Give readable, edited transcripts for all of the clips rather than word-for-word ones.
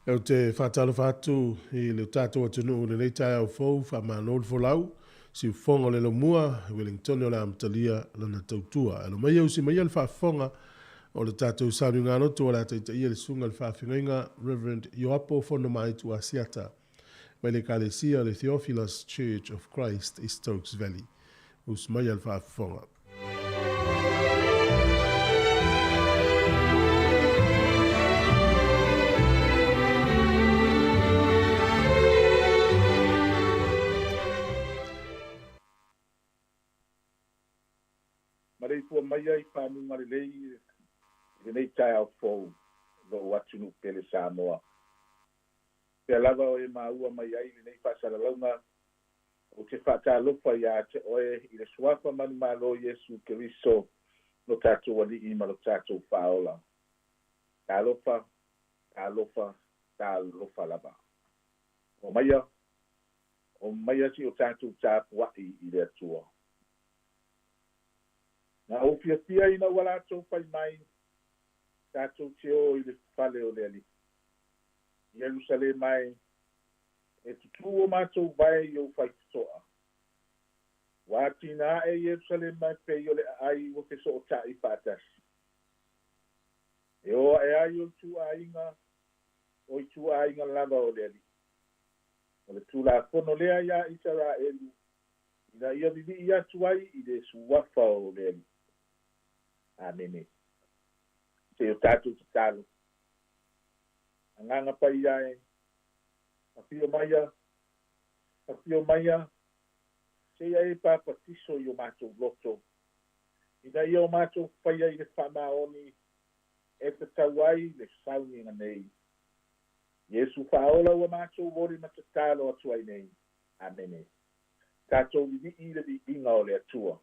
E o te whātalo whātu I le tātou atunu o le nei tai au fau, whamano le folau, si ufonga le lo mua, Wellington o le amtalia lana tautua. E lo mai au si mai al whafonga o le tātou sānu ngā noto o la teita ia le sunga le whawhingainga Reverend Ioapo Fonomai tu Asiata, mai le kalesia le Theophilus Church of Christ i Stokes Valley. Us mai al whafonga. Marei fua mai ai whanunga le lei, le nei tai au fau, lo watunu pele Samoa. Pea lava o e maua mai ai, le nei whasara launga, o te whata lopa ia te oe, I le suafa manu malo Yesu Keriso, no tātou wali ima lo tātou whaola. Tā lopa, tā lopa, tā lopa lava. O maia si o tātou tāpuai I le atua. Na o fia ina wala tau pai mai, tātou te o I le whale o le ali. Jerusalem mai, e tutu o mātou vai I o whai toa. Wātina e Jerusalem mai pe I o le ai o te so o tai pātas. E o e ai o tu ainga, o I tu ainga lava o le ali. O le tu la fono lea ia Israelu, ina ia vivi ia tuai I le suwafa o le ali. Amene. Se o tātou te tālo. Anganga pai iae. Apio maia. Se ia e pāpatiso I o mātou loto. Ina ia o mātou pai ai le whamaoni. E te tauai le sauni nga nei. Yesu whaola o mātou wori matatalo atuai nei. Amene. Tātou vivi I le vi inga o le atua.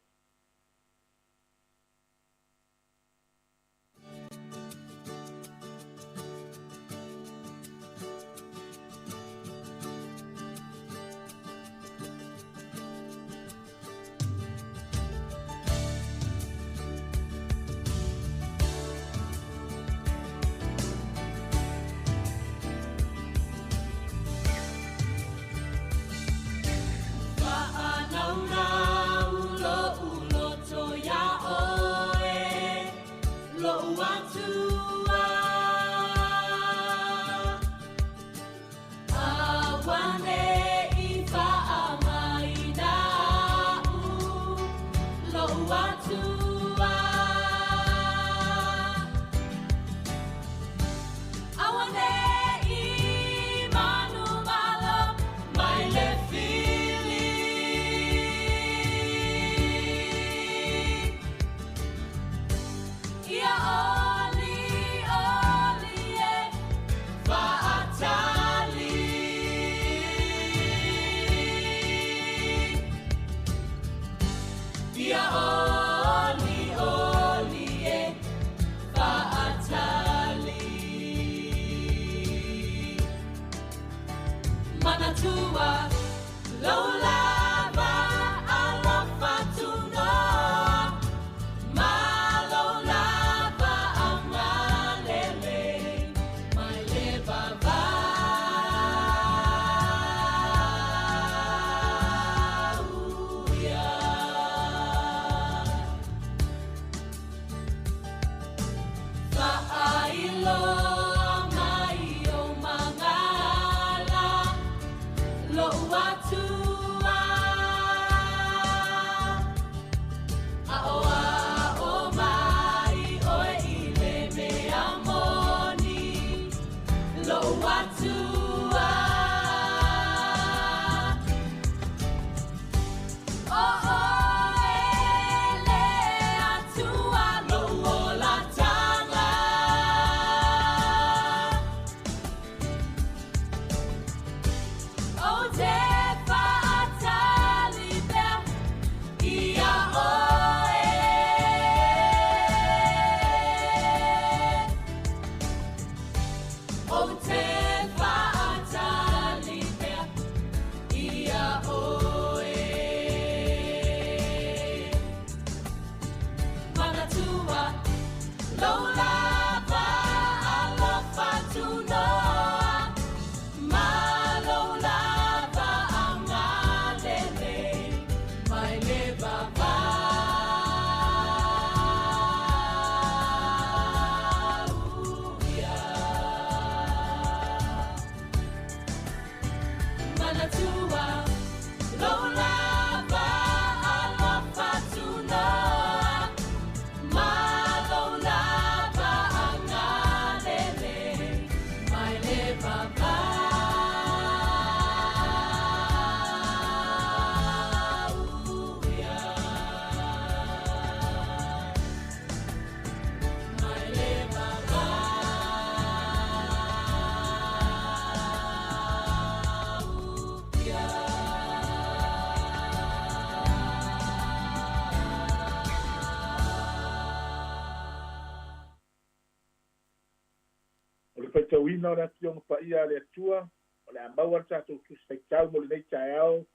faitauina o le atioga paia le atua o le amaua le tatou tusi faitau mo lenei taeao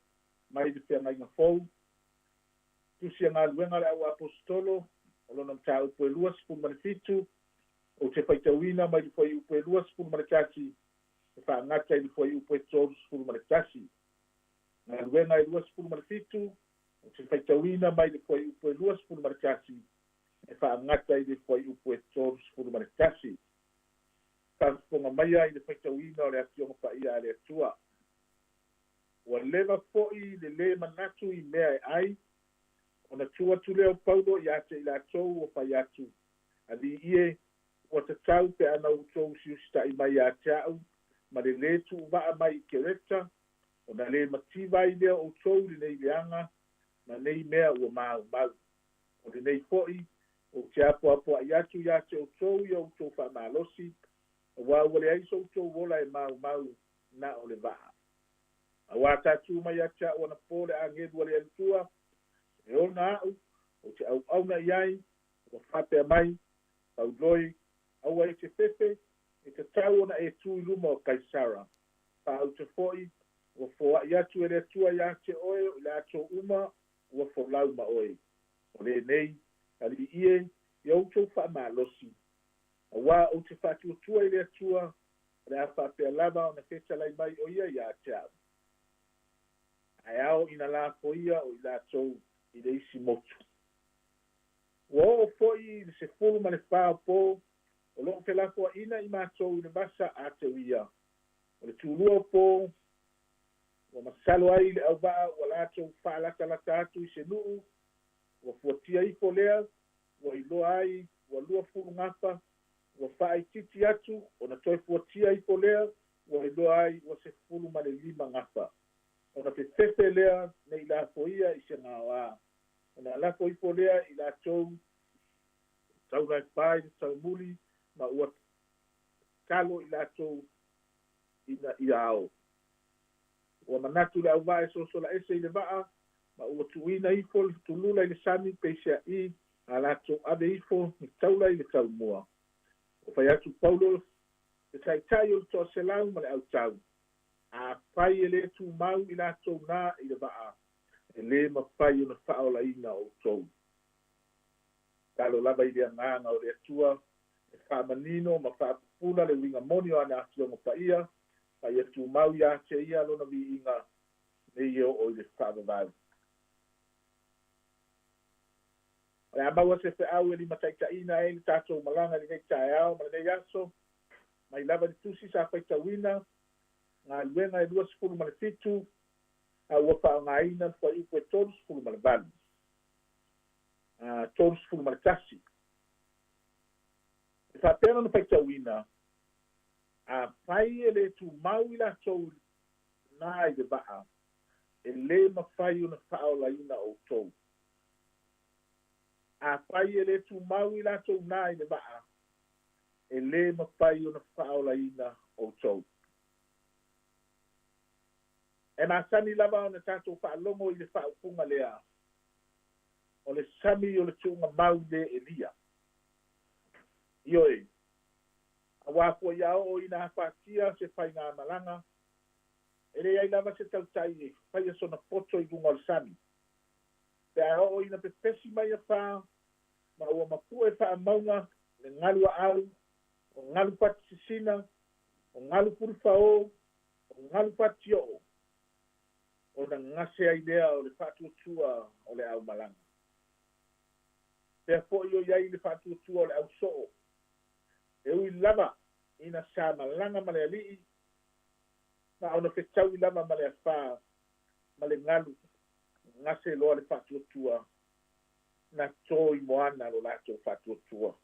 mai le feagaiga fou tusi agaluega le au apostolo o lona mataupu elua sepulu ma le fitu o te faitauina mai le foi upu elua sepulu ma le tasi e faagata i le foi upu e tolu sepulu ma le tasi galuega elua sepulu ma le fitu o te faitauina mai le foi upu elua sepulu ma le tasi e faagata i le foi upu e tolu sepulu ma le tasi tafofoga maia i le faitauina o le atioga paia a le atua ua leva fo'i le lē manatu i mea e ai ona tuatu lea o paulo iā te i latou ua fai atu ali'ie ua tatau pe ana outou usiusi ta'i mai iā te a'u ma le lē tu'uva'a mai i kereta ona lē mativa ai lea outou lenei leaga ma nei mea ua maumau o lenei fo'i o te apoapoa'i atu iā te outou i outou fa'amalosi ua ua leai so outou ola e maumau na o le va'a auā tatu mai iā te a'u ana po le agelu a le alutua e ona a'u o te au'auna i ai ua fa'apea mai pauloi aua e te fefe e tatau ona e tui luma o kaisara fa'au te fo'i ua foa'i atu e le atua iā te oe o le atou uma ua folau ma oe o lenei ali'ie i outou fa'amalosi auā ou te fa'atuatua i le atua le a fa'apea lava ona fetalai mai o ia iā te a'u ae ao ina lafoia o i latou i le isi motu ua o'o fo'i i le sefulu ma le fāopō o lo'o felafoa'ina i matou i le masa a teuia o le tulua o pō ua masalo ai le ʻauva'a ua latou fa'alatalata atu i se nu'u ua fuatia ifo lea ua iloa ai ua 20 gafa ua fa'aititi atu ona toe fuatia ifo lea ua iloa ai ua 15 gafa ona fefefe lea nei lafoia i se gaoā ona lafo ifo lea i latou tauna e pā i le taumuli ma ua talo i latou ia ao ua manatu le ʻauva'a e sosola ese i le va'a ma ua tuuina ifo le tulula i le sami peisia'i a latou ave ifo ni taula i le taumua o fai atu paulo le taʻitaʻi o le toʻaselau ma le ʻautau a fai e lē tumau i latou nā i le va'a e lē mafai ona fa'aolaina outou talo lava i le agaga o le atua e fa'amanino ma fa'apupula le uiga moni o ana atioga pa'ia pai e tumau iā te ia lona vi'iga nei e o'o i le fa'avavalu o le a maua se fe'au e lima taʻitaʻina ai le tatou malaga lenei taeao ma lenei aso mai lava le tusi sa faitauina galuega e 20 ma le fitu a ua fa'aogāina le faiupu e 30 ma le valu 30 ma le tasi e fa'apena na faitauina a fai e lē tumau i latou nā i le va'a e lē mafai ona fa'aolaina outou a fai e lē tumau i latou nā i le va'a e lē mafai ona fa'aolaina outou e masani lava ona tatou fa'alogo i le fa'aupuga lea o le sami o le tu'uga mau le elia ioe auā fua ia o'o ina hapatia se faigā malaga e lē ai lava se tauta'i e faia sona poto i luga o le sami pe a o'o ina pepesi mai a pā ma ua mapua e fa'amauga le galu a'au o galu patisisina o galu pulifa'ō o galu patio'o ona gase ai lea o le fa'atuatua o le ʻaumalaga pea fo'i o iai le fa'atuatua o le ʻauso'o e ui lava ina sa malaga ma le ali'i ma ona fetaui lava ma le afā ma le galu gase loa le fa'atuatua na tō i moana lo latou fa'atuatua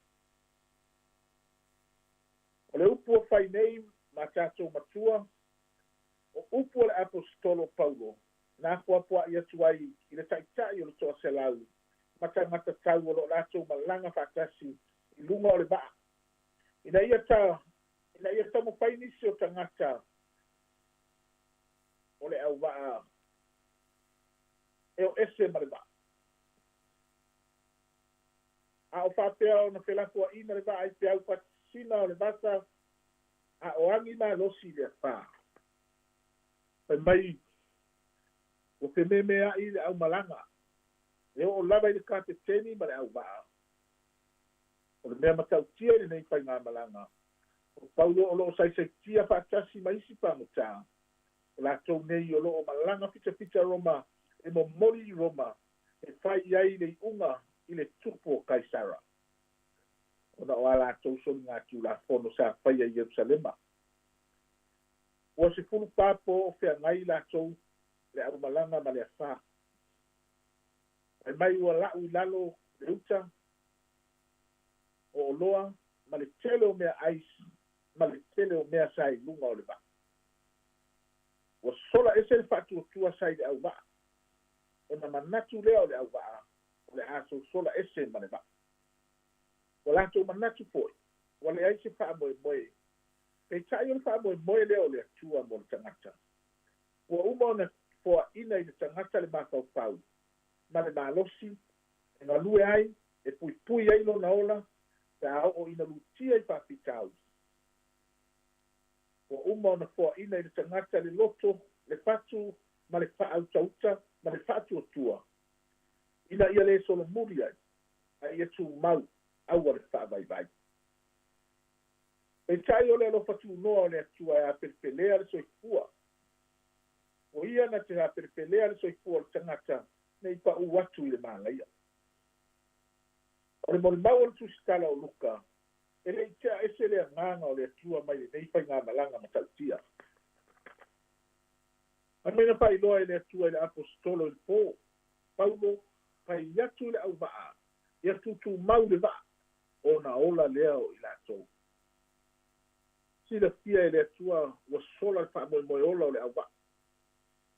o le upu o fai nei ma tatou matua o upu o le apostolo paulo na apuapua'i atu ai i le taʻitaʻi o le toʻaselau ma tagata tau o lo'o latou malaga fa'atasi i luga o le va'a ina ia taumafai nisi o tagata o le ʻauva'a e o ese ma le va'a a o fa'apea ona felafua'ina le va'a i pe au patisina o le vasa a o angi malosi le fa pe mai o te mea i le au malanga e o lava i le kapeteni ma le au waa o le mea matautia i le nei pai ngā malanga o paulo o loo saisaitia faatasi ma isi pamotā o latou nei o loo malanga fitafita roma e momoli roma e fai ai le unga i le tupo o kaisara ona o a latou soli ngā tiulafono sa faia i Ierusalema ua se fulu papo o feagai latou le au malanga ma le afā ai mai ua la'u i lalo le uta o loa ma le tele o mea aisi ma le tele o mea sailuga o le va'a ua sola ese le fa'atuatua sai le auva'a ona manatu lea o le auva'a o le a sousola ese ma le va'a ua latou manatu fo'i ua leai se fa'amoemoe peita'i o le fa'amoemoe lea o le atua mo le tagata ua uma ona foa'ina i le tagata le mafaufau ma le malosi e galue ai e puipui ai lona ola te ao ina lutia i fa'apitau ua uma ona foa'ina i le tagata le loto le fatu ma le fa'autauta ma le fa'atuatua ina ia lē solomuli ai a ia tumau aua le fa'avaivai peita'i o le alofa tunoa o le atua e apelepelea le soifua o ia na te apelepelea le soifua o le tagata nei pa'u atu i le malaia o le molimau o le tusitala o luka e le'i tea ese le agaga o le atua mai lenei faigā malaga ma tautia amaina fa'iloa i le atua i le apostolo i le pō paulo pai atu i le auva'a ia tutumau le va'a ona ola lea o i latou silafia i le atua ua sola le fa'amoemoe ola o le auva'a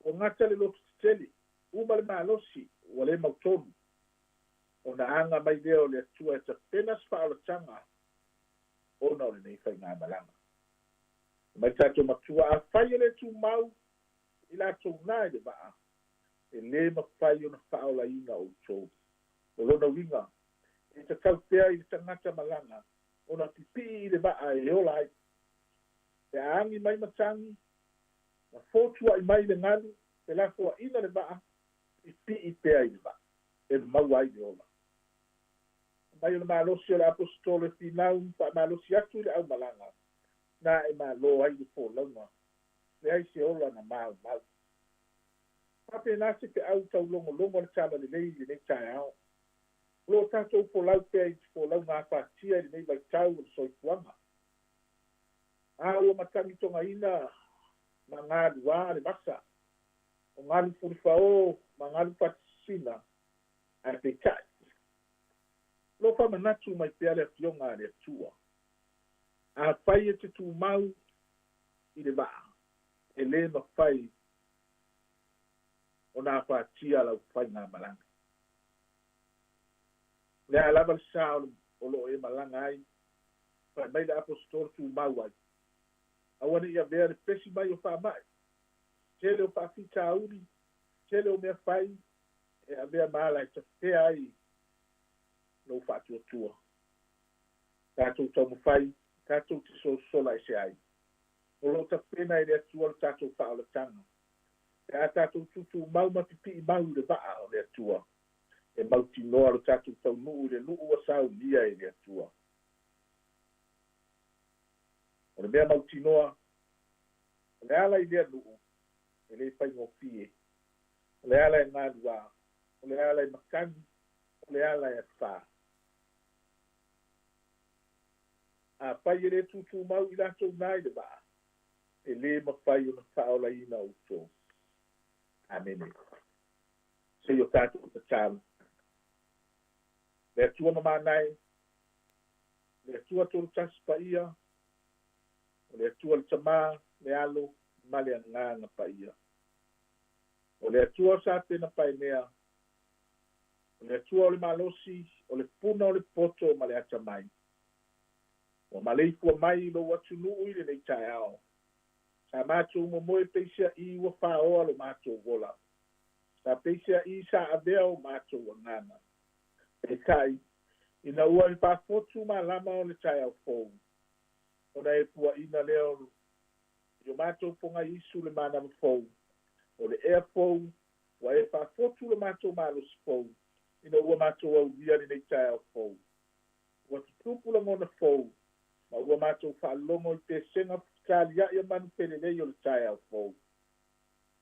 o gata le loto teteli uma le malosi ua lē mautonu ona aga mai lea o le atua e tapena se fa'aolataga ona o lenei faigā malaga mai tatou matua afai e le tumau i latou nā i le va'a e lē mafai ona fa'aolaina outou o lona uiga e tatau pea i le tagata malaga ona pipi'i i le va'a e ola ai e aagi mai matagi na fotua'i mai le galu e lafoa'ina le va'a pipi'i pea i le va'a e mau ai le ola mai o le malosi o le apostolo e finau fa'amalosi atu i le ʻaumalaga na e mālō ai le polauga leai se ola na maumau faapena se pe'au taulogologo le tamalelei i lenei taeao lo tatou polau pea i polauga afatia i lenei vaitau o le soifuaga a ua matagitogaina ma galuā le masa o galu fulifa'ō ma galu fatisina ae peita'i lo faamanatu mai pea le afioga a le atua afai e te tumau i le va'a e lē mafai ona afatia lau faigā malaga le a lava le sa o lo'o e malaga ai fae mai le apostolo tumau ai aua ne'i avea le pesi mai o fa'ama'i tele o fa'afitauli tele o mea fai e avea mala e tafea ai lou fa'atuatua tatou taumafai tatou te sosola ese ai o loo tapena i le atua le tatou fa'aolataga e a tatou tutumau ma pipi'i mau i le va'a o le atua e mautinoa lo tatou taunu'u i le nu'u ua saulia i le atua o le mea mautinoa o le ala i lea nu'u e lē faigofie o le ala e galuā o le ala e makani o le ala e afā apai e lē tutumau i latou nā i le va'a e lē mafai ona fa'aolaina outou amene sei o tatou tatalo le atua mamanae le atua tolutasi pa'ia o le atua le tamā le alo ma le agaga pa'ia o le atua o sa pena paenea o le atua o le malosi o le puna o le poto ma le atamai ua maleifua mai lou atunu'u i lenei taeao sa matou momoe peisia'i ua fāoa lo matou ola sa peisia'i sa avea o matou agaga e ka'i ina ua i fafotu malama o le taeao fou ona e puaʻina lea io matou poga isu le manama fou o le ea fou ua e fa'afotu le matou malosi fou ina ua matou aulia lenei taeao fou ua tutupu lagona fou ma ua matou fa'alogo i pesega talia'i a manu pelelei o le taeao fou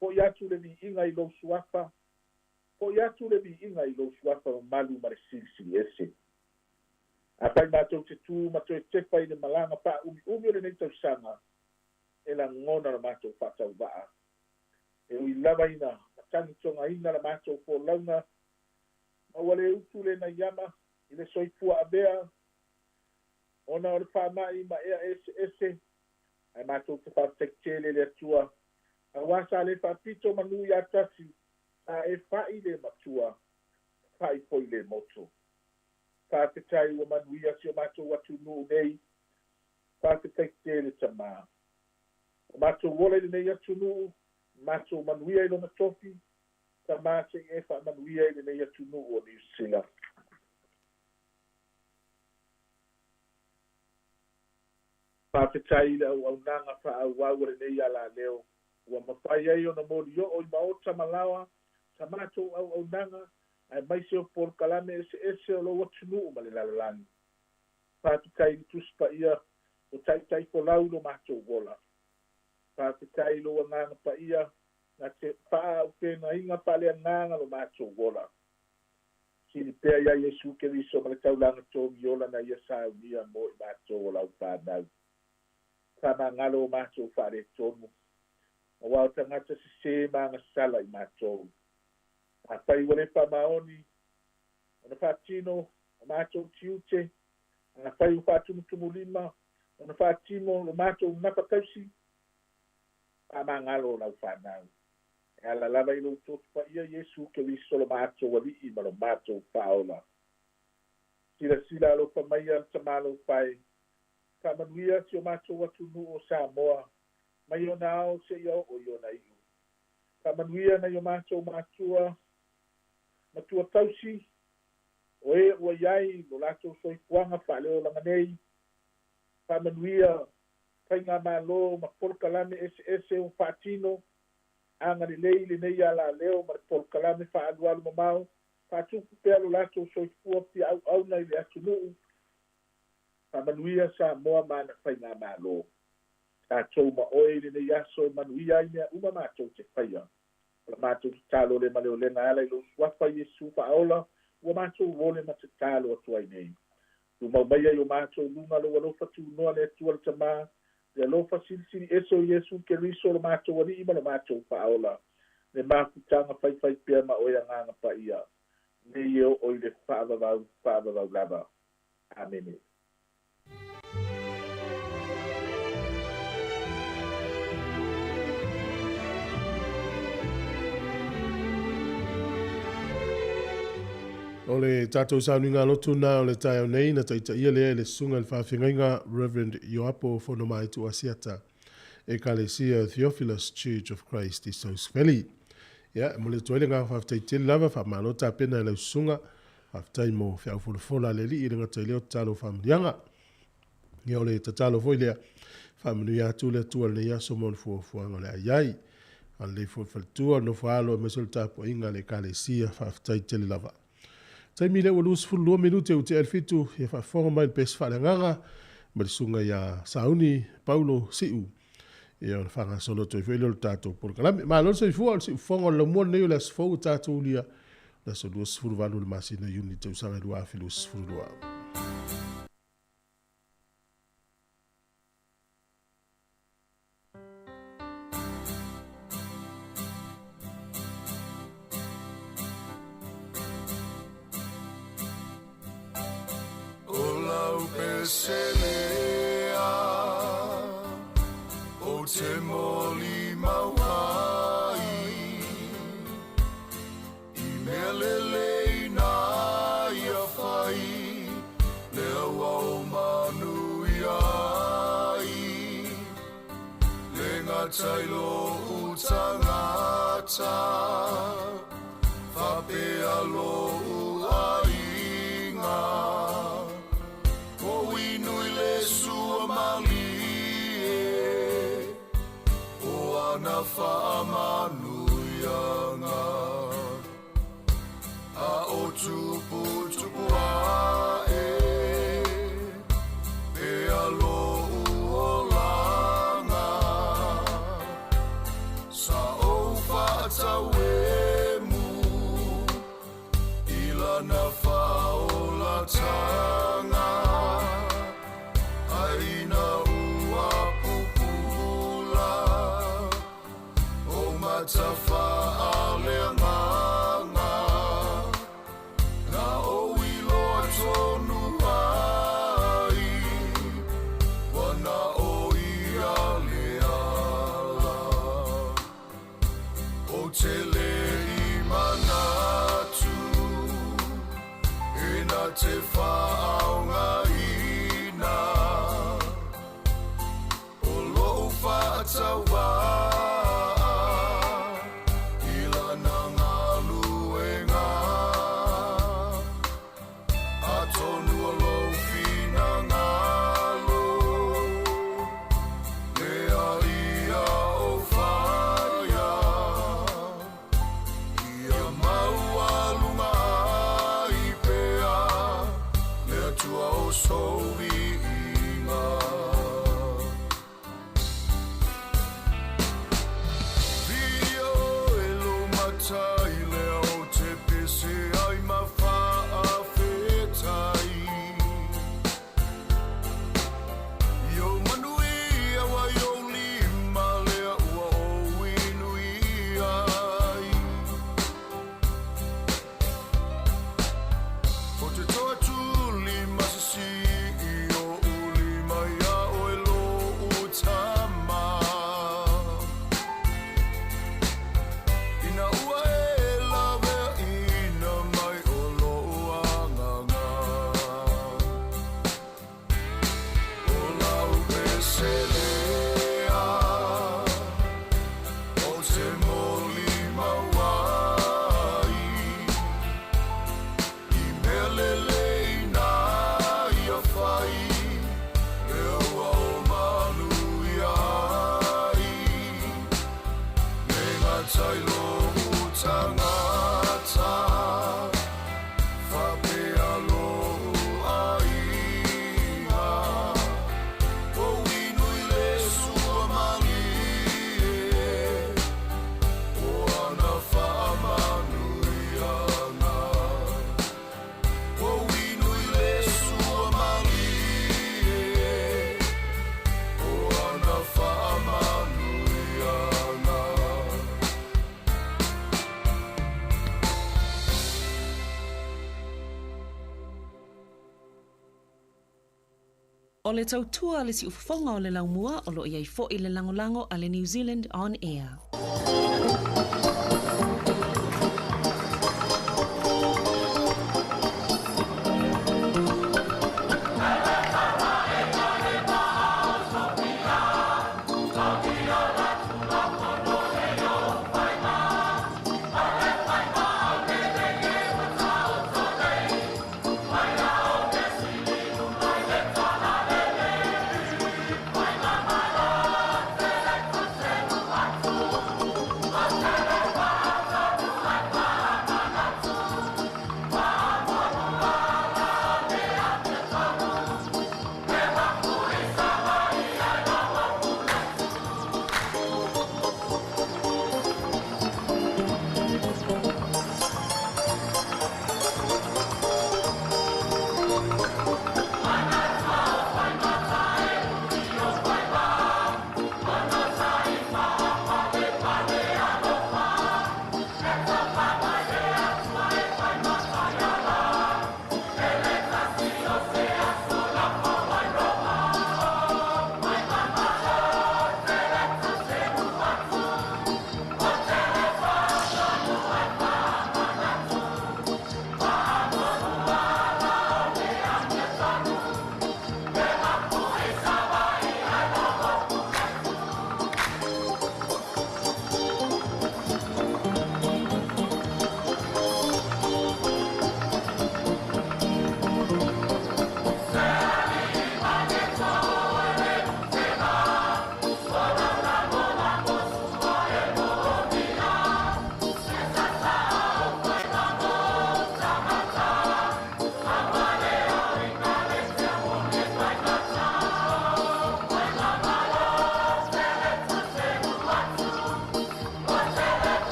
fo'i atu le vi'iga i lou suafa fo'i atu le vi'iga i lou suafa mamalu ma le silisili ese afai matou te tū ma toe tepa i le malaga fa'aumi'umi o lenei tausaga e lagona la matou fa'atauva'a e ui lava ina matagi togaina la matou folauga ma ua le utu lena iama i le soifua avea ona o le fa'ama'i ma ea ese ae matou te fa'afetaitele le atua auā sa le fa'apito manu iā tasi a e fa'i le matua fa'i foi le moto fa'afetai ua manuia si o matou atunu'u nei fa'afetaitele tamā o matou ola i lenei atunu'u matou manuia i lona tofi tamā se'i e fa'amanuia i lenei atunu'u o niusila fa'afetai le auaunaga fa'auau o lenei ala leo ua mafai ai ona molio'o i maota malawa sa matou auaunaga ae maise o polokalame ese o lou atunu'u ma le lalolagi fa'afetai le tusi pa'ia o taʻitaʻi folau lo matou ola fa'afetai lou agaga pa'ia na te fa'aʻaupenaiga fa'aleagaga lo matou ola sili pea iai iesu keriso ma le taulaga tomiola na ia saunia mo i matou o lau fanau fa'amagalo o matou fa'aletonu ua o tagata sesē magasala i matou afai ua le fa'amaoni ona fa'atino o matou tiute afai ua fa'atumutumulima ona fa'atimo lo matou napa kausi fa'amagalo o lau fanau e ala lava i lou totu pa'ia iesu keriso lo matou ali'i ma lo matou fa'aola silasila alofa maia tamālou pai fa'amanuia si o matou atunu'u o Samoa mai ona ao se'i o'o i ona i'u fa'amanuia na i o matou matua tausi o e ua iai lo latou soifuaga fa'aleolaga nei fa'amanuia faiga mālō ma polokalame ese o fa'atino aga lelei lenei ala leo ma le polokalame fa'alualu mamao fa'atupu pea lo latou soifua pia'au'auna i le atunu'u fa'amanuia Samoa mana faiga mālō tatou ma oe i lenei aso e manuia ai mea uma matou te faia o le matou tatalo le maleolega ala i lou suafa iesu fa'aola ua matou ole ma tatalo atu ai nei lumaumaia i o matou luga lou alofa tunoa le atua le tamā le alofa silisili ese o iesu keriso lo matou ali'i ma lo matou fa'aola le mafutaga faifai pea ma oe agaga pa'ia nei e o'o i le fa'avavau lava amene. O le tātou sauninga lotu na o le tae nei na taitaia lea le sunga le whawhingainga Reverend Ioapo Fonomai tu Asiata e Kalesia Theophilus Church of Christ i South Valley. Ia, mo le toile ngā whawtaitele lava whamalota pena le sunga whawtai mo whiawhulafola le li i ringa taileo tatalo whamrianga. Ia o le tatalo foilea whaminu ia tu le tua le ia somon fuafuanga le aiai. An le fuafaltua no whaalo e mesol tapo inga le Kalesia whawtaitele lava. Taimi le walus fulua minute u te alfitu e whafonga mai pes whalanganga marisunga ia Sauni Paulo Siu e on whanga solo toi whelo le tātou polokalame. Ma alonso i fua si ufonga la mua neo le asfou tātou lia la so lua sifuru walu le masina yuni te usanga lua afilu sifuru lua. Selea o te moli mauai I mea lelei na ia whai lea wau manui ai le ngā tailo u tangata whapea lo u ainga Nui le sua mali whamanuianga a o tupu a e e alo uolanga sa o whaatawemu ilana whaolatanga aina ua pupula o matafa a leanganga na o ilo atonu ai wana o ia leala o tele i manatu e na te whaonga ina o loo whaatawa ila na ngā luenga a tonu o loo whina ngalo lea ia o whaia ia maua lunga i pea lea tua o sowi inga Vio e lo matai lea o te pese ai mawhaawhetai Io manui awa io lima lea ua o inui ai O te toa tuli masisi i o ulima ia o e lo utama Ina ua e lawe ina mai o lo anganga O lau peselea O te moli mawai I melele ina ia whai E ua o manu iai Me ngā tailo utangata Whapea lo aiga O inui le sua mali O ana whaamanuianga O inui le sua mali O ana whaamanuianga O le tautua le si ufafonga o le laumua o lo iai fo i le langolango a le New Zealand On Air.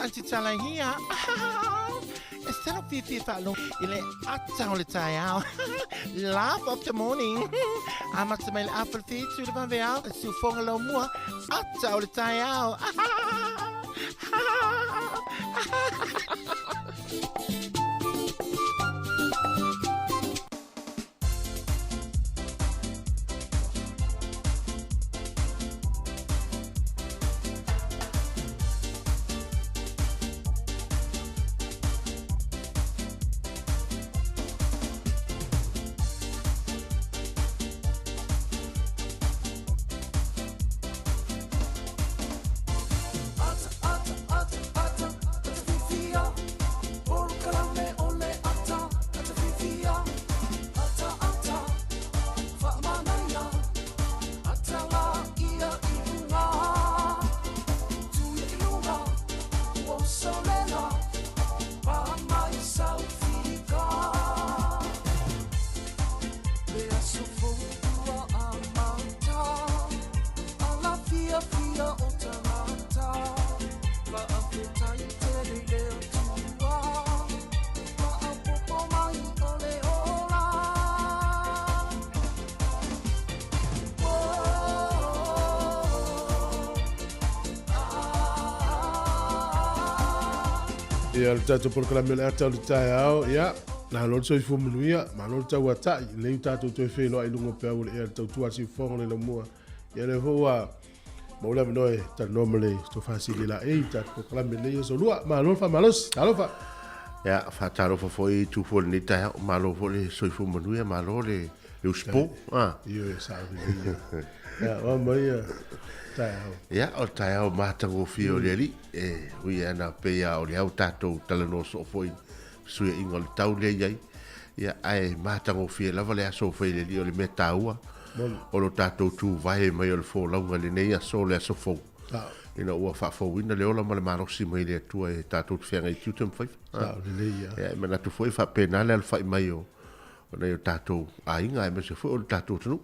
anti tala hia. Estero fifi falo ile atta ole tayao. Laugh of the morning. Ama smell apple feet sur van wel. Su fongelo mua. Atta ole tayao. Ia le tātou proklame le ata o le tae ao, ia, na lor soi fu manuia, ma lor tau atai, le u tātou toi whelo ai lungo pēu le ea tau tua si whonga le la mua. Ia le hoa, maula minoe, ta normale, to whasi le la ei, tātou proklame le ia so lua, ma lor wha malos, talofa. Ia, wha tarofa foi tu fo le tae ao, ma lor fo le soi fu manuia, ma lor le uspo. Ia e sa le ia. Ia, wa mai tae ao. Ia, o tae ao mātango fio le ali, ui ana pea o le au tātou talano so foi, sui ingo le tau le iai. Ia, ai mātango fio lava le aso foi le li o le me tāua. O lo tātou tū vai mai o le fō launga le nei aso le aso fō. Ina ua whawhawina le ola ma le marosi mai le atua e tātou te whianga i tiutem whai. Ia, e mana tu foi whapena le al whai mai o nei o tātou a inga e mese foi o le tātou tanu.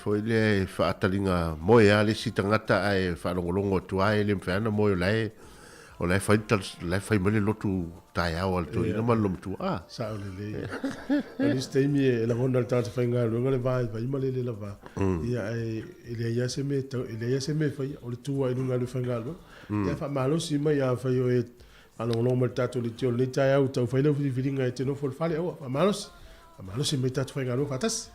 Foi le whaatalinga moe a le si tangata ai whanongolongo tu ai le mwhana moe o lai o lai whai mele lotu tai au al tu ina malum tu sa o le le stemi e la ronda tata whainga runga le vai ima le le lava ia ele ia se me whai o le tua i runga le whainga ia wha malo si mai a whai o e anongolongo mal tato le tio le tai au tau whai lau whiringa e te no fol whale au malo si mai tato whainga runga fatas.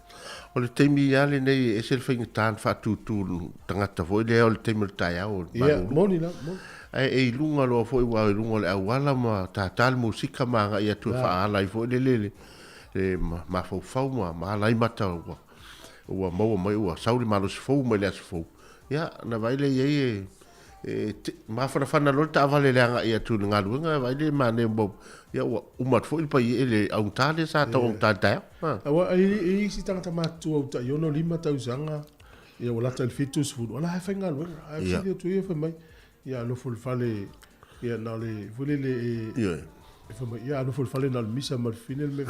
O le teimi ale nei e se le whainga tān whatutu tangata foi le o le teimi le tai au. Ia, moni la, moni. E lunga loa foi wa lunga le awala ma tātal musika ma nga ia tu whaala i foi le ma fau ma lai mata ua maua mai ua sauri malo si fau mai le asu fau. Ia, na vaile iei ma whana lor ta avale le anga ia tu ngā luenga vaile ma ne mbau. Ia ua umat foi pa i ele au tāle sa tau au tātai. Awa, i si tangata mātu au ta iono 5 tausanga ia wala ta il fitus food. Wala hai whainga luenga. Hai whiri tu ia whamai. Ia no ful fale ia na le vole le ia no ful fale na le misa mal final me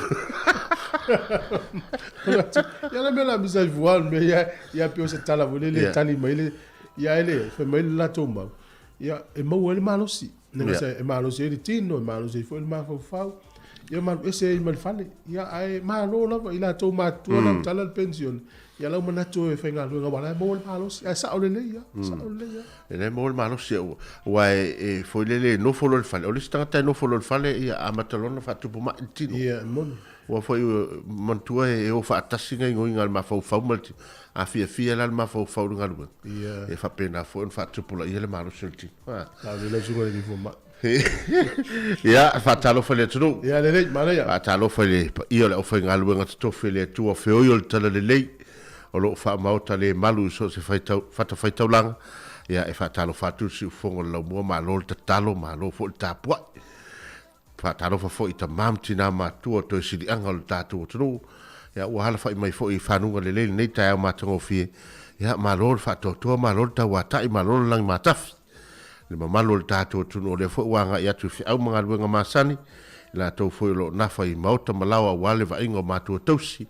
ia la mela misa voal me ia pio se tala vole le tali mai le ia ele fe mai la tomba ia e mo ele malosi ne se e malosi ele tino malosi foi il ma fau ia mal ese il mal fale ia ai malo la ila toma tu la tala el pension ia la mana tu e fenga lu ngabala mo el malos ia sa ole le ia ele mo el malos ia wa e foi le no folo el fale o le stata no folo el fale ia amatalona fatu po ma tino ia mon wa foi mantua e o fa tasinga ngoinga al ma fau mal a fia la ma fau ngalu ia e fa pena foi fatu po la ia le malos el ti le jungo le fo ia fatalo fale tu ia le mana ia fatalo fale ia le fa ngalu nga to fele tu o fe o il tala le o lo fa mauta le malu so se fata faitau langa ia e fatalo fatu si fongo la mo ma lo talo ma lo fo tapua fatalo fa fo ita mamtina ma tu to si di angol tatu tu ia wa hala fa mai fo i fanunga le nei ta ma tango fi ia ma lo fa to ma lo ta wa ta ma lo lang ma taf le ma lo tatu tu no le fo wanga ia tu fi au manga luenga masani la to fo lo na fa i mauta malawa wale va ingo ma tu tosi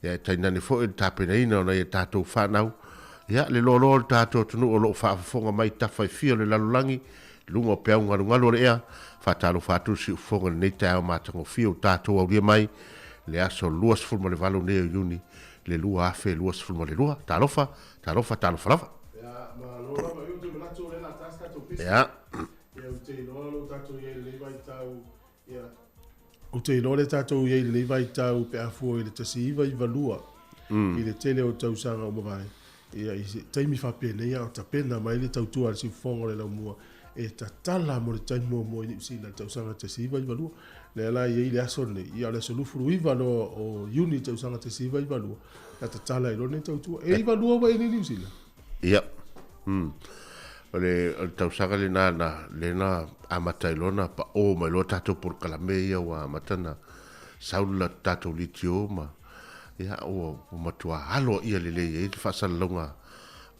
ia taina ni fo tapena ina na tatou whanau ia le lolo tatou tunu o lo whaafonga mai tawhai fio le lalulangi lunga o pea ngaru le ea fatalo fatu si ufonga nei tau matango fio tato au lia mai le aso luas fulma le valo neo yuni le lua afe luas fulma le lua talofa lava Ya, ma lo lava eu te manato le la tasta to pisi. ya Ya u te no lo tato ye le vai tau. Ya. U te no le tato ye le vai tau pe afu le tasi vai valua. I le tele o tau sanga o mavai. Ya i se taimi fa pene ya o ta pena mai le tau tua si fongo le la mua. E ta tala mo le taimi mo ni si la tau sanga tasi vai valua. Le ala ye le aso ne ia le solu furu iva no o unit tau sanga tasi vai valua. Ta tala i lo ne tau tua. E valua vai ni si la. ya ole tausaga lena amatailona pa o mai lo tatou porkalamea ua matana saula tatou litio ma ia o matua halo ia lelei ai te faasalalauga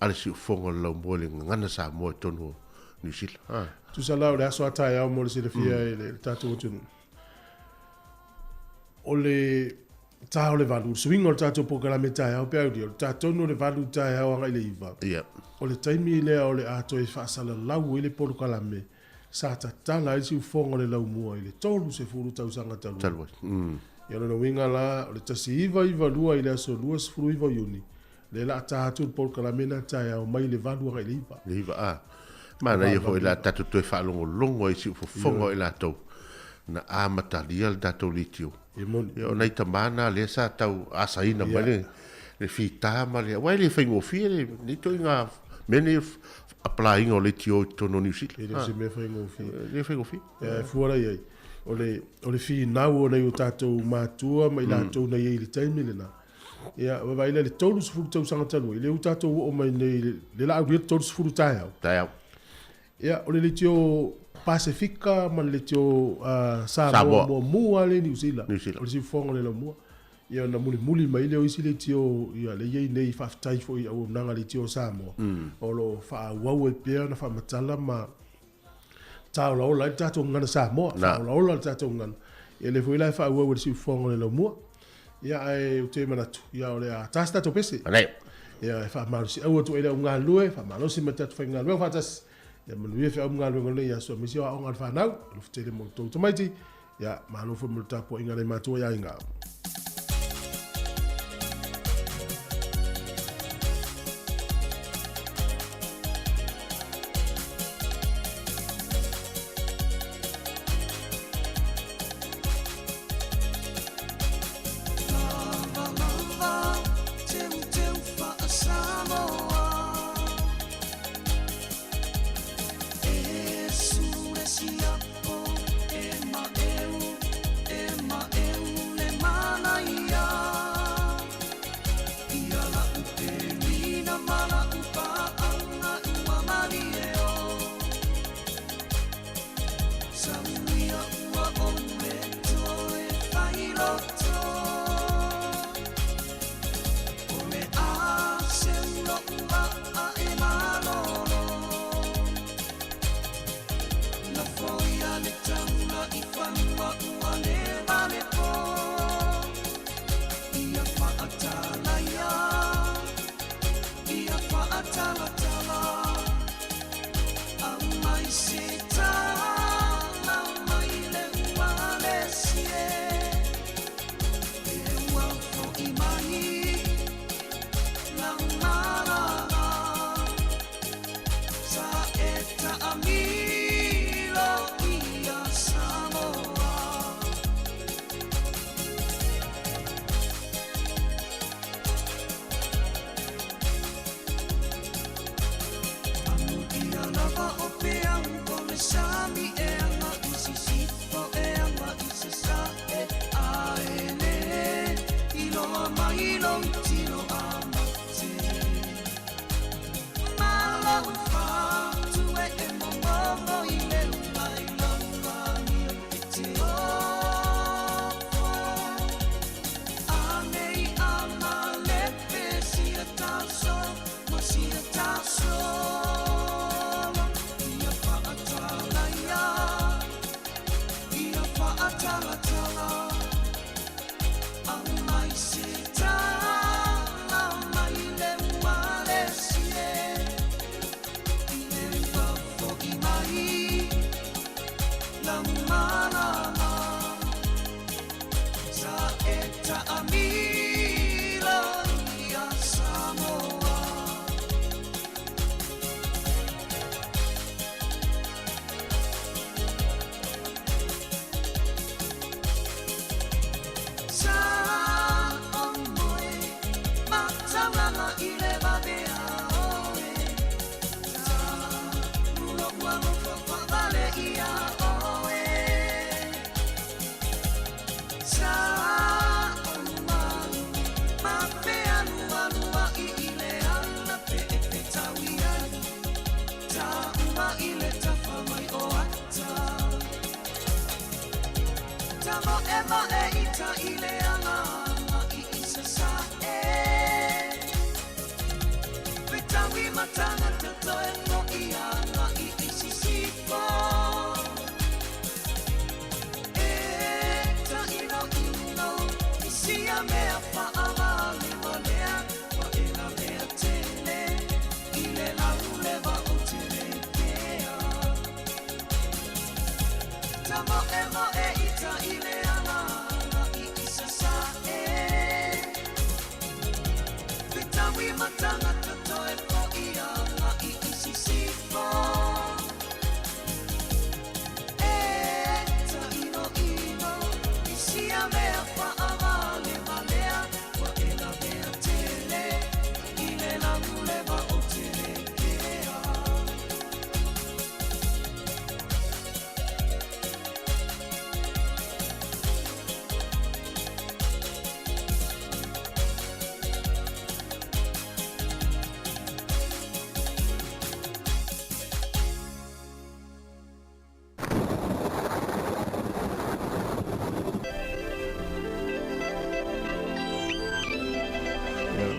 ale siufoga le laumua le gagana sa moa e tonu New Zealand Tu salau le aso atai au mo le silafia e le tatou atunu. O le tau le valu, swingo le tatou pokalame tai au pe au dio, tatou no le valu tai au anga i le iva. ia O le taimi lea o le ato e whaasala lau i le pokalame, sa ta tala i si ufonga le lau mua i le tolu se furu tau sanga talua. talua Ia lona winga la, o le tasi iva lua i le aso lua se furu iva yuni. Le la tātu le pokalame na tai au mai le valu anga i le iva. le iva mana ia foi la tatou toe faalogologo ai siufofoga i latou na amatalia le tatou litio E moni. ia ona i tamana lea sa tau asaina mai le fitā ma le auai le faigofia le toiga mea ne aplaiga o le tio i tono New E Zealand le se me whai ngofi. le faigofia E fuara iai. O le fi nau o nei o tātou mātua, mai lātou nei e le taimi le nā. Ia, wawai le tolu sifuru tau sanga talua. I le u tātou o mai nei le la au ria tolu sifuru tai au. taeau Ia, o le tio Pasifika, ma le tio Samoa mua le New Zealand. New Zealand. O le si fonga le la mua. Ia, na muli mai le o isi le tio, ia, le iei nei whaftai fo i au nanga le tio Samoa. O lo wha wau e pia na wha matala ma tau la ola i tātou ngana Samoa. Tau la ola i tātou ngana. Ia le fuila e wha wau e si fonga le la mua. Ia, ai o te manatu. Ia, o le a tās tātou pese. anei Ia, e wha maru si au atu e le au ngā lue, wha maru si matatu whai ngā lue, wha tas. Ia, manuia wha au ngā lue ngā ia sua misi o au ngā whanau. Ia, lufu tere mo tau tamaiti. Ia, maru wha mulu tāpua inga nei mātua ia inga. E ma eu le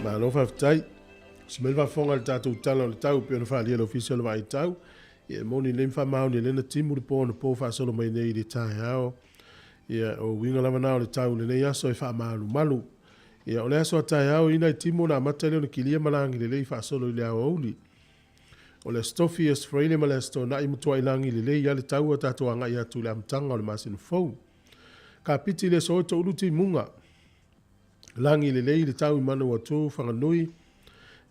Malo whaftai, si melwa whonga le tātou tala o le tau, pia na whaalia le official wa i tau, ia moni le mwhamau ni lena timu le pōna pō whaasolo mai nei le tāi hao, ia o winga lava nao le tau le nei aso e whaamalu malu, ia o le aso a tāi hao ina i timu na amata leo na kilia malangi le lei whaasolo i le ao auli, o le stofi e sfreile ma le asto na i mutua ilangi le lei ya le tau a tātou anga i atu le amtanga o le masinu fau, ka piti le so to uluti munga, langi le lei le tau i mana watu whanganui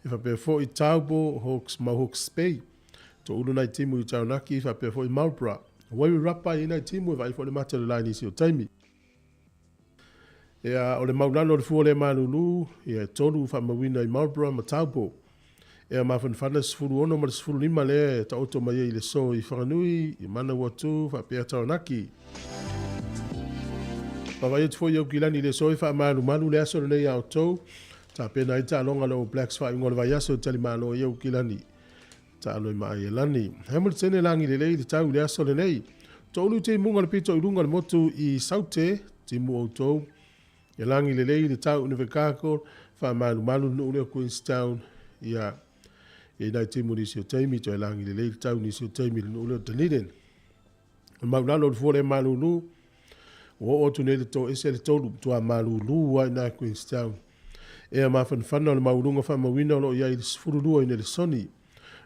e whapea fo i taubo Hawks ma Hawks Bay to ulu nai timu i taunaki i whapea fo i Marlborough waiwi rapa i nai timu e vai fo le mata le laini si o taimi o le maulano le fua le malulu tolu whamawina i Marlborough ma taubo mawhanwhana sifuru ono ma le sifuru lima le ta oto mai i le so i whanganui i mana watu whapea taunaki Pawai e tfo iau kilani le soi wha malu le aso nei au tau. Ta pena i ta longa lo Blacks wha ingola vai aso tali malo iau kilani. Ta alo i maa i lani. Hamilton e langi le lei le tau le aso le nei. Tolu te munga le pito i runga le motu i saute, te mu au tau. E langi le lei le tau univekako, wha malu no leo Queenstown. Ia, e nai te mu nisi o teimi, to e langi le lei le tau nisi o teimi le no leo Dunedin. Maulano le fuore malulu. O tu ne to ese le tolu to a malulu wa na Queenstown e a mawhanwhana le maurunga whamawina lo ia i fururua i le soni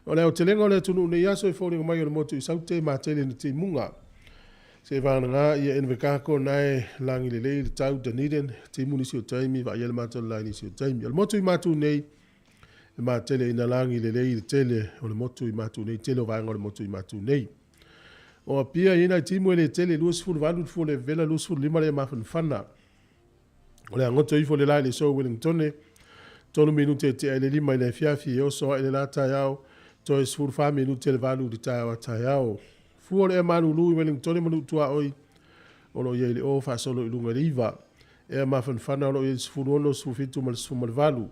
o leo te lenga o le tunu ne iaso e fōringa mai o le motu i saute ma tele ni te munga se vāna ngā ia envekako nae langi le lei le tau Dunedin te munisi o taimi va iele mātou lai nisi o taimi o le motu i mātou nei e ma tele ina langi le lei le tele o le motu i mātou nei tele o vāenga o le motu i mātou nei o pia ina i timu ele tele luas fulu valu fulu vela luas fulu lima le mawhanwhana. O le angoto i fulu lai le so Wellington tolu minute te ele lima ile fiafi e oso ele la tai au to e fulu fa minute le valu di tai au tai au. Fulu le manu lui Wellington manu tua oi o lo yele o fa solo ilunga riva e mawhanwhana o lo i fulu ono su fitu mal su mal valu.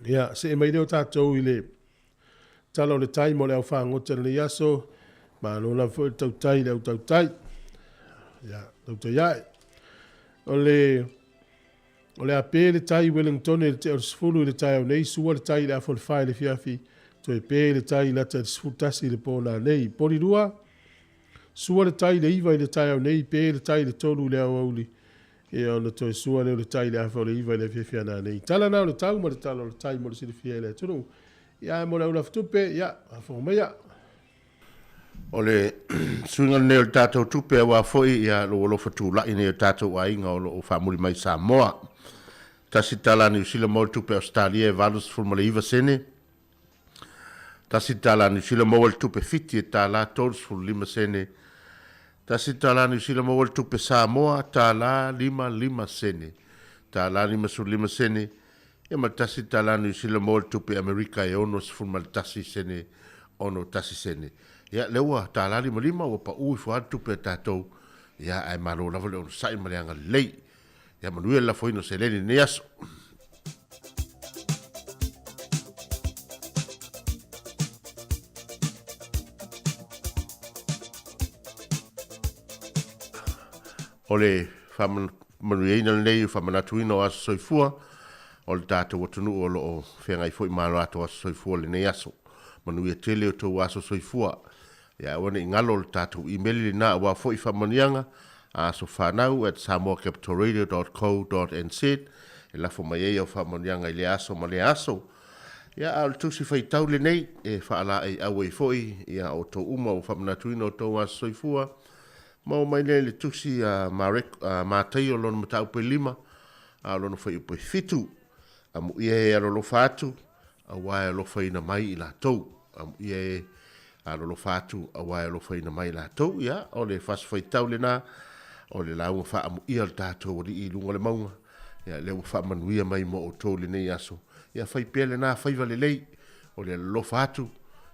Ia se e maile o tātou ile tala o le taimo o le au wha ngota le yaso ma no la fo tau tai le tau tai ya tau tai ai ole a pele tai Wellington le te sfulu le tai nei su le tai la fo fai le fiafi to e pele tai la te sfutasi le pona nei poli rua su le tai le iva le tai nei pele tai le tolu le auli e ona to su le tai le fo le iva le fiafi na nei tala na le tau mo le tala le tai mo le fiafi le tulu ya mo la tupe ya fo me ya O le swinga ne o tātou tupe wa foi ia lo fatula ine o tātou ainga o whamuri mai Samoa. Tasi tala ni usila mo tupe Australia e valus fulmale iwa sene. Tasi tala ni usila mo tupe fiti e tala tolus ful 5 sene. Tasi tala ni usila mo tupe Samoa tala 5 sene. Tala 5 sene. E ma tasi tala ni usila mo tupe Amerika e ono fulmale tasi sene ono tasi sene. Ya lewa tala 5 o pa ui fu tupe tātou. Ya ai malo lava le ono sai maleanga lei. Ya manuia la foi no se leni ne aso. Ole manuia ina nei famanatuina o aso soifua. Ole tātou watunu o lo whengai foi malo ato aso soifua le ne aso. Manuia tele o tau aso soifua. Ya wana ingalo le tātou emaili na wa foi famanianga. So whanau at samoacapitoradio.co.nz e lafo mai e au whamonianga i le aso ma le aso. Ia au le tusi whaitau le nei e whaala e au e foi ia o tō uma o whamanatuina o tō aso soifua. Mau mai le tusi mātai o lono matau pe 5 a lono whai upe fitu. Amu ia e alo lo whātu a wae alo whaina mai i la tau. Amu ia e alo lo whātu a wae alo whaina mai i la tau. Ia o le whas whaitau le nā. O le launga wha amu ia le tātou li i lunga le maunga. Ia leo wha manuia mai mo o tō le nei aso. Ia whai pēle nā whaiva le lei. O le lofa atu.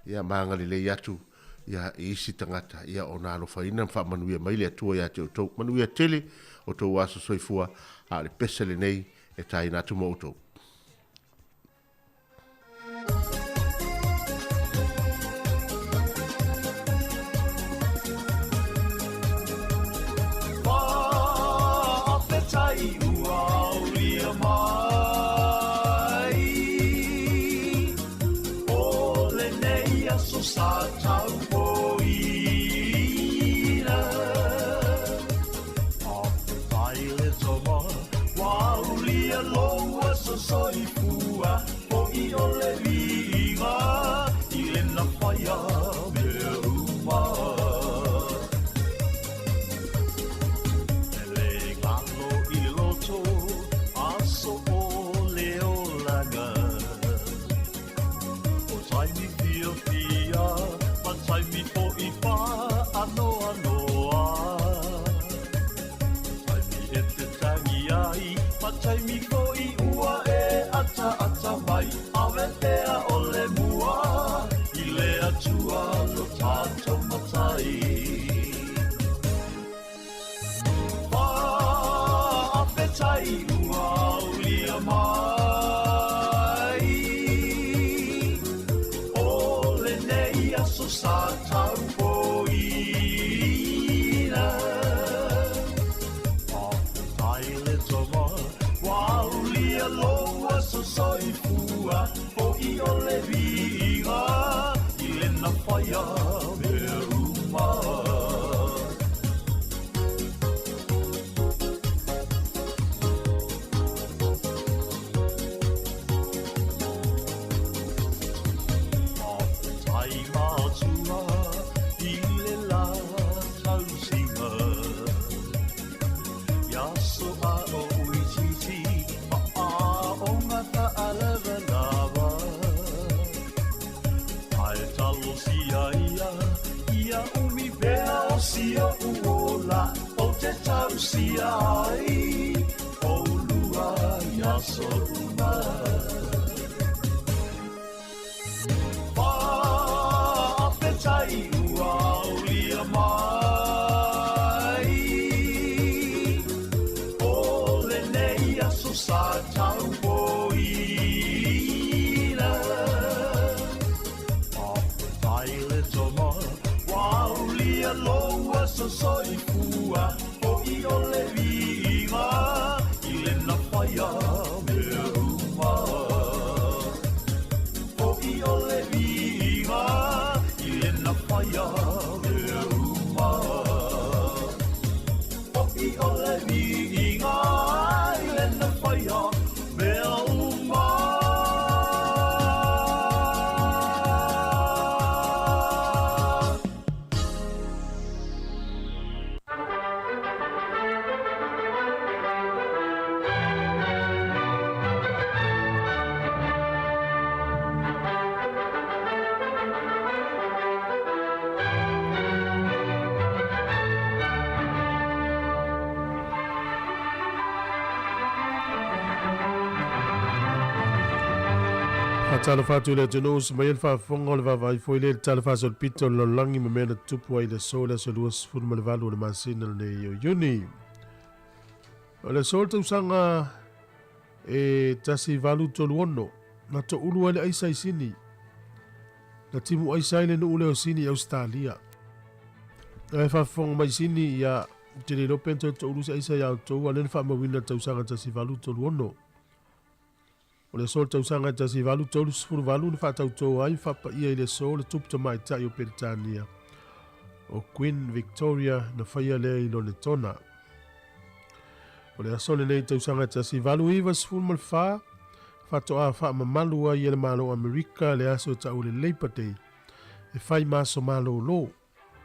Ia maanga le lei atu. Ia isi tangata. Ia o nā lofa ina wha manuia mai le atua ia te o tō. Manuia tele o tō aso soifua. A le pesa le nei e tai nātu mo o tō. Soifua o I o le vinga I le na whaia me uma E le ngalo I loto aso o le o langa O taimi fia fia ma taimi po I wha ano anoa Taimi e te tangi ai ma taimi po I ua ata mai awe tea o le mua I le atua lo tātou matai Whaapetai ua ulia mai O le nei aso sa tau poina Whaapetai le toma Wa ulia loa so soifua o I o le vinga I le na whaia me uma Apetai mātua I le la tausinga Ia so a o uititi o ngata alaga lava Ai talo sia ia umi pea o sia uola O te tau sia ai o lua ia so uma Whaapetai ua ulia mai O le nei aso sa tau poina Apetai le toma Wa ulia loa so soifua O I o le vinga I le na whaia me uma O I o le vinga I le na whaia me uma O I o le vinga I le na whaia me uma talafatu le tunu smail fa fongo le vai foi le talafa sol pito lo langi me mena tupu ai le sola so luas fun mal valu le masina le yo yuni le sol tu sanga e tasi valu toluono na to ulu ale ai sai sini na timu ai sai le no ule o sini Australia e fa fongo mai sini ya tele lo pento to ulu sai sai ya to ale fa ma wina tu sanga tasi valu toluono o le sol tau sanga tasi valu tolu sfuru valu fa tau to ai fa pa ia le sol tup to mai tai o Peritania o Queen Victoria na faia le i lo le tona o le sol nei tau sanga tasi valu iva sfuru mal fa to a fa mamalu ai le malo Amerika le aso tau le Labor Day e fai maso malo lo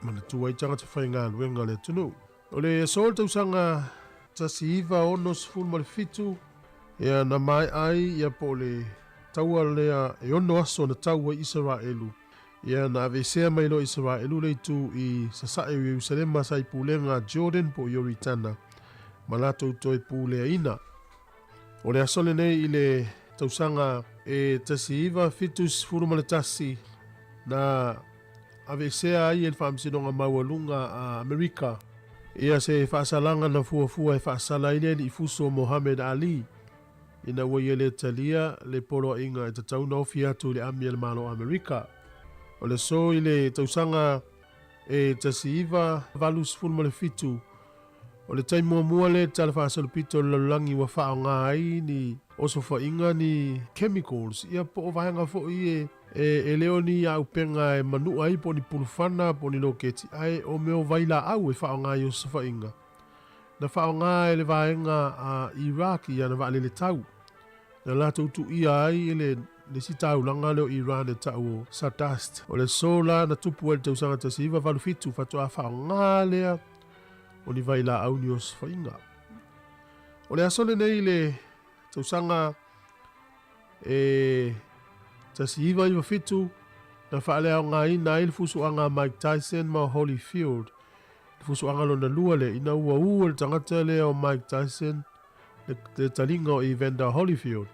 mana tu ai tanga te fai ngā luenga le tunu o le sol tau sanga tasi iva ono sfuru mal fitu ia na mai ai ia po le taua lea e ono aso na taua Israelu. Ia na avesea mai lo Israelu le tu i sasae o Jerusalema sai pulenga Jordan po Yoritana. Malato toi pulea ina. O le asole nei i le tausanga e tasi iwa fitus furumaletasi na avesea ai el whaamsinonga maualunga a Amerika. Ia se whaasalanga na fuafua e whaasala ile i fuso Mohamed Ali. Ina wai le talia le polo inga e tatau na ofi atu le ami le malo Amerika. O le so i le tausanga e tasi iwa valus fulma le fitu. O le taimua mua le tala whaasalupito le langi wa whao ngā ai ni oso wha inga ni chemicals. Ia po o vahanga fo i e leo ni au penga e manu ai po ni pulufana po ni loketi ai o meo vaila au e whao ngā i oso wha inga. Na whao ngā e le vaenga a Iraq ia na vale le tau. Na lato tu ia ai le si tau langa leo Iran e tau o Sadast. O le sola na tupu e le tausanga tasi iwa valu fitu fatu a whao ngā lea o ni vaila au ni os whainga. O le asole nei le tausanga e tasi iwa iwa fitu na whaale au ngā ina il fusu anga Mike Tyson ma Holyfield. Fusu anga lo na lua le ina ua le tangata le o Mike Tyson le talinga o Evander Holyfield.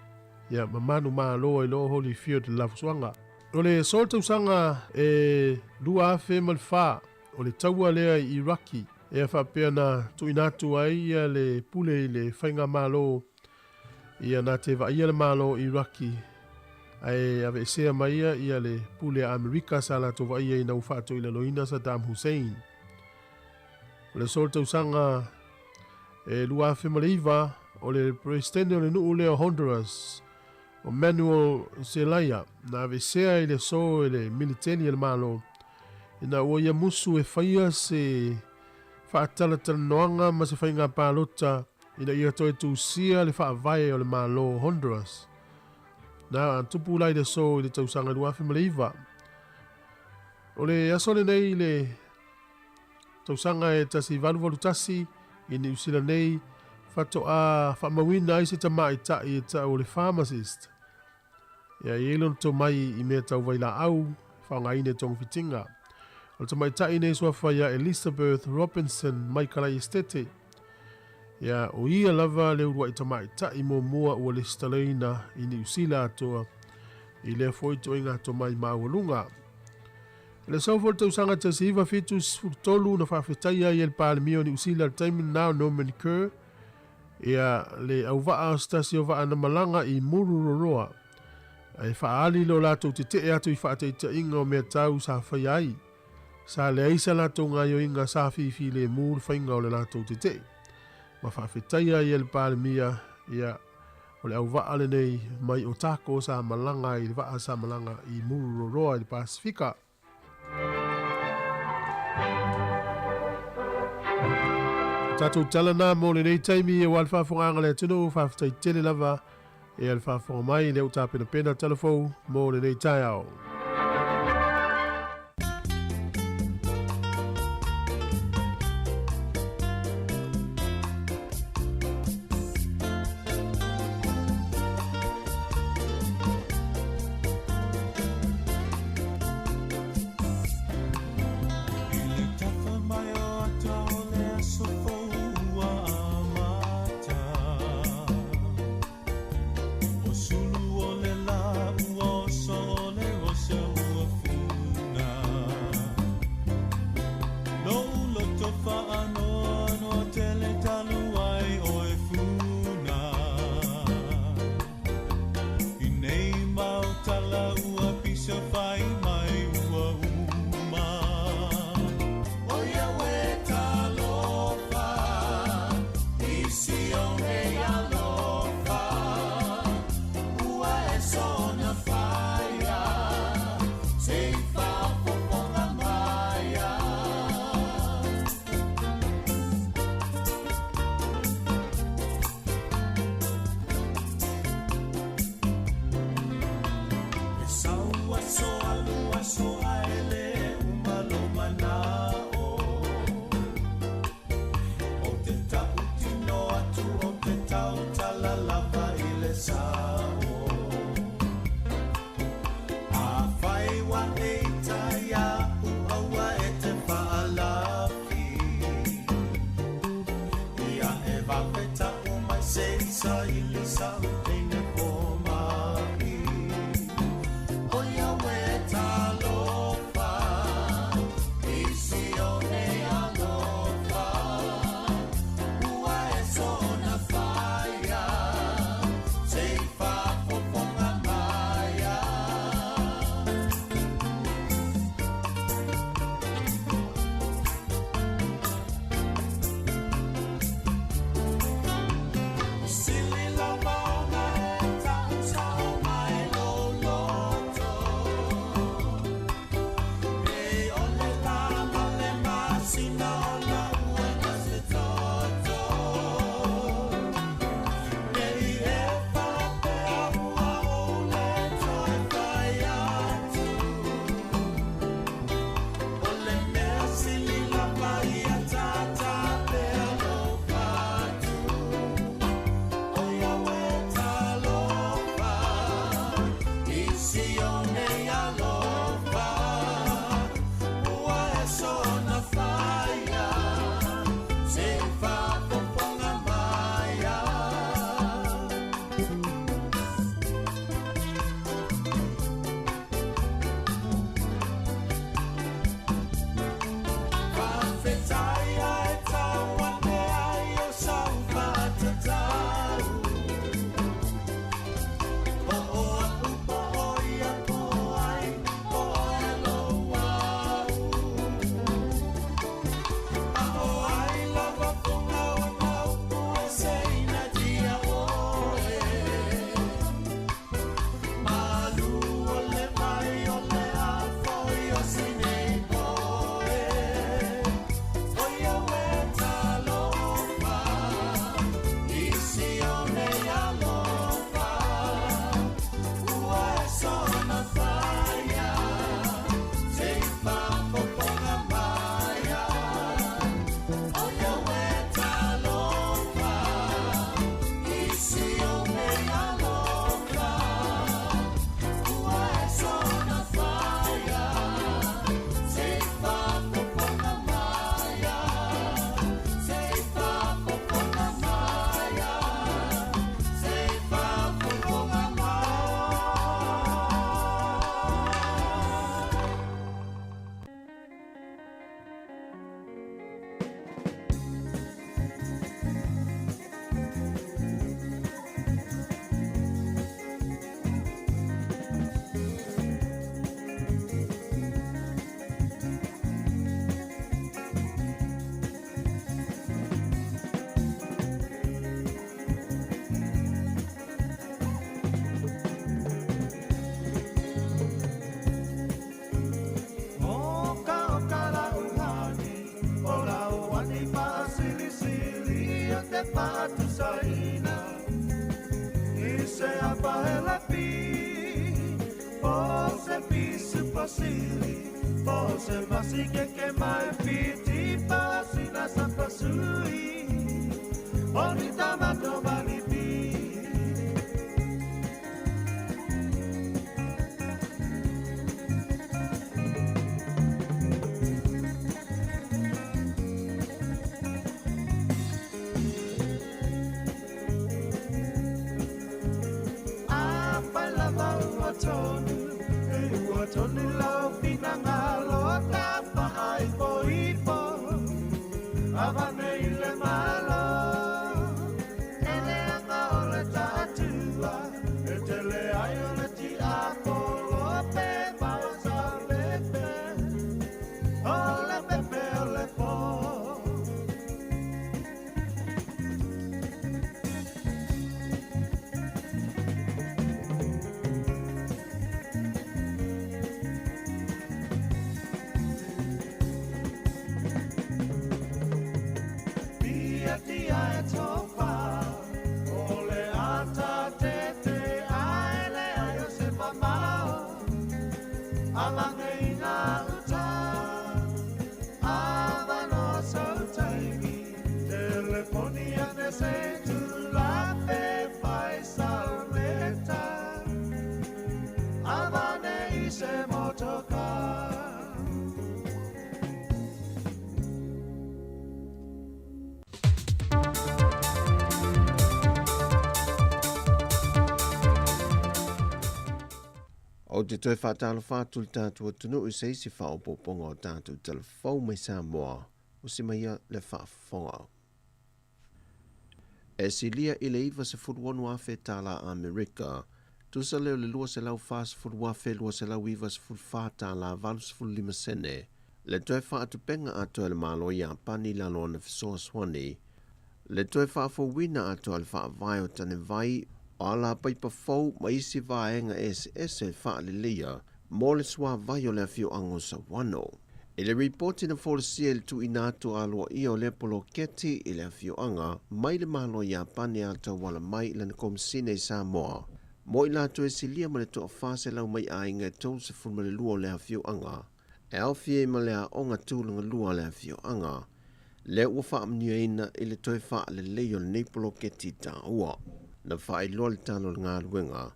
Ia mamanu maa loa i lo Holyfield la fusu anga. O le sol tausanga e lua afe malfa o le taua lea i Iraki. Ea whapea na tuinatu ai ia le pule i le whainga malo ia na te wa ia le malo i Iraki. Ai ave sea mai ia le pule a Amerika sa la to wa ia i na ufato i le loina Saddam Hussein. O le sol tausanga e lua afe maleiva o le presidente o le nuu leo Honduras o Manuel Zelaya na ave sea i le so i le militeni le malo ina ua ia musu e whaia se whaatala noanga ma se whainga pālota ina ia toi tu sia le whaavae o le malo Honduras. Na antupu lai le so i le tausanga lua afe maleiva. O le asole nei le tausanga e tasi valu tasi i New Zealand nei fato a whamawina ai se tamai tai e tau le pharmacist. Ia i elon to mai i mea tau vaila au whaonga ine tong fitinga. O tamai tai nei sua whaia Elizabeth Robinson mai kalai estete. Ia o ia lava le urua i tamai tai mo mua ua le staleina i New Zealand atoa i le foito inga to mai maawalunga. Le saufol tausanga tasi iwa fitus futolu na whawhetaia i el pālemio ni usila taimin nao no manicure. Ia le au waa stasi o waa na malanga i Mururoroa. Ai whaali lo lato te te atu i whaateita inga o mea tau sa whaiai. Sa le aisa lato ngai o inga sa fifi le mūr whainga o le lato te te. Ma whawhetaia i el pālemia ia o le au waa le nei mai o tako sa malanga i le waa sa malanga i Mururoroa i le Pasifika. Tatou talana mo le nei taimi e wal whawhonganga le tunu whawhtai tele lava e al whawhonga mai le utapena pena telefou mo le nei tai au. Sulu o le la ua whaanoa no tele talu ai o e funa. I nei mau tala ua pisa whai mai ua uma. Oia we talofa, isi o hei alofa. Ua e sona whaia, se i whapoponga maia. E saua soa lua soa ele umaloma nao. O te tautino atu o te tau tala lava i le sao. A whai wa e taia ua e te whaalafi. Ia e waweta o mai se isa i le sau teine po mai. Oia we talofa, isi o nei alofa. Ua e sona whaia, se i whapoponga maia. Sili lava ona e tau mai lo loto. E ole lava le masina ona ua na se toto. E e whapea ua ole toi whai atu. Ole mea sili lava ia tata pea lo whatu. Oia we talofa, isi o nei alofa. Ua e sona whaia, se i whapoponga maia. Whawhetai ai tau ane ai o sau whatatau. Po o aku po o ia po ai, po e lo wau. A o ai lava punga o nau pu e se ina dia oe. Malu o le mai o le a foi o sinei poe. Oia we talofa, isi o nei alofa. Ua e sona whaia, se i whapoponga maia. Oia we talofa, isi o nei alofa. Ua e sona whaia, se i whapoponga maia. Se i whapoponga maia, se i whapoponga maia. Oka la uhani, o la uani paasilisili o te patu saina. I se apahela pi, po se pisu pasili, po se masike ke mai piti pasina sa pasui. Oni tamato mani pi. Apa lava uatonu, e uatonu lau pinanga lo tapa hai po ipo. O te toi whātalo whātul tātua tunu u seisi whaopoponga o tātou telefau mai Samoa o si maia le whaafonga. E silia i le iwa se furuanu afe tāla Amerika, tusa leo le lua se lau whaas furu afe lua se lau iwa se furu whātala valu se furu lima sene, le toi whaatupenga ato le malo i a pani lalo na fisoa swani, le toi whaafowina ato le whaavai o tane vai, o ala paipa fau ma isi vaenga SS whaalilea, mo le swa vai o le fio ango sa wano. I le reporti na fōlesia le tu inatu aloa i o le polo keti i le fio anga, mai le malo i a pane ato wala mai le na komisine i Samoa. Mo i lato e silia ma le toa whase lau mai a inga e tau se fulma le lua le fio anga. E au fie ma le a onga tūlanga lua le fio anga. Le ua wha amnia ina i le toi wha le leo le neipolo keti ta ua. Na wha i loa le tano le ngā ruenga.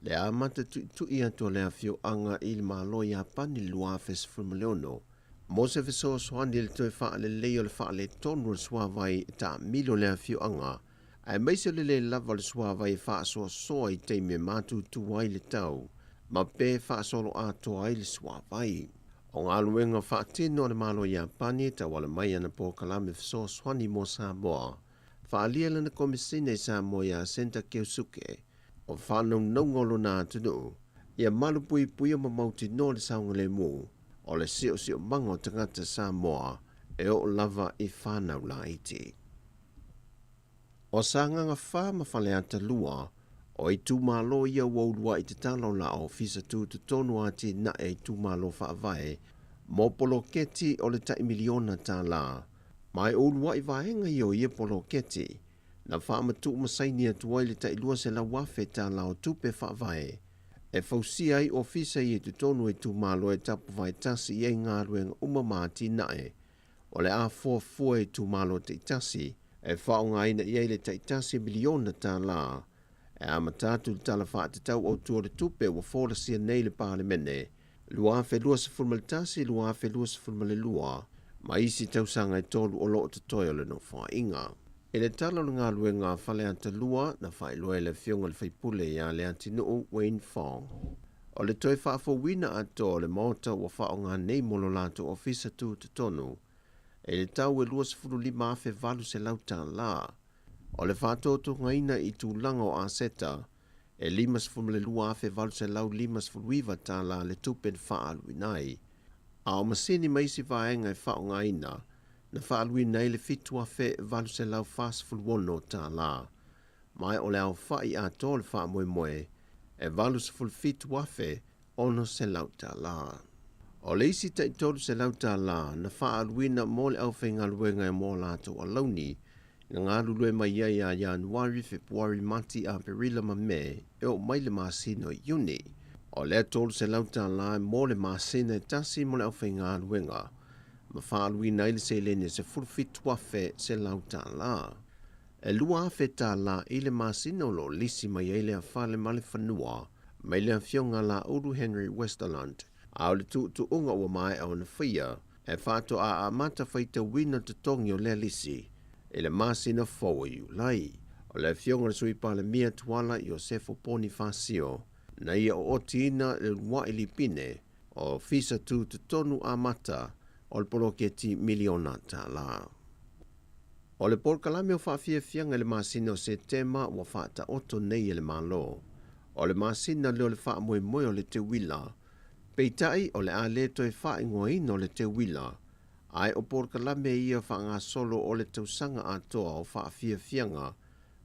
Le a mata tu i ato le fio anga i le malo i a pane lua fes fulma leono. Mo se fiso soani le toi wha le leo le wha le tonu le suawai ta milo le fio anga. Ai meise le lava le suawai wha soa i teime matu tuwai le tau. Ma pe wha solo atoa i le suawai. O ngā luenga wha tino le malo i a pani ta wala mai ana po kalame fiso soani mo Samoa. Wha alia lana komisine Samoa i a senta Keusuke. O wha nongolo nā tunu. Ia malu pui o mamauti no le saunga le mu. O le sio mango tangata Samoa e o lava i whanau la iti. O sanga ngā wha mawhale ata lua, o i tūmalo ia waurua i te talo la o fisa tu te tonu ati na e tūmalo whaavae, mo polo keti o le tai miliona tā la. Mai urua i vaenga i o ia polo keti, na wha matu masainia tuai le tai lua se la wafe tā la o tupe whaavae. E fausia i ofisa i te tonu e tūmalo e tapu vai tasi i ngā ruenga umamati nae. O le a fua e tūmalo te tasi, e whaonga ina i eile te tasi miliona tā la. E amatatu tala wha te tau o tua le tupe wa fōrasia nei le pālemene. Lua afe lua se fulma le tasi, lua afe lua se fulma le lua. Ma isi tausanga e tolu o loo te toio le no wha inga. E le tala o ngā luenga whale anta lua na whai loe le fionga le whaipule ia le antinuu Wayne Fong. O le toi whaafo wina ato le mota wa whaonga nei molo lato ofisa tu te tonu. E le tau e lua se furu lima afe valu se lauta la. O le whātoto ngaina i tū lango a seta. E lima se furu le lua afe valu se lau lima se furu iwa tā la le tupen whaalu inai. A o masini maisi vaenga e whaonga ina. Na whaalui nei le fitu afe valu se lau fast fulwono tā la. Mai o le au whai a tō le wha moe e valu se ful fitu afe ono se lau tā la. O le isi tai tōru se lau tā la na whaalui na mo le au whenga luenga e mō lato a launi na ngā lulue mai ia a Januari, Februari, Mati a Perila ma me e o mai le masino i uni. O le tōru se lau tā la e mō le masina e tasi mo le au whenga luenga. Ma whaalui na ile se lene se furfitu afe se lau tā la. E lua afe tā la ile masino lo lisi mai ele a whale male whanua, mai le a fionga la Uru Henry Westerland, a o le tu unga ua mai au na whia, e whāto a mata whaita wina te tongi o le lisi, e le masina fōa i ulai. O le fionga le sui pa le mia tuala i o Sefo Poni Fasio, na ia o otina le lua ili pine, o fisa tu te tonu a mata, o le polo keti miliona tā la. O le por kalame o whaafia fianga le masina o se tema wa whaata oto nei le malo. O le masina leo le wha moe o le te wila. Peitai o le a leto e wha ingoina o le te wila. Ai o por kalame ia wha ngā solo o le tausanga atoa o whaafia fianga.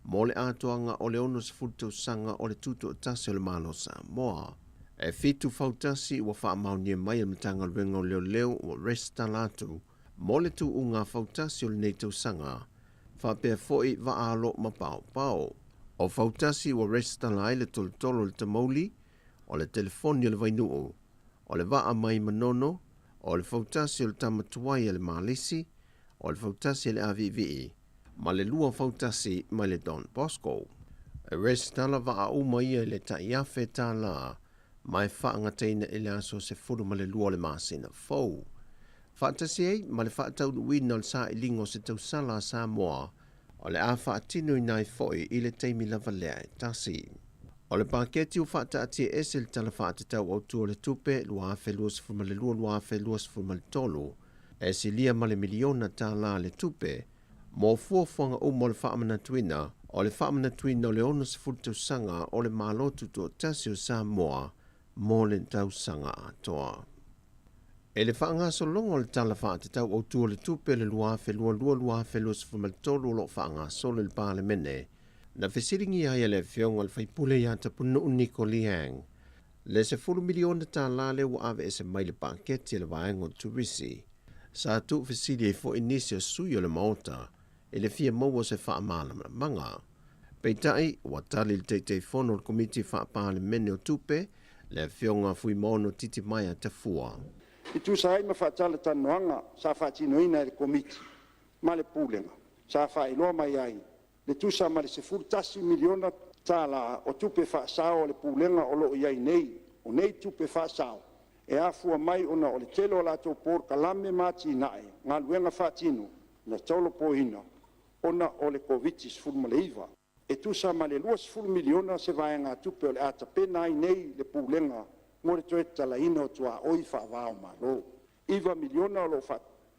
Mo le atoanga o le ono se fulu tausanga o le tuto o tasi o le malo Samoa. E fitu fautasi wa wha maunia mai am tanga ruenga o leo o resta latu. Mo le tu unga fautasi o le nei tausanga. Wha pia foi wa alo ma pao. O fautasi o resta lai le tolotolo le tamauli. O le telefoni o le vainuu. O le waa mai manono. O le fautasi o le tamatuai le malisi. O le fautasi le AVV. Ma le lua fautasi ma le Don Bosco. E resta la wa a umaia le ta iafe ta la. Mai whaangateina e le aso se furu ma le lua le masina fau. Whaatasi ei, ma le whaatau wina le sa ilingo se tausala Samoa, o le a whaatino i nai foi i le teimi lava lea e tasi. O le paketi u whaataatia ese le tala whaatatau au tua le tupe lua afe lua sifuma le lua lua afe lua sifuma le tolu e si lia ma le miliona tā la le tupe mo fuafuanga o mo le whaamanatuina o le whaamanatuina o le ono sifuru tausanga o le malotu to tasi o Samoa mo le tausanga atoa. E le whaangaso longo le tala whaatatau au tua le tupe le lua afe lua lua lua afe lua sifuma le tolu lo whaangaso le pāle mene na fesiringi ai le fionga le faipule ia tapunu uniko liang. Le se fulu miliona tā lale wa ave ese mai le paketi le vaengo turisi. Sa tu fesiri e fo inisi o suyo le maota, e le fia maua se wha amala manga. Peitai, wa tali le teitei fono le komiti wha apale mene o tupe, le fionga fui mono titi mai a te fua. I tu sa hai ma whaatala tanoanga, sa whaatinoina le komiti, ma le pūlenga, sa whaeloa mai ai. Le tusa ma le se furtasi miliona tala o tupe whaasao le pūlenga o loo iai nei, o nei tupe whaasao. E afua mai ona o le telo la tō por kalame mati nae, ngā luenga whaatino, na tolo pohina, ona o le COVID-19 fulmaleiva. E tusa ma le 2 miliona se vaenga tupe o le ata pena ai nei le pūlenga, mo le toe talaina o tua oi whaavao malo. Iwa miliona o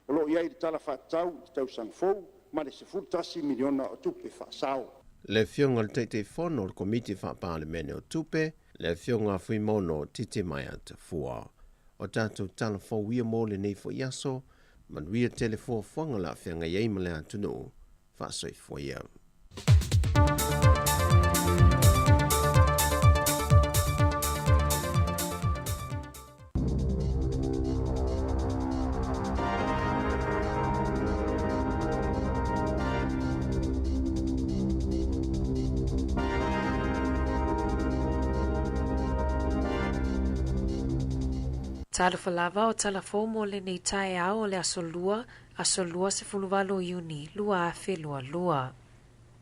lo iai le tala whaatau, tau sangfou, ma le se furtasi miliona o tupe whaasao. Le fionga le teitei fono le komiti wha apale mene o tupe, le fionga fui mono titi mai a te fua. O tātou tala fōwia mō le nei fo iaso, manuia telefo whanga la whianga iei male atunu, whaasoi fōia. Talo falava o talafo mo le nei tae au o le asolua se fuluvalo iuni, lua afe lua lua.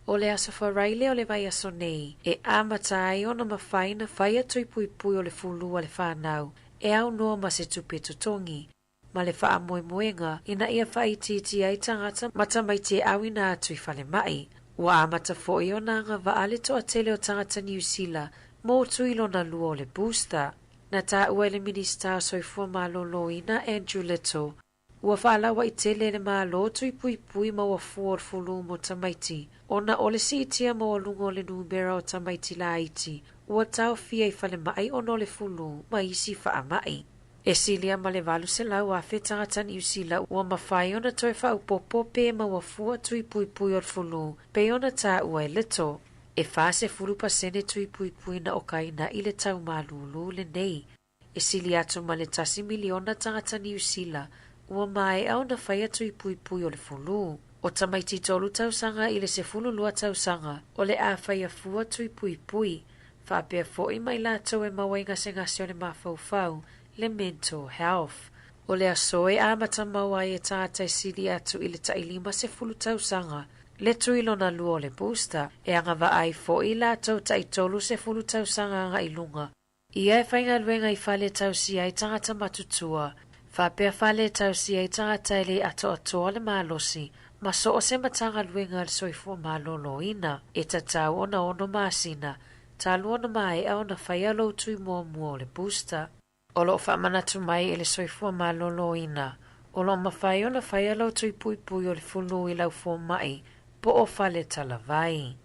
O le aso wharaile o le vai aso nei, e amatai ona mawhaina whaia tui pui pui o le fulua le whanau, e au noa ma se tupe tutongi, ma le wha moe moenga, ina ia whai titi ai tangata mata mai te awina atui whale mai. Wa amata foi o nanga wa ale to atele o tangata New Zealand, mo tuilo na lua o le booster. Na tā ua le minista o soifua malolo ina Andrew Little. Ua whaala wa i tele le malo tui pui pui ma ua fuor fulu mo tamaiti. Ona o le si itia ma o lungo le numera o tamaiti la iti. Ua tau fia i whale mai ono le fulu ma isi wha mai. E silia ma le valu se lau a whetangata New Zealand ua mawhai ona toi wha upopo pe ma ua fua tui pui pui o le fulu. Pe ona tā ua e Little. E fase fulu pasene tui pui pui na okaina i le tau malulu le nei. E sili atu ma le tasi miliona tangata New Zealand, ua mai au na whaia tui pui pui o le fulu. O tamaiti tolu tausanga i le se fulu lua tausanga, o le a whaia fua tui pui pui. Whapea foi mai lato e mawainga se ngasi o le mawhauwhau, le mental health. O le asoe a matamawai e tangata e sili atu i le tailima se fulu tausanga, le tuilo na lua o le booster, e anga wa ai fo i lato taitolu se fulu tausanga anga ilunga. Ia e whainga luenga i whale tausia i tangata matutua, whapea whale tausia i tangata ele ato atoa le malosi, ma so o se matanga luenga le soifua malolo ina, e tatau ona ono maasina, talu ona mai a ona whaia lo tui mua mua o le booster. O lo whamanatu mai ele soifua malolo ina, o lo mawhai ona whaia lo tui pui pui o le fulu i lau fua mai, po o whale talavai.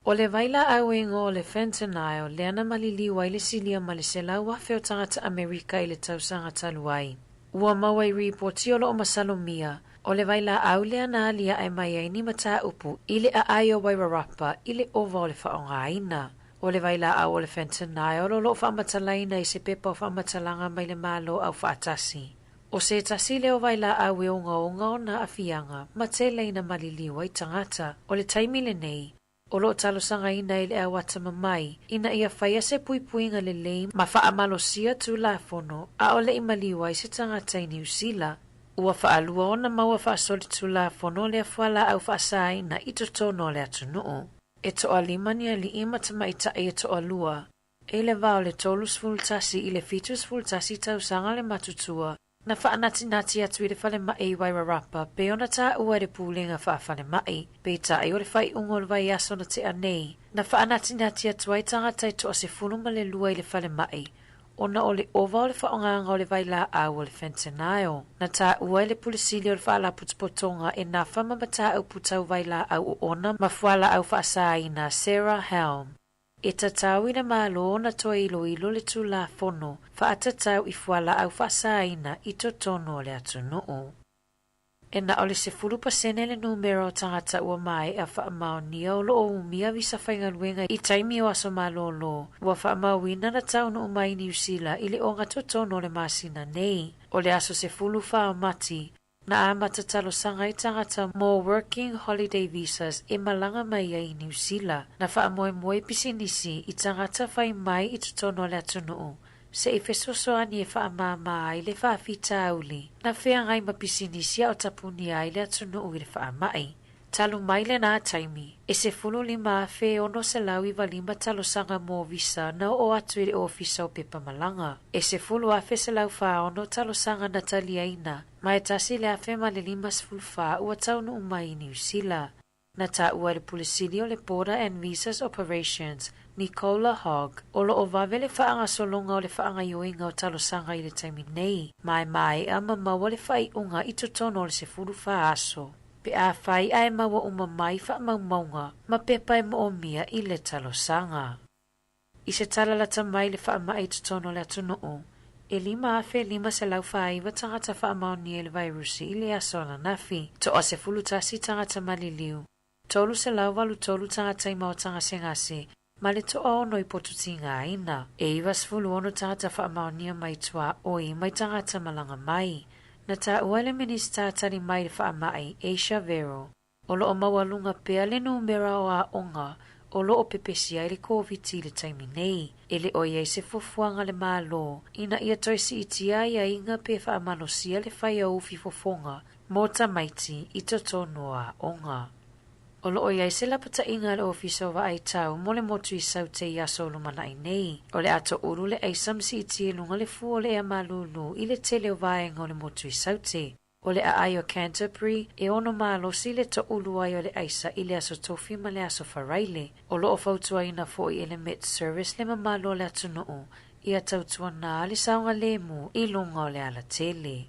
O le vaila auenga o le fentanyl, le ana maliliwa i le silia ma le selau afe o tangata Amerika i le tausanga taluai. Ua maua i reporti o lo o masalomia, o le vaila au le ana alia ai mai ai ni mata upu i le a ai o Wairarapa i le ova o le whaonga aina. O le vaila au o le fentanyl o lo whaamatalaina i se pepa o whaamatalanga mai le malo au whaatasi. O se tasi leo vaila au e onga o na afianga, ma te leina maliliwa i tangata, o le taimile nei. O lo talosanga ina i le awata mamai, ina ia whaia se pui puinga le lei ma wha amalosia tu la fono, a o le imaliwa i se tangata i New Zealand. Ua wha alua ona maua wha asoli tu la fono le afuala au wha asaina i to tono le atunuu. E to alimani ali ima tamaita e to alua. E le vao le tolus fultasi i le fitus fultasi tausanga le matutua, Na whaanati atu i le whale mai Wairarapa, pe ona tā ua le pūlenga whaafale mai, pe tā i o le whai ungo le vai aso na te anei. Na whaanati atu ai tangata i toa se fuluma le lua i le whale mai, ona o le ova o le whaonganga o le vai la au o le fentanyl. Na tā ua i le pulisili o le whaala putupotonga e na whamamata au putau vai la au o ona ma whaala au whaasaina Sarah Helm. E tatau i le malo na toa ilo le tū la fono, whaatatau i whaala au whaasaina i to tono le atu nuu. E na ole se 10% le numero tangata ua mai a whaamaonia o loo umia visa whaingaluenga i taimi o aso malolo, ua whaamawina na tau nuu mai New Zealand i le onga to tono le masina nei, o le aso se 10 whaamati, na amata talo sanga i tangata more working holiday visas e malanga mai ai New Zealand, na whaamoe pisinisi i tangata whai mai i tutono le atu nuu. Se e fesosoani e whaamama ai le whaafita auli, na whea ngai mapisinisia o tapuni ai le atu nuu i le whaamai. Talu mai le nā taimi, e se 15 fe ono se lau i walima talo sanga mō visa na o atu i le ofisa o Pepa Malanga. E se 10 afe se lau wha ono talo sanga Natalia ina, ma e tasi le afe ma le 5 ua taunu umai New Zealand. Na ta ua le pulisili o le Border and Visas Operations, Nicola Hogg, o lo o vave le whaanga solonga o le whaanga ioinga o talo sanga i le taimi nei, mai a mamawa le whai unga i tutono o le se 10 aso. Pe a whai a e maua umamai wha maumaunga, ma pepa e mo o mia i le talo sanga. I se tala lata mai le wha mai tutono le atunoo, e 5 se lau whaiva tangata wha maoni e le virusi i le asona nafi, to o se 10 tasi tangata maliliu. Tolu se lau walu tolu tangata i maotanga sengase, ma le to o no i potuti ngā ina. E iwa se 10 tangata wha maonia mai tua o i mai tangata malanga mai. Na ta uale minista tali mai le wha mai, Aisha Vero. O lo o mawalunga pea le numera o a onga, o lo o pepesia i le COVID le taimi nei. E le oia se fofuanga le malo, ina ia toisi itia ia inga pe wha amanosia le whai au fi fofonga, mota maiti i totono a onga. O lo oia se lapata inga le ofisa wa ai tau mo le motu i sau te ia solo mana i nei. O le ato uru le aisam si iti e lunga le fu o le amalulu i le tele o vaenga o le motu i sau te. O le ai o Canterbury e ono malo si le to ulu ai o le aisa i le aso tofi ma le aso faraile. O lo o fautua ina fo i ele Met Service le mamalo le atu noo i a tautua nā le saunga le mu i lunga o le ala tele.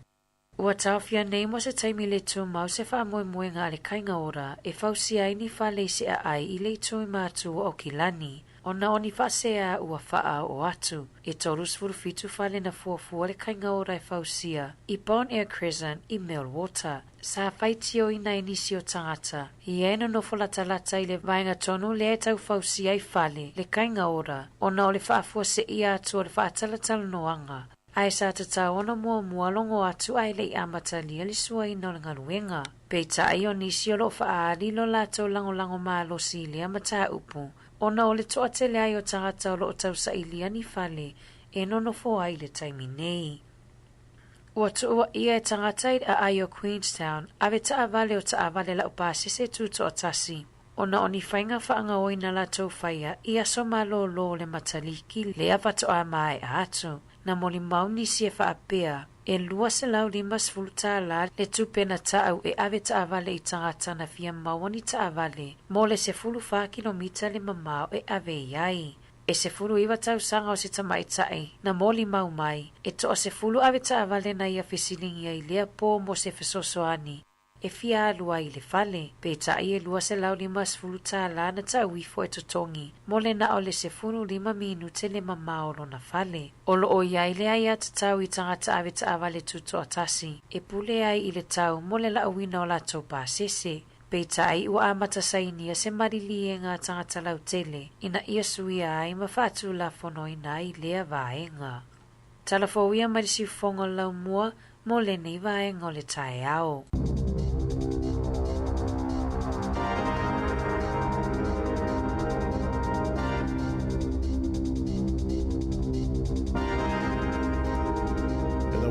Ua tawhia nei mo se taimi le tū mau se wha moe moe ngā le kainga ora e whausi ai ni wha leise a ai i le tū i mātu o Kilani. O na oni wha sea ua wha o atu. E tolus furufitu whale na fuafua le kainga ora e whausia i Bon Air Crescent i Melwater. Sa whaitio i nai nisi o tangata. I ena no lata i le vainga tonu le e tau whausia i whale le kainga ora. O na o le whaafua se ia atu o le whaatalatala noanga. Ai sa te tau ona mua longo atu ai le amata lia li sua ina o le ngaluenga. Peita ai o nisi o lo whaari lo lato lango maa lo si le amata upu. Ona o le toa te le ai o tangata o lo o tau sa ilia ni whale e nono fo ai le taimi nei. Ua tua ia e tangata i a ai o Queenstown ave ta avale o ta avale la upasi se tuto o tasi. Ona oni whainga whaanga o ina la tau whaia ia so malo lo le mataliki le avato a mai a atu. Na moli mauni si e whaapea, e lua se lau 5 la le tupena tau e ave ta avale i tangata na fia mawani ta avale, mo le se 10 kilomita le mamao e ave iai. E se 10 iwa tau sanga o se tamaitai, na moli mau mai, e to o se 10 ave ta avale na ia fesilingi ai lea po mo se fesosoani. E fia alua i le fale, pe ta i e lua se lau 5 la na ta uifo e totongi, mo le na o le se 5 minute le mamao lo na fale. O lo o iai le ai ata tau i tangata ave ta avale tuto atasi, e pule ai i le tau mo le la uina o la tau pasese. Pe ta i ua amata sainia se marili e ngā tangata lau tele, ina ia suia ai ma whatu la fono ina i lea vaenga. Talafo ia marisi fonga lau mua, mo le nei vaenga o le tae ao.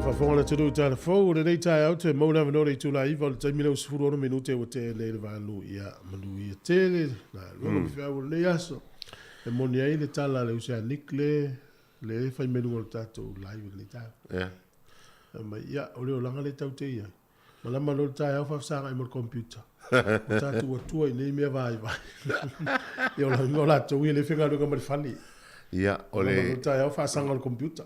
Whafonga te rū tāna whau, re nei tai au te mauna manore i tūla iwa, le taimina o sifuru ono minute o te leile wālu ia manu ia tele, na rono ki whiau le aso. E moni ai le tala le usea nikle, le whai menu o le tātou laiwa nei tāu. Ma ia o leo langa le tau te ia. Ma lama lo tai au whafsanga i mo computer. O tātua tua i nei mea vai vai. Ia o la ngola tau i le whenga runga mari whani. Ia, o le... Lama lo tai au whasanga o computer.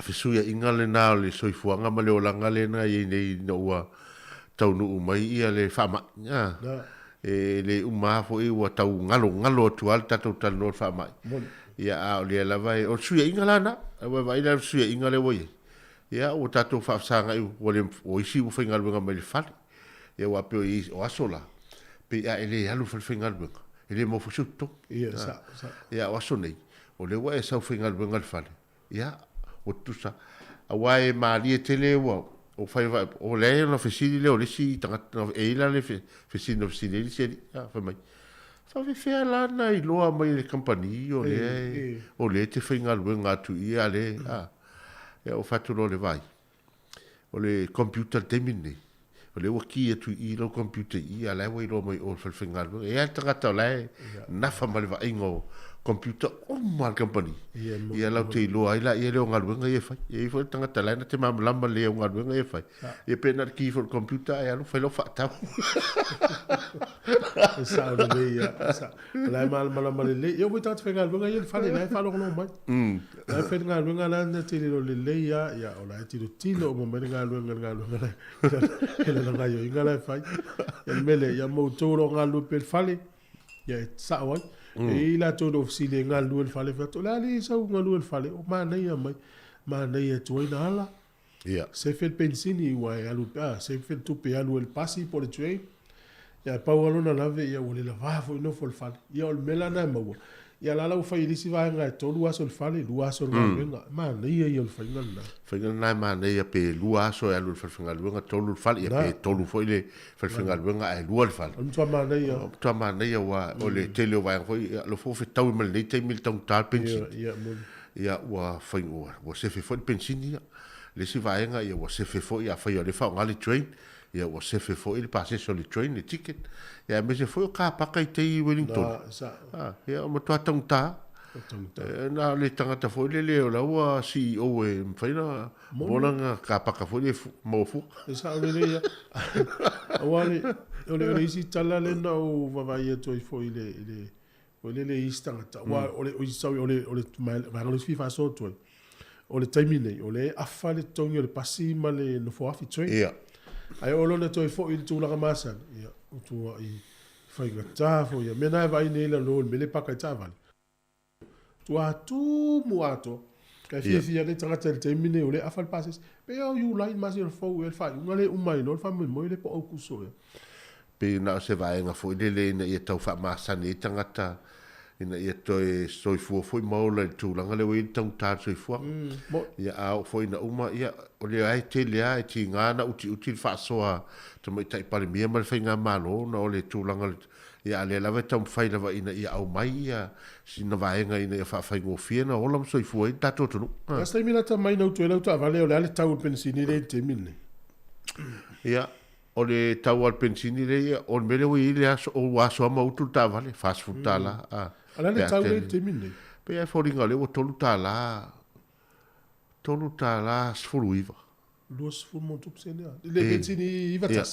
Whisuia inga le nā o le soifuanga ma leo langa le na i nei na ua taunu umai ia le whama. E le umafo i ua tau ngalo atu al tatou tano o whamai. Ia a o le lava e o suia inga lana. Awa vai la suia inga le wai. Ia o tatou whaafsanga i o isi u whainga luenga mai le whale. Ia ua peo i o asola. Pe ia ele alu whainga luenga. Ele mo fusuto. Ia sa. Ia o aso nei. O le wa e sau whainga luenga le whale. Ia o tusa. Awa e maari e tele ua. O fai vai o le na fesili le o le si tanga e la le fesili no fesili le si fa mai fa ve fe la na I loa mai le compagnie o le te finga luenga tu I ale e o fatu lo le vai o le computer termine o le waki e tu I lo computer I ala we lo mai o finga luenga e tanga ta le na fa mai va ingo computer o mal company ia lau te loa ila ia leo ngaluenga ia fai ia fai tanga talena te mamalama leo ngaluenga ia fai ia pena ki for computer ia lo fai lo fatau sa o le ia sa la mamalama le ia mo tata fai ngaluenga ia fai la fai lo no mai la fai ngaluenga la na te lo le ia o la te tino mo mai ngaluenga la ngayo inga la fai ia mele ia mo toro ngalu pe fai ia sa o e la todo ofisile ngalu el fale fato la li sa ngalu el fale o ma nei mai ma nei e toina ala se fel pensini wa alu se fel tu pe alu el pasi por el train ya paulo na lave ya wole la va fo no fo el fale ya ol melana ma ya la fa ili si va nga to lu aso el fale lu aso nga ma nei ya el fale na ma nei pe lu aso alu el fale nga to lu fale ya pe to lu fo ile fale nga lu el fale to ma nei ya wa o le tele va fo lo fo fe tau mal nei te mil tau tal pension ya wa fa wa se fe fo pension ya le si va nga ya wa se fe fo ya fa yo le fa ngali train ya wa se fe fo il passe sur le train le ticket ya me se fo ka pa kai te Wellington ya mo to tangta na le tangata fo le o la wa CEO e faina bona ka pa ka fo le mo fu sa le ya wale o le isi tala le na o va va ye to fo ile o le istangata wa o le o le va le FIFA so to o le termine o le afa le tongi o le pasi ma le no fo afi train ai olo na toi fo il tu la masa ia tu ai fai gata fo ia mena vai nei la lo mele paka tava tu atu muato ka fi le tanga tel termine o le afal passes pe o you line mas il fo el fai ngale umai no fa mo le po o kuso pe na se vai nga fo le na ia tau fa masa ni tangata ina ia toi soi foi maula tu langa le wei tau ta soi fu ia au foi na uma ia o le ai te le ai ti ngana uti fa soa to mai tai pale mia mal fenga malo na o le tu langa ia le lava tau fai lava ina ia au mai ia sina vaenga ina ia fa fai go fiena o lam soi fu ai tato tu ka stai mina ta mai no tu ele ta vale o le tau pensini le te mine ia o le tau al pensini le ia o mele wi ile aso o waso ma utu ta vale fast food tala ala le tau le te mine pe ai foringa le o tolu tala sfuluiva los fu mon tup senia le pensini ivatas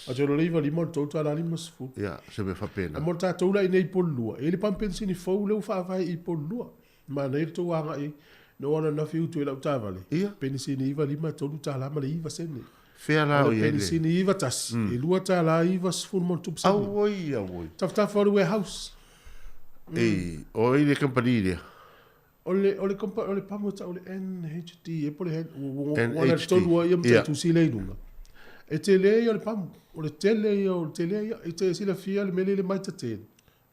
a jolo leva limon to tala limos fu ia se me fa pena mo ta to la nei polua ele pam pensini fo le fa vai I polua ma nei to anga I no ona na fiu tu ele ta vale pensini iva lima to tala ma le iva senia fea la o ele pensini iva tas e lua tala iva fu mon tup senia awoi tafta for the warehouse o ile compagnia ole pamota ole NHD e pole hen ona tolu ia mta tu sile dunga e tele ole pam ole tele e te sila fia le mele le mai taten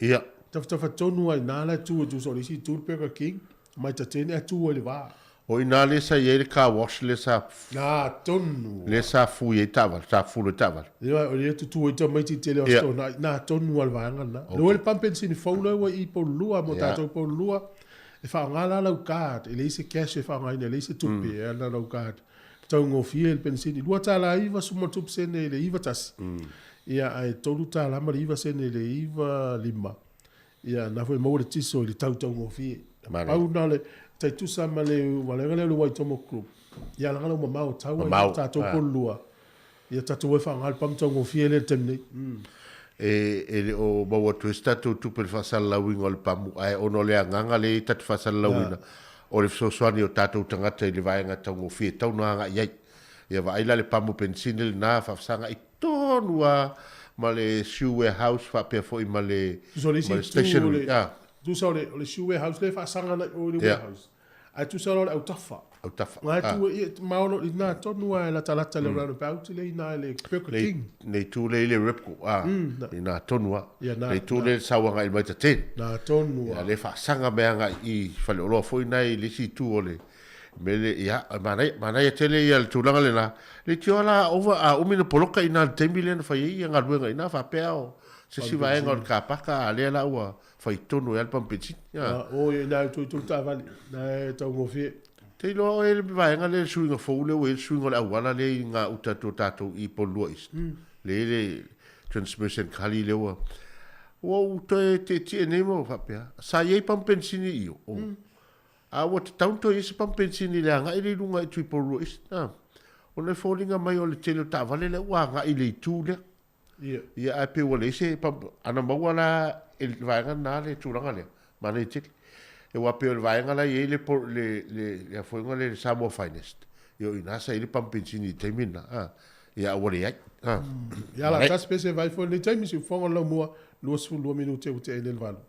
ia tafta fa tonu ai nala tu so le si tu Burger King mai taten e tu ole va o ina le sa ye ka wash le sa na tonu le sa fu ye taval sa fu le taval ia ole tu te mai ti tele o na tonu al va ngana ole pam pensini folo wa I polua mo tato polua e fa ngala lau card ele se cash e fa ngai ele se tupi e na lau card tau ngo fiel pensini lua tala iva sumo tup sene le iva tas ia ai tolu tala ma iva sene le iva lima ia na foi mo le tiso le tau ngo fiel au na le tai tu sa ma le wale le wai tomo group ia langa lo mau tau Mamau, ia tatou polua ia tatou e whangal pam tau ngofia le temnei e le o maua tuista tu pe fasal la winga le pamu ai ono le nganga le tat fasal la winga o le sosoani o tatou tangata i le vaenga tau ngofia tau nga iai ia va ila le pamu pensinil na fa sanga i tonua ma le shoe house fa pe foi ma le station ya tu sa le shoe house le fa sanga na o le warehouse ai tu sa le au tafa ngai tu maolo ina tonua la talata le rano pauti le ina le pekoting nei tu le repco ina tonua nei tu le sawanga i mai te na tonua le fa sanga meanga i fale o lo foi nai le si tu ole mele ya mana ya tele ya le tulanga le na le tiola over a umina poloka ina tembilen fa ia nga luenga ina fa peo se si va en ka paka le la ua fa itonu el pampiti ya o ina tu ta vale na tau ngofie te lo e va en le suinga fo le o suinga la wala le nga uta to tato i poluis le transmission kali le o te nemo fa pea sa ye pampensini io a what tanto is pampensini le nga ile lunga i triple rois o le fallinga mai o le tele ta vale le wa nga ile tu le ia a pe wale se ana mawala el vaenga na le turanga le mana i tele e wa pe vaenga la ye le foi nga le Samoa Finest io ina sa ile pampensini termina ia wale ia ia la tas pese vai foi le time si fonga lo mo lo su 2 minute o te ele valo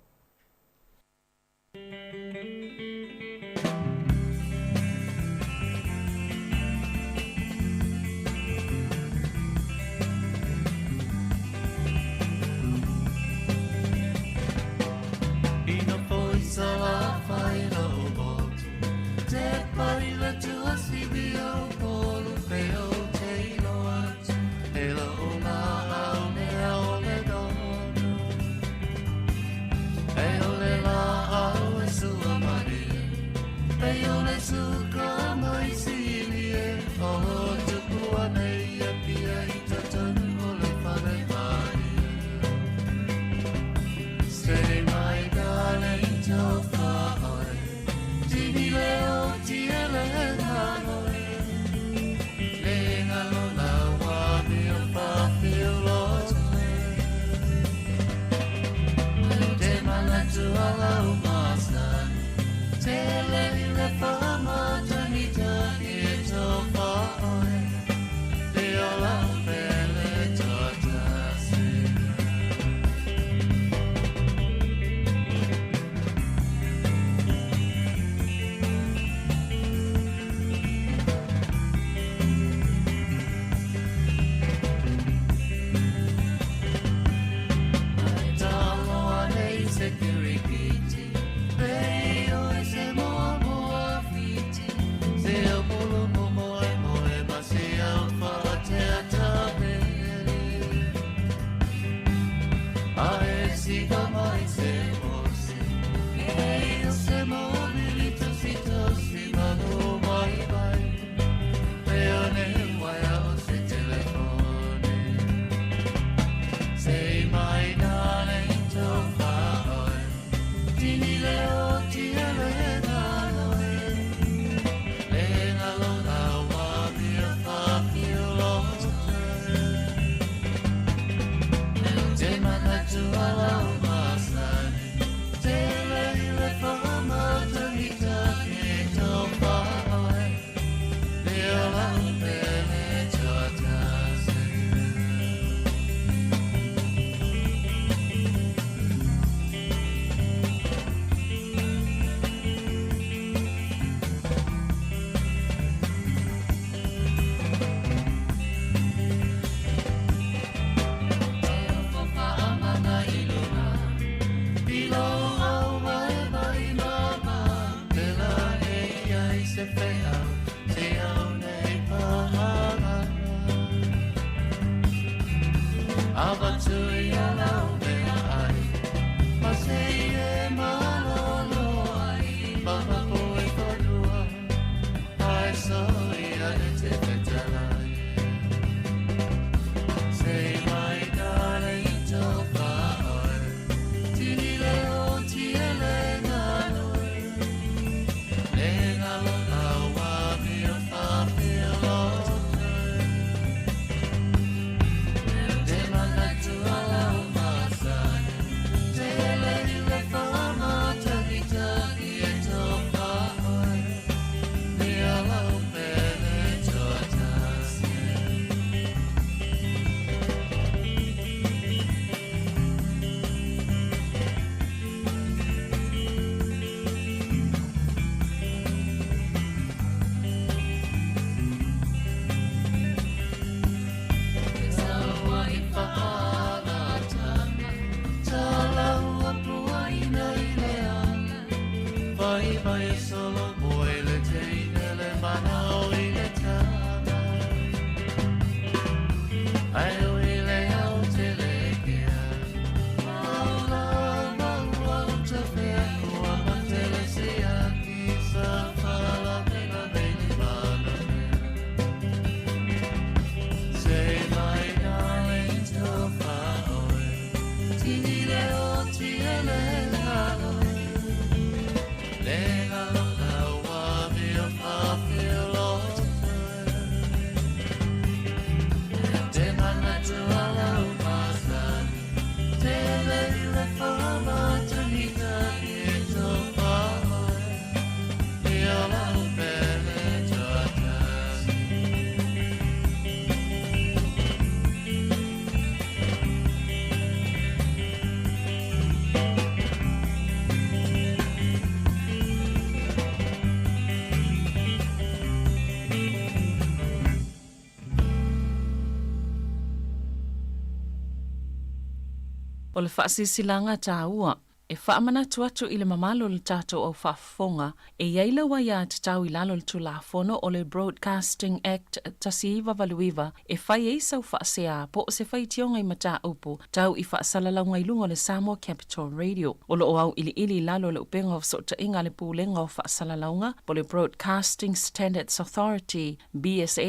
O le whaasisilanga tā ua, e whaamana tuatu i le mamalo le tātou au whaafonga, e iaila wa ia te tau i lalo le tulafono o le Broadcasting Act tasiiwa valuiwa, e whai e sau whaasea po o se whai tionga i mata upu, tau i whaasalalau lunga le Samoa Capital Radio. O lo au ili lalo le upenga o sota inga le pūlenga o whaasalaunga, po le Broadcasting Standards Authority, bsa.gov.nz.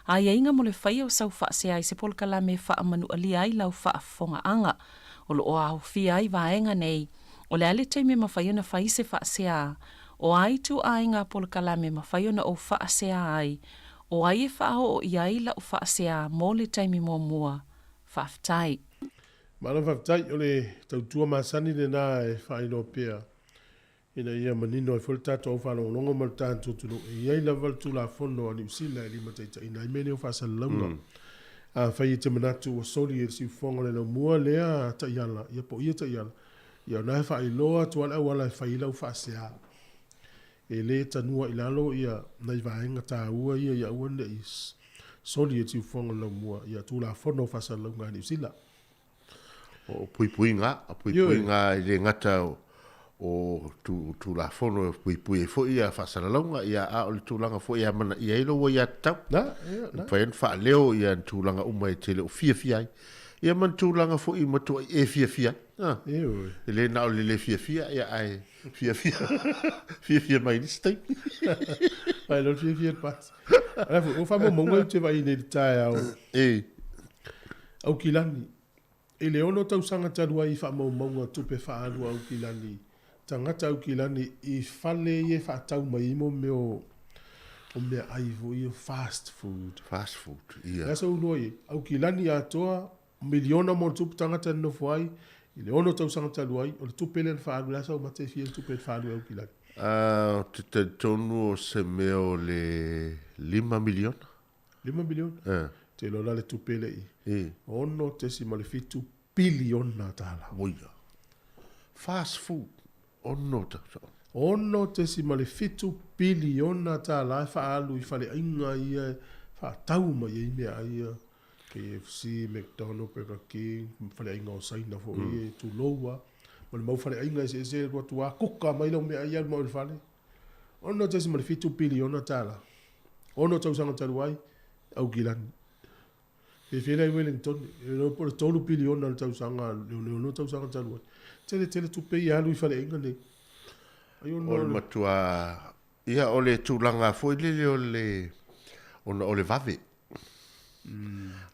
A inga mo le whai o sau whaasea i se polkala me whaamanu alia i lau whaafonga anga. O lo o au fia i vaenga nei, o le ale teime mawhaiona whai se whaasea, o ai tu ainga polkalame mawhaiona o whaasea ai, o ai e whao o iai la o whaasea mō le teime mō mua, whaftai. Mana whaftai o le tautua masani le nā e whaino pia, ina ia manino e whole tato o whanau longa maltaan tutunu, e iai la valtu la fono a New Zealand i mataita ina i mene o whaasalaunga. A whai te manatu o soli e si whonga le mua lea ta iala, ia po ia ta iala. Ia nai whai loa tuala wala e whai lau whaasea. E le tanua ilalo ia nai vaenga tā ua ia uane i soli e si whonga le mua, ia tu la whono whasa launga New Zealand. O pui ngā le ngata o tu la fono pui e fo ia fasala longa ia a o le tulanga fo ia mana ia ilo wa ia tau na faen fa leo ia tulanga uma e tele o fia ia man tulanga fo i moto e fia ele na o le fia ia ai fia mai stai ai lo fia pas o fa mo te vai ne tai au au kilani ele ono tau sanga talua i fa mo tupe fa alu au kilani tangata au kilani i fale e whaatau mai mo meo o mea aivo i fast food ia esa uloi au kilani atoa miliona mo tupu tangata no fuai i le ono tau sanga taluai o le tupele le whaalu lasa o mate fia le tupele whaalu au kilani te tonu o se meo le 5 miliona 5 miliona te lola le tupele i ono te si ma le fitu biliona tala oia fast food ono te si ma le fitu biliona tala e whaalu i whale inga ia whaatau mai i mea ia KFC, McDonald's, Burger King, whale inga o saina fo i tu loua ma le mau whale inga i se rua tua kuka mai lau mea ia mau i whale ono te si ma le fitu biliona tala ono tau sanga taluai au kilani e whira i Wellington e no por tolu biliona tau sanga no tau sanga taluai tele tupe i alu i whale inga nei. O le matua, ia o le tūlanga foi lele o le vave.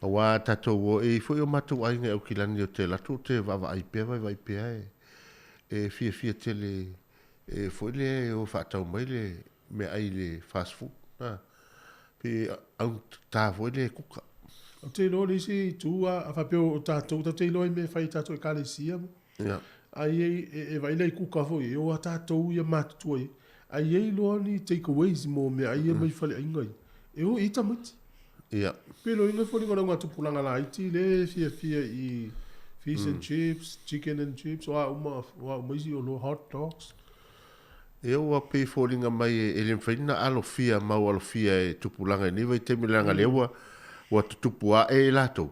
A wā tatou o e foi o matu ainga au kilani o te latu te vava aipea vai pea e fia tele e foi le o whaatau mai le me ai le fast food. Pe au tā foi le kuka. O te lo le si tua a whapeo o tātou te lo me whai tātou e kale sia mo. Ia. Ai e vai lei kuka foi o tātou ia matu ai. Ai e lo ni takeaways mo me ai e mai whale ainga i. E o ita mati. Ia. Pero inga foi ngora ngatu pulanga la iti le fia i fish and chips, chicken and chips, o maisi o lo hot dogs. E o a pe fōringa mai e le mwhaina alofia mau alofia e tupulanga e niwa i te milanga lewa wa tutupua e lato.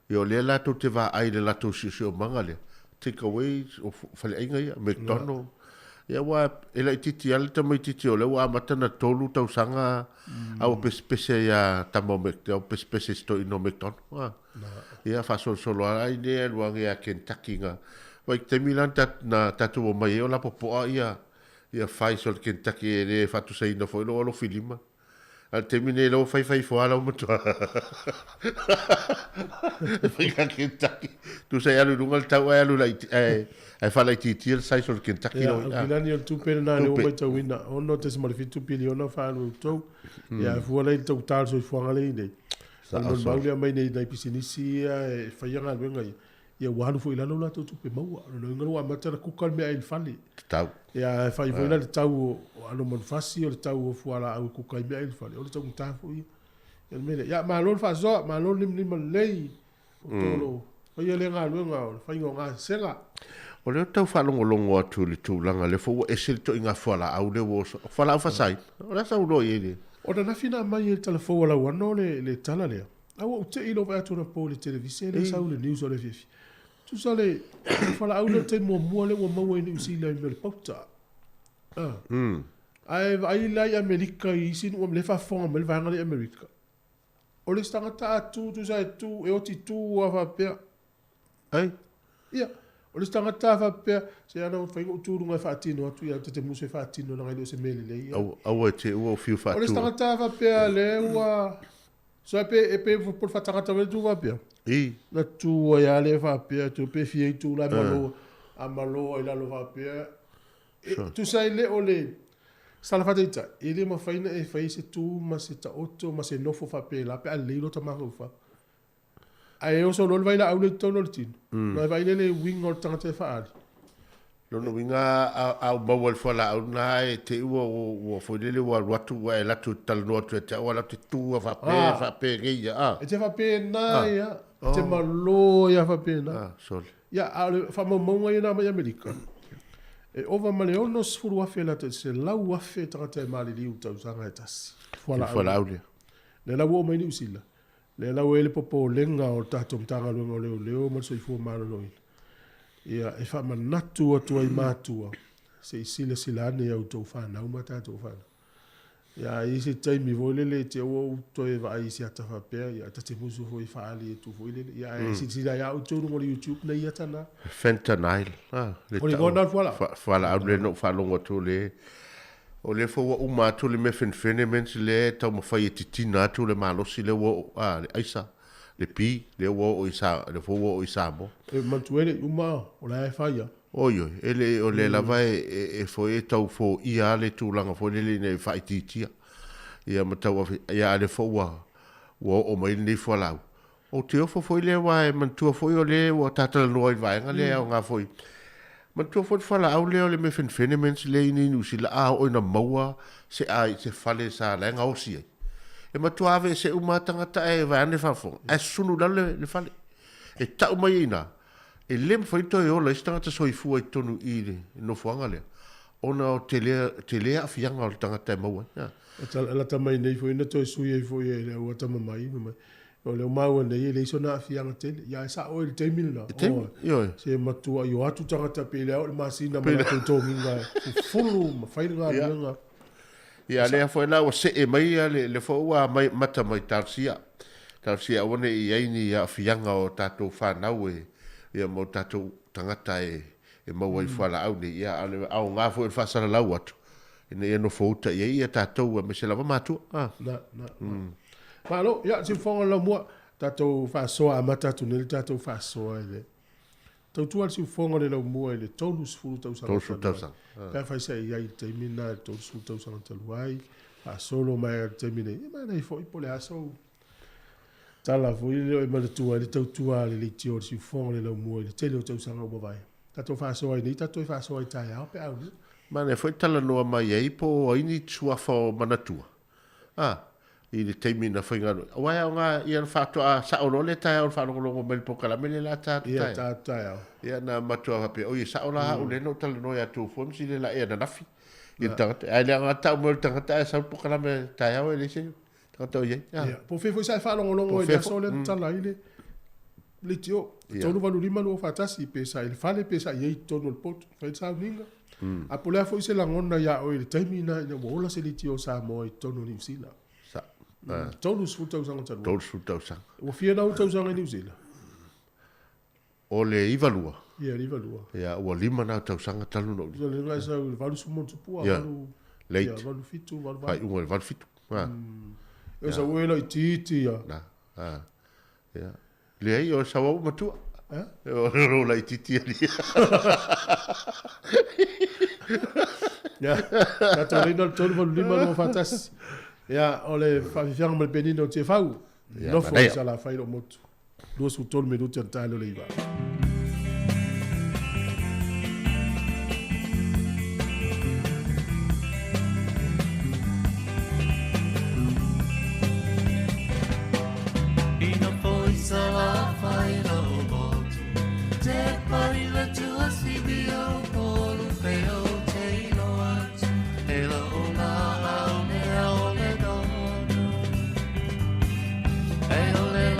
E o le lato te wā ai le lato si o manga le. Take away o whale ainga ia, McDonald's. Ia wa e la titi ale tamai titi o le wa matana tolu tau sanga au pespese ia tamo McDonald's, au pespese sto ino McDonald's. Ia fasol solo ai ne luang ia Kentucky nga. Wa te milanta na tatu o mai o la popoa ia fai sol Kentucky e le fatu sei no foi lo filima. Al termine lo fai fo ala mo to. Fica Kentucky. Tu sei alu lungal tau alu lai ai fa lai titi sai sol Kentucky no. Ya, bilani o tu pena na o mai tau ina. Ono te small fitu biliona fa alu to. Ya fu lai tau tal so fu ngale nei. Ono mauli mai nei dai pisinisi e fa yanga wenga. Ia walu fo ila lola tu pe maua. No ngalo amata ku kalme ai fali. Tau. Ia fa fo ila tau alo mon fasi o tau fo ala au ku kalme ai fali. O tau ta fo ia. Ia mele ya malon fa zo, malon lim lei. O tolo. O ia le ngalo ngao, fa inga senga. O le tau fa longo atu le tūlanga le fo e sel to inga fala au le wo fala fa sai. O la sa ulo ile. O na fina mai e telefo wala wano le tala le. Au o te ilo vai atu na po le televisi, le sau le news o le fifi. Tu sa le, whala au le te mua le ua maua i New Zealand me le pauta. Ai lai Amerika i sin ua le whafonga me le vanga le Amerika. O le stangata atu, tu sa e tu, e oti tu ua whapea. Ai? Ia, o le stangata whapea, se ana o whaingo tūrunga e whaatino atu, ia te muso e whaatino na ngai leo se mele le ia. Au e te ua o fiu whaatua. O le stangata whapea le ua, so e pe por whatangata wale tu whapea. Na tu ia le whapea, tu pe fia i tu la malo, a malo i lalo whapea. Tu sa le o le, sala whateita, i le ma whaina e whai se tu, ma se ta oto, ma se nofo whapea, la pe a leilo ta maha uwha. Ai e oso lolo vaila au le tono le tino. Na vaile le winga o tangata e whaari. Lono winga au bawal whala au na e te ua o whailele wa watu wa e latu talanoa tu e te awa latu tua whape geia. E te whape na ia, te malo ia whape na. Sorry. Ia, whamamonga ia na mai Amerika. E ova male ono sfuru wafe la te se lau wafe tangata e maali liu tau sanga e tasi. Whala au lea. Le lau o mai ni usila. Le lau ele popo lenga o tato mtanga luenga o leo ma so i fua maro loina. Ia e whama natu atua i mātua. Se i sila ane au tau whana, au mata tau whana. Ia i se taimi voilele te o uto e wa isi ata whapea. Ia ta te musu hoi whaali e tu voilele. Ia e si sila ia uto rungo le YouTube na ia tana. Fentanyl. O le gona whala. Whala au le no whalonga tu le. O le fo o ma tu le me fenfene men le tau ma fai titina tu le malosi le wo le aisa le pi le wo o isa le fo o isa mo e mantuele uma o la faia oyo ele o le lava e fo e tau fo ia le tu langa fo le ne fai titia ia ma tau ia le fo wo o mai ni fo la o te fo le wa e mantu fo o le o tata no i vai nga le o nga fo man tu fot fala au leo le me fenfene mens le ni nusi la a o na maua se ai se fale sa la nga osi e ma tu ave se uma tangata e va ane fa fo e sunu dale le fale e ta uma ina e lem foi to yo le stanga so i fu ai tonu i no fuanga le ona o tele a fianga o tangata e maua ya la tamai nei foi na to sui e foi e o tamai o le mau nei le sona fianga tele ya sa o le temil yo se matua yo atu tangata pele o le masina ma to to minga fulu ma fai nga ya le foi la o se e mai le fo wa mai mata mai tarsia one i aini ya fianga o tato fa nau e ya mo tato tangata e mau ai fala au ni ya au nga fo fa sala la watu ine no fouta ia tato me se lava matu na Malo, ya si fonga la mua tato fa soa mata tu nel tato fa soa ele. Tau tu si fonga le la mua ele tolus fulu tau sa. Tolus tau sa. Pa fa sai ia te mina tolus fulu tau sa taluai. A solo mai te mina. Ma nei fo i pole aso. Tala fo i le ma tu ale tau tu ale le tio si fonga le la mua ele tele tau sa ngo vai. Tato fa soa ni tato fa soa i tai au pe au. Ma ne foi tala no mai ai po ini tua fo manatua. I le teimi na whainga wai au ngā ia na whātua sa ono le tai au whanongo mele pokala mele la tātai ia tātai au ia na matua hape o i sa ola hau le no tala no ia tū fomsi le la ia na nafi i tangata ai le ngā tau mele tangata e sa pokala me tai au e le se tangata o iei po fefo i sa whanongo e le aso le tala i le tio tonu walu lima lua whatasi pesa i le fale pesa i ei tonu le potu whai sa uninga a po lea fo i se langona ia o i le teimi na i na wola se le tio sa mo i tonu New Zealand Tolus fu tau sanga talu. Tolus fu tau sanga. O fia nau tau sanga New Zealand. O le ivalua. Ia ivalua. Ia o lima nau tau sanga talu no. So le ngai sa valu sumo tupua valu. Late. Ia valu fitu valu. Ai unga valu fitu. E sa uela i titi ia. Na. Ia. Le ai o sa wau matua. O rola i titi ali. Ia. Kato reina tolu valu lima no fantas. Ja, ole fafianga mal benino te fau. No fo sa la fai lo motu. 2 tolu minuti an talo le iva. Ina foi sa la fai lo motu. Te pari la tua sibio polu feo te ilo atu. Ela ona au ne au le dono. Ei ole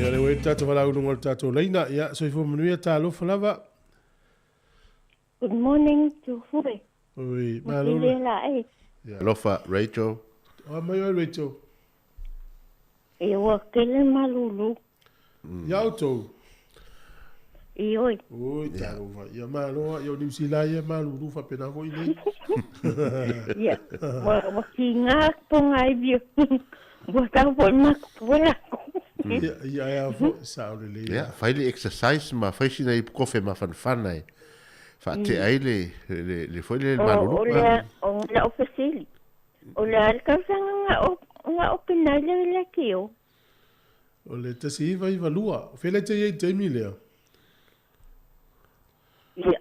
E ale wei tato wala ulunga tato leina. Ia, so ifo manuia ta alofa lava. Good morning to Fue. Oi, Malolo. Alofa, Rachel. Mai oi, Rachel. E o akele malulu. Ia auto. I oi. Oi, taro va. Ia maloa, ia New Zealand, ia malulu fa pena ko ini. Ia. Wa kinga ponga i bio. Wa ta foi mak wala. Ia fo sa ole le. Ia, faile exercise ma faisi na kofe ma fanfana e. Fa te aile le foi le malulu. O la ofesili. O le alkausanga nga opina le kio. O le tasi iwa iwa lua. Fele te iei teimi lea. Ia.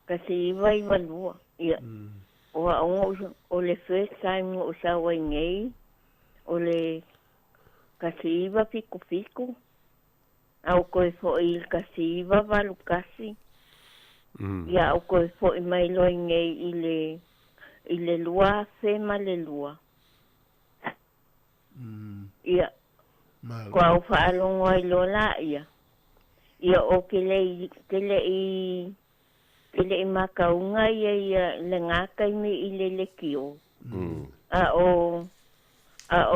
Kasi iwa lua. Ia. O le first time o sa waingei. O le kasi iwa fiku. Au koe fo i kasi iwa walu kasi. Ia au koe fo i mai loingei i le lua fema le lua. Ia. Kua au whaalongo i lola ia. Ia o kele i makaunga ia le ngaka i me i le kio. A o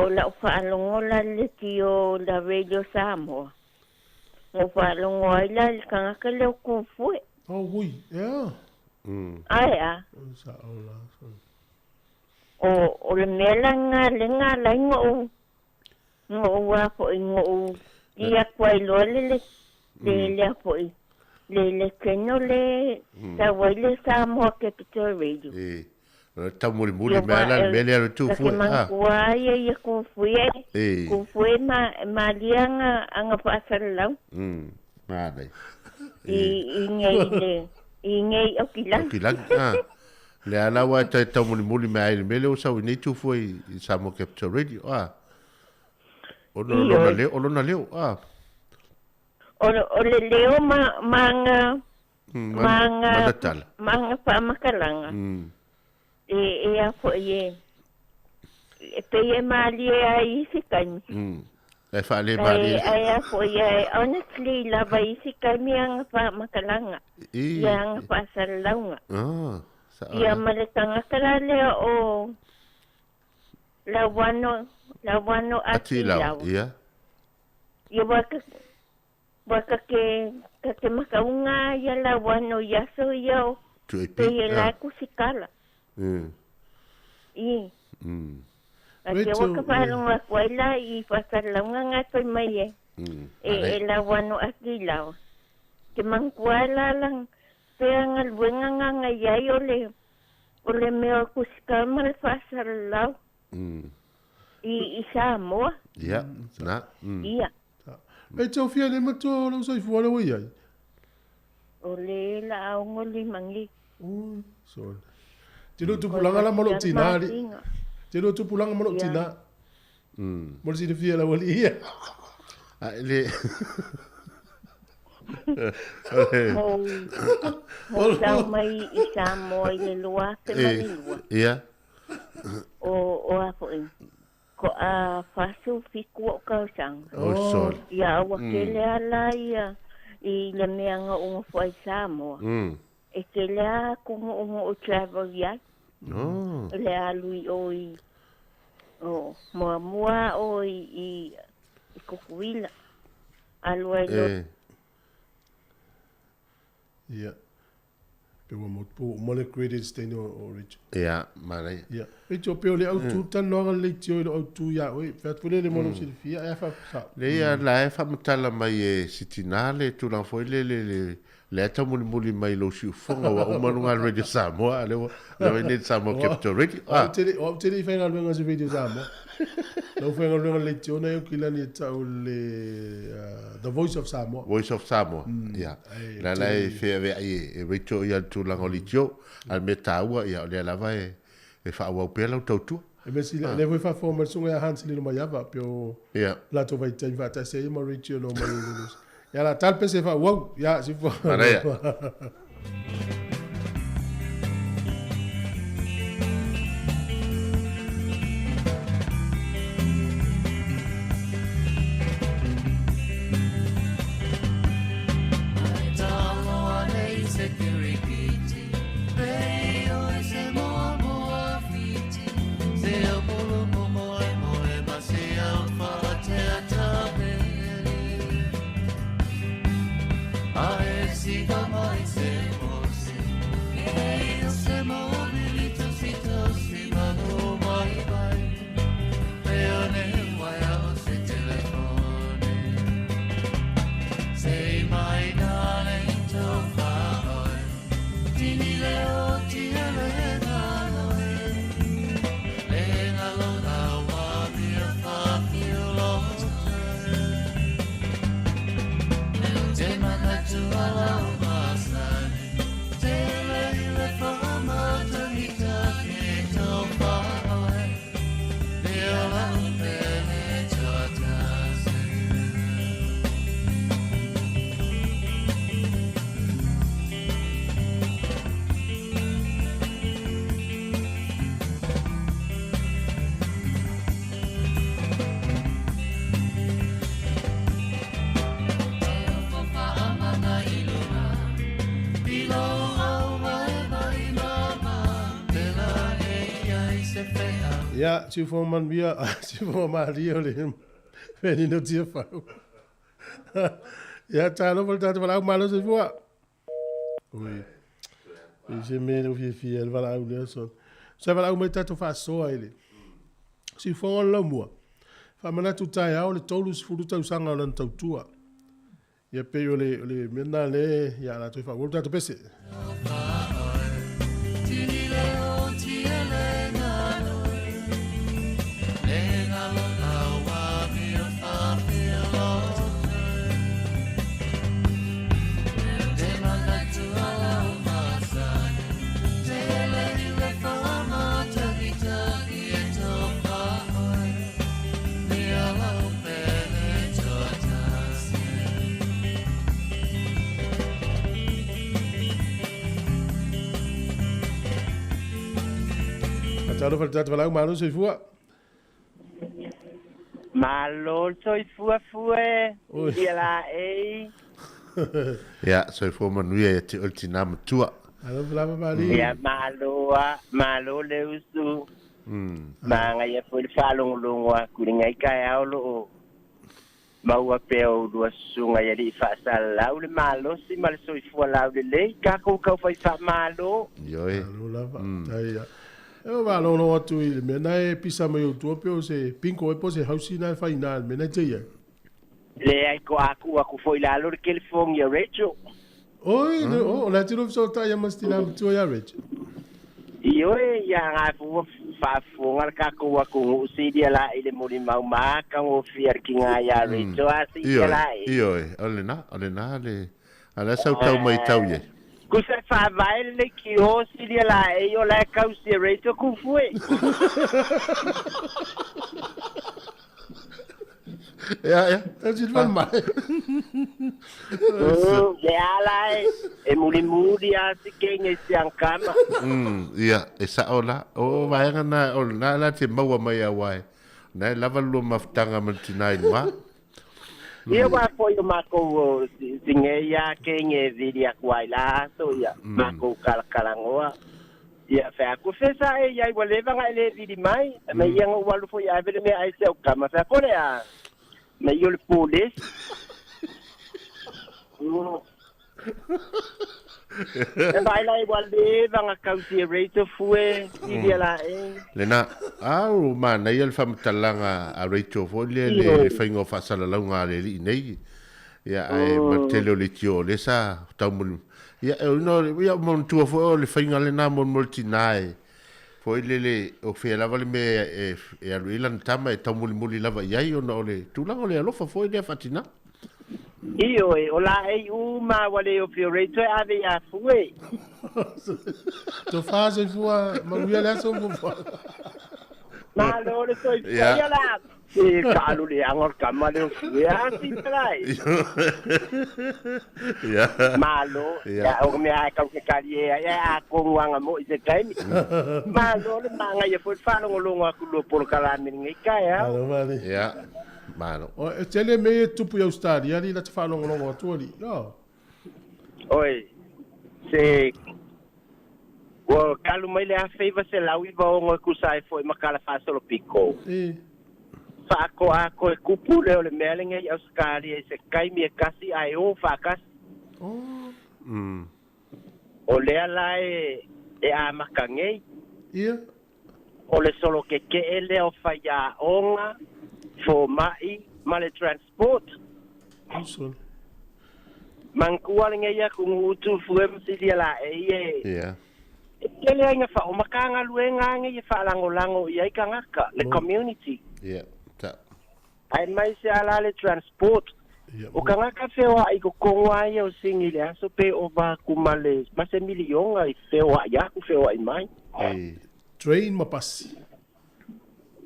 la whaalongo la le kio la Radio Samoa. O whaalongo ai la le kangaka leo kufue. Oh, ui, yeah. Ai a. O le mela ngā lainga o ngā po i ngō ia kwai loa le po i le keno le sa waile Samoa Capital Radio. Tau muri mea mele alo tu fue. Kake mangkua ia kufue ma lianga anga whaasalau. Mānei. I ngei o kilang. O kilang, le alawa tau muri mea aile mele o sau i nei tu fue i Samoa Capital Radio, O lona leo, O le leo manga whamakalanga. E a fo e pe e mali a isi kani. E whaale mali. E a fo e honestly lava isi kani anga whamakalanga. Ia anga whaasalaunga. Ia maletanga kara leo o la wano ati lau. Ia. Ia waka ke makaunga ia la wano yaso ia o pe e la kusikala. I. Ake waka whalonga kwaila i whasalaunga ngā toi mai e. E la wano ati lau. Ke mangkuala lang pea ngā luenga ngā iai o le mea kusikala ma le whasalau. I Samoa. Ia, na. Ia. E tau fia le mato lau sai fuala wai ai. O le la aungo li mangi. Sorry. Tino tupulanga la malo tinari. Tino tupulanga malo tina. Mo si de fia la wali ia. Le. Mo tau mai i Samoa i le lua te manilua. Ia. O a fo ko a fasu fiku o kausanga. Sol. Ia awa kele ala ia i le meanga unga fwai Samoa. E kele a kunga unga o travel ia. Le alui o i mua o i kukuila. Alua i lo. Ia. Pewa mo le credits tēne o Richard. Ia, mānei. Ia. Richard, peo le au tū tanoanga le tio i le au tū ia. Oi, whaatwele le mono siri fia, ea wha. Le ia la e whamatala mai e sitina le tūrang foi le ata muli mai lo si ufonga wa umanunga Radio Samoa. Le ne Samoa Capital Radio. O tere i whainga luenga si Radio Samoa. Lau whainga luenga le tio na kilani e tau le The Voice of Samoa. Voice of Samoa, ia. La e whea vea e Rachel ia tūranga o li tio. Al me tāua ia o le alava e whaawau pēla o tautua. E mesi le voi fa forma sunga ya Hans lino maiava pio la to vai tai va ta sei ma Richard no mai. Ya la tal pese fa wow ya si fo. Ja, si fo man via, si fo ma rio le. Veni no tia fa. Ja, talo vol tatu vala malo se fo. Oui. E se me no fi el vala u Nelson. Se vala u me tatu fa so ele. Si fo on lo mo. Fa mana tu tai au le tolu se fulu tau sanga lan tau tua. Ia pe yo le mena le ya la tu fa vol tatu pese. Talo fal tatu vala malo se fua. Malo soi fua ia la e. Ja, soi fua manuia te ulti nama tua. Alo blama mali. Ia malo le usu. Manga ia foi falongo kuringa kai aulo. Maua peo dua sunga ia di fa salau le malo si mal soi fua lau le ka ko fai fa malo. Yoi. Alo lava. Ai. Eu va no no tu il mena e pisa mai tu pe se pinko e po se hausina final mena tia. Le ai ko aku foi la lor que ele fong ia Rachel. Oi, o la tiro so ta ya mastina tu ya Rachel. Io ia nga fu fa fonga ka ko aku si dia la ile mori mau ma ka o fier ki nga ya Rachel asi dia la. Io, olena le ala sa tau mai tau ye. Ku se fa vai le ki o si dia la e yo la ka si Rachel ku foi. Ja, dat zit wel maar. Ja, lai, e muri a si kenga si ankama. Ja, e sa ola, o vaenga na ola la te maua mai a wai. Na lava lu maftanga mantinai ma. Ia wa foi o mako singe ya kenga vidia kwai la so ya mako kalangoa. Ia fa ku fesa e ia wale vanga le vidi mai, me ia ngo walu foi a vele me ai se o kama fa kore a. Me yo le police. E vai lá igual de vanga kausi rate fue dia la e. Lena, au mana ia le famtalanga a rate fo le faingo fa sala la nga le nei. Ia ai matelo le tio le sa tamu. Ia no ia mon tu fo le fainga le na mon multinai. Foi lele o fe lava le me e a ruilan tama e tamu muli lava iai o no le tulango le alofa foi le fatina. Io o la e uma wale o fioreto ave a fue. To fase fua manuia le so mo. Ma lo le so ia la. E kalu le angor kama le fue a si trai. Ja. Malo, ya o me ai ka ke kali ya ko wanga mo ise kai. Malo le manga ye foi falo ngolonga ku lo por kala mi ngai ka ya. Alo mali. Ja. Mano. O tele me tupu ya ustadi ali la te falo ngolonga tu ali. No. Oi. Se o kalu mai le a feiva se la wi ba o ku sai foi makala fa solo pico. Fako ako e kupu leo le mealinga i auskari e se kaimi e kasi ai o fakas. O lea la e a makangei. Ia. O le solo ke e leo faya onga fo mai ma le transport. Sol. Mankua le ngeia kungu utu fuem sidi la e. Ia. Ke lea inga fa o makanga luenga nge i fa lango i aika ngaka le community. Ia. Ai mai se ala le transport. O kanga ka feo ai ko kongwa ia o singile aso pe o va kumale. Ma se milionga i feo ia ku feo ai mai. Train mapasi.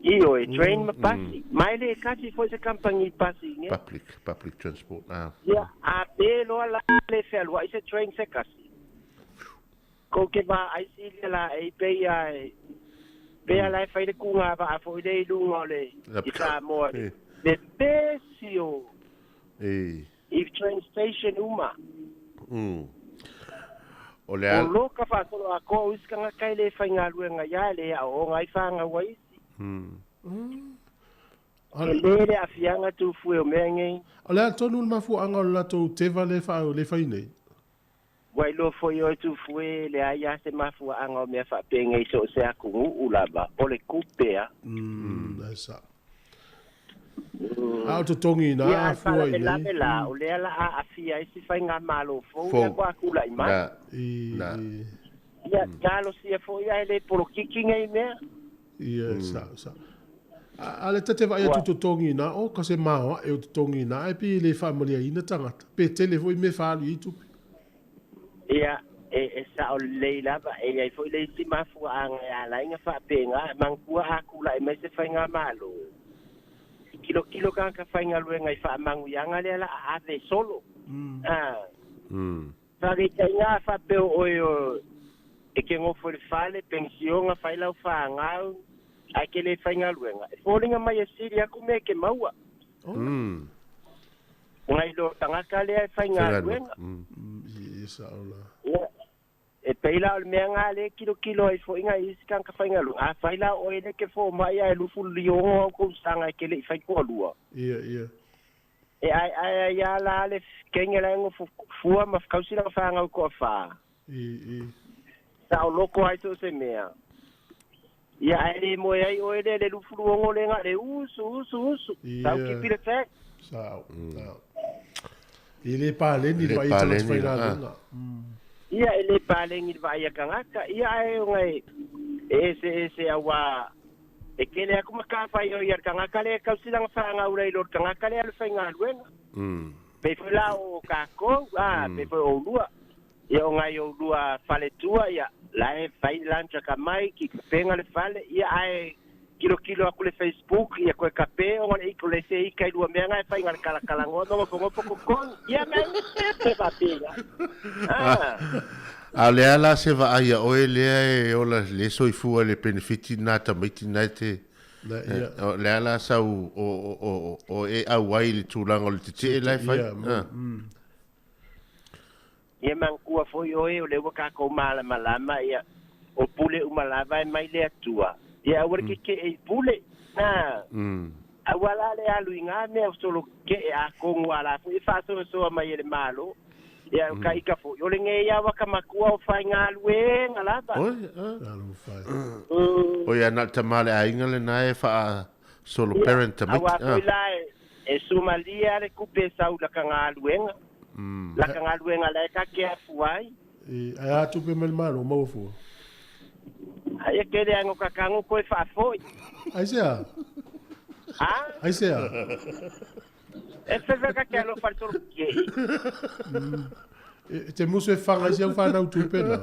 Io e train mapasi. Mai le kasi foi se kampangi pasi nge. Public transport now. Ia a pe lo ala le feo ai se train se kasi. Ko ke va ai si la ai pe ai. Pe ala fai de kunga va foi de lunga le. Isa mo. Le pesio. If train station uma. O le al. O loka fa solo a ko iskanga kai le fai nga luenga ya le o ngai fa nga wai. Le le afianga tu fue o mengi. Ole tonu mafu anga la to teva le fa ine. Wai lo foi o tu fue le aya se mafu anga me fa penga iso se aku ulaba. Ole kupea. Esa. To tongi na fu ine. La ole la afia isi fa nga malo fo kwa kula ima. Ya talo si foi ele por kicking ai me. Sa. Ale te vai tu tongi na o ka se mao e tu tongi na e pi le family ina tangata pe tele foi me falu i tu ia e sa o leila ba e ai foi le si mafu anga ya la inga fa penga mangkua akula e me se fa nga malo kilo ka fa nga luenga i fa mangu yanga le la ave solo fa ri nga fa pe o e ke ngo foi fale pension fa ila fa nga aquele fainga luenga folinga mai siria come ke maua ngai lo tanga kale fainga luenga isa ola e peila o menga le kilo ai foinga iskan ka fainga lu a faila o ele ke fo mai ai lu ful lio ko sanga ke le fai ko lua ia e ai ya la le kengela ngo fu ma kausila fainga ko fa sa o loko ai so se mea ia ele mo ai o ele le lufulu ngo le nga le usu sa ki pile tek sa ele pa le ni vai te vai lá ia ele pa le ni vai kangaka ia ai ngai ese awa e kele akuma ka fa yo ia kangaka le ka sila fa nga ura i lor kangaka le al fa nga luenga pe fula o ka ko pe fo o lua ia ngai o lua fale tua ia la e fai lancha ka mai ki penga le fale ia ai kilo aku le Facebook ia ko kape o ngale ko le sei kai dua menga e fai ngal kala ngono ko kon ia men te va pega ale ala se va ai o ele o le soifu le benefiti nata miti nate le ala sa o e awai le tulanga le te le fai ia mangkua foi o le waka ko malama ia o pule umalava e mai le atua ia ora ke e pule na awala le alu inga me solo ke a ko wala foi fa so mai le malo ia kai ka foi o le nge ia waka makua o fa nga lue ngalaba o ia na tamale ainga le nae fa solo parent tamit e sumalia le kupe sau la kanga luenga la kanga luenga la ka ke fuai ai atu pe mal malo mo fu ai ke le ngo kakango ko fa foi ai sea ai sea e fe ka ke lo fa toro ke te musu e fanga sia fa na tu pe na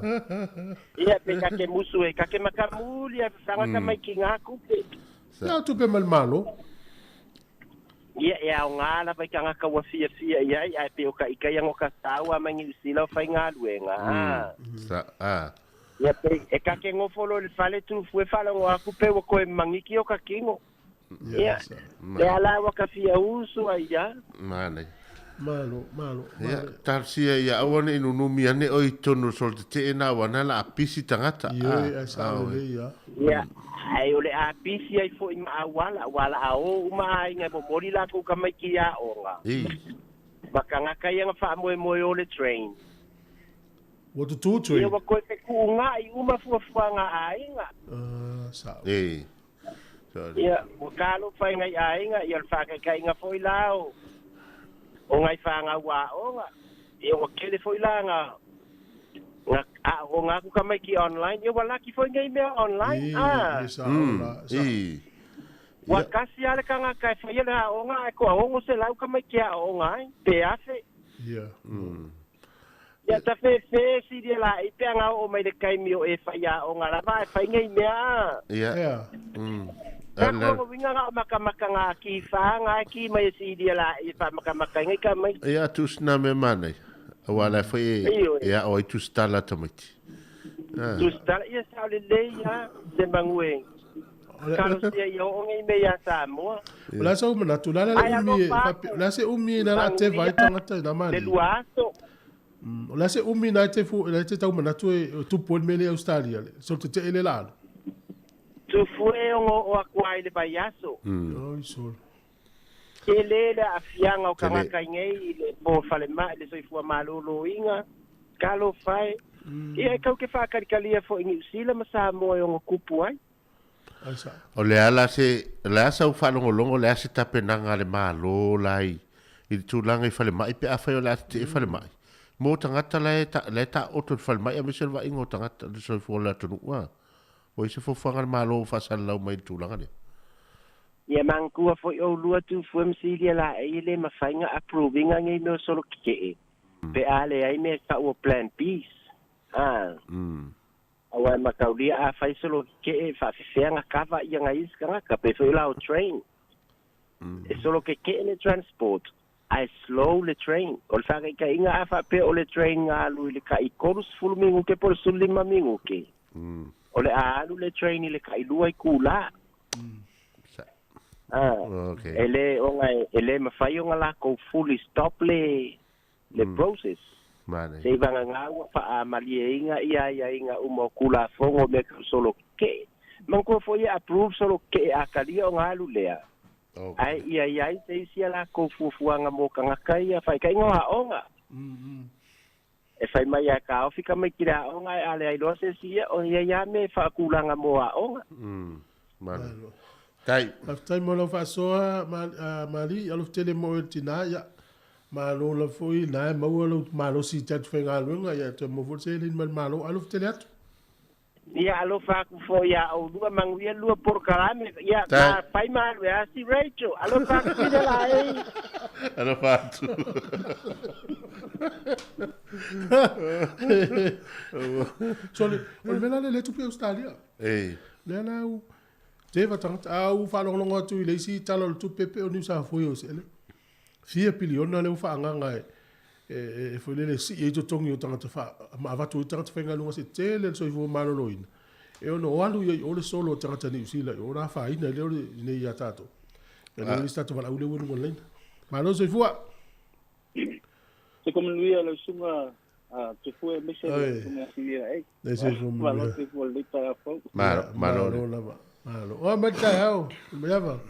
ia pe ka ke musu e ka ke makamuli e fanga ka mai kinga ku pe na tu pe mal malo ia ngala pa kanga ka wa fia ia ai pe o ka ika yang o ka tawa mangi sila fa nga luenga ia pe e ka ke ngofolo le fale tu fu fala wa ku pe o ko mangi ki o ka kingo ia le ala wa ka fia usu ai ya mane malo ia tarsia ia awane inu numi ane o itonu solte te na wana la apisi tangata ia ia ai ole a pisi ai fo ima wala o uma ai ngai mo mori la ko kamai ki a onga bakanga kai nga fa mo ole train what to train ia ko te ku ngai uma fu nga ai nga sa ia o kalo fa ngai ai nga ia fa kai nga foi lao o ngai fa nga wa onga ia o kele foi la nga o nga ku kamai ki online e wala ki foi ngai me online wa kasi ale kanga kai fa ile o nga ko o se la kamai ki o nga pe afe ya ta fe si de la i pe nga o mai de kai mi o e fa ya o nga la va fa ngai me ko winga nga makamaka nga ki fa nga ki mai si de la i fa makamaka ngai kamai ia tu sna me mane wala foi ia o tu stala tamiti tu stala ia sa le ya de mangwe Carlos ia o ngai me ya sa mo la sa uma tu la se umi na te vai tangata na mani le luaso la se umi na te fu la te tau mana tu pon mele Australia so te ele la tu fue o akwai le baiaso. Oi, sol. Ke le afianga o kangaka ngei le po fale ma le soifua malolo inga. Kalo fai. Ia kau ke whakarikalia fo ingi usila masa moe o kupu ai. O le ala le asa u whanongolongo le ase tapenanga le malo lai. I tūlanga I whale mai pe a whai o le ase te whale mai. Mō tangata le ta oto le whale mai a misel wa ingo tangata le soifua le atunua. O ise fofanga le malo whasala lau mai tūlanga le. Ia mangkua fo o lua tu fu msilia la e le mawhainga approving a ngai no solo kike. Pe ale ai me ka o plan B. Awa makaulia a fai solo kike fa fefeanga kava ia ngai iskanga ka pe fo la train. E solo kike le transport. I slow le train. O fa ka inga afa pe o le train nga lu le ka I korus fulmingu ke por sulima mingu ke. O le alu le train le ka ilua I kula. Okay. Ele mafai o ngala ko fully stop le process. Mane. Se vanga ngau pa malie ia inga umo kula fongo me solo ke. Manko foi approve solo ke akalia o ngalu lea. Ai ia se sia la ko fuanga mo kanga kai fai kai ngoa onga. E fai mai ka o fika mai kira onga ale ai lo se sia o ia me fa kulanga mo a onga. Mane. Kai. Aftai mo lo fa soa mali alo tele mo tina ya. Ma lo la foi na ma lo ma lo si tat fenga lunga ya te mo fo se lin ma lo alo tele at. Ya alo fa ku fo ya o lua manguia lua por carame ya pa pai ma ya si Rachel alo fa ku de la ei. Alo fa tu. Sole, o mena le tu pe Australia. Le na u te va tant au fa lo ngo tu le si talo tu pepe o ni sa fo yo se le. 4 piliona le fa nganga e fo le si e to tongi o tanga fa ma va tu tanga fa ngalo se tele so fo malo loin e ono alu o le solo tanga tani usila o na fa ina le ne ya tato e le stato va le wonu len malo so fo se como lui a lo sunga tu fue me se como si ai ne se fo malo se fo le ta fo malo o ma ta hao me va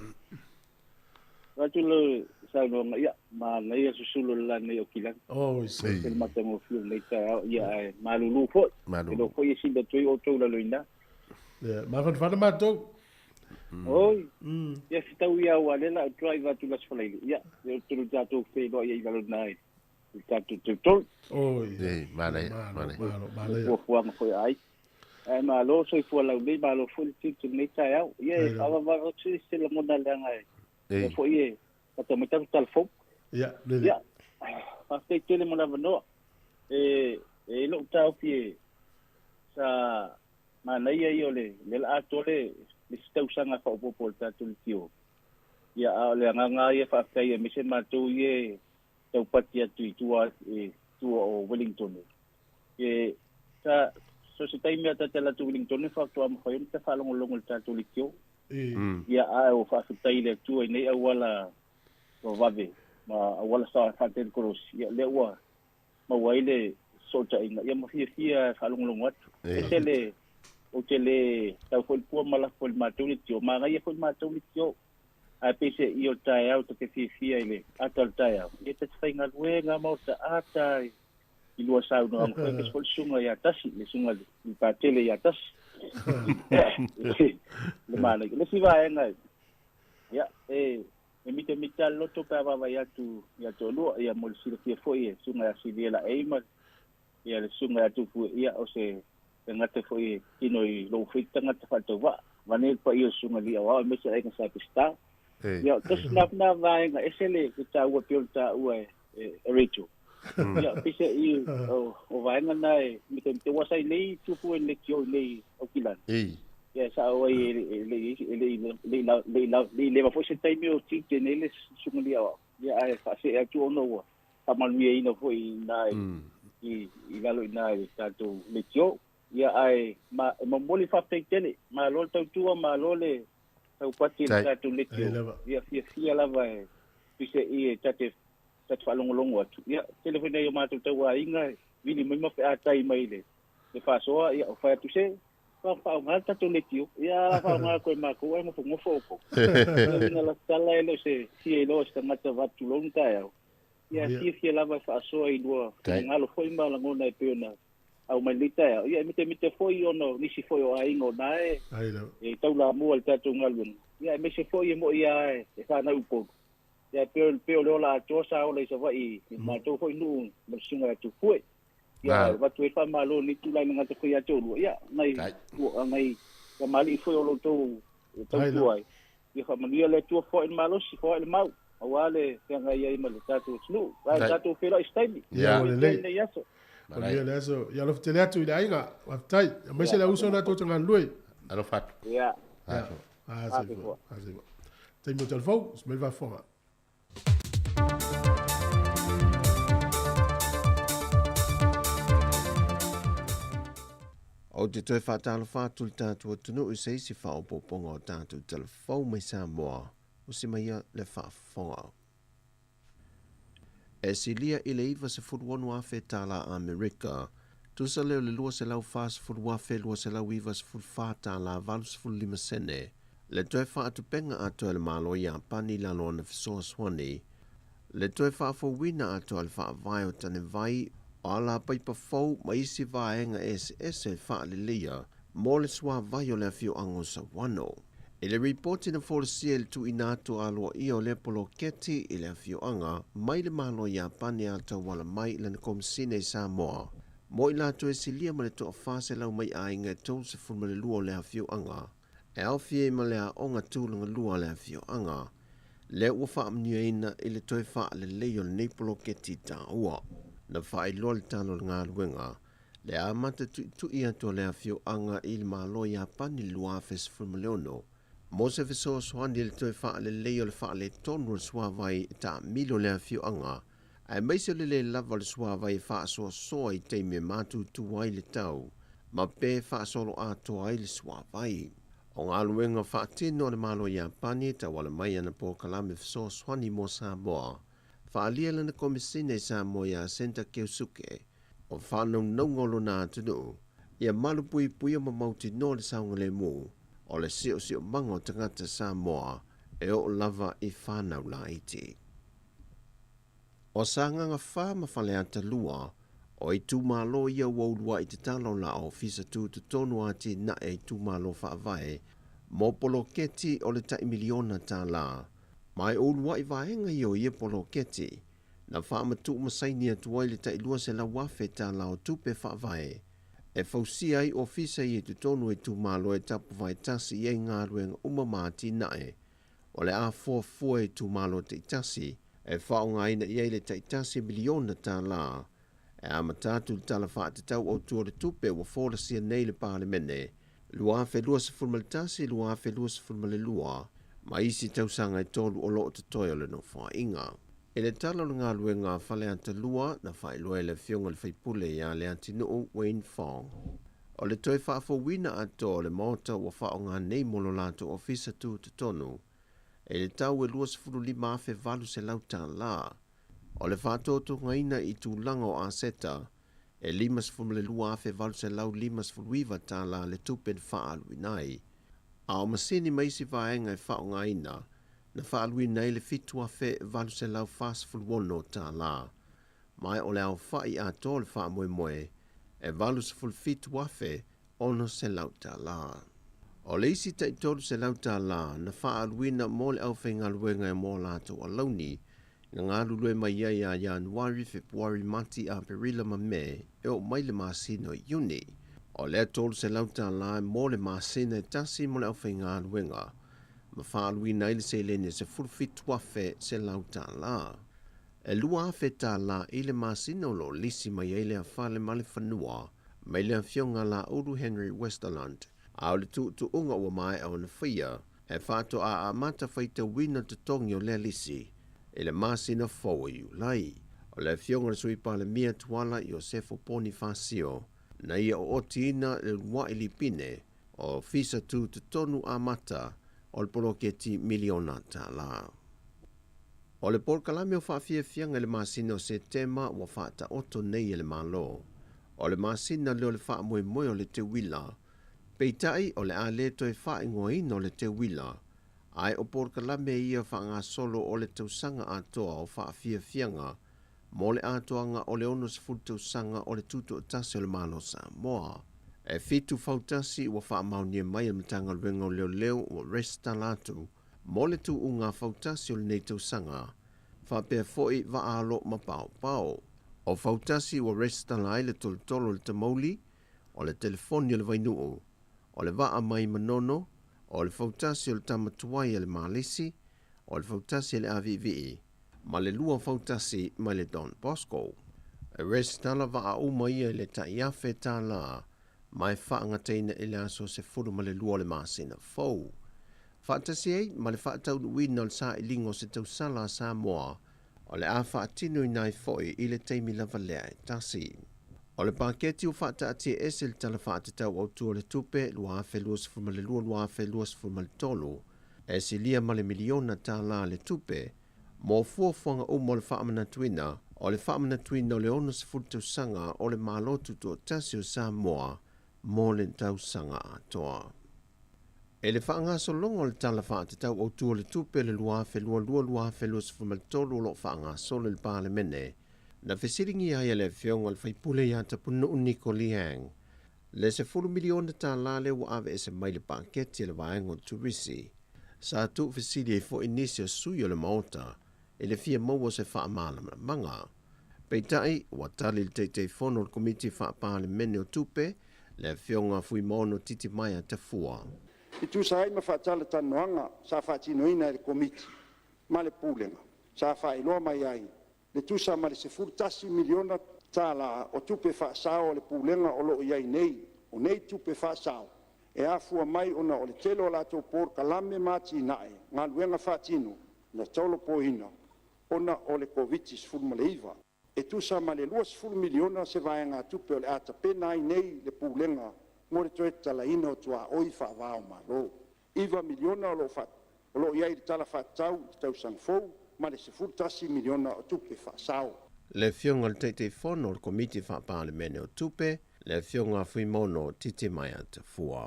Ratulo sa no ya ma nei susulu la nei okila. Oh, sei. El matamo fiu nei ta ya malulu fo. Lo foi si da toi o to la loina. Ya, ma fa fa ma to. Oi. Ya sta uia wale la driver tu las folai. Ya, eu tu ja to fe do ya valo nai. Ta tu. Oi. Ei, male. Fo fo ma foi ai. Ma lo so fo la be ma lo fo ti tu nei ta ya. Ya, ava va o si se la moda la ngai. E foi kata mata telefon. Ya, ya. Pasti tele mo na vano. Lo tau fi sa mana ia le la tole stau sanga fa po ta tu tio. Ya le nganga ia fa kai me se matu ye tau patia tu o Wellington. Sa so se tai me ta la tu Wellington fa tu am fa ta fa long ta tu tio. Ya o fa tai le tu nei awala o vave ma awala sa faten cross ya le wa ma waile solta ina ya ma fia falong wat ele o tele ta fol pu mala fol ma tu tio ma ga ye fol ma tu tio a pese io tai auto ke fia ile atal tai ye te fainga luenga mo ta ata i lua sa no am ke fol sunga ya tasi le sunga i pa tele ya tas le mala le si va en ya mite loto pa va ya tu lo ya mol si le foi sunga si la eima ya le sunga tu fu ya o se ngate foi kino I lo fita ngate fa to va vanel pa yo sunga li wa me se nga sa pista ya tos na va nga esele ta wa pilta wa Rachel ya pise I o va nga na mite wa sai nei tu fu le kyo nei o kilan ya sa o le va fosse tai mio tite nele sungulia ya fa se tu no ta malui ino foi na I galo ina ta tu le tio ya ai ma moli fa tele ma lo tu ma lo le tau pati ta tu le tio ya fia la va pise I tate fa long watu ya telefone yo ma tu wa inga vini mo fa tai mai le fa so ya fa tu se Fa nga ta to le kiu. Ya fa nga ko ma ko mo mo foko. Na la sala ele se si elo sta mata va tu lonta ya. Ya si lava fa so ai do. Nga lo foi ma la ngona e peona. Au mai lita ya. Ya mite foi ono ni si foi o ai ngo nae. Ai lo. E tau la mo al tatu ngalun. Ya me se foi mo ia e fa na upo. Ya peo lo la to sa o le so va I ma to foi nu mo singa tu foi. Ya va tu e fa malo ni tu la nga te foi a to ya mai ngai ka mali foi o lo to ai. Ya fa mali le tu foi malo si foi mau. Awale nga ia ma le tatu snu. Va tatu fela style. Ya le yaso. Ole leso ya lo tele atu ile ainga waftai amesha la uso na toto ngalui alo fatu ya asibo tem mo telefon smel va fora o te toi whātalo whātul tātua tunu u seisi whao poponga o tātu telefon mai Samoa o si mai le whaafonga. E silia i le iwa se furuonu afe tala Amerika, tusa leo le lua se lau fast food wafe lua se lau iwa se furu whātala valu se furu lima sene, le toe whaatu penga ato le malo i a pani lalo na fisoa swani, le toe whaafo wina ato le whaavai o tane vai, o ala paipa fau ma isi vaenga e wha le lia, mo le swa vai o le fiu ango sa wano. I le reporti na fōrasia le tu inatu aloa I o le polo keti I le fiu anga, mai le malo I a pane alta wala mai le na komisine Samoa. Mo I lato e silia ma le toa whase lau mai a inga tau se fuma le lua le fiu anga. E alfie ma le a onga tūlanga lua le fiu anga. Le ua wha amnia ina I le toi wha le leo le neipolo keti ta ua. Na wha I loa le tano le ngā ruenga. Le a mata tu I ato le fiu anga I le malo I a pane lua fes fuma leono. Mo se fiso swani le toi wha le leo le wha le tonu swa vai ta milo le fiu anga. Ai meise le lava le swa vai wha so I te me matu tu wai le tau. Ma pe wha solo ato ai le swa vai. O ngā luenga wha tino le malo I a pani ta wala mai ana po kalame fiso swani mo Samoa. Wha lia le na komisine Samoa ia senta keusuke. O wha nongolo nā tunu. Ia malu pui ma mauti no le saunga le mu. O le sio mango tangata Samoa e o lava I whanau la iti. O sanganga wha mawhale ata lua, o I tūmalo ia waurua I te talo la o fisa tu tonu ati na e tūmalo whaavae, mo polo keti o le tai miliona tā la. Mai o lua I vaenga I o ia polo keti, na whaamatu masaini atuai le tai lua se la wafe tā la o tupe whaavae, e fausia I ofisa I tu tonu e tu malo e tapu vai tasi I ngā ruenga umamati nae. O le a fua e tu malo te tasi, e whaonga ina I le te tasi miliona tā la. E amatatu tala wha te tau o tua le tupe wa fōrasia nei le parlemene. Lua fe lua se fulma le tasi, lua fe lua se fulma le lua. Ma isi tausanga I tolu o loo te toia le no wha inga. E le talo le ngā luenga whale anta lua na whai loe le fionga le whaipule ia le antinuu Wayne Fong. O le toi whaafo wina ato le mota wa whaonga nei molo lato ofisa tu te tonu. E le tau e lua se furu lima afe valu se lauta la. O le whātoto ngaina I tu lango a seta. E lima se furu le lua afe valu se lau lima se furu iwa ta la le tupen whaalu inai. A o masini maisi vaenga e whaonga ina. Na whaalui nei le fitu afe valu se lau fast food wono tā la. Mai o le au whai a tō le wha moe moe, e valu se ful fitu afe ono se lau tā la. O le isi tai tōru se lau tā la, na whaalui na mō le au whenga luenga e mō lātou a launi, na ngā lulue mai ia Januari, Februari, Mati a Perila ma me, e o mai le māsino I Uni. O le tōru se lau tā la e mō le māsina e tasi mō le au whenga luenga, ma whaalui na ile se lene se fulfitu afe se lau tā la. E lua afe tā la ile masino lo lisi mai ele a whale male whanua, mai le a fionga la Uru Henry Westerland, a o le tu unga ua mai au na whia, e whato a amata whaita wina te tongi o le lisi, ele masina fōa iu lai. O le fionga le sui pale mia tuala I o Sefo Poni Fasio, na ia o otina le wa ili pine, o fisa tu te tonu amata, o le polo keti miliona tā la. O le pol kalame o whaafia fianga le masina o se tema wa whaata oto nei le malo. O le masina leo le wha moe moe o le te wila. Peitai o le a le toi whaingoa no le te wila, ai o porkalame ia whaanga solo o le tausanga atoa o whaafia fianga, mo le atoanga o le ono se full tausanga o le tuto o tasi o le malo Samoa. E fitu fautasi ua whaamaunia mai al matanga luenga o leo o resta latu, mo le tu unga fautasi o le nei tausanga, whapea foi wa alo ma pao pao. O fautasi ua resta lai le toltolo le tamauli, o le telefoni o le vainuu, o le waa mai manono, o le fautasi o le tamatuai o le malisi, o le fautasi o le AVV, ma le lua fautasi ma le Don Bosco. E resta la waa uma ia le taiafe tā la, mai whaangateina i le aso se furu ma le lua le masina fau. Whaatasi ei, ma le whaatau wina o le sa ilingo se tausala a Samoa, o le a whaatinu i nai foi i le teimi lava lea e tasi. O le paketi o whaata atia ese le tala whaatatau au tua le tupe, lua afe lua sifuma le lua, lua afe lua sifuma le tolu, e si lia ma le miliona tā la le tupe, mo fuafuanga umo le whaamana tuina, o le whaamana tuina o le ono sifuru sanga o le malotu to tasi o Samoa, mo le tausanga atoa. E le whaangaso longo le tala whaatatau au tua le tupe le lua afe lua, lua afe lua sifuma le tolu lo whaangaso le pāle mene, na fesiringi ai le fionga le whaipule i ata punu uniko liang. Le se furu miliona tā lale wa ave ese mai le paketi le vaengo turisi. Sa tu fesiri e fo inisi o sui o le maota, e le fia maua se wha amala manga. Peitai, wa tali le teitei fono le komiti wha apale mene o tupe, le fionga fui mono titi mai a te fua. I tu sai ma whaatala tanoanga, sa whaatinoina le komiti, ma le pulenga, sa whaeloa mai ai. Le tusa ma le se furtasi miliona tala o tupe whaasao le pulenga o loo iai nei, o nei tupe whaasao. E afua mai ona o le telo la tō por kalame mati nae, ngā luenga whaatino, na tolo poina, ona o le COVID-19 fulma le iwa. E tusa ma le luas ful miliona se vaenga tupe o le ata pena ai nei le pulenga, mo le toe tala ina o tua oi whaavao malo. Iwa miliona o loo iai le tala whaatau, tau sangfou, ma le se furtasi miliona o tupe whaasao. Le fionga le teitei fono le komiti whaapale mene o tupe, le fionga fui mono titi mai a te fua.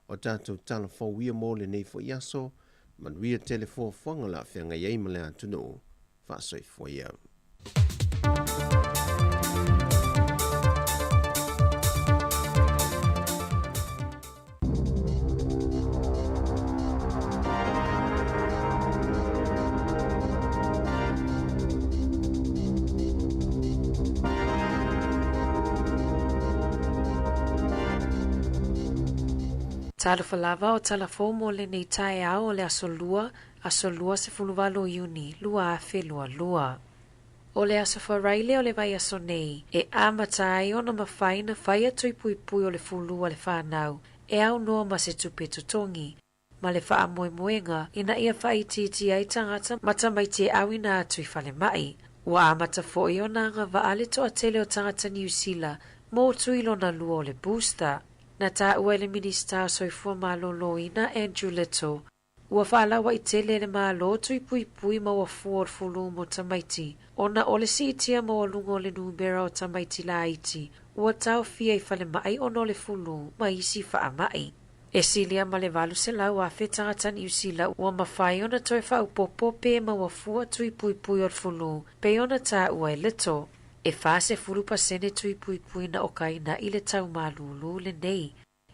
O tātou tala whauia mō le nei fo iaso, manuia telefo whanga la whianga iei ma le atunu, whaasoi fwaya. Tala falava o tala fomo le nei tae ao le aso lua se fuluvalo iuni, lua afe lua lua. O le aso wharaile o le vai aso nei, e amatai ona mawhaina whaia tui pui pui o le fulua le whanau, e au noa ma se tupe tutongi. Ma le wha moe moenga, ina ia whai titi ai tangata mata mai te awina atui whale mai. Ua amata foi o nanga vaale to atele o tangata New Zealand, mo tuilo na lua o le booster. Na tā ua le minista soifua malolo ina Andrew Little. Ua whaalawa I tele le malo tui pui pui ma ua fuor fulu mo tamaiti. Ona o le siitia ma ua lungo le numera o tamaiti la iti. Ua tau fia I whale mai ono le fulu ma isi wha mai. E silia ma le valu se lau a whetangata New Zealand ua mawhai ona toi wha upopo pe ma ua fua tui pui pui o le fulu. Pe ona tā ua Little. E whase fulu pasene tui pui pui na okaina I le tau malulu le nei.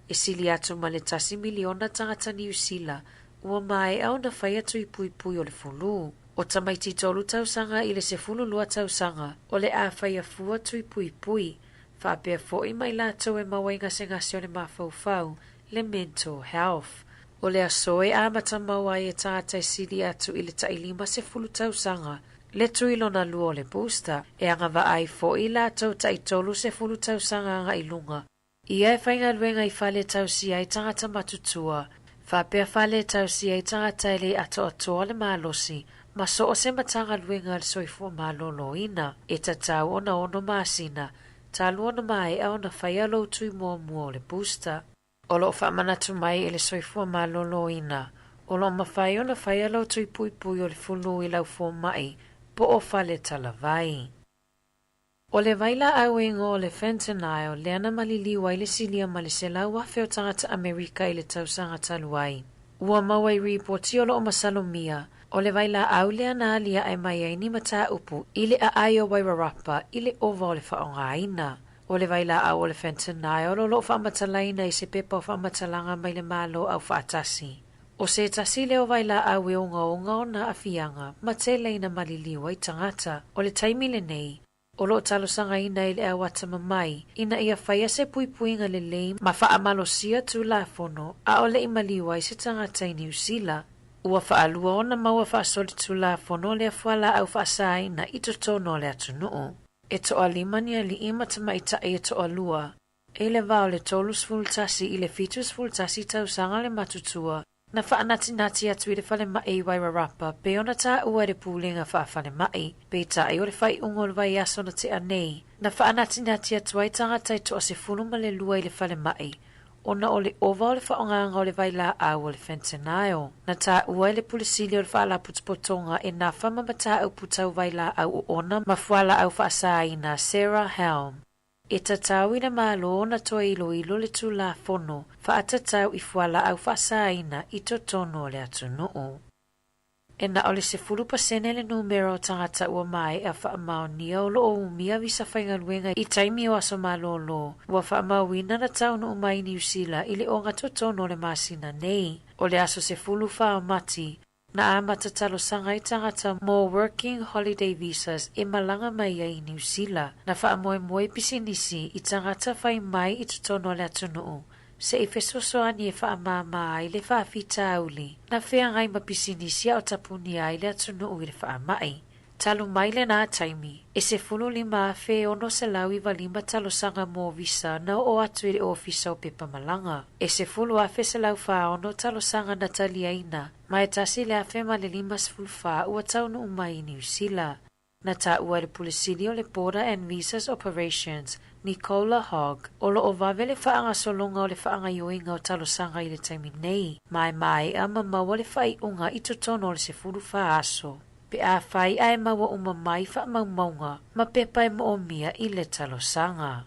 E sili atu ma le tasi miliona tangata New Zealand, ua mai au na whaia tui pui pui o le fulu. O tamaiti tolu tausanga I le se fulu lua tausanga, o le a whaia fua tui pui pui. Whapea foi mai lato e mawai ngase ngase o le mawhauwhau, le mental health. O le asoe a mata mawai e tangata sili atu I le tailima se fulu tausanga, le tuilo na lua o le booster, e anga va ai foi lato taitolu se fulu tausanga anga ilunga. Ia e whainga luenga I whale tausi ai tangata matutua. Whapea whale tausi ai tangata ele ato atoa le malosi. Ma so o se matanga luenga le soifua malolo ina. E tatau ona ono maasina. Talu ona mai au na whaia lo tui mua mua o le booster. Olo whamanatu mai ele soifua malolo ina. Olo mawhai ona whaia lo tui pui pui o le fulu I lau fua mai. Po o whale talavai. O le vaila au e ngō le fentanyl le ana maliliwa i le silia ma le selau wafe o tangata Amerika i le tausanga taluai. Ua maua i ripoti o lo o masalomia, o le vaila au le ana alia ai mai ai ni mata upu i le a ai o Wairarapa i le ova o le whaonga aina. O le vaila au o le fentanyl o lo whaamatalaina i se pepa o whaamatalanga mai le malo au whaatasi. O se tasi le o vaila au e onga o na afianga ma te leina maliliwa i tangata o le taimi le nei. O lo talosanga ina i le awata mamai, ina ia whaia se puipuinga le lei ma whaamalosia tu la fono a o le imaliwa i se tangata i New Zealand. Ua whaalua ona maua whaasoli tu la fono le awhala au whaasai na ito tono le atunuu. E toa limani a li ima tamaita e toa lua. E le vao le tolus fultasi i le fitus fultasi tausanga le matutua. Na whaanatinati atu i le whale mai i Wairarapa, pe ona tā ua le pūlinga whaafale mai, pe tā i o le whai ungo le vai aso na te anei. Na whaanatinati atu ai tangata i toa se fuluma le lua i le whale mai, ona o le ova o le whaonganga o le vai la au o le fentanyl. Na tā ua i le pulisili o le whaala putupotonga e na whamamata au putau vai la au o ona ma whaala au whaasaina Sarah Helm. E tatau i le malo na toa ilo le tu la fono, wha tatau i whala au whaasaina i to tono le atunuu. E na ole se 10% le numero o tangata ua mai a whaamaonia o lo o umia visa whaingaluenga i taimi o aso malolo, ua whaamawina na tau no umai New Zealand i le onga to tono le masina nei. O le aso se 10 whaamati, na amata talo sanga i tangata more working holiday visas e malanga mai i New Zealand. Na whaamoe moe pisinisi i tangata whai mai i tutono le atunuu. Se i fesosoani e whaamama ai le whaafita auli. Na whea ngai ma pisinisi o tapuni ai le atunuu i le whaamai. Talu mai le nā taimi. E se 15 fe ono se lau i walima talo sanga mo visa na o atu i le ofisa o Pepa Malanga. E se 10 afe se lau wha ono talo sanga Natalia ina. Ma e tasi le afe ma le 5 ua taunu umai i New Zealand. Na ta ua le pulisili o le Border and Visas Operations, Nicola Hogg, o lo o vave le whaanga solonga o le whaanga yoinga o talo sanga i le taimi nei. Mai a mamaua le whai unga i totono le se 10 aso. Pe a whai a e maua uma mai wha maumaunga, ma pepa e moomia i le talo sanga.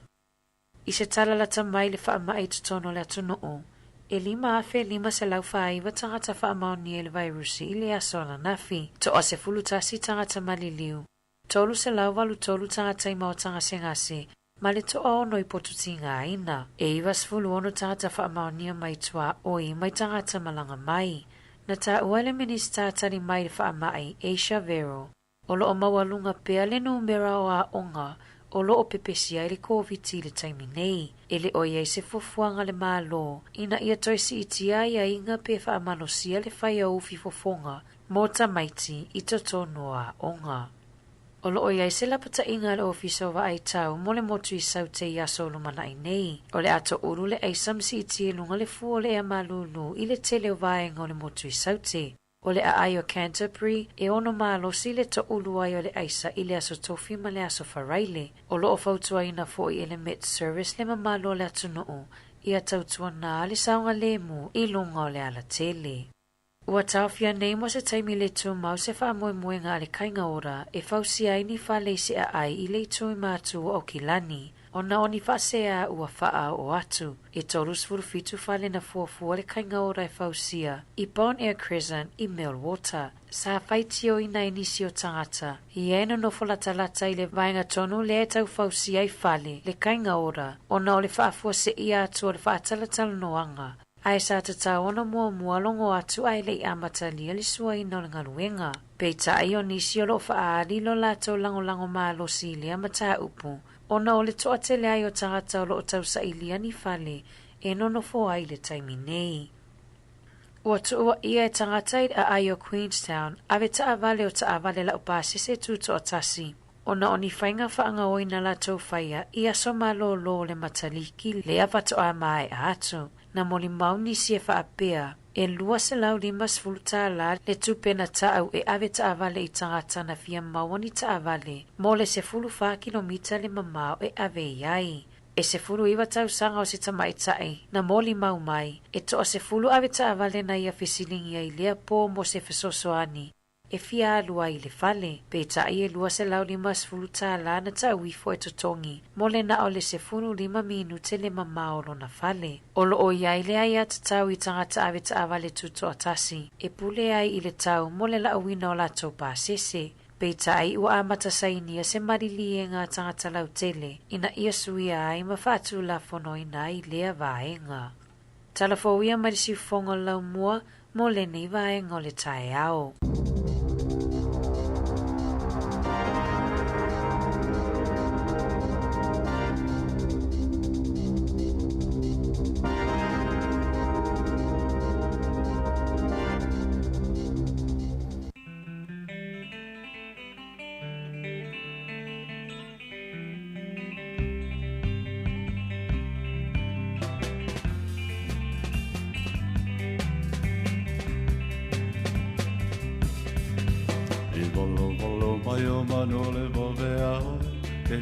I se tala lata mai le wha mai totono le atunuu. E 5 afe 5 se lau whaiva tangata wha maoni e le virusi i le asona nafi. To o se 10 tasi tangata maliliu. Tolu se lau walu tolu tangata i mao tanga sengase. Ma le to o noi potuti ngā ina. E iwa se 10 ono tangata wha maoni mai tua oi mai tangata malanga mai. Na ta uale minista tari mai le wha mai Asia Vero. O lo o mawalunga pea le numera o a onga. O lo o pepesia i le COVID le taimi nei. E le o iei se fofuanga le malo. Ina ia toisi itia ia inga pe wha amalosia le whai au fi fofonga. Mota maiti i totono a onga. O lo o iei se lapata inga le ofisa wa ai tau mo le motu i saute i aso lumana i nei. O le ato uru le eisam si itia lunga le fuo le ea malulu i le tele o vaenga o le motu i saute. O le a o Canterbury e ono malo si le to ulu ai o le aisa i le aso tofi ma le aso wharaile. O lo o fautua ina fo i ele Met Service le mamalo le atunuu i a tautua nā le saunga lemu i lunga o le ala tele. Ua tawhia nei mo se taimi le tu mau se wha moe moe ngā le kainga ora e fausi ai ni wha leise a ai i le tui mātu o Kilani. O na oni whasea ua whaa o atu. E tolus furufitu whale na fuafua le kainga ora e fausia. I Bon Air Crescent i Melwater. Sa whaitio i na inisi o tangata. I ena no whalatalata i le vainga tonu le e tau fausia i whale le kainga ora. O na o le whaafua se i atu o le whaatalatala noanga. Ai sa tatau ona mua longo atu ai le amata lia li sua i no ngaluenga. Peita ai o nisi o lo whaari lo lato lango maa lo silia mata upu. Ona o le toa tele ai o tangata o lo o tau sa ilia ni whale, e nono fo ai le taimi nei. Ua tuua ia e tangata i a ai o Queenstown, ave ta avale o ta avale la upasi se tuto o tasi. Ona o ni whainga whaanga oina la tau whaia, ia so malo lo le mataliki le avato a mai a atu. Na moli mauni si e whaapea, e lua se lau 5 la le tupena taau e ave ta avale i tangata na fia mawani ta avale, mo le se 10 kilomita le mamao e ave iai. E se 10 iwa tau sanga o se tamaitai, na moli mau mai, e to o se 10 ave ta avale na ia fisilingi ai lea po mo se fesosoani. e fia alua I le fale, pe tai e lua se lau 5 la na ta wifo e totongi, mo le na o le 15 minute le mamao lo na fale. O lo o iai le ai atu tau I tangata ave ta avale tuto atasi, e pule ai I le tau mo le la awina o la tau pasese, pe tai ua amata sainia se marili e ngā tangata lau tele, ina ia suia ai mawhatu la fono ina I lea vaenga. Talafowia marisi fongo lau mua, mo le nei vaenga o le tae ao.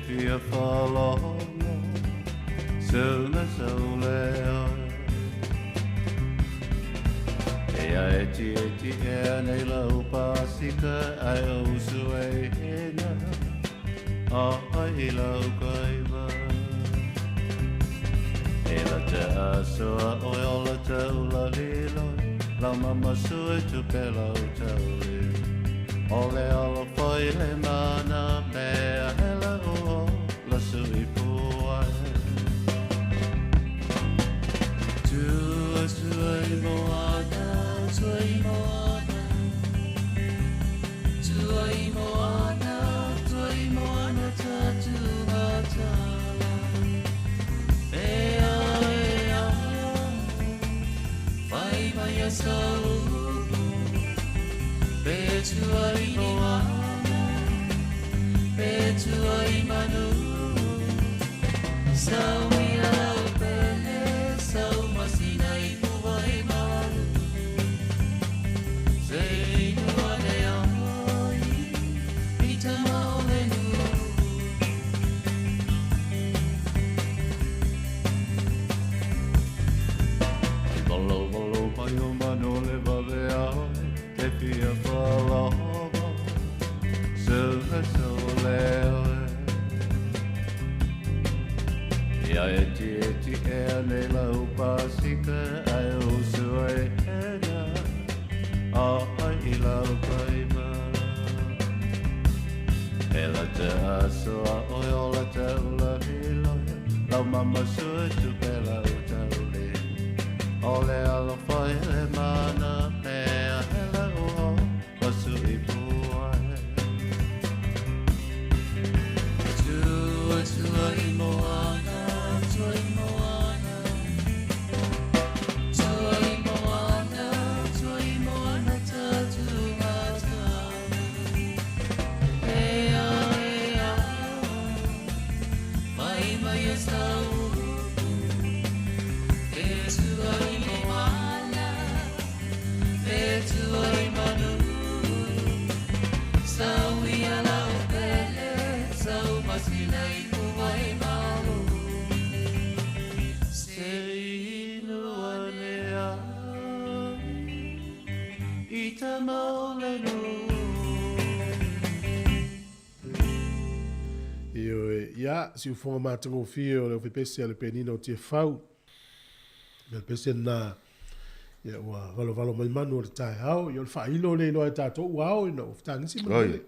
Fia whalala, sauna saulea. Eti e nei lau pasika, ai au sue hena, ai lau kaiwa. La te asoa o ola taula liloi, lau mama sue tupe lau taule. Ole ala whai le mana mea hela o la sui puai. Tua sui moana, sui moana. Sui moana, sui moana tatu matala. Ea, whai mai a sau. Betua I moana, betua I manu. Sau I lau pele, sau masina I puwa I malu. Sei nua le amoi, I te mao le nu. I bolo bolo mai o mano le vale au. Te fia whalava, sauna saulea. Ia eti e nei lau pasika, ai o sue hena, ai I lau kaima. E la te asoa o ola taula hiloia, lau mama sue tupe lau taule. O le ala whai le mana mea hela o la sui puai. Tua I moana, tua I moana. Tua I moana, tua I moana tatu matana. Ea, mai mai e sau. Tua I moana, tua I manu. Sau I alau pele, sau masina I puwa I malu. Sei lua lea, I ta maulenu. Ia, si ufonga mātango fia o leo whipese ale penina o tia whau. Mea pese na ia ua valo mai manu o le tae hao. Ia le whailo le loa e tātou wao ina o whtangisi manu.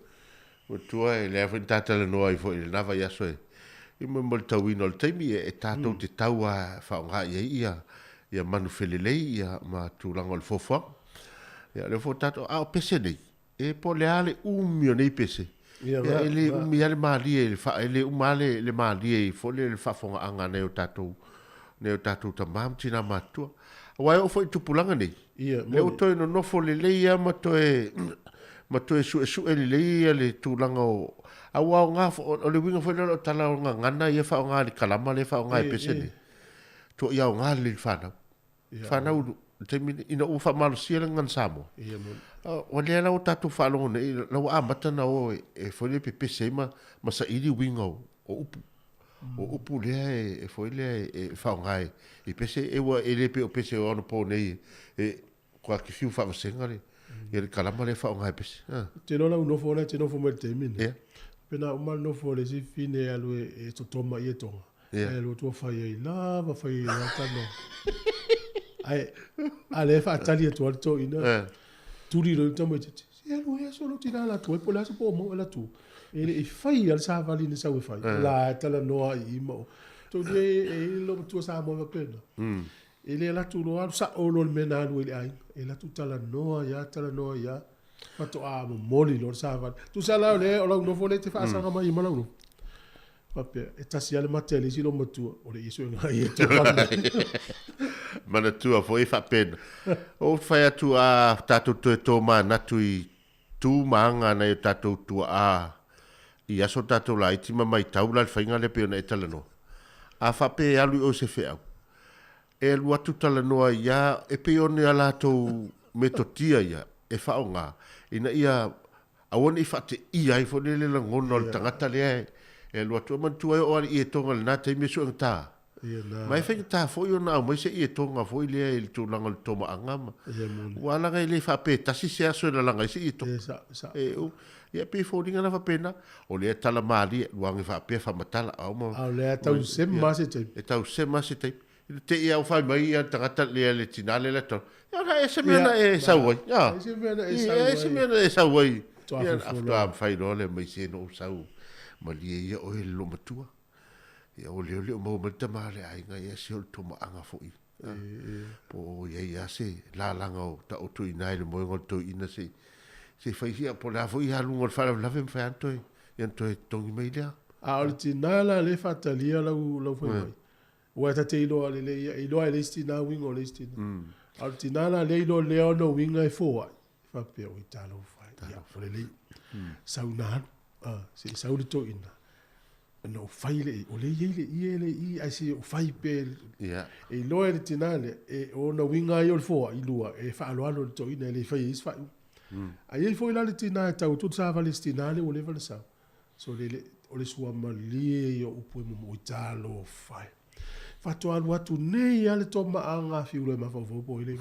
O tua e lea whin tātala noa I fo I le nawa yaso e. I mo le tauina o le taimi e tātou te taua whaonga ia manu whelelei ia ma tūranga o le fofua. Ia le fo tātou o pese nei. E po le ale umio nei pese. Ia ele umi ale maalie ele umale le maalie fo le whafonga anga nei o tātou. Nei o tātou tamam tina matua. Wai o fo I tupulanga nei. Le o toi no nofo le leia ma toe su le leia le tūlanga o awa o ngā o le winga fo le tala o ngā ngana ia wha o ngā le kalama le wha o ngā pese nei. To ia o ngā le whanau. Whanau ina o wha malo sia le ngan samo. O le ala o tātou whalongo nei lau a matana o e fo le pese ma sa iri winga o upu. O upu lea e foi lea e whaongai. I pese e wa e lepe o pese o ano po nei e kua ki fiu whawasenga le. Ia le kalama le whaonga e pesi. Te no lau nofo le, te nofo me te mine. Pena uma nofo le si fine alu e to toma i e tonga. E lo tua whai e lava, whai e lakano. Ai, ale wha atali e tuar to ina. Turi roi tamo e te, se alu e solo tina la tu, e po la se po mo e la tu. E le whai al sa vali ni sa ue whai. La tala noa i ima o. To e lo tua sa mo e pena. E le la tu lo alu sa olo le mena alu e le ai. E la tu tala noa ya. Fato a mo moli lo sa vali. Tu sa lau le, o lau nofo le te wha asanga mai i malau no. Pape, e tasi ale matele si lo matua. O le iso e ngai e te wani. Mana tua fo e whapena. O whai atu a tātou tue tō mā natu i tū maanga nei o tātou tua a i aso tātou la itima mai taula le whainga le peona e talanoa. A whape alu o se wheau. E alu atu talanoa ia e peone a lātou metotia ia e whao ngā. Ina ia awane i whate ia i fo nele la ngono le tangata lea e alu atu amantua e o ari i e tonga le nā teime su ang tā. Mai whengi tā fwoi o nā mai se i e tonga fwoi lea i le tūlanga le toma angama. Wālanga i le whape tasi se aso e na langa i se i e tonga. E u, ia pe fōringa na whapena. O lea tala maari e luangi whape whamatala. Au lea tau se masi teip. E tau se masi teip. Te ia u whai mai ia tangata lea le tinale le tona. Ia ka e se mena e sauai. E se mena e sauai. Ia aftua am whai no le mai se no sau. Ma lia ia o e lo matua. Ia o leo leo mau malta maare ainga ia se o toma anga fwoi. Po ia se la langa o ta o tu ina le mo ngol tu ina se whai sia po la fwoi halunga o whala lave mwhai antoi. Ia antoi tongi mai lea. A o ti nala le whatalia lau fwoi mai. Ua ta te iloa le leia, iloa e leisti nā winga o leisti nā. A o ti nala le ilo leo no winga e fōa. Whapea o i tālo whai. Ia, o le lei. Sau nānu. Se sau le to ina. No fai le, o le i, ai se o fai pe. E loa le tinale, e o na winga i o le fōa, i lua, e whaaloalo le to ina, e le fai is fai. A i fo ila le tinale, tau tu sāwa le tinale o le wale sau. So o le sua malie i o upu e mo i tālo fai. Fato alu atu nei ale to maanga fiule ma fo po ile.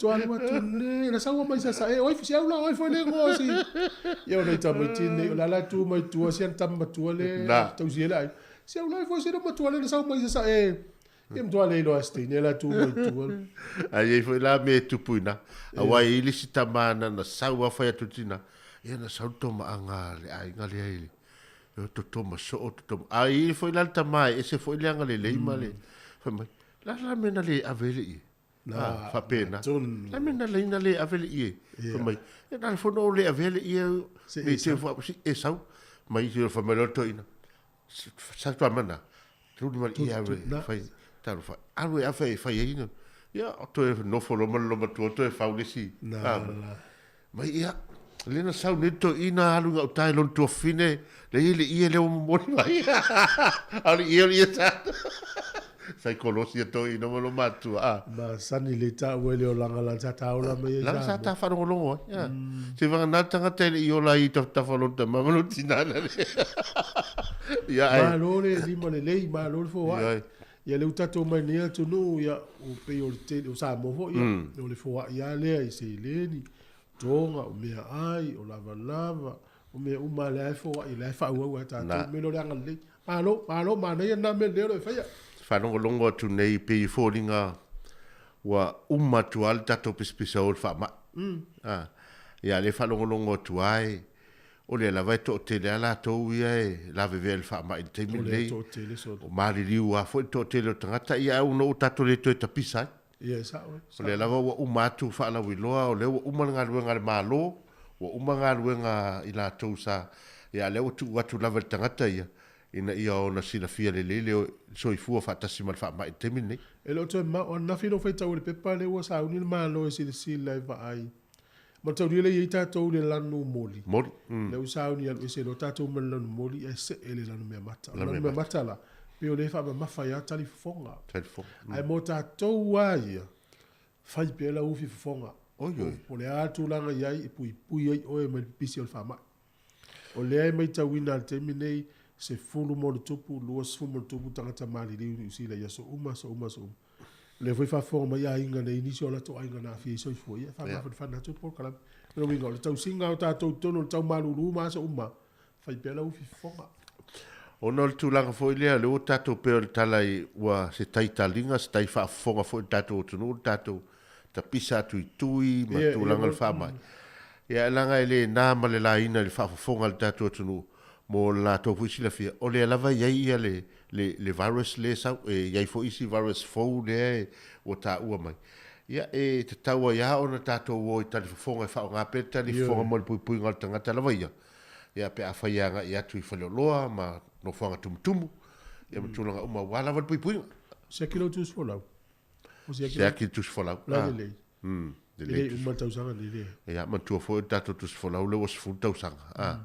To alu atu nei na sawa mai sa oi fi aula oi foi le ngosi. Yo nei tamu tini la la tu mai tu sian tamba tu le tu si lai. Si aula foi se no tu le na sawa mai sa Em to le lo asti ne la tu mai tu. Ai foi la me tu puina. Awai ili sitamana na sawa foi atu tina. Ia na sauto maanga le ai ngale ai. To toma so to toma ai foi la tamai ese foi le ngale le male foi mai la mena le avele i na fa pena la mena le avele i foi mai e na fo no le avele i me te fo e sau mai se fa melo to ina sa to mana tu mal i ave fai taro fa alwe a fai ina ya to no fo lo mal to e fa ulisi mai ia Lena sau neto ina alu ngau tai lon tua fine le ie le mo mai ali ie ta sai kolosi to ina mo lo matu ma sani le ta wele o langa la ta ola me la sa ta fa lo ya se va na tanga tele io la i ta fa lo ta ma lo tinana ya ma lo le di mo le ma lo fo wa ya le utato mai ne tu no ya o pe o te o sa mo fo ya o le fo ya le i se le ni tonga o mea ai o lava o mea uma le fo i le fa ua ta me lo langa le malo ma nei na me le ro fa ya fa no longo tu nei pe folinga wa uma tu alta to pispisa o fa ma ya le fa longo tu ai o le la vai to te le la to ia la vevel fa ma te mi le o mari riu a fo to te le tangata ia uno tato le to tapisa Yes, o le lava wa umatu fa la wiloa o le wa umanga luenga malo wa umanga luenga ila tousa ya le tu watu lava tangata ia ina ia ona sila fia le so i fu fa tasimal fa mai temine e lo to ma on na fino fa tau le pepa le wa sa uni malo e sila va ai ma tau le i ta tau le lanu moli le usa uni al se lo ta tau man lanu moli e se ele lanu me mata lanu me mata la Peo le fa ma fa ya talifonga. Ai mo ta to wa ia. Fai pe la ufi fonga. O le atu langa ia i pui ai o e me pisi o fa ma. O le ai mai ta wina terminei se fulu mo le tupu luas fu mo tupu tanga ta mali li usi la ya so uma. le foi fa fo mai ai nga nei ni so la to ai nga na fi so foi fa ma fa na to por kala no mi ngol tau singa o ta to tono tau maluru ma so uma fai pela u fi fonga ona le tulaga foi lea le o tatou pea o le talai ua se taitaliga se tai faafofoga foi le tatou atunuu le tatou tapisa atuitui ma tulaga le faamai ia e laga e lenā ma le laina le faafofoga le tatou atunuu mo le latou foi silafia o le lava iai ia le virus le sau e iai foi isi virus fou lea ua taʻua mai ia e tatau ai a ona tatou o i talifofoga e faaaogā pe le talifofoga mo le puipuiga o le tagata lava ia ia pe afaiaga i atu i faleoloa ma no fanga tumutumu ia matulaga uma ua lava le puipuiga se kilo tus folau se aki tus folau le le uma tausaga le ia matua foi tatou tus folau le ua sefulu tausaga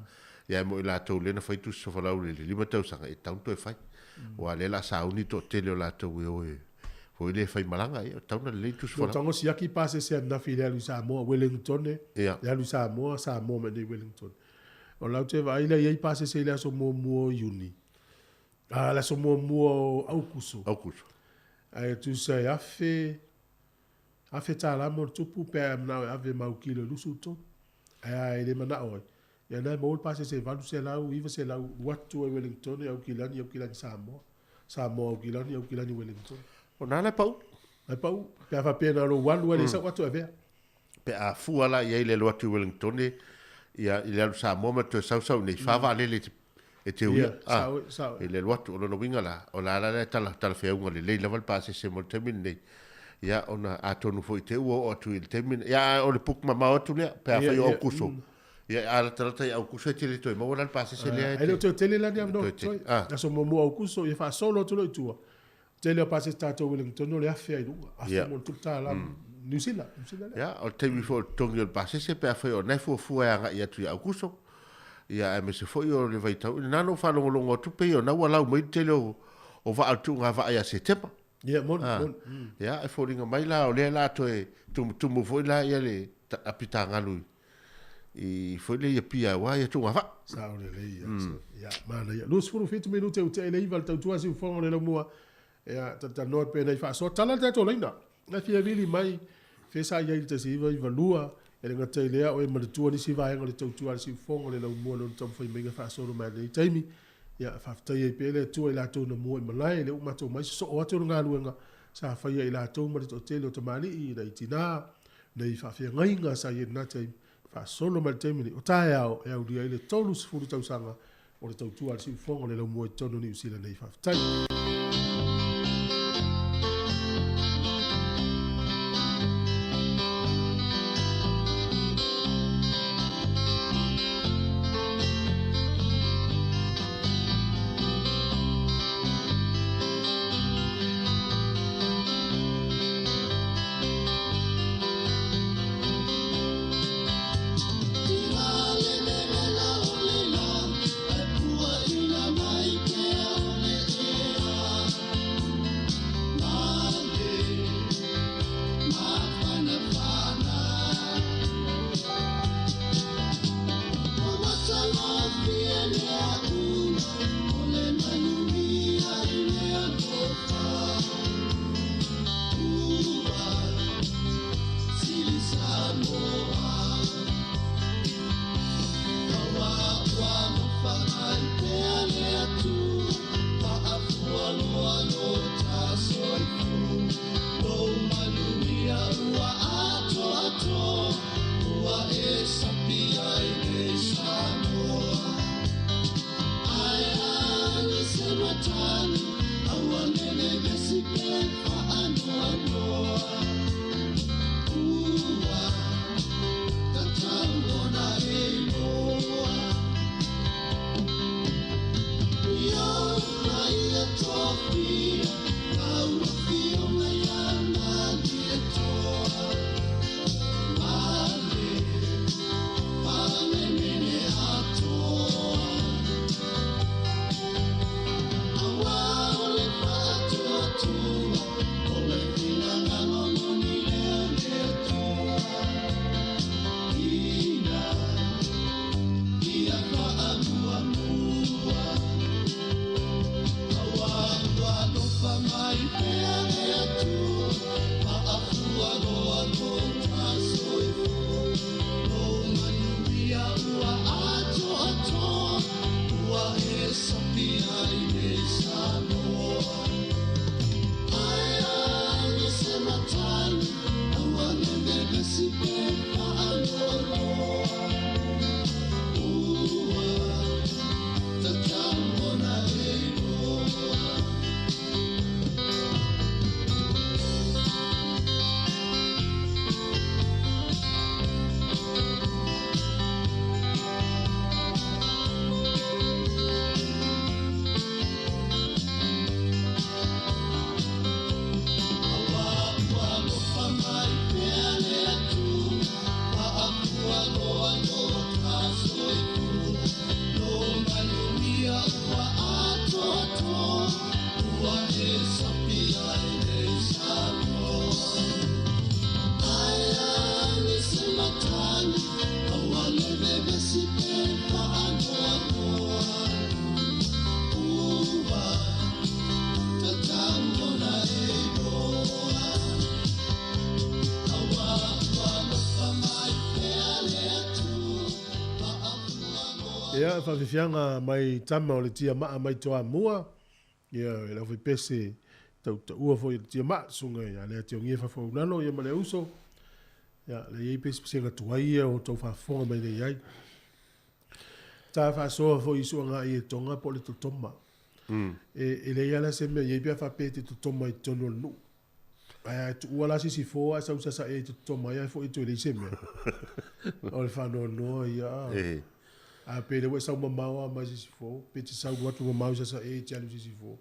ia mo i latou lena fai tus folau le lima tausaga e taunto e fai ua le laasauni toʻatele o latou e oe foi le fai malanga ia tauna le tus folau tango siaki pase se anafi le alu Samoa Wellington le alu Samoa me le Wellington o lau te vai le iai pase se le so mo uni la so mo aukuso ai tu sai afe tala mo tupu pe na ave mau kilo lusu to ai le mana oi ya na mo pase se valu se lau iva se lau watu e Wellington au kilani Samoa au kilani Wellington o na le pau pe fa pena lo walu ele sa watu ave pe a fuala ia le watu Wellington ia le Samoa ma to sau nei fava le e te uia e le watu o no winga la o la tala feunga le lava pase se mo termin nei ia ona atonu foi te o atu il termin ia o le puk mama o tu le pe fa yo kuso ia ala trata ia kuso te le to mo la pase se le ele to tele la diam no so mo kuso ia fa solo tu le tua tele pase stato Wellington no le afia i lunga afia mo tutta la New Zealand ia o te mi fo tongi o pase se pe fa yo na fu anga ia tu ia kuso ia me se foi o le vai tau na no fa longo tu pe o na wala mo tele o va atu nga va ia se tepa ia mon ia e foringa mai la o le la to e tu mo foi la ia le apita ngalu i foi le pia wa ia tu nga va sa o le ia mana ia lus furu fit minute o te le iva tau tu asi fo le mo ia ta no pe nei fa so tala te to leina na fia vili mai fe sa ia te si iva lua e le ngata lea o e maratua ni si vaenga le tautua si fonga le lau mua no tau fai menga fa soro mai nei taimi ia faftai e pele tua i latou na mua i malai le umatou mai so o atu ngā luenga sa fai i latou mara to tele o tamali i nei tina nei fafia ngainga sa i na taimi fa solo mai taimi o tae au e au ria i le tolu sifuru tausanga o le tautua si fonga le lau mua i tono ni usila nei faftai Ia whawhiwhianga mai tama o le tia maa mai toa mua. Ia e lau pese tau ua fo i le tia maa sunga ia lea te o ngia whawhau nano ia ma le uso. Ia le iei pese pese ngatua ia o tau whawhonga mai le iai. Tā whasoa fo i sua ngā i e tonga po le tutoma. E le ia la se mea iei pia whapete tutoma i tono nu. Ai tu ua la si fo a sau sasa e tutoma ia fo i tu le se mea. O le whanoa noa ia. A pele we sau mamawa mai si fo. Pete sau watu mamawa sasa e tialu si fo.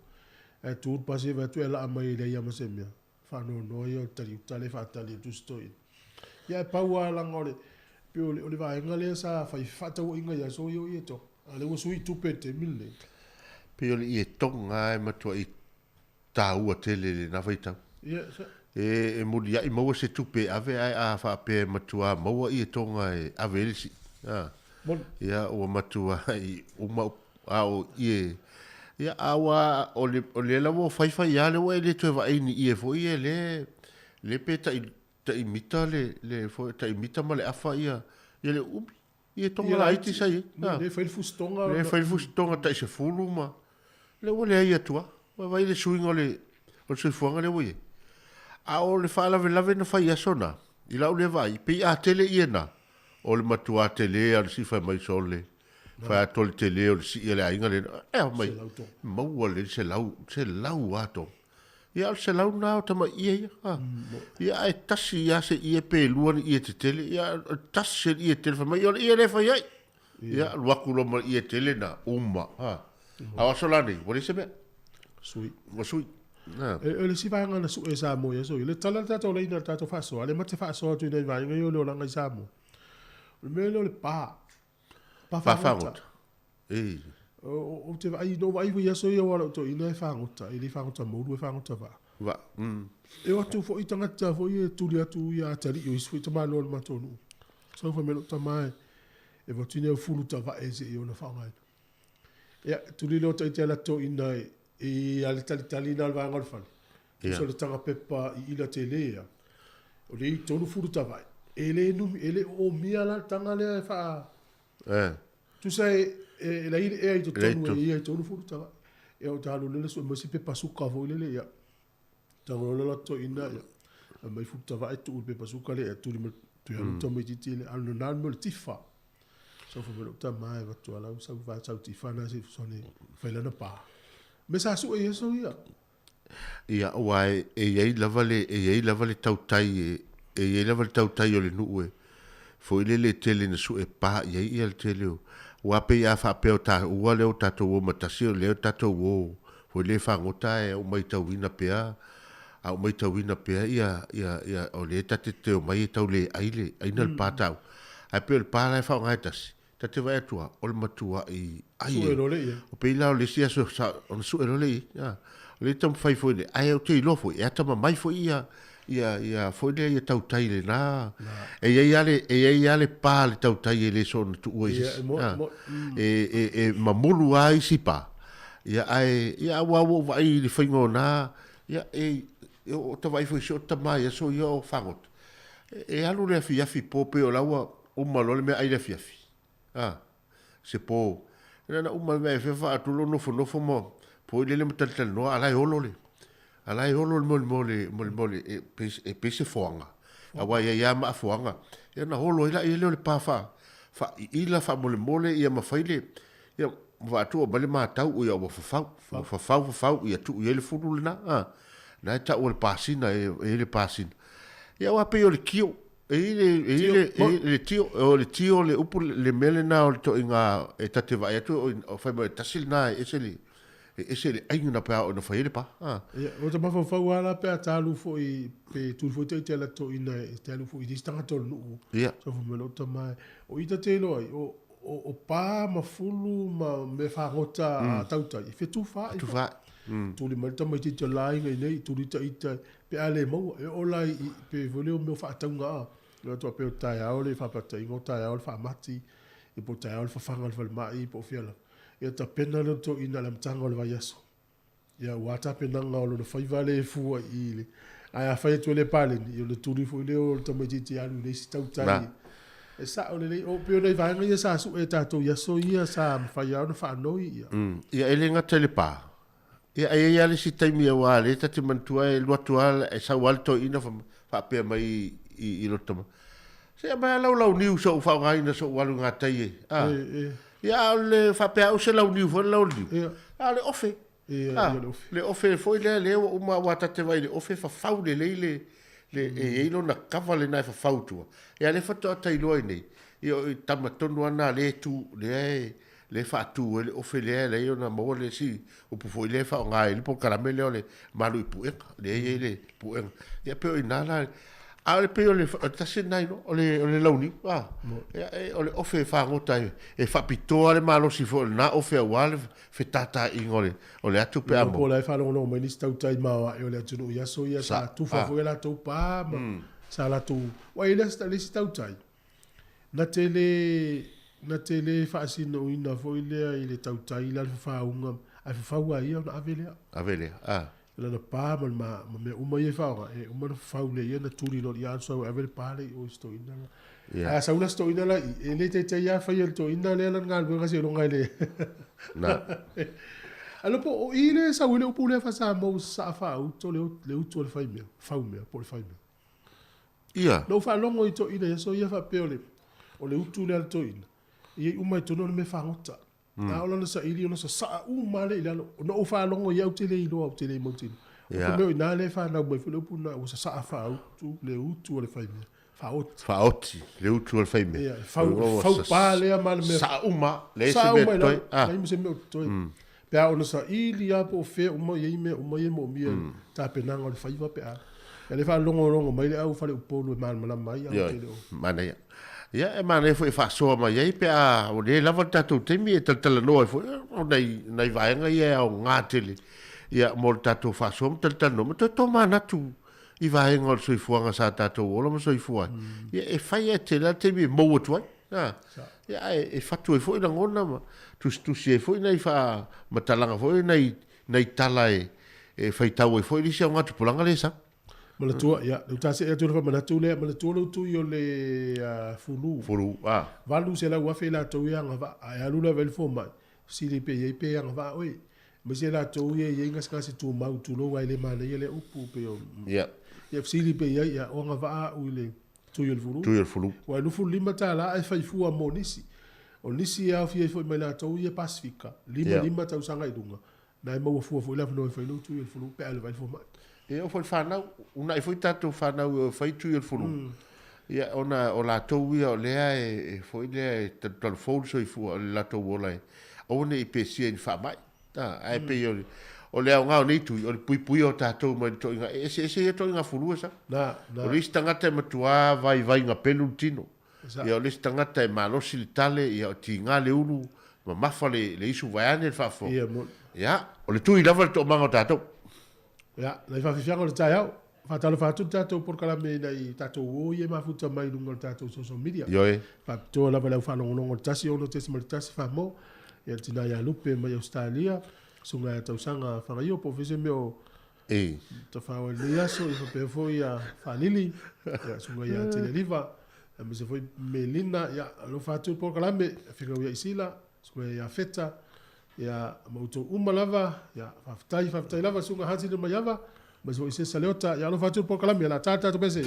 E tu pase va tu ela mai le ia ma se mea. Whanoa noa ia tali utale whatali tu stoi. Ia e paua langole. Pe o le vaenga le sa fai fatau inga ia so yo ieto. Ale wo sui tupe te mille. Pe o le i e tonga e matua i tāua tele le na vaitau. E muri ai maua se tupe ave ai a wha pe matua maua i e tonga e ave elisi. Ia o matua i uma a o i e. Ia awa o le lawa whaiwhai ia le wa e le tue wa eini i e fo i e le pe ta imita ta imita ma le afa ia le ubi ia tonga la iti sai le failfustonga ta se fulu ma le wale ia tua vai le suinga o se fuanga le wai a o le fala lave na fai asona i la le vai pe a tele iena o le matua tele al si fa mai sole fa tol tele o si ia le ainga le mai mau le se lau ato ia se lau nao tama ia ia e tasi ia se ia pe luan ia te tele ia tasi ia tele fa mai ia le fa ia ia luakulo ma ia tele na uma awa solani wale se me sui e le si vanga na su e sa mo ia so le tala tato le ina tato faso ale mate faso tu nei vai ngai o langa sa mo le le pa fa o te vai no vai ia so ia wala to ina e whangota ili whangota modu e whangota va e watu fo i tangata fo i turi atu ia tari i isfu i tamalo al matonu so fa melo tamai e watu ina fulu ta va ese i ona whangai ia turi lo ta itela to ina e ale tali na al vanga al fani so le tanga pepa i ila te lea o le i tonu fulu ta vai ele o mia la tanga le fa tu sai e la ile e to tonu e tonu fulu ta e o talo le so mo si pe pasuka vo le ya tango le to ina ya mai fu ta va e tu pe pasuka le tu le tu ya to me ti le al non mo tifa so fo me ta mai va to ala sa va sa tifa na si so ne fa la na pa me sa su e so ia wai e lava le tau tai e lava le tau tai o le nu e fo ile le tele na su e pa ia le tele o wa pe ya fa pe o ta ua le o tato o matasi o le o tato o fo le fa ngota e o mai tau wina pe a o mai tau wina pe ia o le tate te o mai tau le aile aina le patau a pe le pa la fa ngai tasi tate vai atua o le matua i ai o pe la o le sia so o su e le ia le tam fai fo le ai o te lofo e atama mai fo ia fo le tau tai le na e ia le pa le tau tai le son tu o e mamulu ai sipa ia wa vai le fingo na ia o ta vai fo so ta mai so yo fangot e alu le fi pope o lawa o malo le me ai le fi se po na o mal me fa tu lo no fo mo po le mtal no ala holo mole e pese foanga awa ia ma foanga ia na holo ila le pa fa ila fa mole ia ma faile ia va tu bale ma tau ia fa ia tu ia le fulu na ta o le pasina e le pasina ia wa pe o le kio le tio le upu le mele na o to inga e tate va tu o fa ma tasil na e se ai na pa o na fa pa o te mafa fa wala pe talu fo i pe tu fo te la to ina talu fo i distanga to no so fo me lo ta mai o ita te lo o pa ma fulu ma me fa rota tauta i fe tu fa tu le malta mai te lai nei tu ita pe ale mo e o lai pe vole o me fa tanga lo to pe ta ya o le fa pa ta i ngota ya o fa mati e po ta ya o fa fanga o mai po fiala ia ta pena le to ina le mtanga o le vaiaso ia wata pena nga o le fai vale fua i le ai a fai tu le pale i le turi fu le o le tamatiti alu le si tau tai E sa o le o pe nei vai ngai sa su e tato ia so ia sa fai au na fa noi ia. Ia ele ngata le pa. Ia ia le si taimi wa le tati mantua e luatua e sa walto ina fa pe mai I lotama. Se mai lau niu so fa ngai na so walu ngata ie. Ia le fa pe au se lau niu fo lau niu. Le ofe. Le ofe foi le o ma wata te vai le ofe fa fau le e ilo na kavale na fa fau tu. Ia le fa to tai loi nei. Io tamatonu ana le tu le fa tu le ofe le io na mo le si o pu foi le fa ngai le po caramelo le malu I pu le pu ia pe ina la ale pe ole ta se nai no ole launi ole ofe fa ngota e fa pitoa le malo si fo na ofe wal fe tata ingole ole atu pe amo ole fa no mai sta utai ma e ole atu no ia so ia sa tu fa fo la tu pa sa la tu wa ile sta le sta utai na tele fa sino ina fo ile ta utai la fa unga a fa wa ia na avele la na pa ma me uma ye fa e uma fa le ye na turi lo ya so every party o sto ina sa una sto ina la ele te ya fa ye to ina le la ngal go se lo ngai na alo po o ile sa wile po le fa sa mo sa fa o to le o to le fa me po le fa me ia no fa longo I to ina so ye fa pe o le utu le to ina ye uma to no me fa ngota na ola sa ili ona sa male ila no fa longo ya utile ilo utile motin o me na le fa na bo filo puna o sa fa tu le utu le fa ot le utu le fa me fa pa le mal me sa le se me toi me se me toi pe ona sa ili ya po fe o mo ye mo mi ta pe na ngol fa iva pe a le fa longo mai le au fa le polo mal mai ya mana ia e mana foi fa so ma ia pe a o le lava tatu temi e tala no foi o nei vai nga ia o ngatele ia mo tatu fa so tala no to mana tu I vai ngol so fuanga sa tatu o lo so fua ia e fai e tela temi mo tu ia e fatu foi na ngona ma tu se foi nei fa matalanga foi nei tala e fai tau foi li se ngatu pulanga le sa Malatua, ya, le tase e tula manatu le, malatua le tu yo le fulu. Valu se la ua fe la tau ia ngava, a lula vel fo mai. Si le pe ye pe ngava, oi. Me se la tau ia ye ngas kasi tu mau tu lo wai le mana ye le upu pe yo. Ya. Ya si le pe ye ya o ngava u le tu yo le fulu. Tu yo le fulu. Wa lu fulu lima ta la ai fai fu a mo nisi. O nisi ya fi fo mai la tau ia Pasifika. Lima tau sanga idunga. Na mo fu la no fai lu tu yo le fulu pe al vai fo mai. E o foi whanau, una foi tatu whanau fai tu il fulu. Ia ona o la tau ia o lea e foi lea e tal fol so I fu o la tau o lai. O ne I pesia in wha mai. Ai pe o lea o ngao neitu, o pui o tātou mai to inga. Ese e to inga fulu sa. O lisi tangata e matua vai ngā pelu tino. Ia o lisi tangata e malosi le tale, ia o ti ngā le ulu, ma mafa le isu vaiane le whafo. Ia, o le tui lava le to manga o tātou. Ya, la fa fianga le taiao. Fa talo fa tu tato por kala me nei tato o ye ma futa mai lungo tato social media. Yo e. Fa to la fa fa longo tasi ono tesi mal tasi fa mo. Ya tina ya lupe mai Australia. Sunga tau sanga fa yo po fese meu. To fa o le so I fa pe fo ya fa lili. Ya sunga ya tele liva. Me se foi Melina ya lo fa tu por kala me fica ya isila. Sunga ya feta. Ya mauto umalava ya faftai lava sunga hati de mayava mas o ise saleota ya lo fatu por kalamia la tata to bese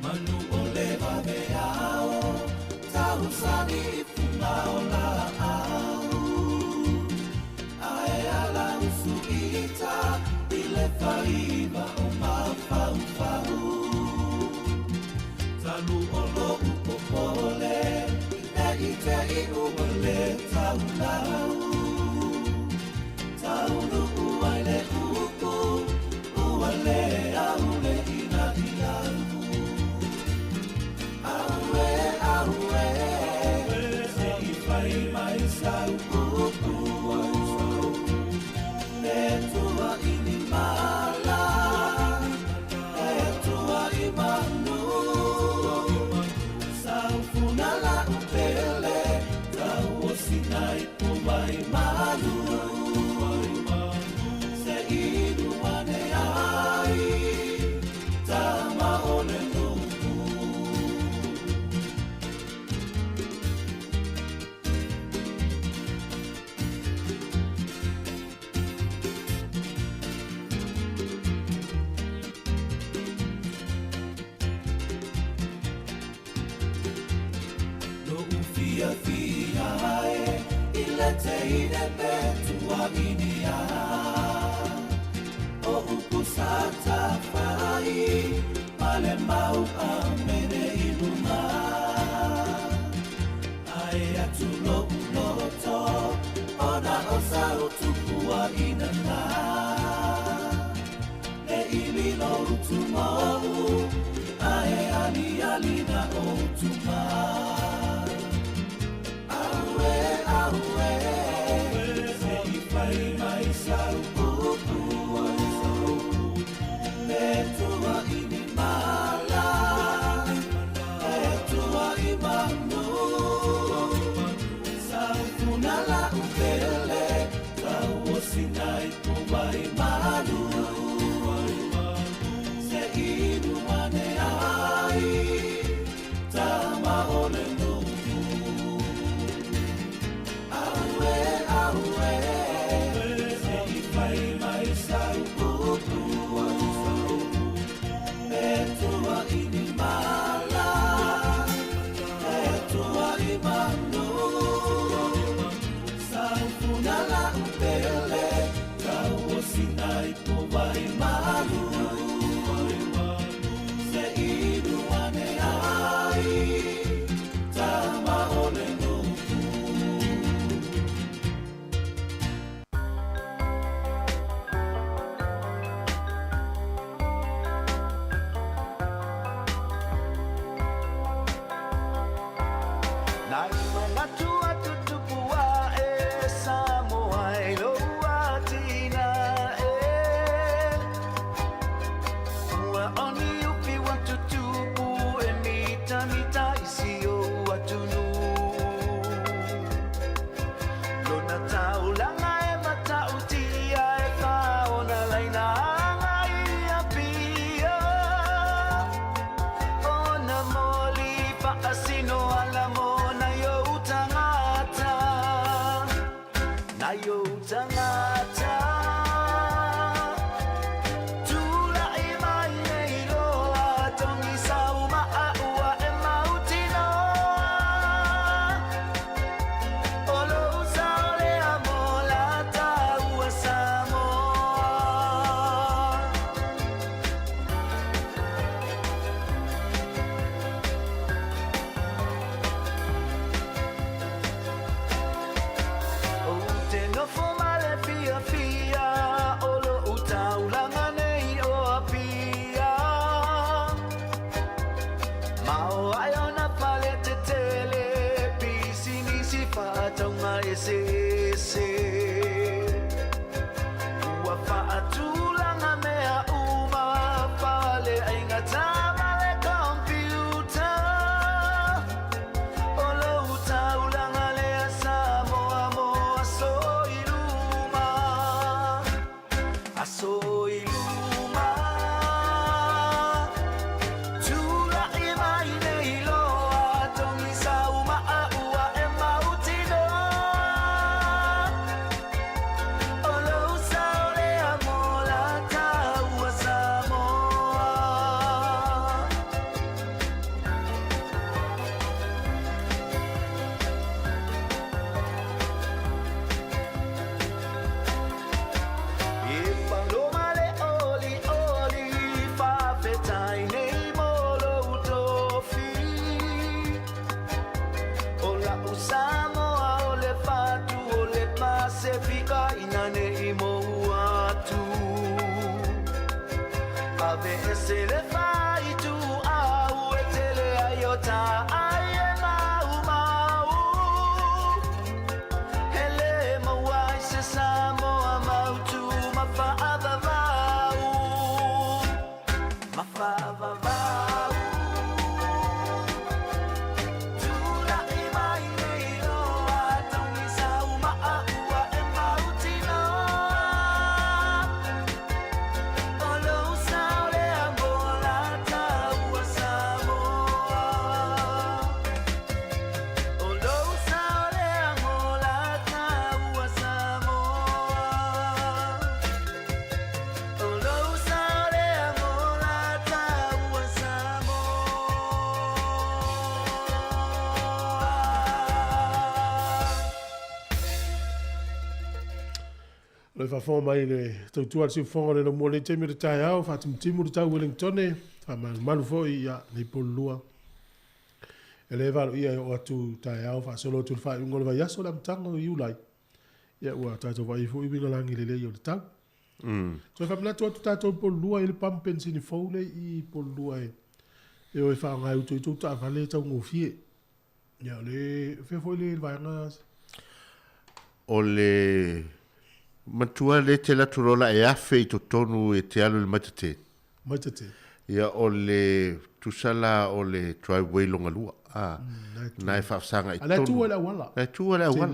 Manu ole va beao tau sani fumao la Faiva o mafau Talu olo upopole I te uole taulau Taulu uaile uku Uale aule ina dialu Aue Se I fai mai sau uku E tua inimala E tua imanu Sau fia fia ilete ine petua inia o upusata fai male mau a mene iluma ai atu loto ona osa utupua inana e ili no utumau ai ali na otuma awe se ipai mai sau Petua ini mala, petua imanu, saufunala upele, kau sinai kumai malu, se inu mane ai, tama ole nuku, awe, se ipai mai sau Petua ini mala, petua imanu, saufunala upele, kau sinai kumai malu, se inu ane ai, tama ole nuku. Le fa fo mai le tautua si fo le mo le temi le tai au fa timu le tau Wellington e fa malu fo ia le polua. Ele va ia o tu tai au fa solo tu fa ngol va yaso la mtango you like. Ia ua tato vai fo i binga langi le le o le tau. So fa mna tu tato polua il pam pensini fo le I polua e. E o fa ngai tu ta vale tau ngofie. Ia le fe fo le va nga o le matua le te la turola e afe I to tonu e te alu le matate. Matate. Ia o le tusala o le driveway longa lua. Nai whafsanga I tonu. Ala tua la wala. Ala tua la wala.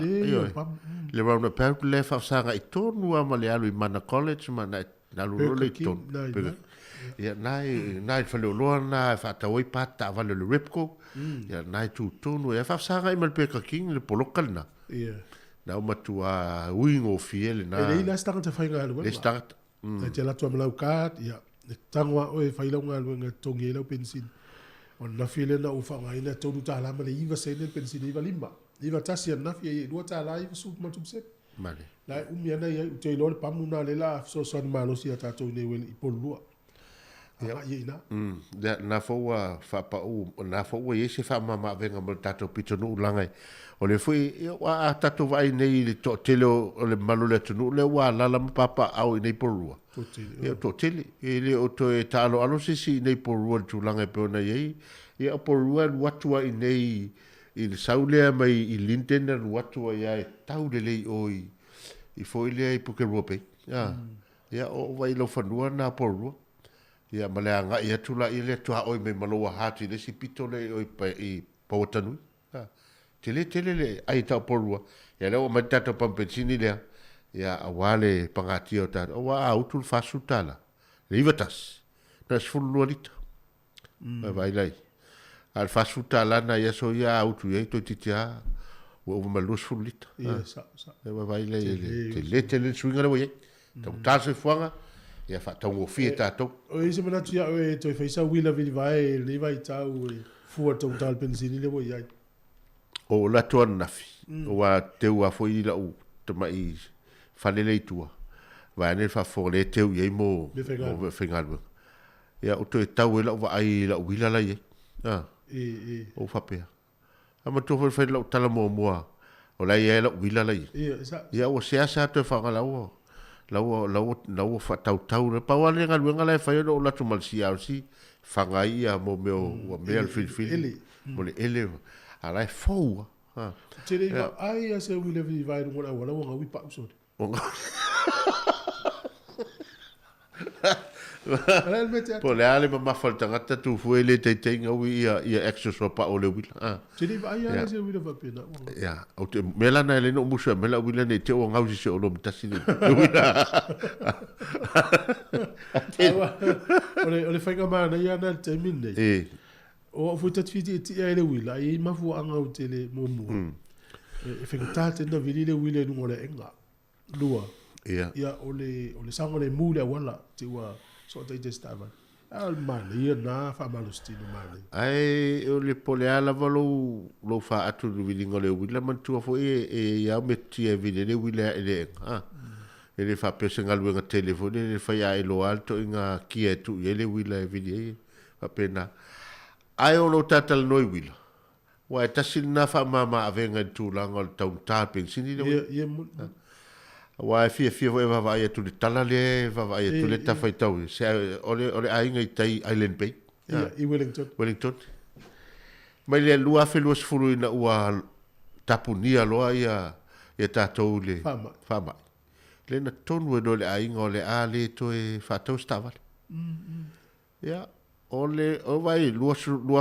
Le rauna pēr le whafsanga I tonu ama le alu I mana college ma na lulole I tonu. Ia nai whale oloa na whatawai pata wale le Ripco. Ia nai tu tonu e whafsanga I malpeka king le polokal na. Ia. Na matua uingo fiele na. Ele ila stanga te whainga alu. Le stanga. Te la tua malau kaat, ia. Tangwa oe whaila unga alu nga tongi elau pensin. O na fiele na ufa ngai na tonu ta alama le iwa sene pensin iwa lima. Iwa tasi an nafi e dua ta ala iwa sup matumse. Mane. La umiana ia te ilo le pamu na le la so so malo si ata tau ne weli ipolua. Ia ina. Na foua whapa u, na foua i se whamama venga mo tato pitonu ulangai. O le fui, wa tato vai nei le to tele o le malu le tunu, le wa lala papa au I nei porua. To tele. E le o to e talo alo sisi I nei porua le tulangai peona iei. E o porua watua I nei, I le saulea mai I lintena watua ia e tau le lei oi. I foi lea I puke ruape. Ia o vai lo whanua na porua. Ia malea nga ia tula I le tua oi me maloa hati le si pito le oi pa I pautanui. Tele le ai tau porua. Ia leo mai tato pampensini lea. Ia awale pangati o tata. Owa autul fasu tala. Le iwatas. Na sfulua lita. Vai lai. Al fasu tala na ia so ia autu ia to titia. Wa malu sfulita. Ia sa. Vai lai. Tele swinga le wai. Tau taso fuanga. Ia fa tau ngofie tato. O ise manatu ia oe toi faisa wila vili vai. Le vai tau fua tau tal pensini le wai ai. O la toa nafi. O wa te ua foi la u te mai falele tua. Vai ne fa fole te u ye mo fengal. Ya o to tau la wa ai la wila la ye. O fa pe. Ama to fa la tala mo mo. O la ye la wila la ye. Ya o se asa to fa la o. La fa tau pa wale ngal ngala fa yo la tu mal si si fa ngai ya mo o me al fil. Mo le ele. Ala e fou. Tere iwa ai a se wile vi vai runga wala wanga wipa usod. Po le ale ma faltangata tu fuele te tenga wi ia exos pa o le wila. Tere iwa ai a se wile va pena. Ya, o te mela na le no musa mela wila ne te o ngausi se o lo mtasi le. Ole whainga mana ia na te mine. O fu tat fiti ti ele wila I mafu anga o tele momo. E fengta te na vili le wile no le enga. Lua. Ia ole sango le mule wala te wa so te testava. Al male ia na fa malostino male. Ai o le pole ala valo lo fa atu vili ngole wila man tu fo e ia metti e vili le wila ele. Ele fa pesenga luenga telefone ele fa ia lo alto inga kia tu ele wila e vili fa pena. Ai o lo tatal noi wila. Wa e tasil na fa mama avenga tu langa o tau taping sini le. Wa e fia wa vai tu le tala le va vai tu le tafai tau. Se ole ainga I tai Island Bay. I Wellington. Mai le lua fe luas fulu ina ua tapunia loa ia tatou le fama. Le na tonu e no le ainga o le a le to e fatau staval. Ya. Ole o vai lua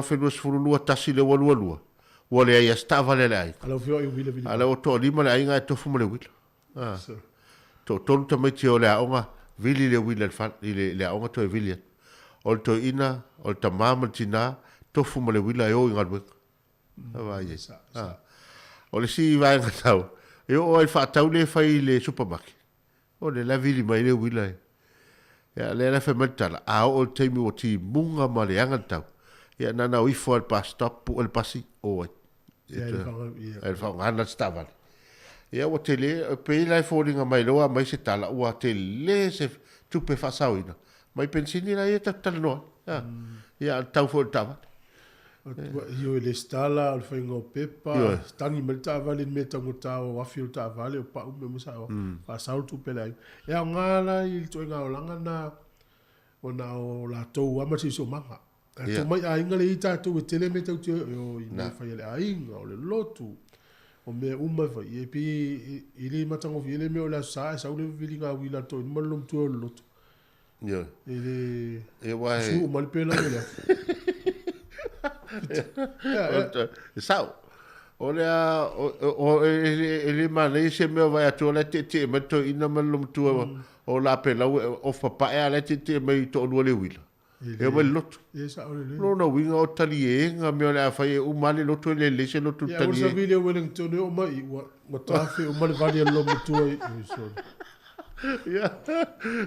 fe luas fulu lua tasi le walua. Wale ia stava le ai. Ala fio I wila vili. Ala o to lima le ainga e tofu mo le wila. To tolu ta mai o le aonga vili le wila le aonga to e vili. O to ina, o ta mama tina tofu mo le wila e o inga lwek. Vai e. O le si vai ngatau. E o ai whaatau le fai le supermarket. O le la vili mai le wila e. Ya le la fementala a o teimi o ti munga ma le anga tau. Ya nana o ifo al pas stop pu al pasi o. Ya el fa ngana staval. Ia o te le, pe lai fōringa mai loa, mai se tala, ua te le se tupe whasauina. Mai pensini la ia tatala noa. Ia tau fō tawa. Io le stala, al whainga o pepa, tangi mai ta vale me tango tau, wafi o ta vale, o pa ume musa o, whasau tupe lai. Ia ngāla i toi ngā o langa na, o na o la tau amati so manga. Tu mai a inga le i tātou e tele me tau tio, i mai whai le a inga, o le lotu. O me umai whai, e pi i le matango fi, ele me o la sa, e sau le vili ngā wila tau, i malum tu o lotu. E le su o malipena me lea. Sau, o lea, o ele mana i se mea vai atua le te mato ina malum tu o la pena, o papae a le te mai to onua le wila. E mai lotu. Lona winga o tali e nga mea le a whai e umane lotu e le se lotu tali e. Ia, o sa vile o Wellington e o mai, wa tafe o male vali a lomu tua i.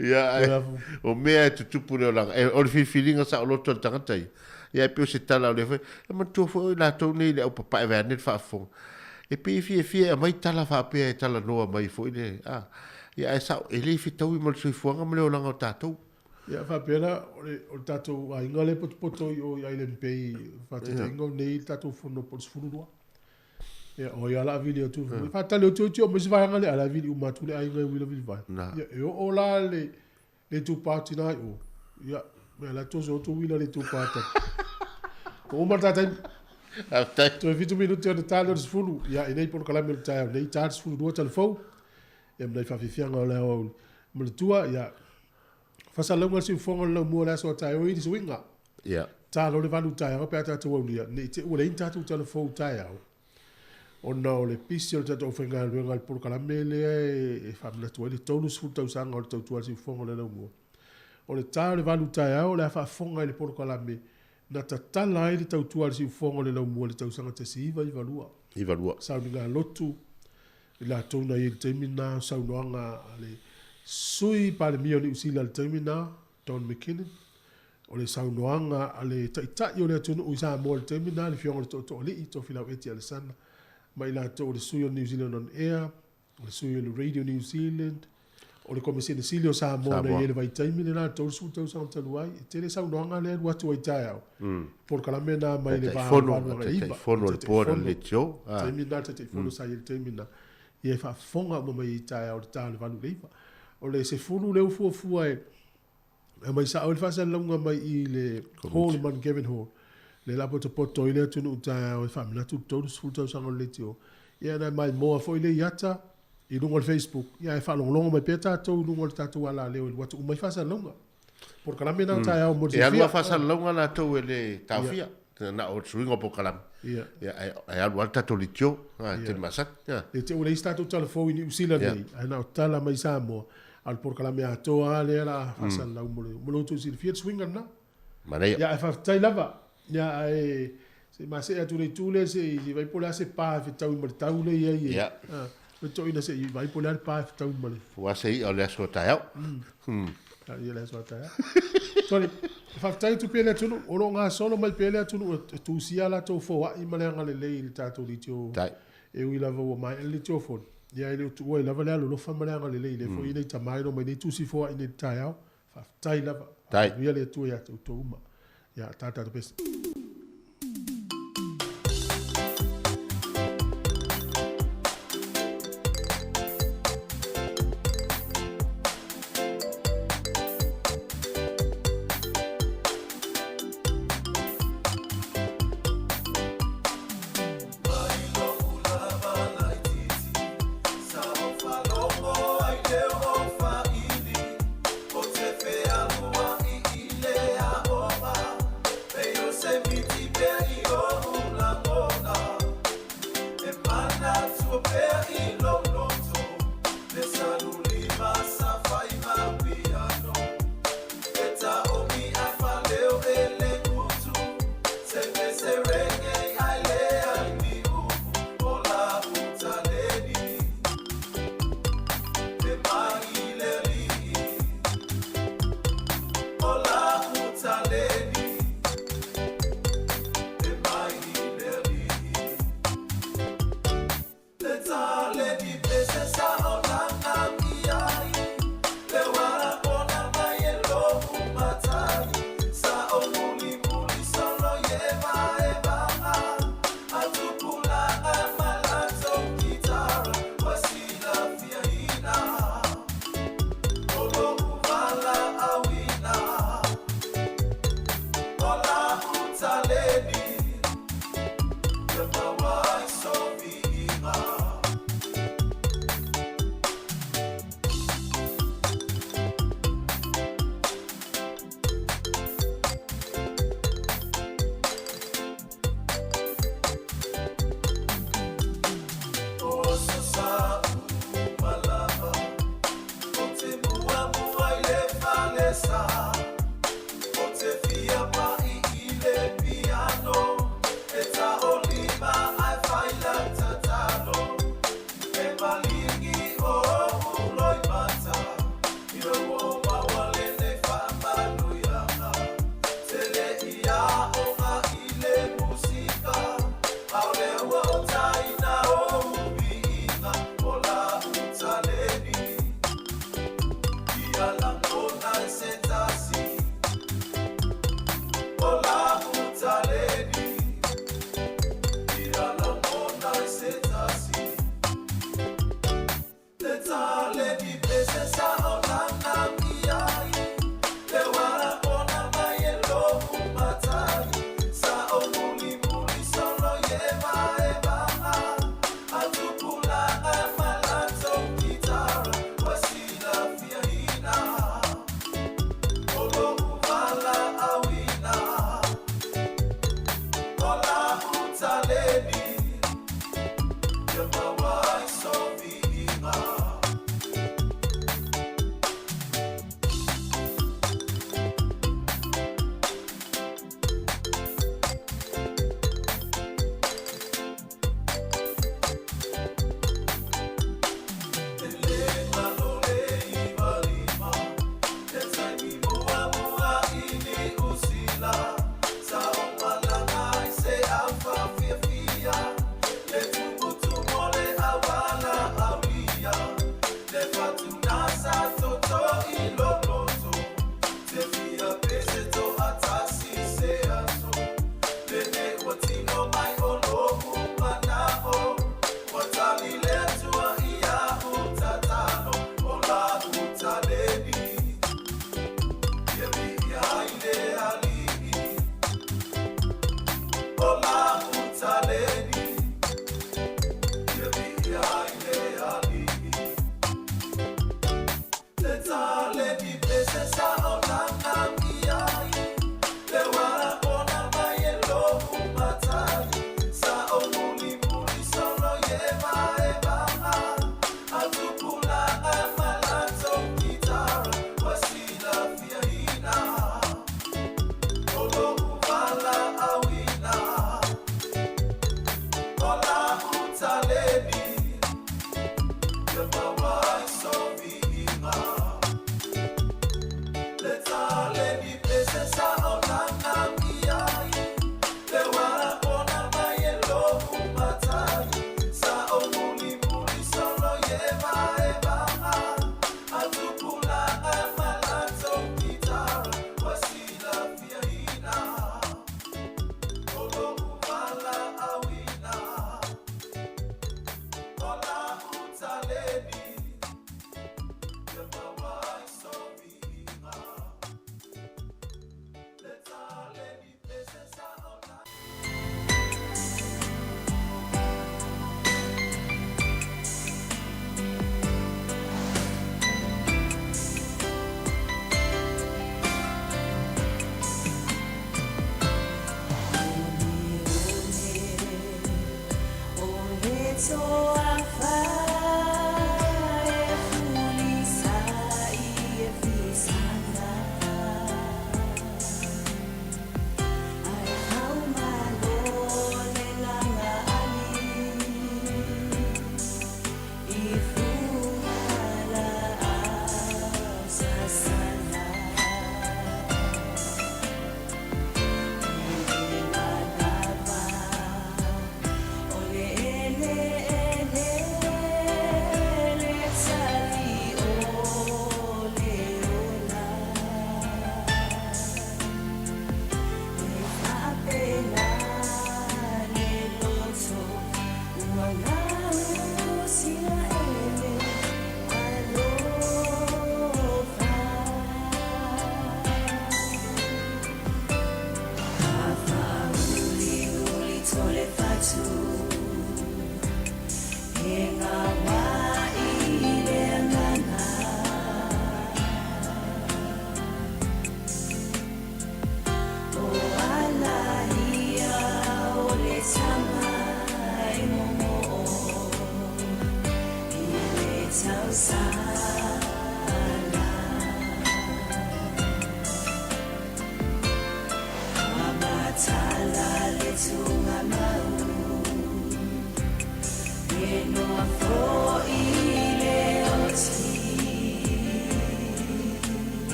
Ia, o mea e tutupu leo langa. O le whiwhiringa sa o lotu al tangatai. Ia e pio se tala o le whai. E matua fo la tau nei le au papae vea net whaafonga. E pi fie mai tala whaapea e tala noa mai fo i le. Ia e sa e le fitau i mal sui fuanga ma leo langa o tātou. Ia whapena, o tātou a inga le poto i o Island Bay, whatete inga nei tātou whono polis whururua. Ia o ia la vili o tūwhu. Whatale o tūtio, mesi vai anga le ala vili umatu le a inga e wila vili vai. Ia e o la le tūpāti nai o. Ia, mea la toso o tū wila le tūpāta. Ko umatatai, to e vitu minuti o le tāle o le sifuru. Ia, e nei pono kalame o le tāia, nei tāle sifuru rua talefau. Ia mnei whawhiwhianga o le au mletua, ia, fasa launga si fonga lau mua la so tai o i so winga. Ia. Ta lo le valu tai o pe ata to unia. Ne te o le inta tu tele fo tai o. O na o le pisi o tato fenga luenga al por kala mele e famna to le tolu su tau sanga o tau tu si fonga le lau mua. O le ta le valu tai o le fa fonga le por kala me na tatala i tau tu si fonga le lau mua le tau sanga te si va i valua. I valua. Sa nga lotu la tona i te mina sa noanga ale sui pa le mio ni usila le termina Don McKinnon o le saunoanga a le taitai o le atunu uisa mo le termina le fionga le to li to filau eti ale sana mai la to le sui o New Zealand on air o le sui o le Radio New Zealand o le komisene silio sa mo na ele vai termina na to su to sa taluai te le saunoanga le watu ai tai au por kalamena mai le va fono le por le tio termina te fono sa il termina e fa fonga mo mai tai au ta le valu leiva o le se fulu le ufua e mai sa o le fasa longa mai i le Hall man Kevin Hall le lapo te poto i le tunu uta o famila tu todos futa sango le tio ia na mai moa foi le yata i lungo le Facebook ia e fa longa mai peta to lungo le tatu ala le o watu mai fasa longa por kala mena ta o mo e a fasa longa na to le tafia na o swingo po kala ia ai al walta to le tio te masat ia e te o le sta to telefone ni usila nei ana tala mai sa mo al por kala mea toa le la fasa la mo tu si fiat swinga na manei ya fa tai lava ya e se ma se tu le tule se vai pola se pa fi tau mo tau le ia me to ina se vai pola pa fi tau mo wa se o le so tai ia le so tai toni fa tai tu pele tu o lo nga solo mai pele tu sia la to fo i male nga le ta to li tio e wi lava o mai le tio fo ia ele tu o lava le lo fa male nga le fo ina tamai no mai ni tu si fo ina tai au fa tai lava ia le tu ia to uma ia tata to pes Say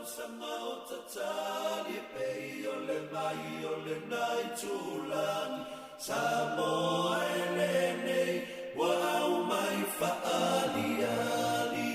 sama o tatali pei o le mai o le nai tūlani Samoa ele nei wa au mai whaali ali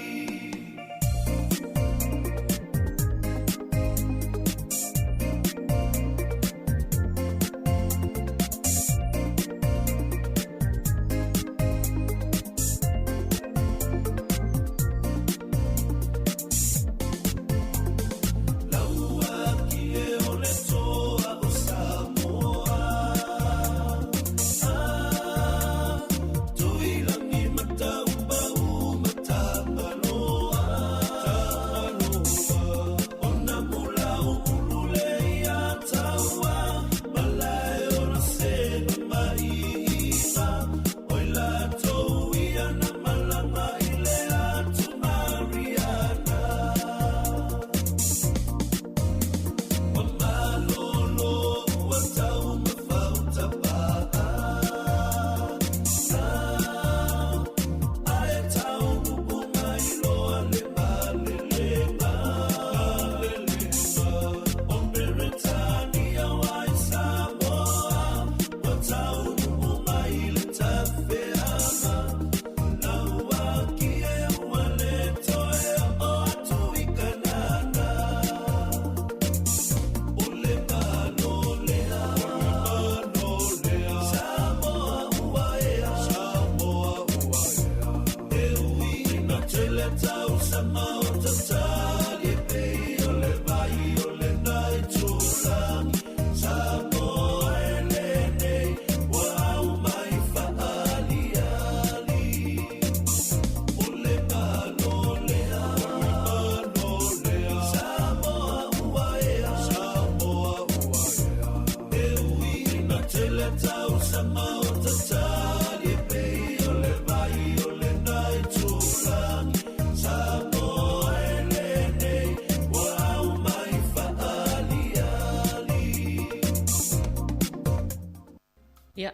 Ia,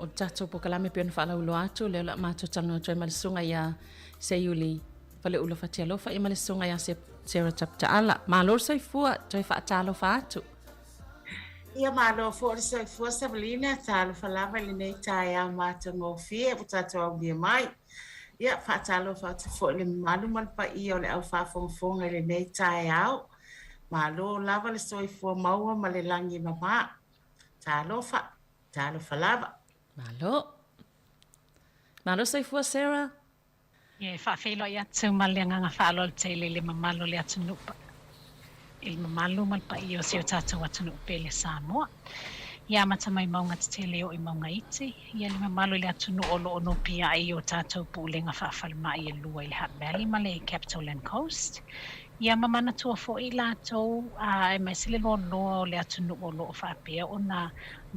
o tatou po kalame pia na whaalaulo atu, leo la mātou tano atoi malisunga ia se iuli whale ula whatialofa i malisunga ia se Sarah Taptaala. Mālor saifua, toi whaatalofa atu. Ia mālo fo sai fo Sabrina talo falava le nei tai a mātou ngofie o tatou au bia mai. Ia whaatalofa atu fo le malu malpa I o le au whafonga le nei tai au. Mālo lava le soifua maua ma le langi mama. Talofa. Talo falava. Malo. Malo saifua Sarah. Ia whaafelo ia tau malianga ngā whaalo le teile le mamalo le atu nupa. Il mamalo malpa I o seo tātou atu nupe le Samoa. Ia matamai maunga te tele o I maunga iti. Ia le mamalo le atu nu olo ono pia I o tātou pūlenga whaafalma I e lua I le Hutt Valley ma le Capital and Coast. Ia mamana tua fo I lātou e mai sile loa loa le atu nu olo o whaapea o nā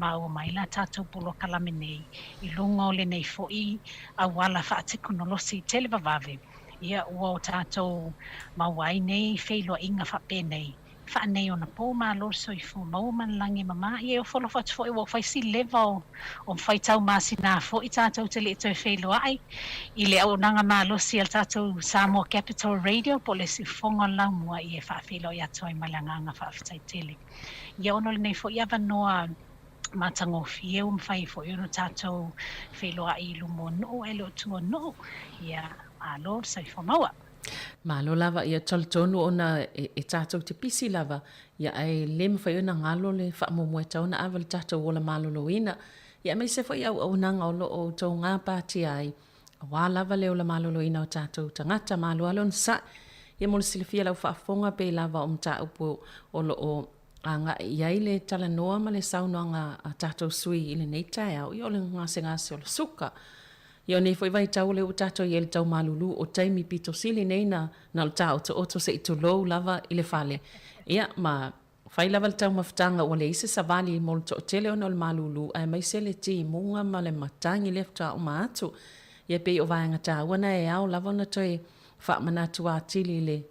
mau mai la tātou pulo kalame nei I lunga o le nei fo I awala whaatikonolosi tele vavave. Ia ua o tātou mawai nei wheilua inga whape nei. Wha nei o na pō mālo soifo mau manlangi mama. Ia o wholo whatu fo I wa whaisi level o whaitau māsi nā fo I tātou te le tau wheilua ai. I le au nanga mālo si al tātou Samoa Capital Radio po le si whonga laumua I e whaafelo I atoi malanganga whaafitai tele. Ia ono le nei fo I awanoa matango fie mwhai fo I ono tātou wheilua I lumo no e leo tua no. Ia alo soifo maua. Malo lava ia toltonu ona e tātou te pisi lava ia ai le mwhai ona ngalo le whaamomo e tauna awa le tātou ola malo loina ia mai se whai au nanga o lo o tau ngā pāti ai a wā lava le ola malo loina o tātou tangata malo alon sa ia mo le silifia lau whaafonga pe lava o mta upo o lo o anga iai le talanoa ma le saunoanga a tātou sui I le neitai au I o le ngase o le suka Ia nei foi vai tau le o tātou I le tau malulu o taimi pito sili nei na le tau to oto se ito lou lava I le fale. Ia ma fai lava le tau mawhitanga o le ise savali mo le to tele o le malulu ai mai se le ti munga ma le matangi le fta o maatu. Ia pe o vaenga tā wana e au lava na toi wha manatu a tili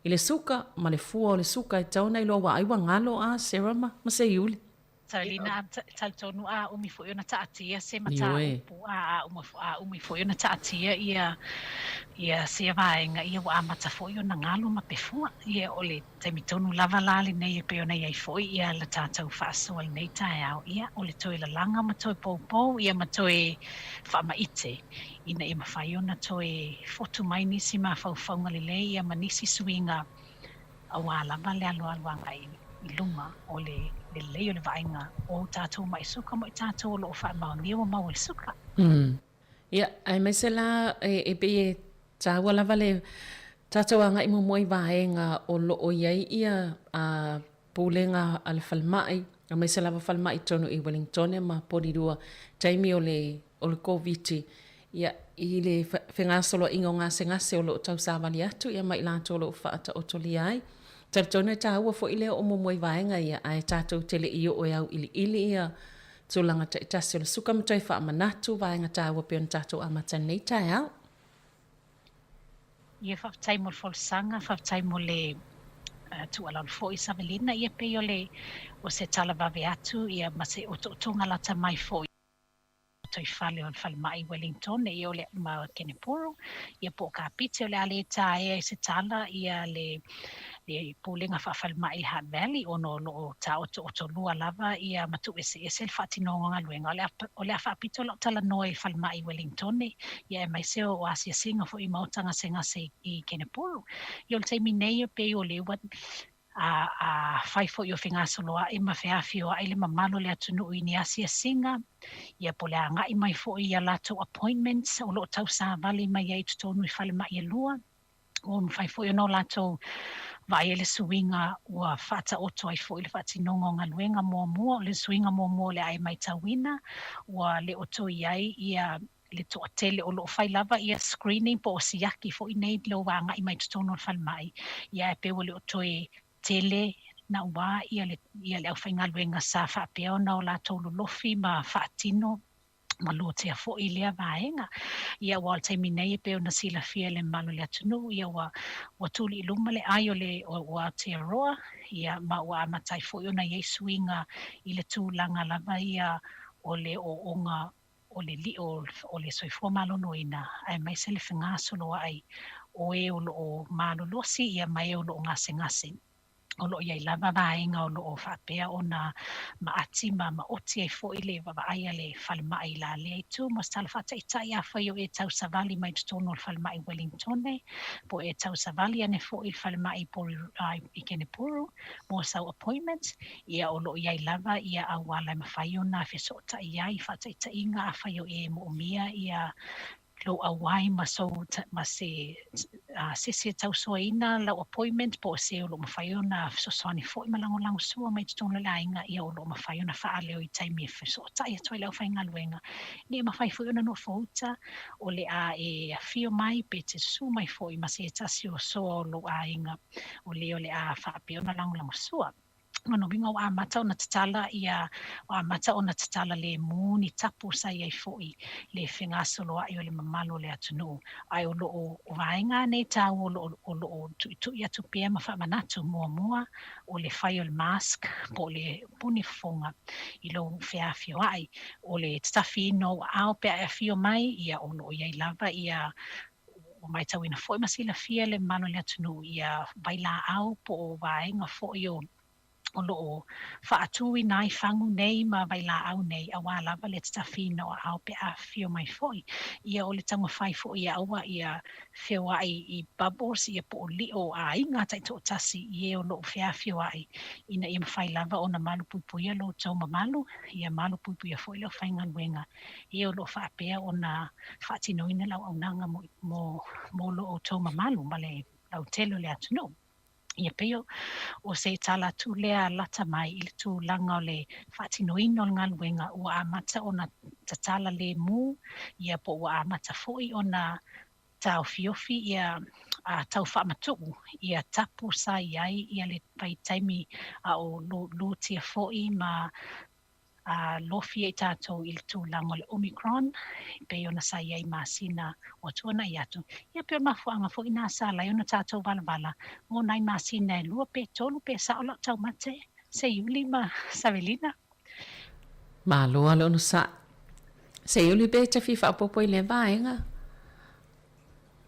I le suka ma le fua o le suka e tau nei lo wa aiwa ngalo a Sarah ma se iuli. Savelina taltonu a umi fo ona taatia se mata upu a umi fo ona taatia ia se vaenga ia wa mata fo ona ngalo ma pefua ia ole temitonu lava lali nei pe ona ia fo ia la tatau faso ai nei tai au ia ole toi la langa ma toi popo ia ma toi fa maite ina ia mafai ona toi fotu mai nisi ma faufaunga lele ia manisi swinga awala vale alo ngai luma ole le le vainga o tātou mai suka mo tātou lo fa ma ni o mau suka ia ai mesela e be tawa lava le tātou anga i mo moi vaenga o lo o iai ia a pulenga al falmai a mesela va falmai tonu i Wellington ma porirua taimi o le COVID ia i le whenga solo ingo ngase o lo tau savali atu ia mai lato lo fa ata otoli ai Tartona tāua fo ile o mo moi vaenga ia ai tātou tele i o au ili ia tūlanga ta itasi o le suka matai wha amanatu vaenga tāua pe on tātou amata nei tai au. Ia whaftai mo folsanga, whaftai mo le tuala o fo i Savelina ia pe o le o se tala vave atu ia ma se o tonga lata mai fo toi fale o fale mai Wellington e o le ma Keneporo ia po ka pite o le ale tae se tala ia le pulinga fa mai Hat Valley ono lo ta o lua lava ia matu ese fatino nga luenga o le fa pito lo tala noi fale mai Wellington ia mai se o asia singa fo i mautanga senga se i Keneporo ia te minei pe o le wat a fai fo yo finga solo e ma fe afio ai le mamalo le atunu i ni asia singa ia po le anga i mai fo ia lato appointments o lo tau sa vali mai ai tonu i fale mai lua o fai fo yo no lato vai le suinga ua fata oto ai fo le fati nongo nga luenga mo le suinga mo le ai mai tawina ua le oto ai ia le to tele o lo fai lava ia screening po siaki fo i nei lo wanga i mai tonu fale mai ia pe o le oto tele na wa ia le whainga luenga sa whapea o na o la tolu lofi ma whaatino ma lo te a fo i lea vaenga ia wal te minei pe o na sila fia le malo le atunu ia wa tuli iluma le ai o le o te aroa ia ma wa matai fo i o na Yesu inga i le tūlanga lava ia o le o onga o le li o le soifua malo noina ai mai se le whinga solo ai o e o lo malo losi ia mai o lo ngase o lo iai lava vaenga o lo o whapea o na maati ma oti ai fo i le vavaia le whalemai la le tu mo stala whata i tai a whai o e tau savali mai tutono o whalemai Wellington po e tau savali ane fo i whalemai i Kenepuru mo sau appointments ia o lo iai lava ia a wala ma whai o na whesota iai whata i tainga a whai o e mo umia ia lo awai ma se sisi tau soina la appointment po se lo mafaiona so soni foi malango lango sua mai tonu la inga ia lo mafaiona fa leo i taimi so tai to le fainga luenga ni mafai foi ona no fouta o le a e fio mai pe te su mai foi ma se tasi o so lo a inga o le a fa pe ona lango sua no bingo wa mata ona tatala ia wa mata ona tatala le muni tapu sa ia foi le finga solo ai le mamalo le atunu ai o lo o vainga nei ta o lo tu ia tu pia ma fa manatu mo o le fai o le mask po le punifonga i lo fea fio ai o le stafino au pe fio mai ia o lo ia lava ia o mai tawina foi masila fia le mano le atunu ia baila au po vainga foi o lo whaatui nai whangu nei ma waila au nei a wala le tafino au pe a fio mai foi ia o le tanga whai foi ia aua ia fio ai i bubbles ia po li o a inga tai to tasi ia o lo fia fio ai ina ia mawhai lava o na malu puipuia lo tau mamalu ia malu puipuia foi lo whaingan wenga ia o lo whaapea o na whaatino ina lau au nanga mo lo o tau mamalu ma le lau telo le atunu ia peo o se tala tu lea lata mai i le tu langa o le whaatinoina o ngā luenga ua amata o na tatala le mu ia po ua amata foi o na tau fiofi ia a tau whaamatuku ia tapu sa iai ia le paitaimi a o lutia foi ma lofi e tātou i le tūlanga le Omicron, pe ona sa iai masina o tuana i atu. Ia pe ona mafuanga fo ina sa lai ona tātou wala o nai masina e lua pe tolu pe sa ola tau mate, se iuli ma Savelina. Malo alo no sa. Se yuli be te fifa popo I le vaenga.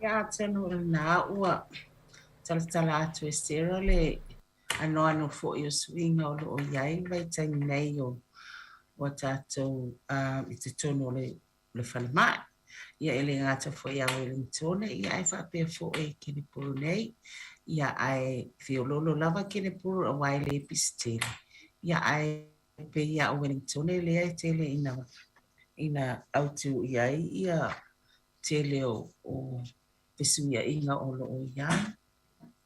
Ia tenu na ua tala atu e sera le ano fo I o swinga o lo iai vai tangi nei o tātou I te tono le whalemai. Ia ele ngata fo ia Wellington ia ai whapea fo e kene puru nei. Ia ai whiololo lava kene puru a wai le pistele. Ia ai pe ia o Wellington le ai tele ina autu iai ia tele o pesuia inga o lo o iai.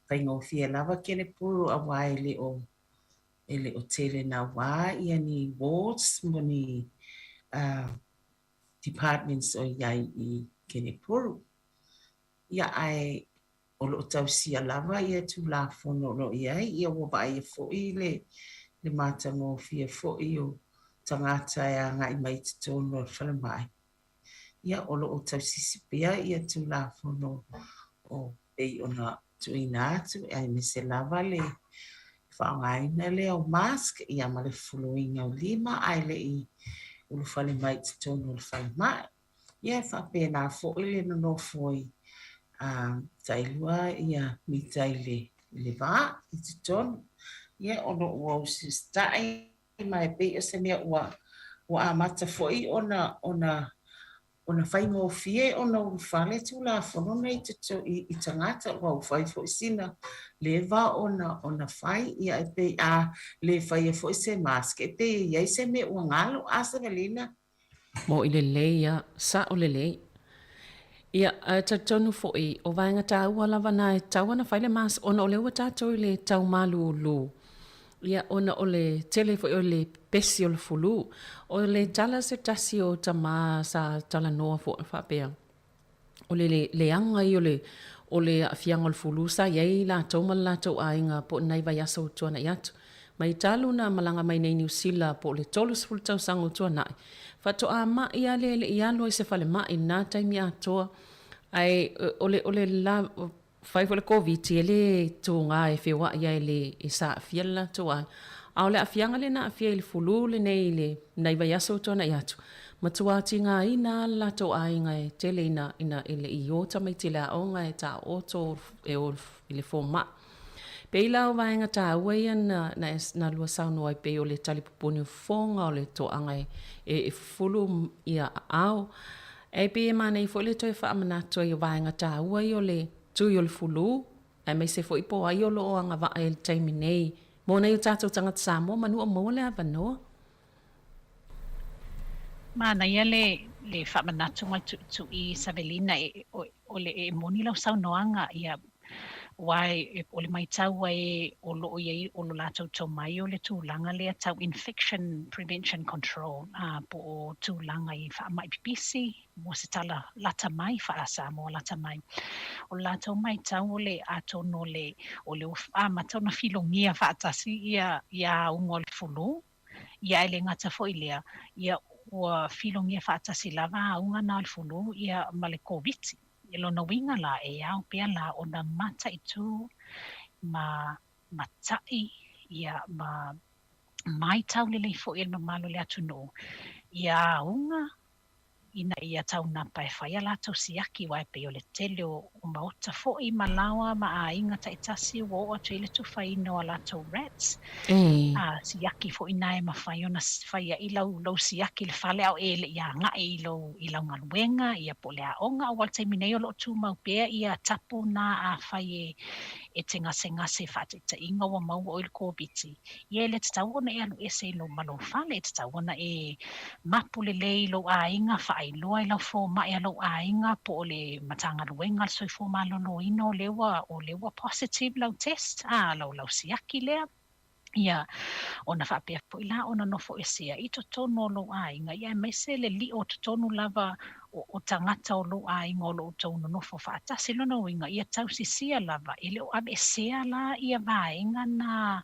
Paingo fia lava kene puru a wai le o ele o tele na wā ia ni wards mo ni departments o iai I kene puru. Ia ai o lo tausia lava ia tu la fono lo iai ia wa ia fo'i le matango fia fo'i o tangata ia ngai mai te tono o whalemai. Ia o lo tausisi pia ia tu la fono o ei ona tuina atu ai me se lava le whaongaina le o mask ia ma le fuluinga o 5 ai le I ulu whalemai te tono o whalemai. Ia whapena fo'i le no foi tailua ia mitai le vā I te tono. Ia ono ua usi stai mai pe o se mea ua amata fo'i ona whaingo fie ona ufale tu la fono nei I tangata ua ufai fo'i sina le vā ona whai ia e pe le whai e fo'i se mask e pe iai se mea ua ngalo asa valina. Mo I le leia sa o le lei. Ia, tonu fo'i o vaenga tā ua lava na e tauana whaile mas ona o le ua tātou I le tau malu lu. Ia, ona o le tele fo'i o le pesi o le fulu. O le tala se tasi o tama sa tala noa fo'i whapea. O le anga I o le afianga o le fulu sa iei la tau ma la tau ainga po nai vai asa o tuana I atu. Mai talu na malanga mai nei New Zealand po le tolus fulu tau sango tuana. Fato a ma ia le ialo I se fale ma I nā taimi atoa. Ai ole la fai fo le COVID ele tu nga e fewa ia ele e sa fiela tu ai. A ole afianga le na afia le fulu le nei le nai vai aso tona I atu. Matua tinga ina la to ai nga e tele ina ele I ota mai tele a onga e ta oto e o le forma. Peila o vaenga ta ua na lua sauno ai pe o le talipupuni fonga o le to anga e fulu ia au. E pe mana I fo le toi whaamanato I o vaenga ta ua I o le tui o le fulu. E mai se fo ipo ai o lo o anga va e le taimi nei. Mōna I o tātou tangata Samoa manu o mua le avanoa. Mana ia le whaamanato ngai tu I Savelina o le e moni lau saunoanga ia wai o le mai tau ai o lo ia o lo lātou tau mai o le tūlanga lea tau infection prevention control po o tūlanga I whaamai pipisi mo se tala lata mai whaasa mo lata mai o lātou mai tau o le ato no le o le matau na filongia whaatasi ia ungo le fulu ia ele ngata fo ilea ia ua filongia whaatasi lava unga na le fulu ia ma le COVID Ilo na winga la e au pia la o na mata I tu ma matai ia ma mai tau le leifo I mamalo le atu no. Ia unga ina ia tau na pai whaia la tau siaki wai pe o le tele o maota fo I malawa ma a inga ta itasi o atu ile tu whaino a la tau rats. Siaki fo ina e ma whaiona whaia I lau siaki le whale au e le ia nga I lau ngaluenga ia po le a onga o waltai minei o lo tu maupea ia tapu na a whai e te ngase whate ta inga wa mau o il kōbiti. Ia le te tau ona e anu ese lo malo whale te tau ona e mapu le lei lo a inga whai loa I lau fō mai a lau a inga po o le matanga luenga soi fō malo no ino lewa positive lau test lau siaki lea. Ia ona whapea po ila ona nofo esea I to tono lo a inga ia mese le li o to tonu lava o tangata o lo a inga o lo tono nofo whaatasi lona winga ia tau sisia lava ele o abe esea la ia vaenga na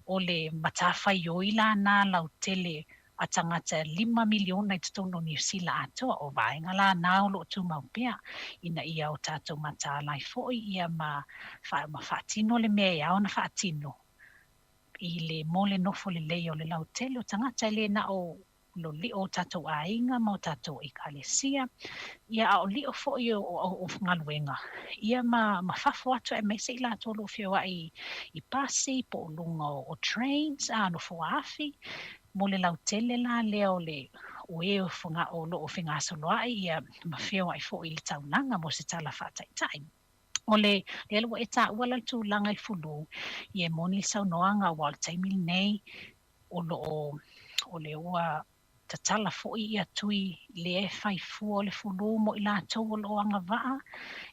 o le matawhai o ila na lau tele a tangata 5 miliona I tono New Zealand atoa o vaenga la na o lo tu maupea ina ia o tātou mata lai foi ia ma whaatino le mea ia ona whaatino I le mole nofo le leo le lau tele o tangata le na o lo li o tatou ainga mo tatou ekalesia ia o li o fo o ngaluenga ia ma fafo atu e mese i la tolo fio ai i pasi po lunga o trains no fo afi mo le lautele la leo le o e o funga o lo o finga soloa ia ma fio ai fo i le taunanga mo se tala fataitai o le lo e ta wala tu langa i fulu ia moni saunoanga wal taimil nei o le ua tatala fo ia tui le fai fu o le fulu mo i la tau o lo anga waa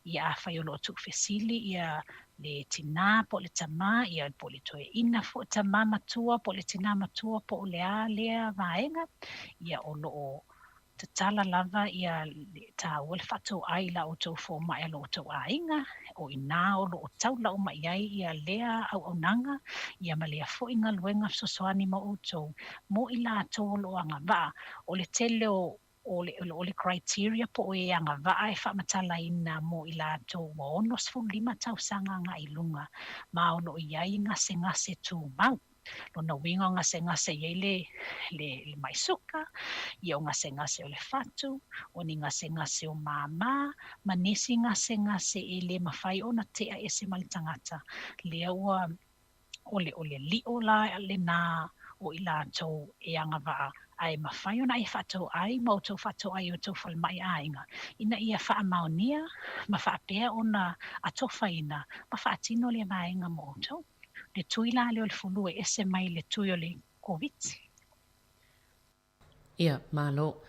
ia fai o lo tu fesili ia le tina po le tama ia po le toe ina fo tama matua po le tina matua po le a lea vaenga ia o lo tatala lava ia ta o le fatu ai la o tau fo mai lo tau ainga o ina o lo tau la o mai ai ia lea au nanga ia malea fo inga luenga sosoani mo uto mo ila to lo anga va o le tele o le criteria po e anga va e fa matala ina mo ila to mo no sfu lima tau sanga nga ilunga ma o lo ia inga se tu mau lona winga ngase ile le maisuka ia ngase o le fatu o ni ngase o mama manisi ngase ile mafai ona te a ese malitangata le ua o le li o la le na o ila to e anga va ai mafai ona e fatu ai mo to fatu ai o to fal mai ainga ina ia fa maonia ma fa pe ona atofaina ma fa tino le mainga mo to le tui la le o le fulu e ese mai le tui o le COVID. Ia, malo.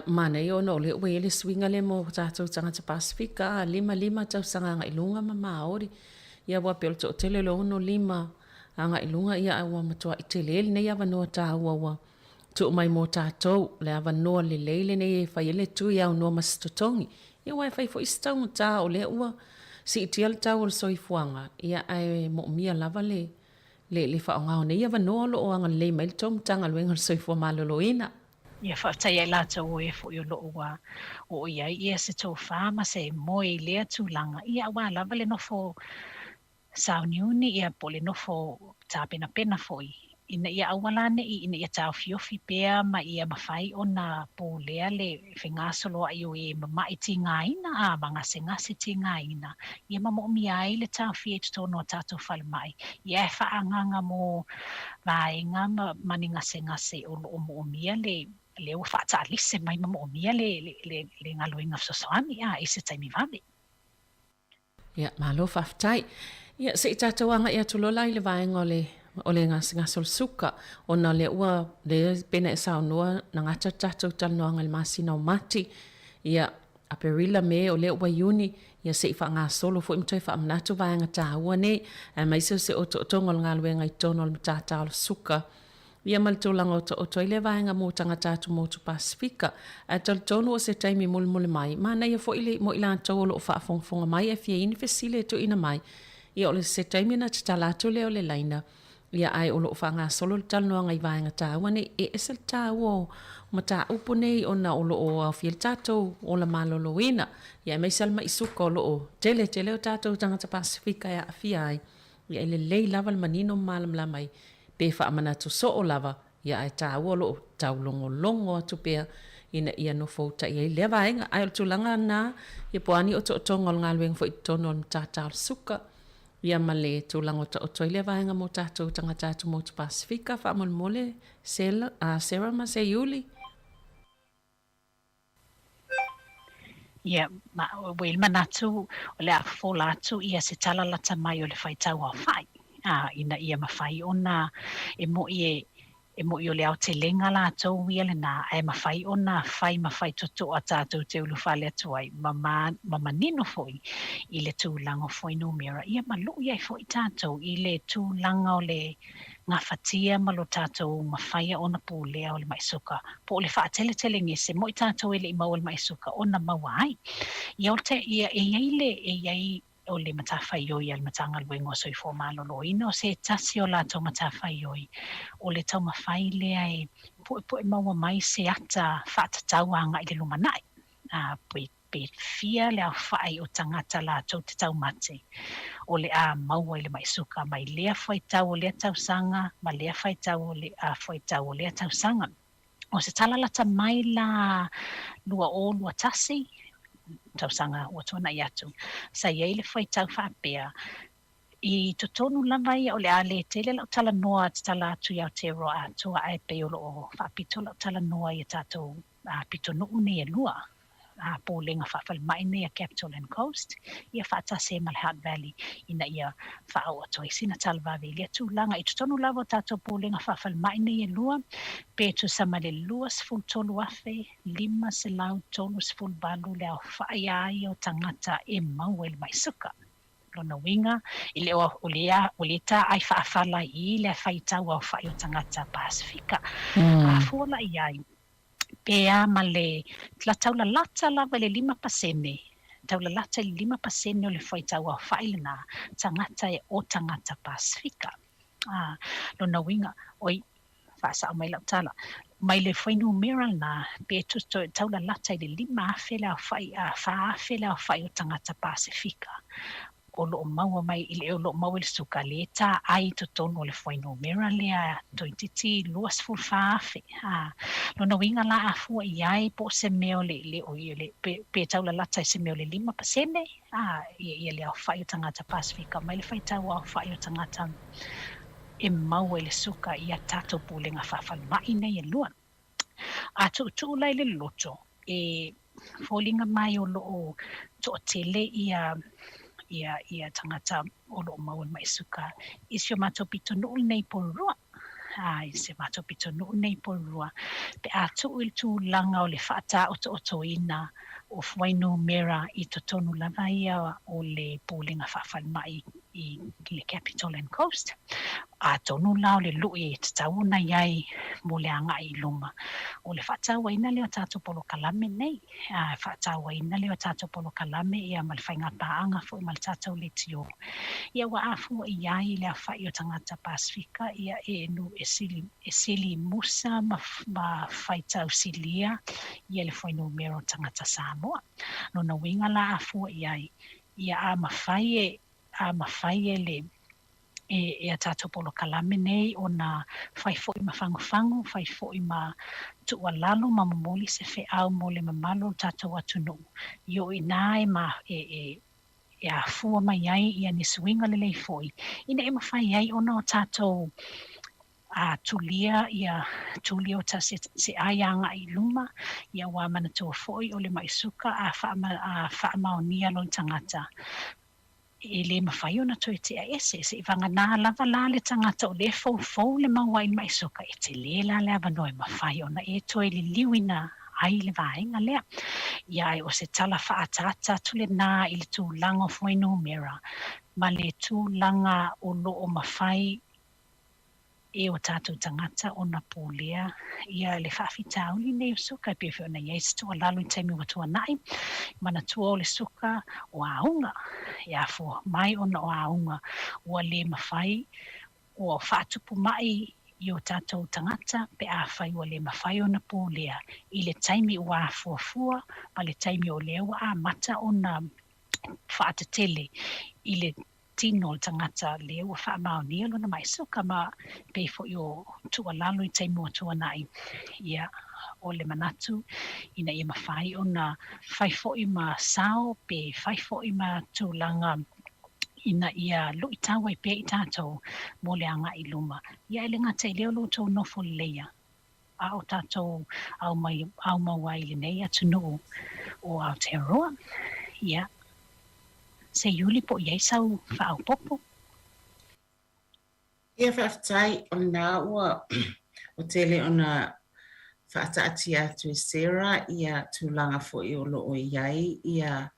Mana i ono le ue le swinga le mo tātou tangata Pasifika, 5 tau sanga nga ilunga ma maori. Ia wa pelo to tele le ono 5 anga ilunga ia awa matua i tele ele nei awa noa tā ua tu mai mo tātou le awa noa le leile nei e whai ele tui au noa masitotongi. Ia wai whai fo istau mo tā o le ua si itial tau o le soifuanga. Ia ai mo mia lava le whaongao nei awa noa lo o anga le mai le tom tanga luenga le soifua malolo ina. Ia whaatai ai lata o e fo i o loo wa o ia ia se tō whaama se moe lea tūlanga. Ia wa lava le nofo sauniuni ia po le nofo tāpena pena foi. Ina ia awalane ina ia tau fiofi pea ma ia mawhai o na po lea le whengasolo ai o e mamai ti ngaina ma ngase ti ngaina. Ia mamo mi ai le tau fie tono o tātou whalemai. Ia e whaanganga mo vaenga mani ngase o lo mo mia le o whaata alise mai mamo mia le ngaloinga sosoani i se taimi vame. Ia malo whaftai. Ia se i tātou anga ia tulola i le vaenga o le ngasol suka o na le ua le pena e sao noa na ngata tātou talanoanga le masina o mati ia a perila me o le ua iuni ia se i wha ngā solo fo imtoi wha amnatu vaenga tā ua ne a maise se o tongol ngā luenga i tono le tātao le suka ia malitolanga o toi le vaenga mo tanga tātou mo tu Pasifika a tono o se taimi mule mai mana ia fo ile mo ila tau o lo wha fonga mai e fia ini fesile to ina mai ia o le se taimi na tatalato le o le laina ia ai o loo whanga solo le talanoa ngai vaenga tāua nei e esel tāua o mata upo nei o na o loo au fiel tātou o la malolo ina ia mai salma isuka o loo tele o tātou tangata Pasifika ia awhia ai ia ele lei lava le manino malamla mai pe whaamanatu so o lava ia ai tāua o loo tau longo atu pea ina ia no fouta ia le vaenga ai o tulanga na ia poani o tongol ngā luenga fo i tono o tātou suka ia male tulango o toile vaenga mo tātou tanga tātou mo tu Pasifika whaamole Sarah ma se Yuli. Ia, wel manatu o le afo latu ia se tala lata mai o le whaitau a whai. Ina ia mawhai ona e mo i o le au te lenga la tau ia le nā e mawhai ona mawhai toto a tātou te ulu whale atuai mama nino foi i le tūlanga foi no mera ia malu ia i foi tātou i le tūlanga o le ngā whatia malo tātou mawhai ona pūlea o le maisuka po le whaatele ngese mo i tātou e le imau o le maisuka ona mawai ia o te ia e iai o le matawhai oi al matanga luengo soi fo malolo ino se tasi o la tau matawhai oi o le tau mawhai lea e po e maua mai se ata whaatatauanga i le lumanai pe fia le au whai o tangata la tau te tau mate o le a maua i le maisuka mai lea whai tau o lea tau sanga ma lea whai tau o le a whai tau o lea tau sanga O se talalata mai la lua o lua tasi, tausanga ua tona i atu. Sa iei le whaitau whaapea, i totonu lava ia o le ale tele lau tala noa te tala atu iau te roa atua ai pe o loo whaapito lau tala noa i tātou pito nuu ne e lua. Pōlenga whawhalmai nei a Capital and Coast, ia whaatase ma le Hutt Valley, ina ia whaau atoa i sina talvawe lia tūlanga i tutonu lava tātou pōlenga whawhalmai nei e lua, pētu sa ma le lua siful tolu afe, 5 se lau tolu siful balu le au whaai o tangata e mau el mai suka. Lona winga, i le o lea ai whaafala i le whaitau au whai o tangata Pasifika. A fuola i ai. Pea ma le taula lata lava le 5%. Taula lata le 5% o le whaitau au whailana tangata e o tangata Pasifika. Lona winga, oi, whaasa o mai lau tala. Mai le whainu mera na, pe taula lata le 5 afele au whai, whaafele au whai o tangata Pasifika. O loo maua mai i le o loo maua le suka le tā ai to tono le whaino mera lea toititi luas fulfaafe. Lona winga la afua i ai po se meo le o i le pe taula lata i se meo le 5%. Ia le au whai o tangata Pasifika. Mai le whaitau au whai o tangata e maua i le suka i a tātou pūlenga whawhalmai nei e luan. A tu lai le loto e fōlinga mai o loo to tele ia tangata o loo maua mai suka. Isio mato pito nuu nei porua. Se mato pito nuu nei porua. Pe a tu il tu langa o le whaata o ina o whainu mera i totonu lava ia o le pōlenga whawhalmai i le Capital and Coast. A tonu lao le lui te tauna iai mo le anga i luma. O le whaataua ina leo tātou polo kalame nei. Whaataua ina leo tātou polo kalame ia ma le whainga paanga fo i ma le tātou le tio. Ia wa afua iai le a whai o tangata Pasifika ia e nu e sili musa ma whaitau silia ia le whainu mero tangata Samoa. Nona winga la afua iai ia a mawhai e le e a tātou polo kalame nei o na whai fo i ma whangu, whai fo i ma tua lalo ma mamoli se whi au mo le mamalo tātou atunu. Io i nai ma e a fua mai ai i a nisuinga le lei foi. Ina e ma whai ai o na o tātou tulia o ta se aianga i luma ia wa mana tua foi o le maisuka a whaamaonia lo tangata. E le mawhai ona toi te a ese, se i wanga nā lava la le tangata o le fau le maua i mai soka e te le la le avanoe mawhai ona e toi le liwina ai le vaenga lea. Ia e o se tala whaatata tu le nā i le tūlanga o whainu mera, ma le tūlanga o loo mawhai e o tātou tangata o na pōlea ia le whawhitau li nei o suka e pewhi o na iei stua lalo i taimi watua nai mana tua o le suka o aunga ia fua mai o na o aunga ua le mawhai o whaatupu mai i o tātou tangata pe a whai o le mawhai o na pōlea i le taimi o a fuafua ma le taimi o lea o a mata o na whaatatele i le tino tangata leo wa whaamaonia lona mai suka ma pe fo yo tua lalo i taimu atua nai ia o le manatu ina ia mawhai o na whaifo i ma sao pe whaifo i ma tūlanga ina ia lui tawa i pe i tātou mo le anga i luma ia ele ngata i leo lo tau nofo leia a o tātou au mawai le nei atu no o Aotearoa ia se yuli po iai sau whaau popo. Ia whaftai o nā ua o tele o nā whaataati atu e Sarah ia tūlanga fo i o loo iai ia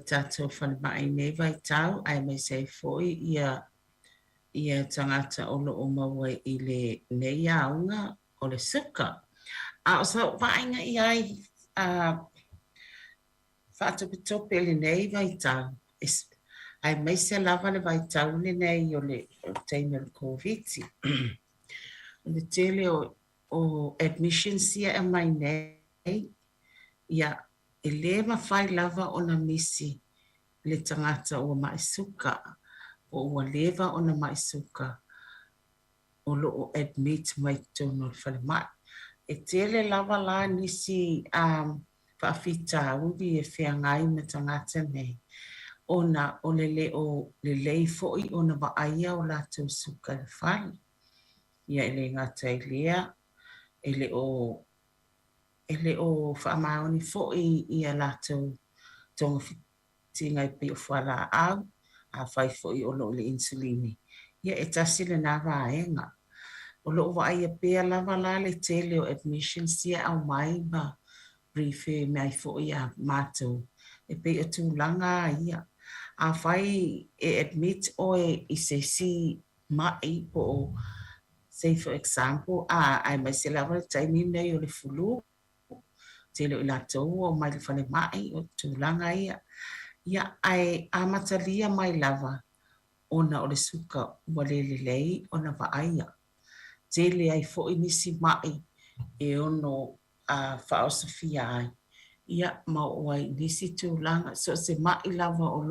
tātou whanamai nei vai tau ai mai sei fo ia tangata o loo maua i le nei aunga o le suka. A o sa vainga iai whaatopitope le nei vai tau. Ai mai se lava le vai tau le nei o le teime le COVID. O le tele o admissions ia e mai nei. Ia e le mawhai lava o na misi le tangata o maisuka. O ua leva o na maisuka. O lo o admit mai tono le whalemai. e tele lava la nisi whaafita ubi e whiangai me tangata nei. Ona o le lei fo'i ona vaaia o lātou suka le whai. Ia ele ngata i lea, ele o whaamaoni fo'i ia lātou tonga fitinga i pe o whala au, a whai fo'i o lo le insulini. Ia e tasi le nā vaenga. O lo vaaia pēr lava la le tele o admission sia au mai ba briefe mai fo'i a mātou. E pe o tūlanga ia. A whai e admit o e se si mai po, say for example, ai mai se lava taimi nei o le fulu, te leo i lātou o mai le whane mai o tūlanga ia. Ia ai amatalia mai lava ona o le suka ua le lei ona vaaia. Te le ai fo nisi mai e ono whao Sofia ai. Ia ma o ai nisi tūlanga, so se mai lava o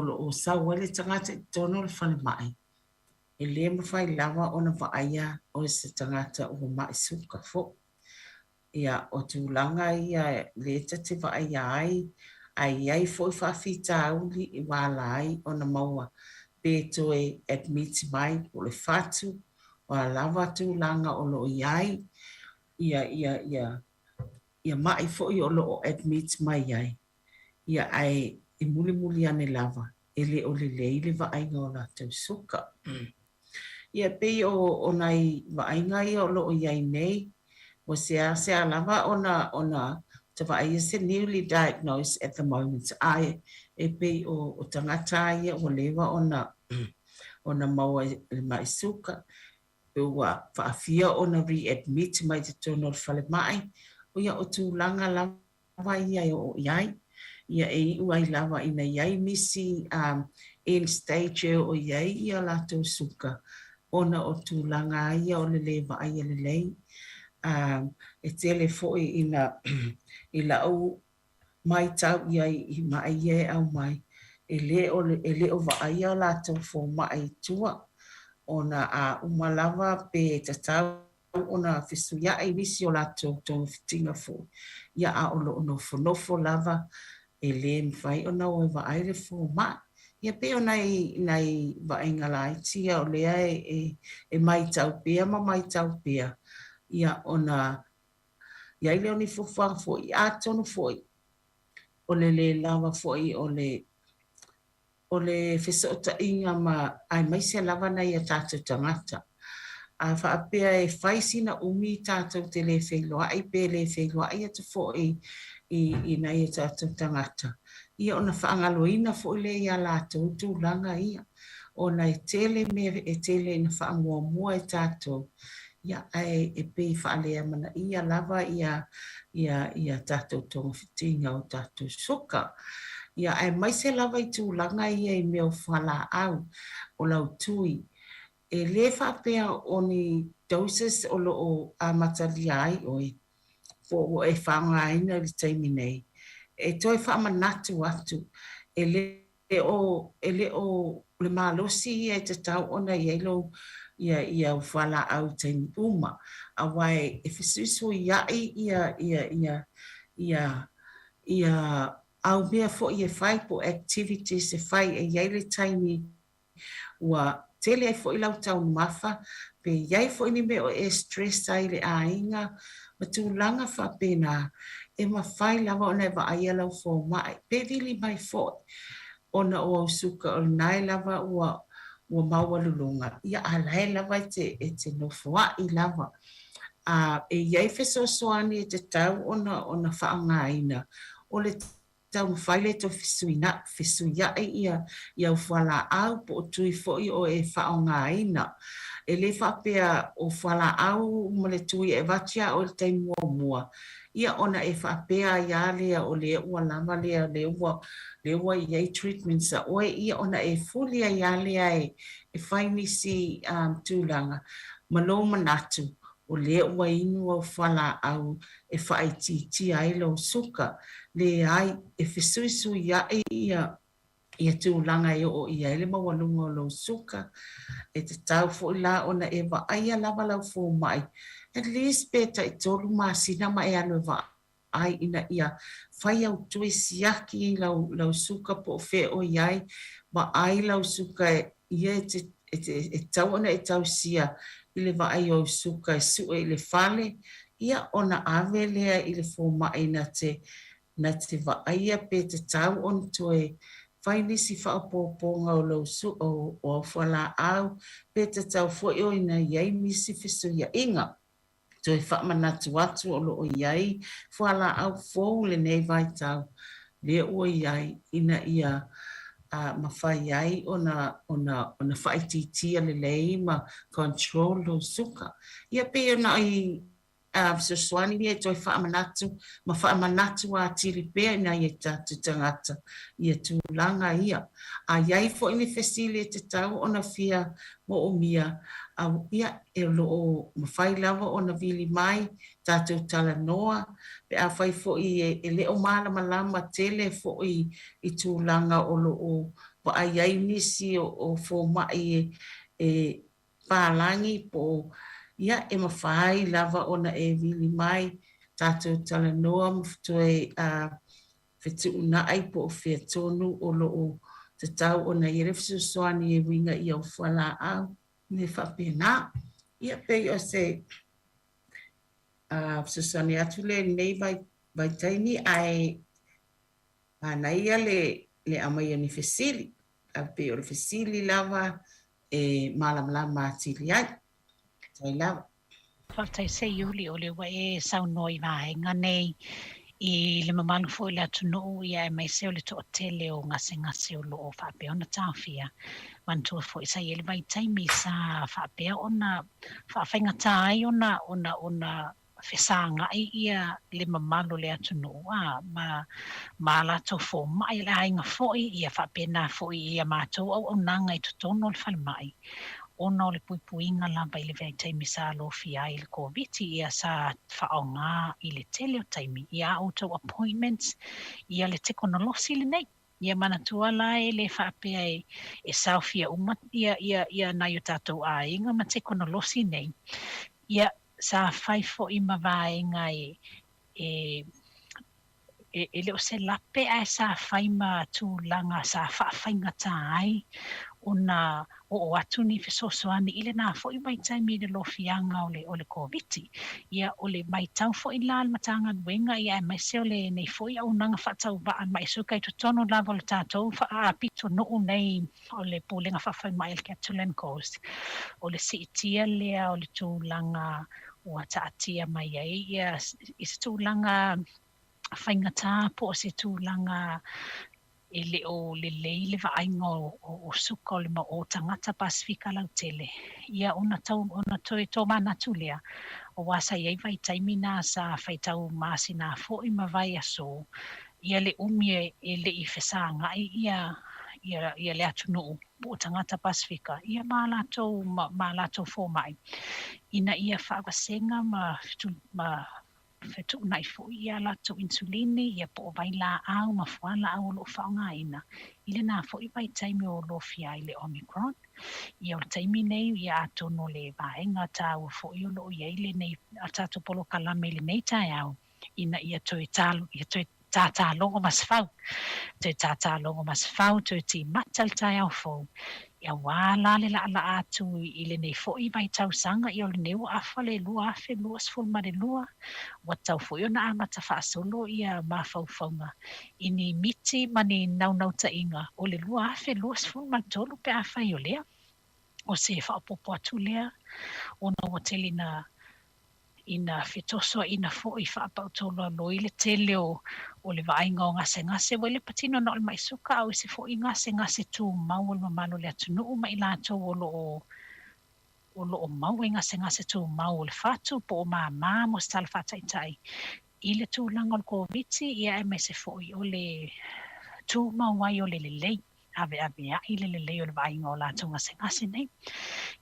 lo sauele tangata i tono le whane mai. E le mawhai lava ona vaaia o se tangata o mai suka fo. Ia o tūlanga ia le te vaaia ai fo i whawhita auli i wala ai ona maua peto e admit mai o le whatu o a lava tūlanga o lo iai. Ia mai fo i o lo admit mai ai. Ia ai i muli ane lava. Ele o le leile vaenga o lātou suka. Ia pei o nai vaenga i o lo iai nei. O se a lava ona te vaenga se newly diagnosed at the moment. Ai e pei o tangata ia o lewa ona maua le mai suka. Ua whaafia ona readmit mai te tono le whale mai. O ia o tūlanga lava ia o iai. Ia e uai lava ina iai misi in stage o iai ia lātou suka. Ona o tūlanga ia o le lewa ai le lei. E tele fo'i ina au mai tau iai i mai e au mai. E le o vaai o lātou fo mai tua. Ona umalava pe tatau ona fisu ia e nisi o lātou tonga fitinga fo. Ia a olo nofo lava e le mwhai ona o e vaai le fo mai. Ia pe o nei vaenga lai tia o lea e mai tau pia ma mai tau pia. Ia ona ia leo ni fufa fo i atono fo i. O le lava fo i o le fesota inga ma ai mai se lava nei a tātou tangata. A whaapea e whaisina umi tātou te le whenloa i pe le whenloa i atu fo i nei a tātou tangata. Ia ona whaangaloina fo le ia lātou tūlanga ia. Ona e tele me e tele na whaangoa e tātou. Ia e pei whaalea mana ia lava ia tātou tonga whitinga o tātou soka. Ia ai mai se lava i tūlanga ia i meo whala au o lau tui. E le whapea o ni doses o lo o amatalia ai oi. Po e whaangaina li taimi nei. E toi whaamanatu atu. E le o le malosi e te tau ona i elo ia whala au taimi uma. A wai e whisuisu ia au mea fo i e whai po activities e whai e iei taimi ua tele e fo i lau tau mafa pe iei fo ini me o e stress ai le ainga ma tūlanga whapena e ma whai lava ona e wa aia lau fo mai pe vili mai fo ona o au suka o nai lava ua maua lulunga ia alai lava e te nofua i lava e iei fesoasoani e te tau ona whaangaina o le tau mwhaile to fisuia ia whala au po tui foi o e whaongaina. E le whapea o whala au mo le tui e vatia o le tei mua. Ia ona e whapea ia lea o le ua lama lea le ua iei treatments a oe ia ona e fulia ia lea e whainisi tūlanga. Malo manatu o le ua inu o whala au e whaititi ai lo suka. Le ai e fesuisu ia tūlanga e o ia ele mawalunga o lo suka e te tau fo la ona e wa aia lava lau fo mai at least pe ta tolu masina ma e alo va ai ina ia fai au tui siaki lau suka po fe o iai ma ai lau suka ia e tau ana e tau sia i le va ai o suka e su e le fale ia ona ave lea i le fo mai na te va ai pe te tau on toe fai nisi fa poponga o lau su o fala au pe te tau fo o ina iai misi fisu ia inga toi fa manatu atu o lo iai fala au fo le nei vai tau le o iai ina ia ma fai ai ona fai titi le lei ma control lo suka ia pe ona i so swani ni toi fa manatu a tiri pe na ia tatu tangata ia tu langa ia a iai fo ini facility tau ona fia mo o mia ia e lo ma fai lava ona vili mai tatu tala noa pe a fai fo i le o mala malama tele fo i tu langa o lo o pa ai nisi o fo mai e palangi po ia e mawhai lava ona e vili mai tātou tala noa mawhtoe whetu una ai po o whea tonu o lo o te tau ona i refsu soani e winga i au whala au me whapena. Ia pei o se soani atu le nei vai taini ai ana ia le amai ni fesili a pei o le fesili lava e malamlama atili ai. Faltai se yuli o le wa e sau noi vaenga nei i le mamalu fo le atunu ia e mai se o le to tele o ngase o lo o whape ona tawhia mantua fo isa i le vai taimi sa whape ona whawhainga tai ona whesanga i ia le mamalu le atunu ma la to fo mai le ainga fo i ia whape na fo i ia mātou au nanga i tutono le whalemai ona o le puipuinga lava i le vei taimi sa lo fia i le COVID ia sa whaonga i le tele o taimi ia auto appointments ia le tekonolosi le nei ia manatua la e le whaapea e saufia umat ia na i o tātou a inga ma tekonolosi nei ia sa whaifo i mawaenga e leo se lape a sa whaima tu langa sa whainga tai ona o atu ni fesosoani ile na fo i mai taimi le lofianga o le COVID ia o le mai tau fo i la matanga wenga ia mai se o le nei fo i au nanga whatau ba an mai so kai to tono lava le tātou a pito no nei o le pūlenga whawhai mai le Capitol Coast o le siitia lea o le tūlanga o taatia mai ia i se tūlanga whaingata po o se tūlanga e le o le leile vainga o suka o le ma o tangata Pasifika lau tele. Ia ona toi tō manatu lea o wasa iei vai taimi nā sa whai tau māsi nā fo i mawai aso. Ia le umie e le i whesanga ia le atunu o tangata Pasifika. Ia mālatou fo mai. Ina ia whaawasenga ma fetu nai fo ia la to insulini ia po vai la au ma fala au lo faunga ina ile na fo i vai taimi o lo fia ile Omicron ia o taimi nei ia to no le vaenga ta o fo i lo ia ile nei ata to polo kala mele nei tai au ina ia to italo ia to tata longo mas fau to ti matal tai au fo ia wala le la atu ile nei fo i vai tau sanga ia le neu afa le lua afe lua sfol ma le lua wa tau fo i na amata fa solo ia ma faufaunga ini miti mani nau ta inga o le lua afe lua sfol ma tolu pe afa i o lea o se fa popo atu lea o na watelina ina fetoso ina fo i fa pa tolo lo ile tele o le vainga o ngase wele patino no mai suka au se fo i ngase tu mau le mamalo le atunu mai la to o lo mau i ngase tu mau le fatu po mama mo stal fata itai ile tu langol COVID ia mai se fo i o le tu mau wai o le lei ave ile le lei o le vainga o la tu ngase nei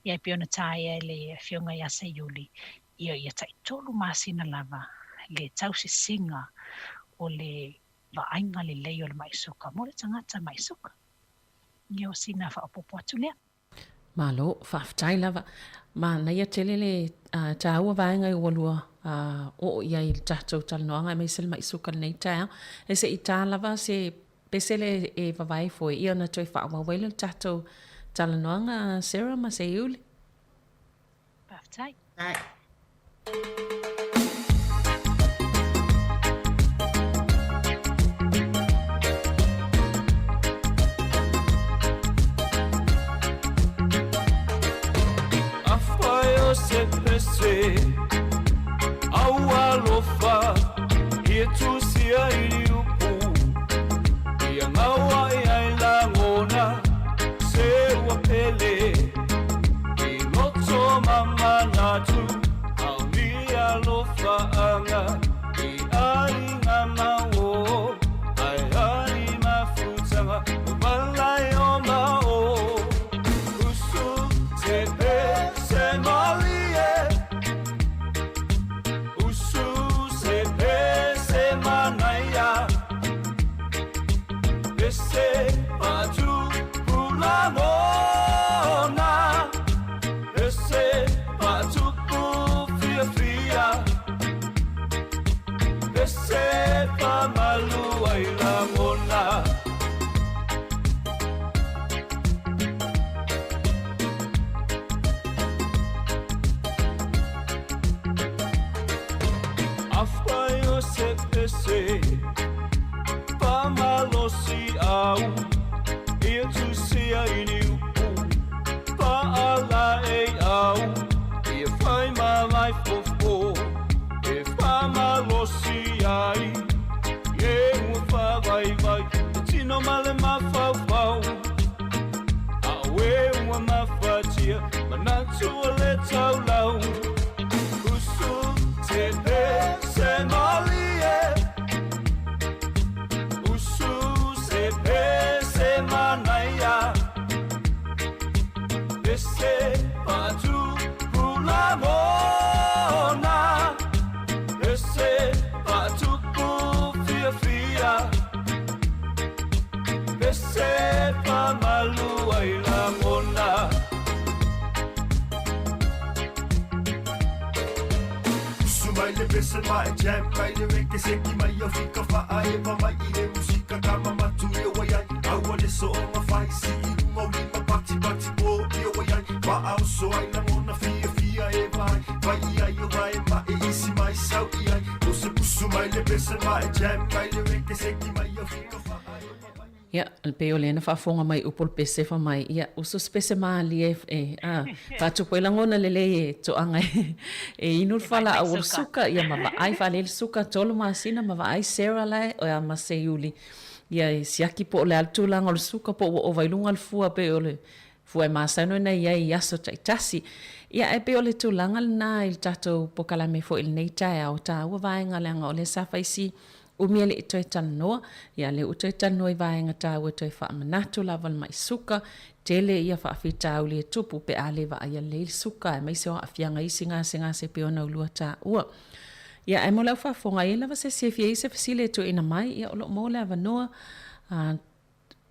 ia piona tai le fionga ia se yuli ia tai tolu masina lava le tausi singa o le vainga le leo le maisuka mo le tangata maisuka ia o sina fa popo atu lea Malo, whaftai lava. Ma na ia tele le tā ua vaenga i walua o ia i tātou talanoanga mai sel mai suka nei tā. E se i tā lava se pesele e vavai foi i ona toi whaama waile tātou talanoanga Sarah ma se iuli. Whaftai. Ai. Se pese au alofa e tu sia i upu i ngawa i la ngona se wa pele i loto mama natu au ni alofa anga i ai ngama wo ai ai mafutanga balai o mao usu se pese mali Ja, el peo lena whafonga mai upol pese wha mai. Ia, uso spese maa li whatu poilangona lele e to anga e inur whala a ur suka. Ia ma ai whalele suka tolo maa sina ma ai Sarah lai o ia ma se yuli. Ia siaki po le altulanga o suka po o vailunga al fua pe ole. Fua e maa sano na ia i aso taitasi. Ia e pe ole tulanga na il tato po kalame fo il neitai au ta ua vaenga leanga o le safaisi. Umia le itoe tanoa, ia le utoe tanoa i vaenga tāua toi wha manatu laval mai suka, tele ia wha awhi tāu le tupu pe ale wa ia le suka, e mai se o awhianga isi ngā se peona ulua tāua. Ia e mo lau whafonga i lava se sefia i se fasile tu ina mai, ia o lo mo le avanoa,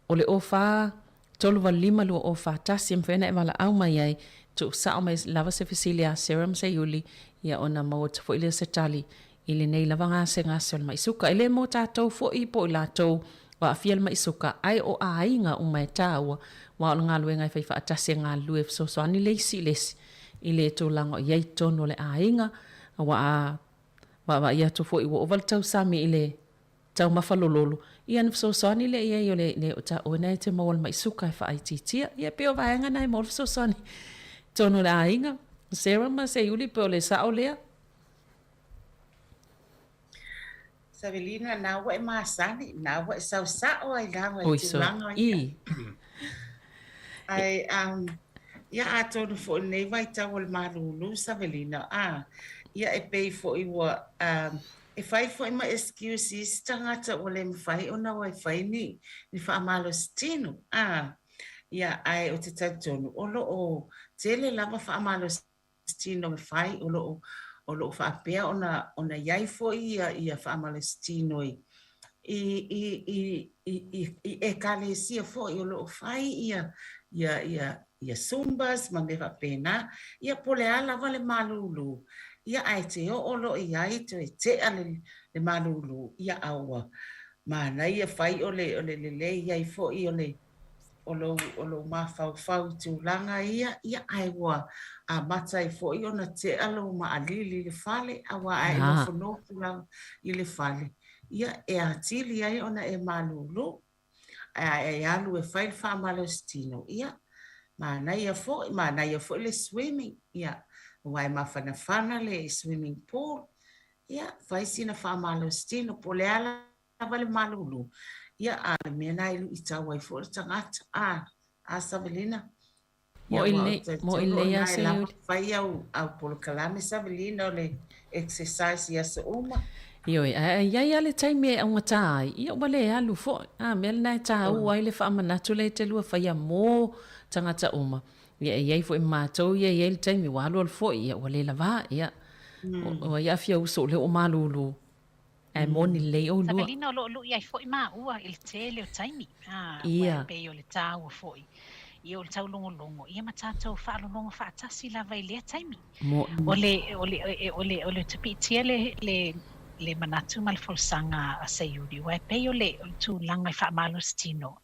o le o wha, tolu wa lima lua o wha tasi, mwhena e wala au mai ai, tu sa o mai lava se fasile a serum se yuli, ia ona maua tafo ili se tali, ili nei lava ngase o mai suka. Ele mo tātou fo i po i lātou wa awhia mai suka. Ai o a inga o mai tāua. Wa o ngā lue ngai whai whaatase ngā lue so ani leisi lesi. I le tō lango iei tono le a inga. Wa ia tō fo i wa oval tau sami i le tau mawhalololo. Ia nifso ani le iei o le o ta o nei te mawal mai suka e whaai titia. Ia peo vaenga nei mo nifso ani tono le a inga. Sarah ma se yuli peo le sao lea. Savelina na wa masani na wa sau ai langa tulanga i ai ia ato no fo nei vai tawal malulu Savelina ia e pay fo I wa e fai fo ma excuses tangata o le mfai ona wa fai ni fa malo stino ia ai o te tatono o lo o tele lava fa malo stino me fai o lo fa pea ona yai fo ia fa Palestino i ekalesia fo'i o lo'o fai ia Zumbas ma me whapena, ia pole ala wale malulu. Ia ai te o lo i ai to e te ale le malulu, ia aua. Mana ia fai o le ia i fo'i o lo mawhau tūlanga ia ai wa a mata i fo'i o na te alo ma alili le fale, awa ai no whanofu lang i le fale. Ia e atili ai ona e malulu, e alu e whai le whamalostino, ia. Mana ia fo'i le swimming, ia. Wai mawhanawhana le swimming pool, ia. Whai sina whamalostino, pole ala wale malulu. Ia a le mea nai lu i tau ai fo'i tangata, a Savelina. Mo i le ia se uli. Whai au polo kalame Savelina o le exercise ia sa uma. Ioi, ia le taimi e aunga tai, ia wale e alu fo, mele nai tā ua i le whaamanatu le te lua whaia mō tangata uma. Ia iei fo i mātou, ia le taimi walu al fo, ia wale la wā, ia. O ia fia uso le o malulu. E moni le o lua. Savelina o lo iai fo i mā ua i le tele o taimi. Ia. Pe o le tā ua fo i. Ia o le tau longo. Ia ma tātou whaalolongo whaatasi la vai lea taimi. O le tupi tia le manatu ma le folsanga a Sayuri. Wai pei o le tu langa i whaamalo stino.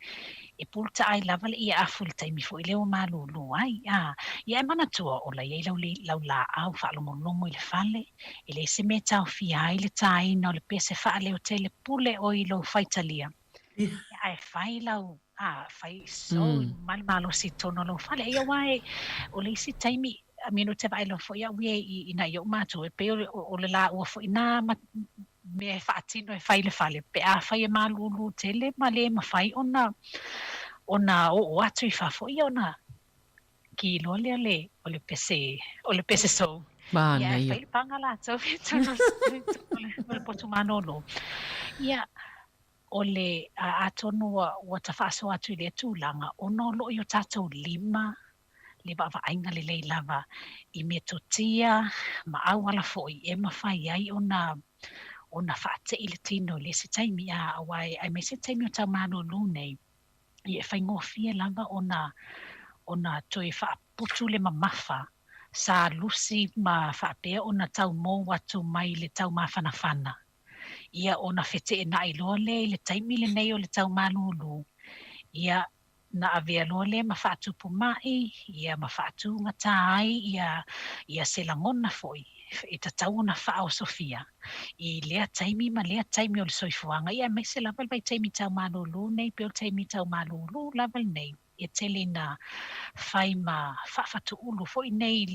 E pulta ai lava le ia afu le taimi fo i leo malulu ai. Ia e manatua o la iei lau la au whaalolongo i le fale. I le se me tau fia ai le taina o le pese whaale o te le pule o i lo whaitalia. Ia e whai lau fai so malo si tono lo fale. Ia wai o le isi taimi amino te vai lo fo ia we I na yo mato e pe o le la o fo ina me fatino e fai le fale pe a fai e malulu tele male ma fai ona o atu I fa fo ia ona ki lo le o le pese so Bana ia fai panga la so tono le potumano lo ia o le atono wa tafaso atu le tulanga ono lo yo tato lima le bava ainga le lava I metotia ma au ala foi e ma fai ai ona fate I le tino le se taimi a wai ai me se taimi o tamano lunei I e fai ngofia lava ona toi fa putu le mamafa sa lusi ma fa pe ona tau mo watu mai le tau mafana fana ia ona fete e na ilole le taimi le nei o le tau malulu ia na avea lole ma fatu pumai ia ma fatu ngatai ia se langona foi e tatau na fao Sofia I lea taimi ma lea taimi o le soifuanga ia me se laval vai taimi tau malulu nei pe o taimi tau malulu laval nei e tele na fai ma fatu ulu foi nei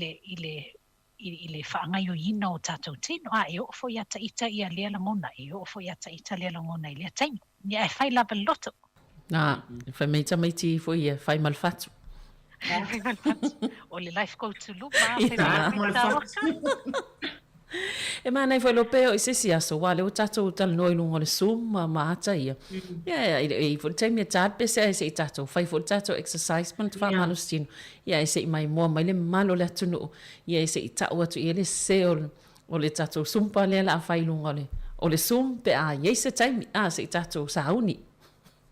I le whaangai o ina o tātou tino e o foi ata ita ia lea langona e o foi ata ita lea langona I lea taimi ia e fai laval loto fai mai tamaiti fo ia fai malfatu. O le life go to look E mana foi lo peo I se aso wale o tatou tal noi lungo le sum ma ata ia. Ia I fo taimi tat pe se tatou fai fo tatou exercise pan fa malustino. Ia se mai mo mai le malo le tunu. Ia se ta o tu ele se o le tatou sumpa le la fai lungo le. O le sum pe ia se taimi se tatou sauni.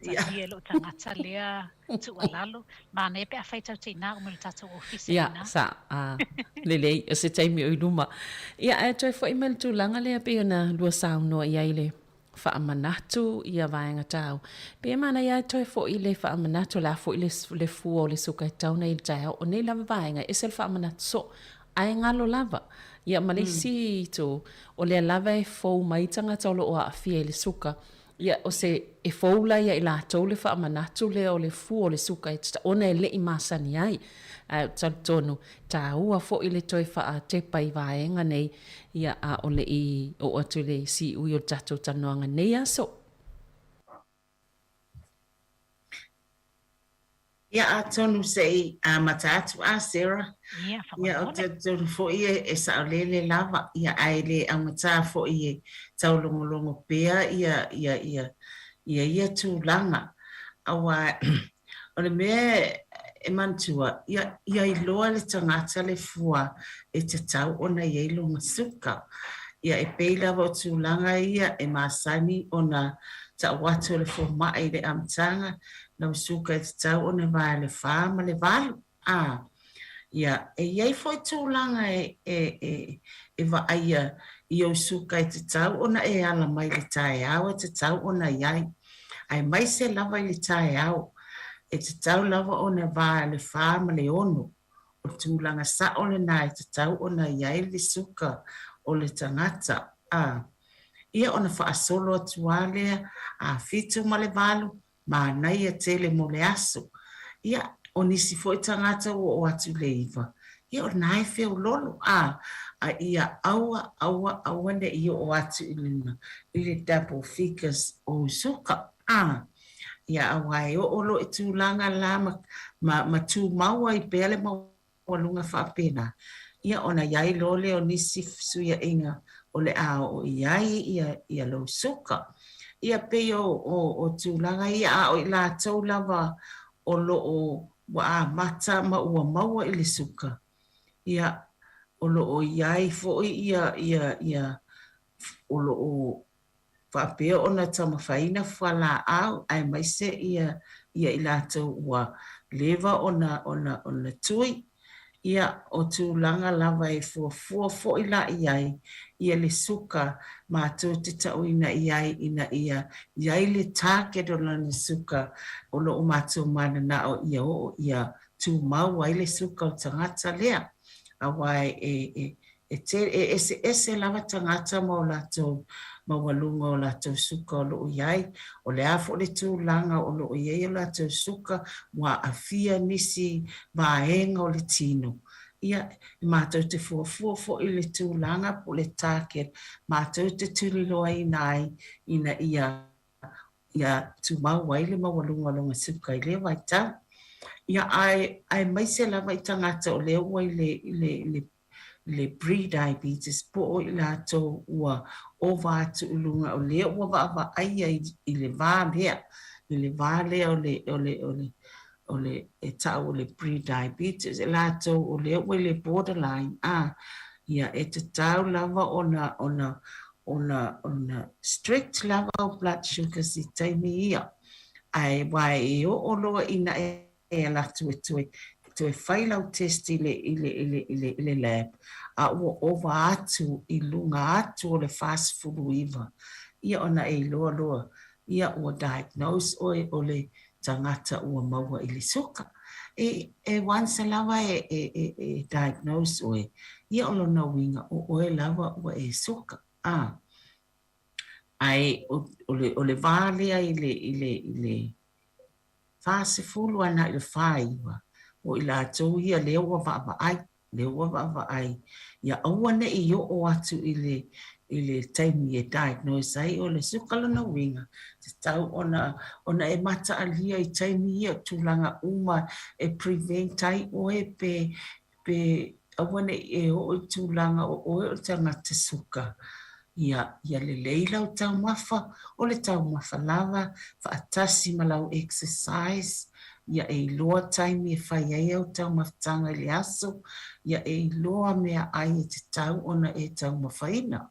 Ia lo tangata lea tu alalo ma ne pe afai tau tina o me tatou ofisi Ia sa lelei o se taimi o luma. Ia e toi fo email tu langa lea pe ona lua sao no ia ile whaamanatu ia vaenga tau. Pe mana ia toi fo ile whaamanatu la fo ile le fuo le suka tau nei tau o nei lava vaenga e sel whaamanatu so ai ngalo lava. Ia malisi to o le lava e fo maitanga tolo o a fie le suka. Ia o se e foula ia I la tole wha manatu le o le fu o le suka e tata ona e le I masani ai tonu ta ua fo I le toi wha a te pai vaenga nei ia a o le I o atu le si ui o tatou tanoanga nei aso. Ia a tonu se a matatu a Sarah. Ia o te tonu fo I e sa lele lava. Ia ai le amata fo I e tau longo pea ia tu langa. Awa o le mea e mantua. Ia I loa le tangata le fua e te tau ona ia I longa suka. Ia e pei lava o tu langa ia e masani ona ta watu le fo mai le amtanga na suka te tau o ne vai le wha ma le valu. Ia, iei foi tūlanga e wa aia i o suka i te tau ona e ala mai le tae au e te tau ona iai. Ai mai se lava i le tae au e te tau lava ona vai le wha ma le ono. O tūlanga sa o le nai te tau ona iai le suka o le tangata. Ia ona wha asolo atua lea a fitu ma le valu ma nai a tele mo le aso. Ia, o nisi foi tangata o atu le iwa. Ia o nai feo lolo. A ia aua ne ia o atu ilina. Ile double figures o suka. Ia awai o olo e tūlanga la ma tū maua i pele ma walunga whapena. Ia ona iai lole o nisi suia inga o le a o iai ia lo suka. Ia pe o tūlanga ia a o i la tau lava o lo o wa a mata ma ua maua i le suka. Ia o lo o iai fo ia o lo o whapea o na tamawhaina whala au ai mai se ia i la tau ua lewa o na tui. Ia o tūlanga lava e fua i la iai ia le suka ma tau te tau ina iai ina iai le target o lana suka o lo o mātou mana na o ia tū mau ai le suka o tangata lea. Awai ese lava tangata ma o latou ma walunga o latou suka o lo iai o le afo le tūlanga o lo iai o latou suka wa afia nisi vaenga o le tino. Ia mātou te fo i le tūlanga po le target mātou te tuliloa ina ia tu mau wai le mawalunga longa suka i le vai tau. Ia ai mai se lava i tangata o le ua i le pre-diabetes po o i la tō ua o vātu ulunga o le ua wa aia i le vālea. I le vālea o le e tau o le pre-diabetes. E la tō o le ua i le borderline. Ia e te tau lava ona strict lava o blood sugar si taimi ia. Ai wai e o loa ina e la tu e whailau test i le lab. A ua ova atu i lunga atu o le fast food iwa. Ia ona e loa. Ia ua diagnose o le tangata ua maua i le suka. E wansa lava e diagnose oe. Ia o lona winga o oe lava ua e suka. Ai o le vālea i le fase fulu ana i le whaiwa. O i la tau ia leo wa ai. Ia aua ne i o atu i le taimi e diagnose ai o le suka lona winga. Te tau ona e mata alia i taimi ia tūlanga uma e prevent ai oe pe aua ne e o tūlanga o oe o tangata suka. Ia le leila o tau mafa, o le tau mafa lava, whaatasi malau exercise, ia e loa taimi e whai ai au tau maftanga i le aso, ia e loa mea ai e te tau ona e tau mawhaina.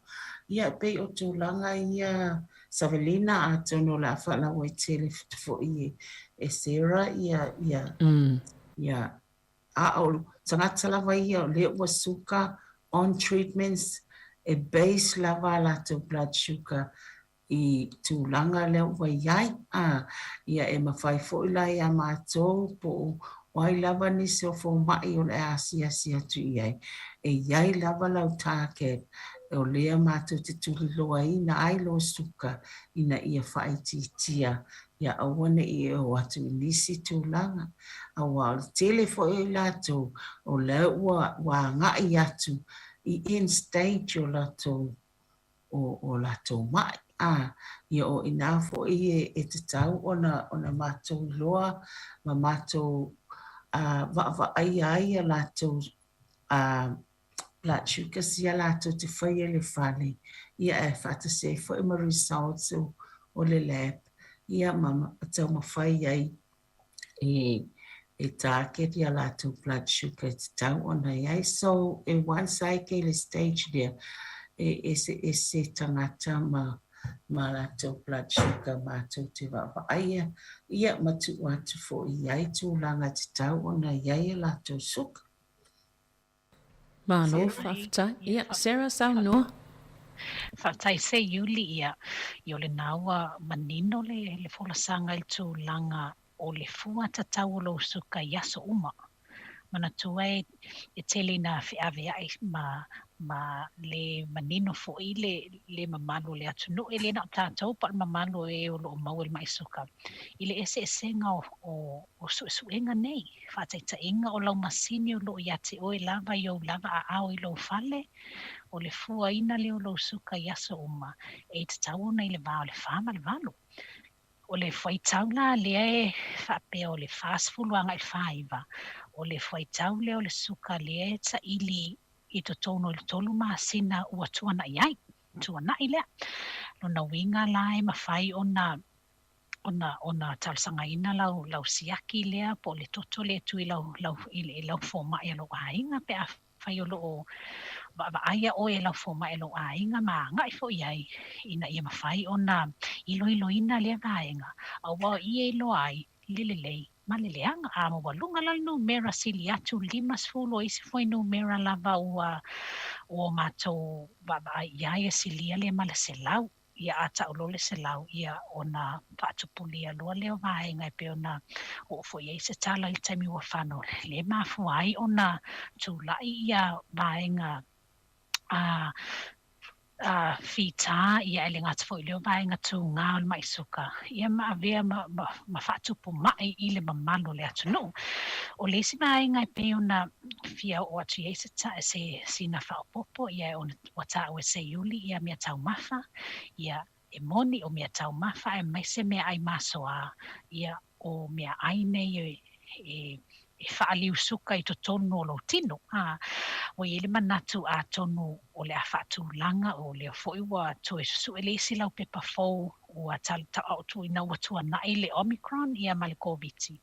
Ia pe o tūlanga ia Savelina a tono la whalau e tele fo i e Sarah, ia a o tangata lava ia o le ua suka on treatments, e base lava la to blood sugar i tūlanga leo wa iai. Ia e mawhai fo ila ia mātou po wai lava ni se o fo mai o le asia tu iai. E iai lava lau target o lea mātou te tuli loa ina ai lo suka ina ia whai titia. Ia awane i o atu nisi tūlanga. Awa o tele fo i lato o leo wa ngai atu i in stage o lato mai. Ia o ina fo i e te tau ona mātou loa, ma mātou wa ai lato blood sugar sia lato te whaia le whale. Ia e whata se fo i ma results o le lab. Ia mama tau ma whai ai e target ia lato blood sugar te tau ona iai. So e once ai ke le stage there, e se tangata ma lātou blood sugar mātou te wa'aia. Ia matu atu fo iai tūlanga te tau ona iai lātou suka. Malo whafta. Ia, Sarah Saunoa. Whaftai se iuli ia. I o le naua manino le wholasanga i tūlanga o le fua tatau lo suka i aso uma. Mana tuai e tele na whiawea ma le manino fo i le mamalo le atunu e le na tātou pa mamalo e o lo mau mai suka. I le ese nga o suenga nei. Whataita inga o lau masini o lo i ate o e lava i o lava a ao i lo fale. O le fua ina le o lo suka i aso uma. E te tau na i le vao le whama le valo. O le whaitau la le e whapea o le fastfulu anga i whaiva. O le whaitau le o le suka le e ta ili i to tono le tolu maasina ua tuana iai. Tuana i lea. Lona winga la e mawhai ona talsanga ina lau siaki lea po le toto le tu i lau foma e lau ainga pe a whai o lo aia o e lau foma e lau ainga ma ngai fo iai ina ia mawhai ona ilo ina lea vaenga. A wao i e lo ai lelelei. Maleleanga a mo walunga la numera sili atu 5 isi foi numera lava o matou baba ia e silia le mala selau ia ata o le selau ia ona patupulia lo le vaenga e pe ona o foi e se tala i taimi wa fano le mafuai ona tula ia vaenga fita ia ele ngata foi leo vai ngatu ngā o mai suka ia ma avea ma fatupu mai i le mamalo le atu no o le si vai ngai pe ona fia o atu ia se sina whaopopo ia ona wata o se iuli ia mea tau mafa ia e moni o mea tau mafa e mai se mea ai masoa ia o mea aine e whaaliu suka i to tonu o lo tino. O ele manatu a tonu o le a whatu langa o le foi wa to e su ele si lau pepa fau o a tal ta autu ina watua na ele Omicron ia male COVID.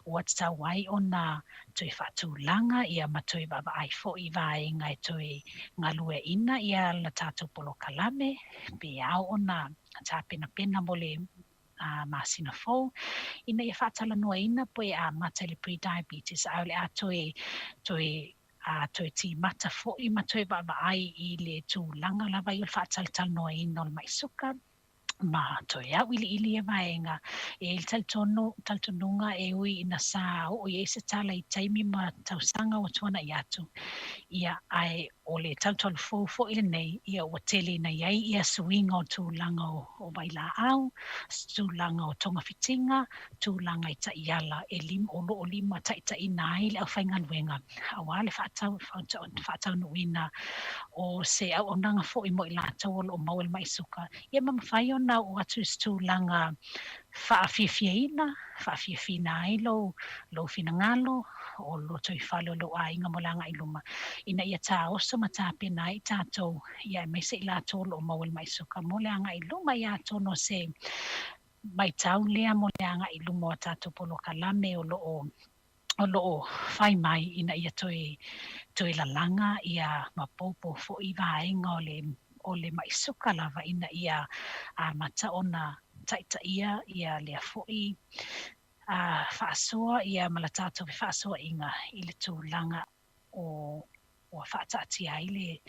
O a ta wai o na to e whatu langa ia matoi baba ai fo i vai ngai to e ngalue ina ia la tatu polo kalame pe au o na ta pena mole masina fo ina ia fatala noa ina po e a mata le pre-diabetes au le a toi ti mata fo i matoi baba ai i le tu langa lava i le fatala tal noa ina o le mai suka ma toi au ili e vaenga e il taltonunga e ui ina sa o i se tala i taimi ma tausanga o tuana i atu ia ai o le taltol fo ile nei ia o tele na iai ia swinga o tūlanga o baila au tūlanga o tonga fitinga tūlanga i ta iala e o lima ta i nai le au whaingan wenga awa le whaatau nuina o se au onanga fo i mo i lātau o mawel mai suka ia mamawhai ona o atu tūlanga whaafifina ai lo finangalo o lo toi whalo lo a inga molanga i luma ina ia tā oso ma tā pena i tātou ia me se i lātou lo mawel mai suka mo leanga i luma ia tono se mai tau lea mo leanga i luma o tātou polo kalame o lo whai mai ina ia toi lalanga ia mapopo fo i vaenga o le mai suka lava ina ia mata ona taita ia lea foi whaasoa ia malatato vi whaasoa inga i le tūlanga o whaatati ai le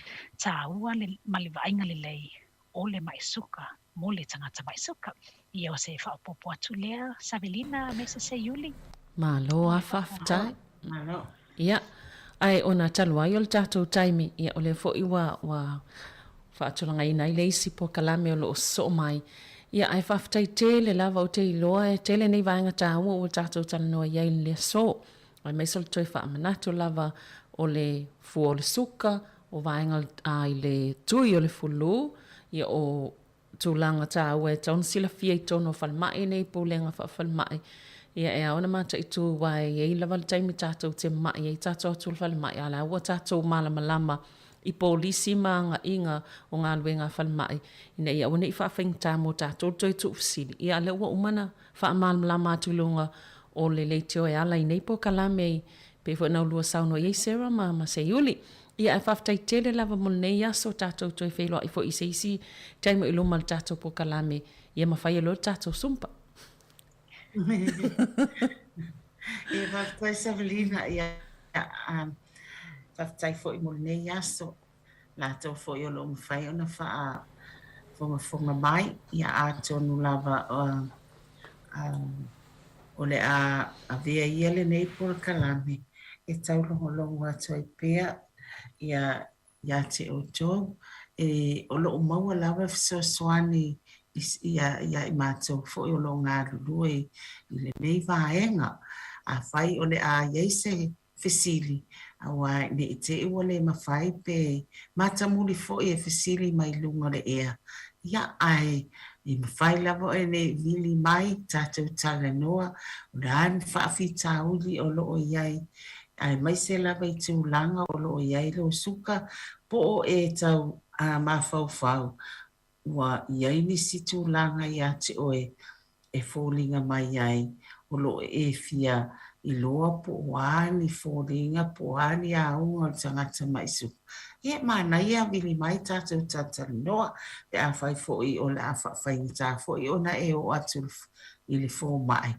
tāua le malivainga le lei o le mai suka mo le tangata mai suka ia o se whaapopo atu lea Savelina mesa se iuli malo a whaftai malo ia ai ona talua i o le tātou taimi ia o le foi wa whaatulanga ina i le isi po kalame o lo so mai ia ai whaftai tele lava o te iloa e tele nei vaenga tāua o tātou talanoa iai le so ai mai sol toi whaamanatu lava o le fua o le suka o vaenga ai le tui o le fulu ia o tūlanga tāua e taun sila fia i tono whalmai nei pūlenga whalmai ia e aona mata i tū wai e lava le taimi tātou te mai e tātou atul whalmai ala ua tātou malama i polisi ma inga o ngā luenga whalmai ina ia wana i whawhaing tā mō tātou toi tu ufisili ia le ua umana whaamalama tulunga o le leitio e ala i nei po kalame pe fo nau lua sauno i Sarah ma se iuli Ia e whaftai tele lava mo nei aso tātou toi wheloa I fo I seisi taimo I loma le tātou po kalame. Ia mawhai alo tātou sumpa. E whaftai Savelina ia whaftai fo I mo nei aso. Lātou fo I olo mwhai ona wha fonga mai. Ia ātonu lava o le a vea ia le nei po le kalame. E tau longo atu ai pea ia te o tō. E o lo maua lava fisoasoani ia I mātou fo I o lo ngā rulu I le nei vaenga. A whai o le a iei se fesili. Awa ne I te ua le mawhai pe matamuli fo I e fesili mai lunga le ea. Ia ai I mawhai lava e ne vili mai tātou tala noa. O le an whaafi tāuli o lo o iai. Ai mai se lava I tūlanga o lo o iai lo suka po o e tau mawhau. Ua iai nisi tūlanga ia te oe e fōlinga mai iai. O lo e fia I loa po wani fōlinga po wani a unga tangata mai suka. Ia mana ia vili mai tātou tātari noa. Pe a whai fo I o le a whai ngita fo I ona e o atu I le fō mai.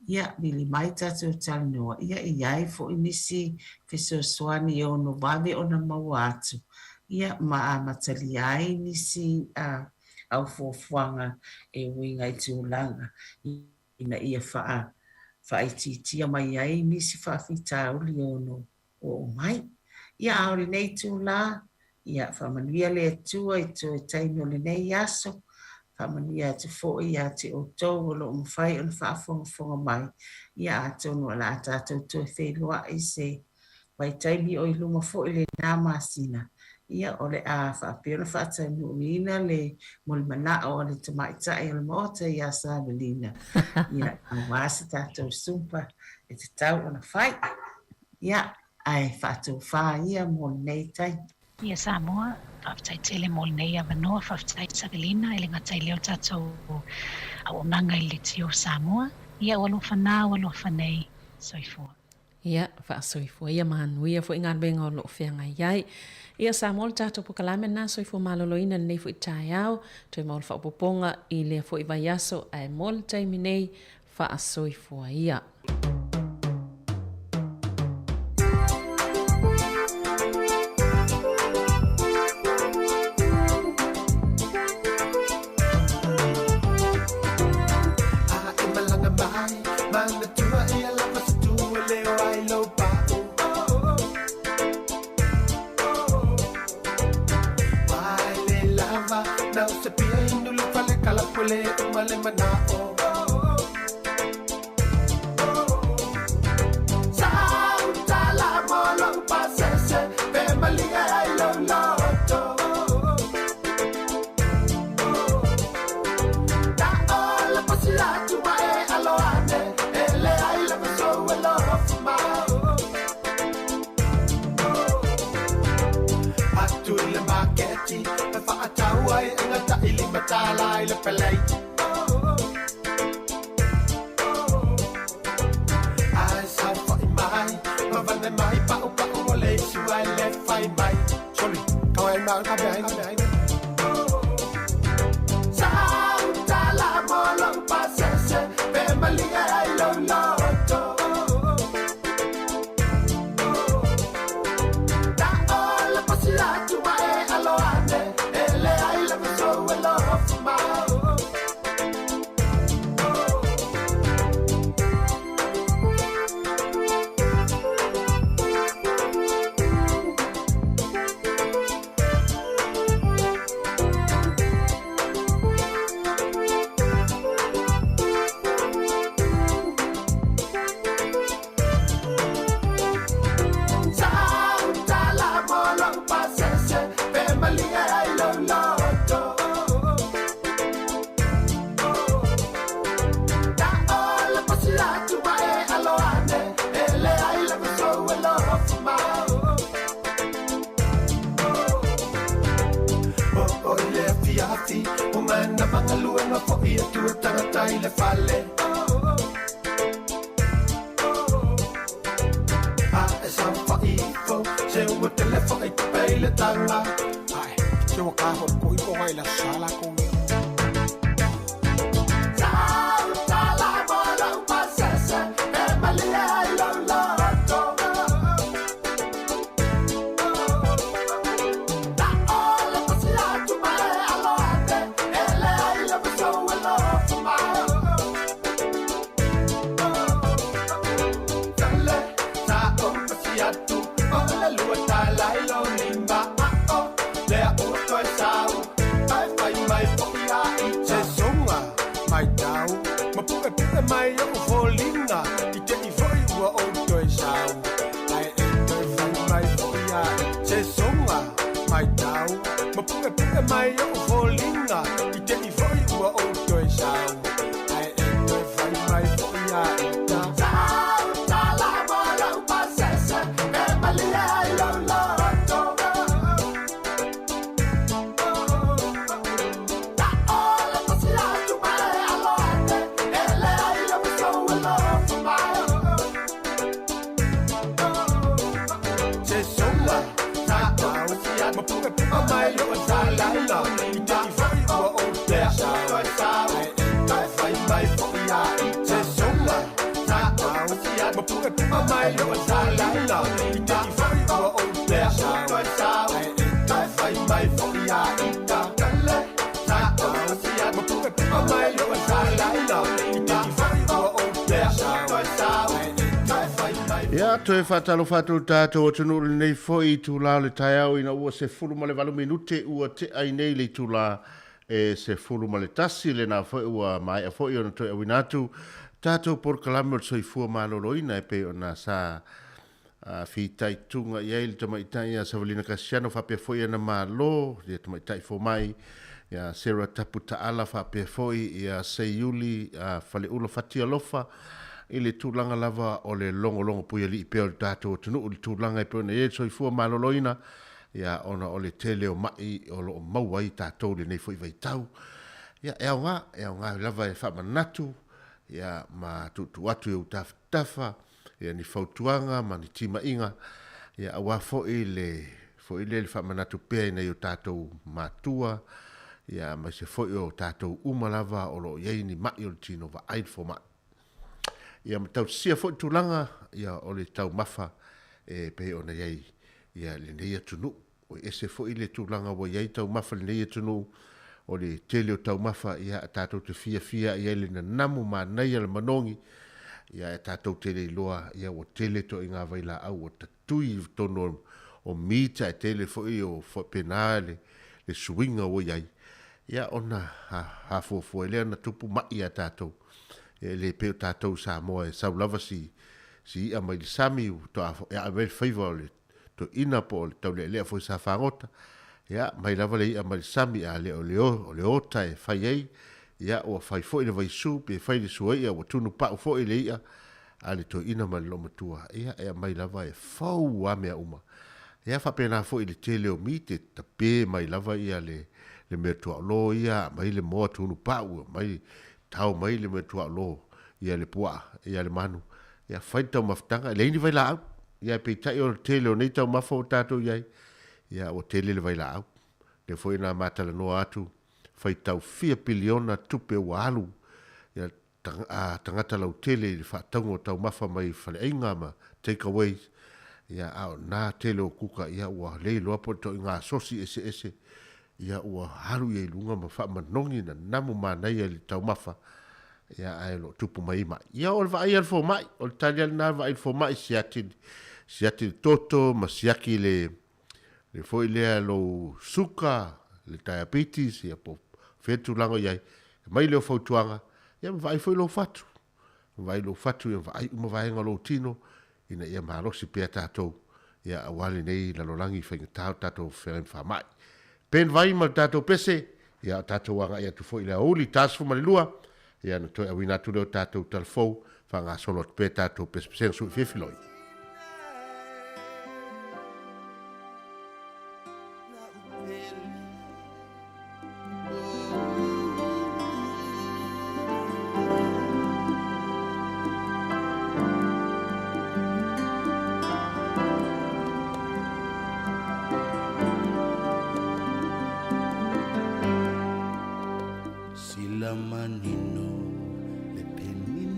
Ia vili mai tātou tātari noa. Ia iai fo I nisi fesosoani o no wame o na mau atu. Ia matali ai nisi au fōwhanga e winga I tūlanga. Ina ia whai titia mai ai nisi whawhita uli o mai. Ia aore nei tūlā. Ia whamanuia le atua I tō e taino le nei aso. Whamanuia te fōi ia te o tō o lo mwhai on whaafonga mai. Ia atonu ala tātou tō e wheloa I se vai taimi o I luma fōi le nā māsina. Ia o le a whaapiona whaatai muina le molimana o le tamaitai o le mota I a Savelina. Ia a wāsa tātou sumpa e te tau o na whai. Ia ai whātou whā ia mo nei tai. Ia Samoa, whaftai tele mo nei a wanoa, whaftai Savelina, ele ngatai leo tātou au nanga I le tio Samoa. Ia walo whanā, walo whanei, soifua. Ia, whaasoifua. Ia mahanuia fo ingan benga o lo whianga iai. Ia Samoa le tātou po kalame nā soifua maloloina nei fo I tai au. Toi maul whaupoponga I le fo I vai aso ai mol taimi nei whaasoifua ia. Se un telefono ai le tanga ai se wa ka ho ko ko ai la sala ko mai o folina I te I foi ua o toi sau ai e toi fai mai foia se songa mai tau ma puke mai o folina I te I foi ua o toi sau ai e toi fai mai foia ta ta la bola o pasesa e malia I lo lo mai lo sa la la I te I foi ua o te sa ai e tai fai mai foia I te songa sa au ma puke mai lo sa la la I te I foi ua o te sa ai e tai fai mai foia I ta kale sa au ma puke mai lo sa la la I te I foi ua o te sa ai e tai fai mai Ia, toe whatalo whatu tātou o tunu nei foi tu la le tai au ina ua se fulu ma le walu minute ua te ai nei le tu la e se fulu ma le tasi le na foi ua mai a foi ona toi awinatu tātou por kalame o soi fua maloloina e pe ona sa whitai tunga i eil tama itai a Savalina Kasiano whapea foi ana malo ia tama itai fo mai ia Sarah Tapu Taala whapea foi ia Seiuli whale ula whatia lofa I le tūlanga lava o le longo puia li I peo le tātou tunu o le tūlanga I peo na e soi fua maloloina ia ona o le tele o mai o lo maua I tātou le nei foi vai tau ia e au ngā lava e whamanatu ia ma tutu atu e utafa ia ni fautuanga ma ni tima inga ia awa foi le whamanatu pea nei o tātou matua ia ma se foi o tātou umalava o lo iei ni mai o le tino va aid fo mai ia ma tau sia fo tulanga ia o le tau mafa e pe ona iei ia le nei atunu o ese fo ile tulanga o iei tau mafa le nei atunu o le tele o tau mafa ia tātou te fia ia le na namu ma nei al manongi ia tātou tele loa ia o tele to inga vaila au o tatui tono o mita e tele fo I o fo penale le swinga o iei ia ona ha fo ele na tupu mai a tātou le pe tātou sa moa e sau lava si a mai le sami to a very favor to ina po tau le fo sa fangota ia mai lava le a mai sami a le o ota e fai ei ia o fai fo le vai su pe fai le suai ia o tunu pa fo le ia a le to ina mai lo matua ia e mai lava e fau a mea uma ia fa pena fo le tele o mite ta pe mai lava ia le me to lo ia mai le mo tunu pa mai tau mai le metua lo ia le pua ia le manu ia faita maftanga le ni vai la ia pe tai o tele o nei tau mafo tato ia o tele le vai la le foi na matala no atu faita 4 biliona tupe walu ia tangata lau tele le fatango tau mafa mai fale ainga ma take away ia au na tele o kuka ia ua le lo po to nga sosi ese ia ua haru ia lunga ma fa manongi na namu manai le tau mafa ia ai lo tupu mai ia o vai al fo mai o talian na vai fo mai siati toto ma siaki le foi le lo suka le diabetes ia po fetu lango ia mai le fautuanga ia vai foi lo fatu ia vai uma vai ngalo tino ina ia malo si pe tato ia awali nei la lolangi fai tato feren fa mai pen vai ma tato pese ia tato wanga ia tu foi le oli tasfu malua ia no to awina tu le tato talfo fa nga solo pe tato pese su fifiloi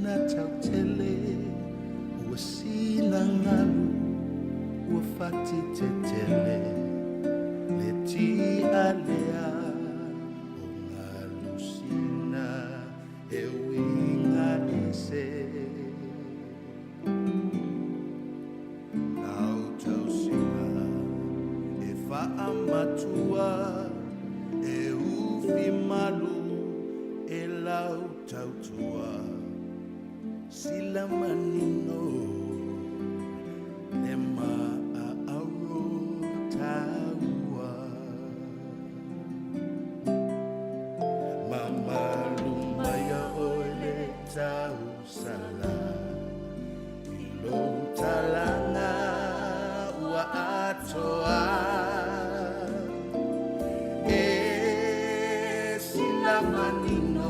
sina tau tele ua sina ngalu ua fati te tele le ti alea o ngalu sina e winga ese nau tau sina e whaamatua e ufi malu e lau tautua sila manino le maa auro taua mamalu maya oile tau sala ilo talanga ua atoa e sila manino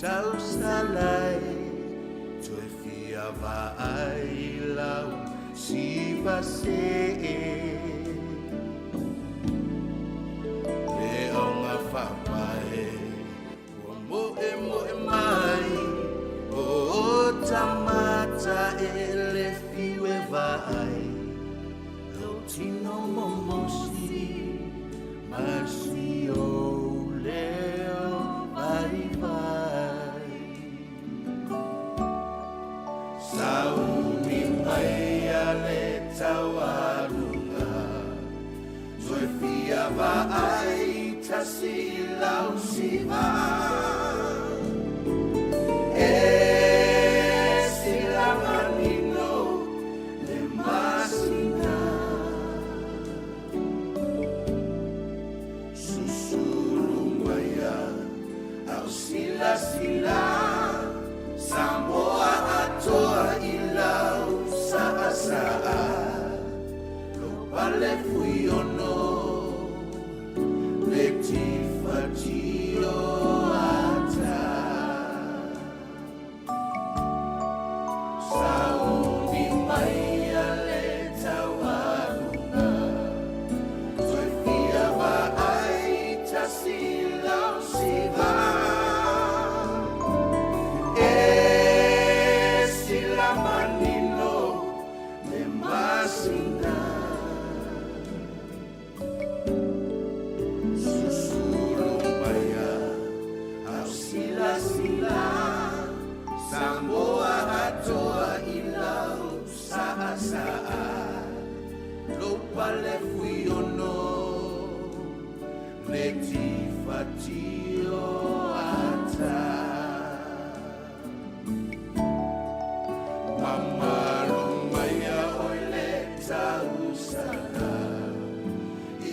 tau salai toe fia vai lau si pase le onga fapae o mo e mai o tamata e le fiwe vai lo tino momosi masio leo vai Saumi mai ale tawarunga Zoe fia va ai tasi lau siva E sila manino le masina Susuru maya au sila Samoa atoa ilau saa Lo pale fui ono Le tifatio ata Saumi mai ale tawarunga Toi fia va ai tasi lau siva Samoa atoa ilau saa Lo pale fui ono Le tifatio ata Mamalu maya oile tau sana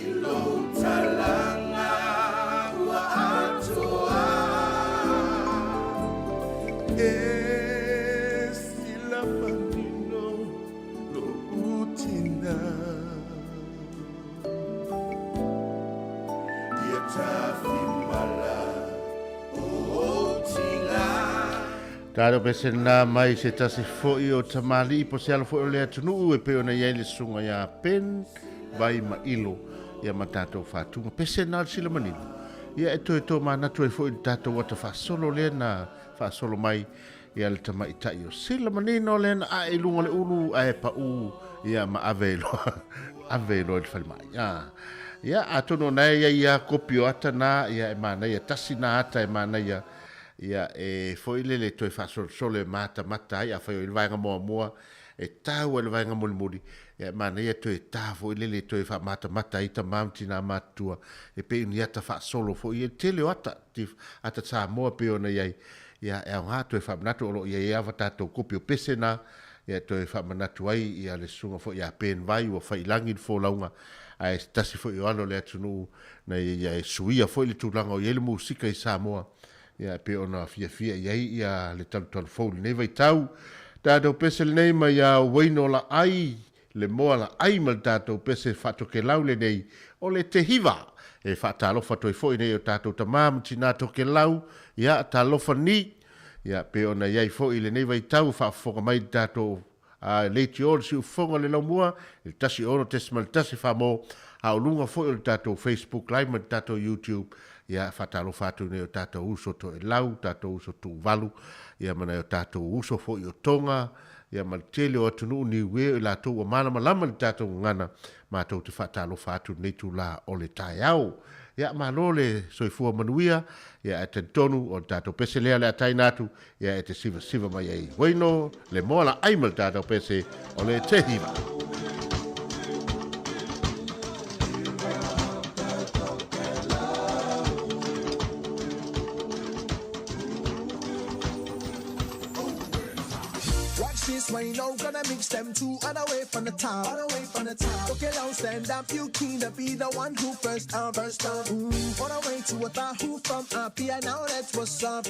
Ilo talanga ua atoa Sila manino lo utina Ia tafi mala o tinga Taro pesena mai se tasi foi o tamali po se ala foi o lea tunu e pe ona iai le sunga ia pen vai ma ilo ia matato fatunga pesena sila manino ia e to manatu e foi tato wata fa solo le na fa solo mai ia le tamai tai o sila manino le na a ilunga le ulu a e pa u ia ma avelo avelo e fal mai ia atono na ia kopio ata na ia e mana ia tasina ata e mana ia e foi le to fa solo mata ia foi il vai mo e tau ele vai ngamuli ia mana ia to e ta foi le to fa mata ita mountain matua e pe ni ata fa solo foi e tele ata sa mo pe ona ia e nga to fa nato lo ia va tato kopio pesena ia toe whamanatu ai ia le sunga fo ia pen vai ua whailangi le fōlaunga ai tasi fo i alo le atunu na ia e suia fo i le tūlanga o iele musika i Samoa ia pe ona fia ia le talu fōli nei vai tau tātou pese le nei ma ia waino la ai le moa la ai ma le tātou pese whatoke lau le nei o le te hiva e whaatalofa toi fo i nei o tātou tamam tina toke lau ia talofa ni ia pe ona iai fo i le nei vai tau whaafonga mai tātou leiti o si ufonga le laumua il tasi ono tesima le tasi whamo a ulunga fo i le tātou Facebook live ma tātou YouTube ia whaatalofa atu nei o tātou uso to e lau tātou uso tu valu ia mana o tātou uso fo i o tonga ia maltele o atunu ni we la to o mana malama le tātou ngana ma tau te whaatalofa atu nei tu la o le tai au ia malole soifua manuia ia te tonu o tātou pese lea le atai natu ia te siva mai ai waino le moala aimal tātou pese o le te hiva Why no gonna mix them two and away from the town. Okay, now stand up, you keen to be the one who first on. On our way to a bar who from up here, now that's what's up.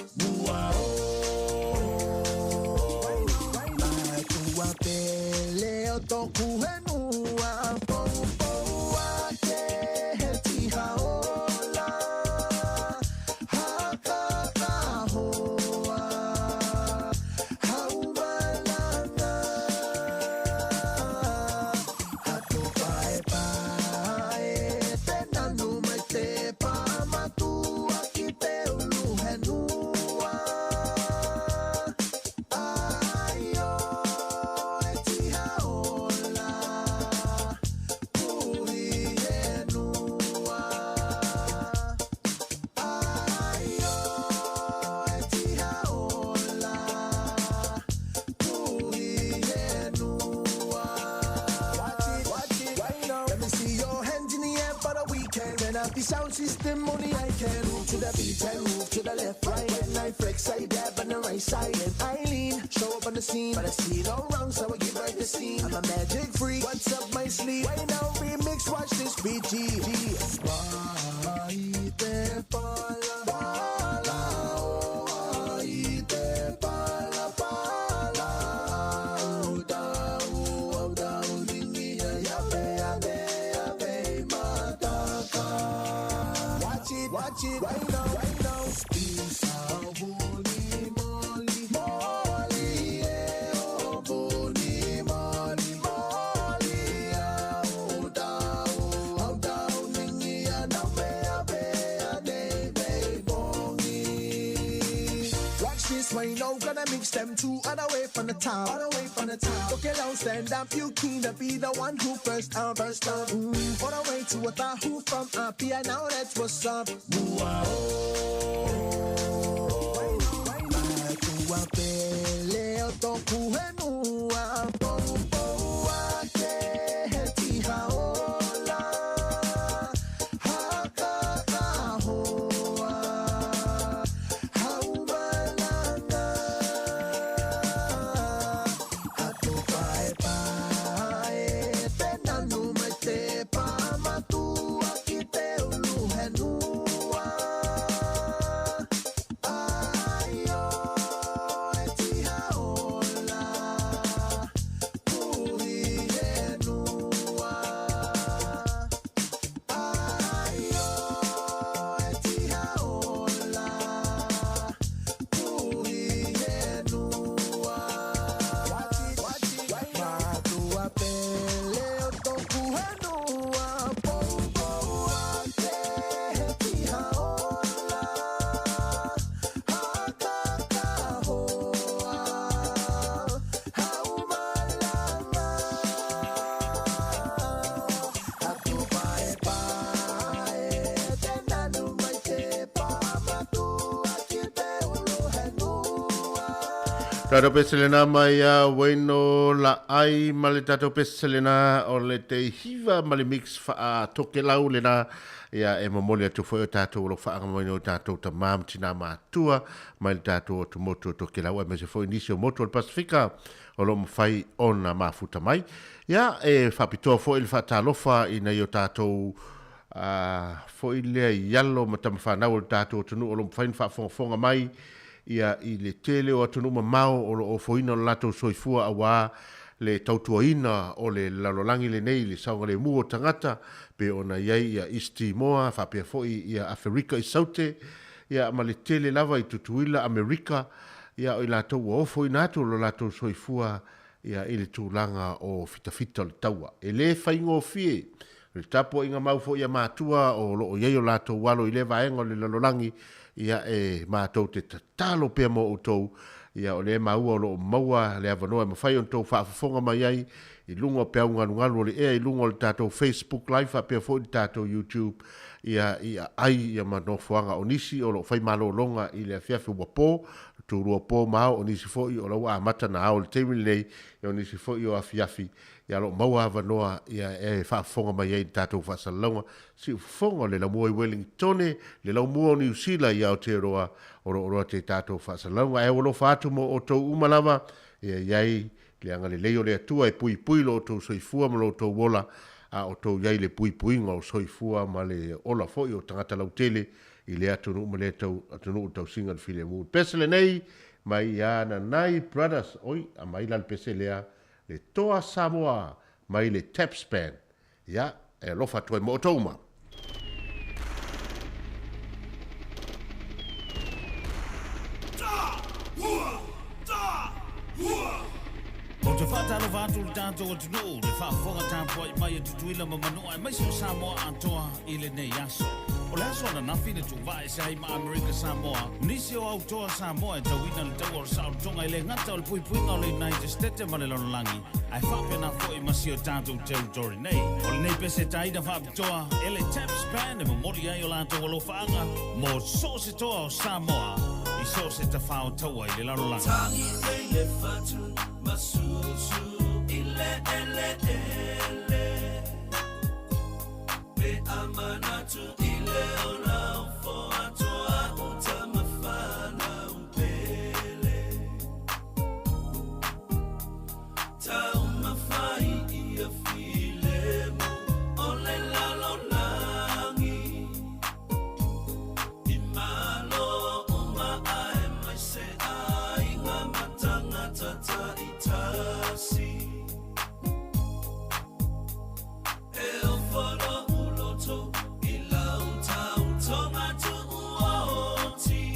The sound system money I can move to the beat and move to the left, right. When I flex, I dab on the right side and I lean, show up on the scene. But I see it all wrong, so I give right the scene. I'm a magic freak, what's up my sleeve? Right now remix, watch this BG. Watch it right now. Peace out, holy moly, yeah, oh, holy moly, oh, down, ningi, and watch this, why no gonna mix them two and away from the town. Okay, now stand up, you keen to be the one who first on. On our way to a bar who from up here, now that's what's up. Tātou peselena mai a waino la ai ma le tātou peselena o le te hiva ma le mix wha toke lau le na ia e mamoli atu foi o tātou lo wha angamoino o tātou ta mam tina mātua mai le tātou o tu motu o toke lau e me se foi nisi o motu o Pasifika o lo mawhai ona mafuta mai. Ia, whapitoa fo ili whatalofa ina i o tātou fo i lea i yalo ma tama whanau o tātou tunu o lo mawhai whafonga mai ia i le tele o atunu ma mau o lo o foina o latou soifua a wā le tautuaina o le lalolangi le nei le saunga le mua o tangata pe ona iai ia East Moa whapea foi ia Afrika i saute ia ma le tele lava i tutuila Amerika ia o i latou o foina atu lo latou soifua ia i le tūlanga o fitafita le taua. E le whaingo fie le tapo inga mau fo ia mātua o lo o iei o latou walo i le vaenga o le lalolangi ia mātou te tatalo pia mo o tou ia o le maua o lo maua le avanoa ma fai on tou whaafafonga mai ai i lungo pe au ngalu le ea i lungo le tātou Facebook live a pia fo i tātou YouTube ia ai ia manofuanga o nisi o lo fai malo longa i le afiafi wapo tu rua po mao o nisi fo i o lau a mata na au le teimili nei i o nisi fo i o afiafi ia lo maua avanoa ia whaafafonga mai ai i tātou whaasalonga si ufonga le la mua i Wellingtone le lau mua o New Zealand i Aotearoa o roa te tātou whaasalonga e walo whaatu mo o tou umalama ia iai le anga le leo le atua e pui pui lo o tou soifua ma lo tou wola a o tou iai le pui pui ngā o soifua ma le ola foi o tangata lautele i le atunu ma le atunu o tau singa le file mu. Pesele nei mai ia na Nai Brothers oi a mai lan peselea le toa Samoa mai le Tapspan ia e lofa toi mo o tou ma. O te whātalo whātu le tātou atu nō, le whaafonga tāpua i mai atu tuila ma manoa e mai sio Samoa atoa i le nei aso. O le aso ana nawhine tu vai se hai ma Amerika Samoa, nisi o autoa Samoa e tauina le tau o le sautonga i le ngata o le puipuinga o le United States ma le lololangi. Ai whapena fo i masio tātou territory nei. O le nei pese taina whapitoa, e le Tapspan e mamori ai o lātou o lo whaanga, mo so se toa o Samoa, i so se ta whao taua i le lololangi. Tangi rei le whatu, masusu ile ele pe amanatu ile ona fo atoa utamafana upele ta umafai ia filemu ole lalolangi imalo uma ai mai se ai ngā matanga tata itasi e o foro uloto ila uta utonga tu uoti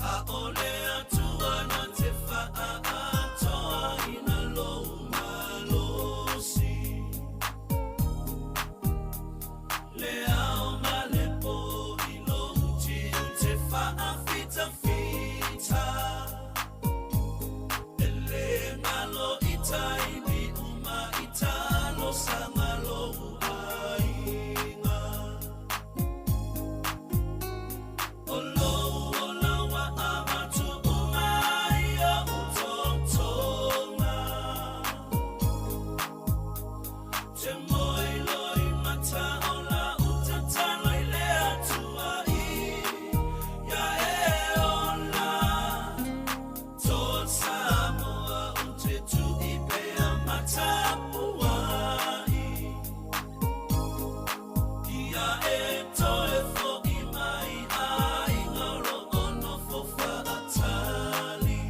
a ole atua na te faa atoa ina lo malosi le ao malepo ilo uti te faa fita fita ele ngalo itaini uma italo sangalo ainga olo ola wa amatu umaya utotonga te moilo i mata ola utatalo ile atua i ya e ola to Samoa ute tu i pea mata puai ia e toe fo i mai ai ngaro ono fo whaatali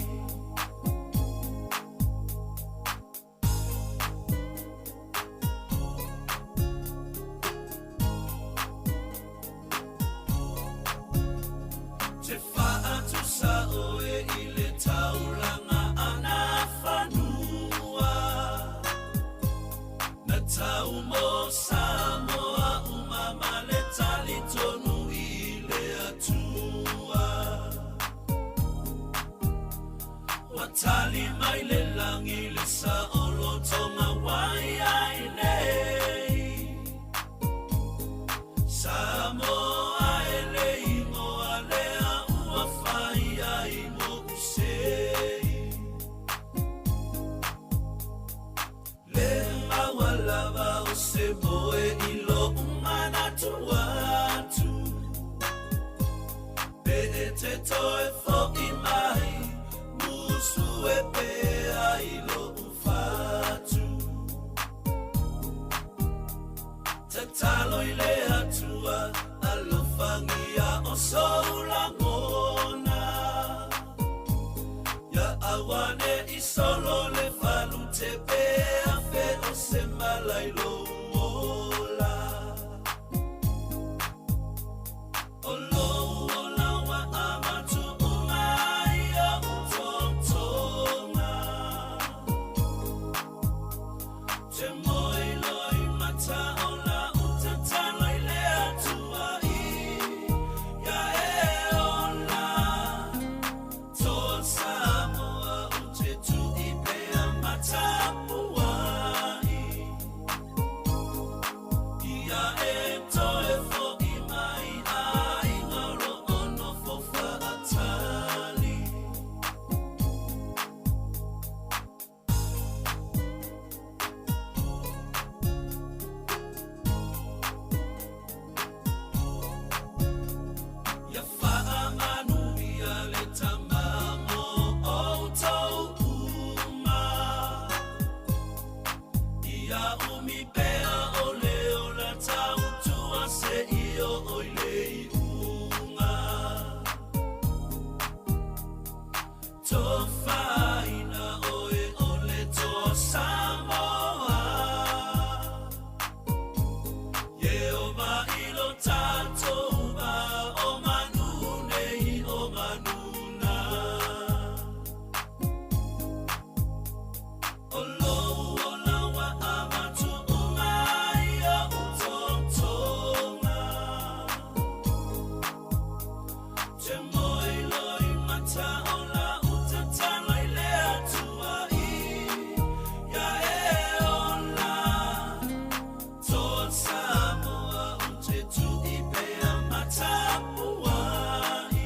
te whaatu sa oe i le tauranga ana whanua na tau mo Samoa umama le tali tonu i le atua watali mai le langi le sa olo tonga wai ai nei Samoa e le imoa lea ua whai ai mo usei le maua lava o se moe i lo umana tuatu pe e te toe fo i mai musu e i solo le falu te pe a fe o se malai lo ola o lo ola wa amatu umai a utontonga te moi loi mata ola utatalo i le atua i ya e ola to Samoa ute tu i pe a mata puai ia e to e fo i mai ai ngaro ono fo fa atali ia fa amanu ia le tamamo o tau uma ia umi pea o leo la tau tua se io o lei unga to faina oe o le to Samoa ye o ma ilo tato ma o manu nei o manuna o lo o lawa amatu umai a utontonga te moi loi mata o la utatalo i le atua i ia e ola to Samoa ute tu i pe a mata puai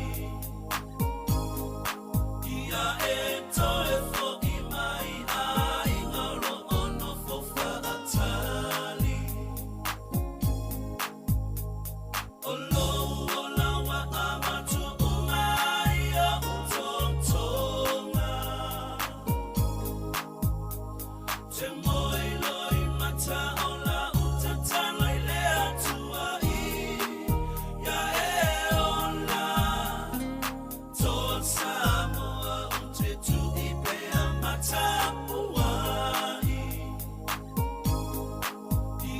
ia e to e fo i mai ai ngaro ono fo fa atali o lo o lawa amatu umai a utontonga te moi loi mata o la utatalo i le atua i ia e ola to Samoa ute tu i pe a mata puai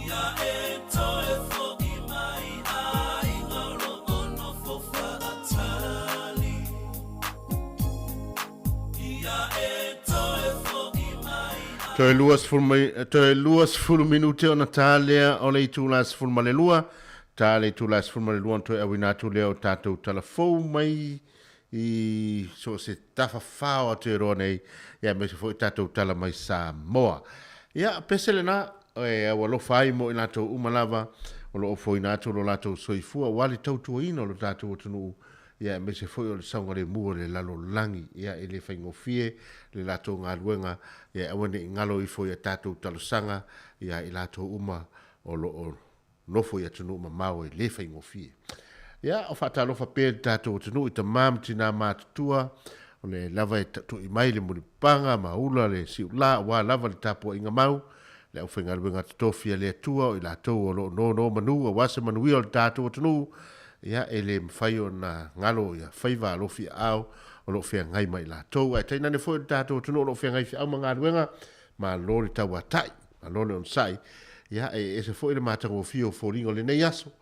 ia e to e fo i mai ai ngaro ono fo fa atali ia e to e fo i mai Toe luas fulu minute o Natalia o le tulas fulu malelua. Ta le tulas fulu malelua toe awinatu leo tatou talafou mai i so se tafa fao te roa nei ia me se foi tatou tala mai Samoa. Ia pesele na e awa lo fai mo i natou umalava o lo ofo i natou lo latou soifua wali tautua ino lo tatou tunu ia me se foi o le saunga le mua le lalo langi ia e le faingofie le latou ngā luenga ia awane i ngalo i foi a tatou talosanga ia i latou uma o lo o nofo ia tunu uma mau e le faingofie. Ia o whaatalofa pēr tatou tunu i ta mamtina mātutua o le lava e tatu i mai le mulipanga maula le siula wa lava le tapo inga mau le au whainga luenga tatofia le atua o i latou o lo no manu a wasa manuia o le tatou tunu ia e le mwhai o na ngalo ia whaiva alofi au o lo whea ngai mai latou ai teina ne foi tatou tunu o lo whea ngai fi au mga luenga ma lori tau atai ma lori on sai ia e se foi le matango fio foringo le nei aso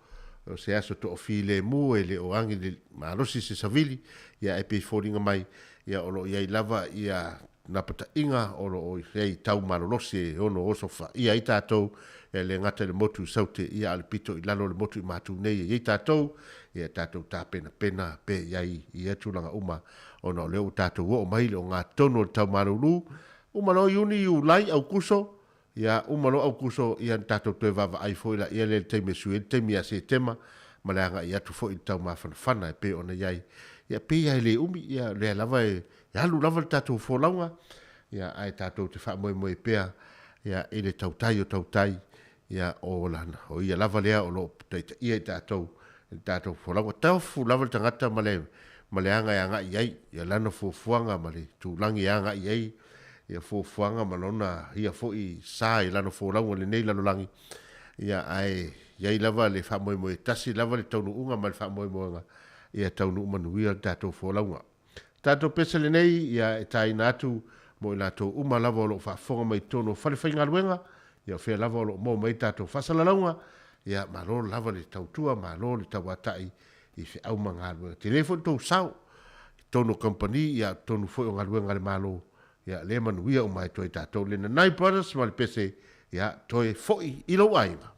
o se aso to fi le mu e le o angi le ma losi se savili ia e pe foringa mai ia o lo ia i lava ia na pata inga o lo o sei tau malolosi e ono osofa ia i tātou e le ngata le motu saute ia al pito i lalo le motu i matu nei i tātou ia tātou tā pena pena pe iai i etulanga uma o no leo tātou o mai o ngā tono le tau malulu umano iuni i ulai au kuso ia umano au kuso ia tātou toe vava ai foila ia le teime sue teime a se tema malanga ia tu fo i tau mawhanawhana e pe ona iai ia pe iai le umi ia le lava e alu lava le tātou fōlaunga ia ai tātou te wha moe pea ia e le tautai o tautai ia o lana o ia lava lea o lo taita ia i tātou fōlaunga taufu lava le tangata ma le anga ia ngā iai ia lana fōfuanga ma le tūlangi ia ngā iai ia fōfuanga ma lona ia fō i sā i lana fōlaunga le nei lano langi ia ai iai lava le wha moe tasi lava le taunu unga ma le wha moe ia taunu umanuia le tātou fōlaunga. Tātou pesele nei ia e tai natu mo i latou uma lava o loo faafoga mai tono falefaigaluega ia fea lava o loo mo mai tatou fasalalauga ia malo lava le tautua malo le tauataʻi i feʻau ma galuega te lē foʻi tou sao tonu company ia tonu foʻi o galuega le malo ia le manuia o mai toe tatou le Nanai Brothers ma le pese ia toe foʻi i lou aiga.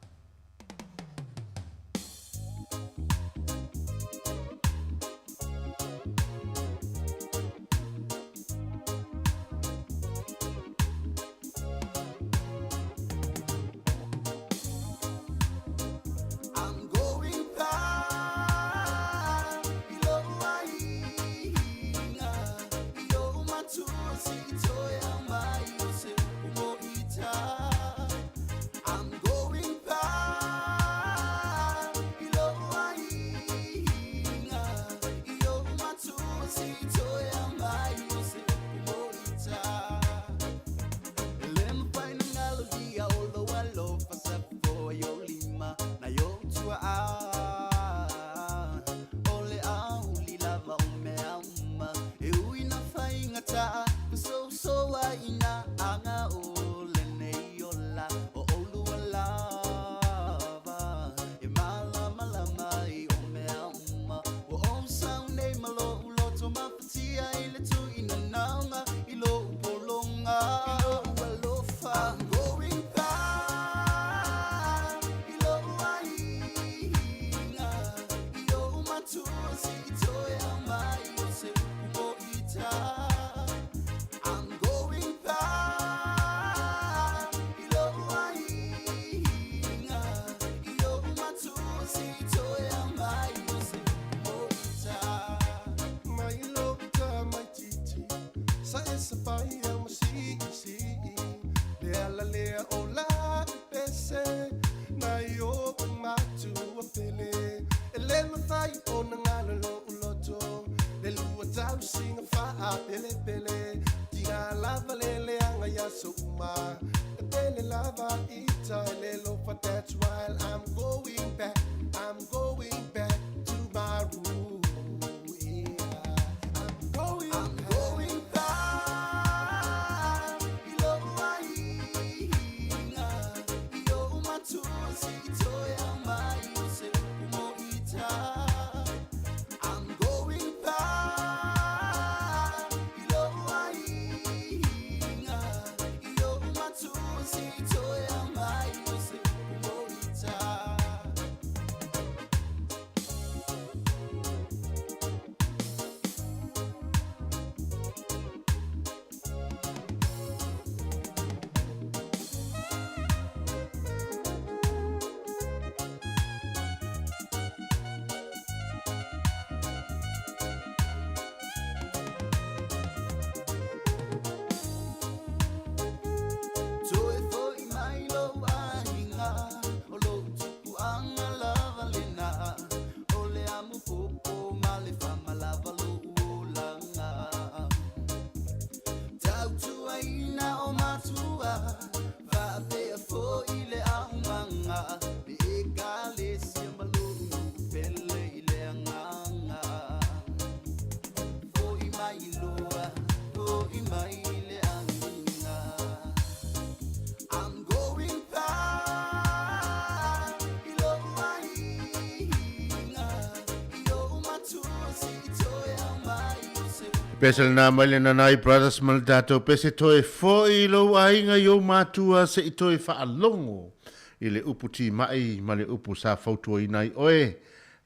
Pese na male na Nanai Brothers mal dato pese toe foi lo ainga yo matua se i toe fa alongo i le uputi mai ma le upu sa fautua i nai oe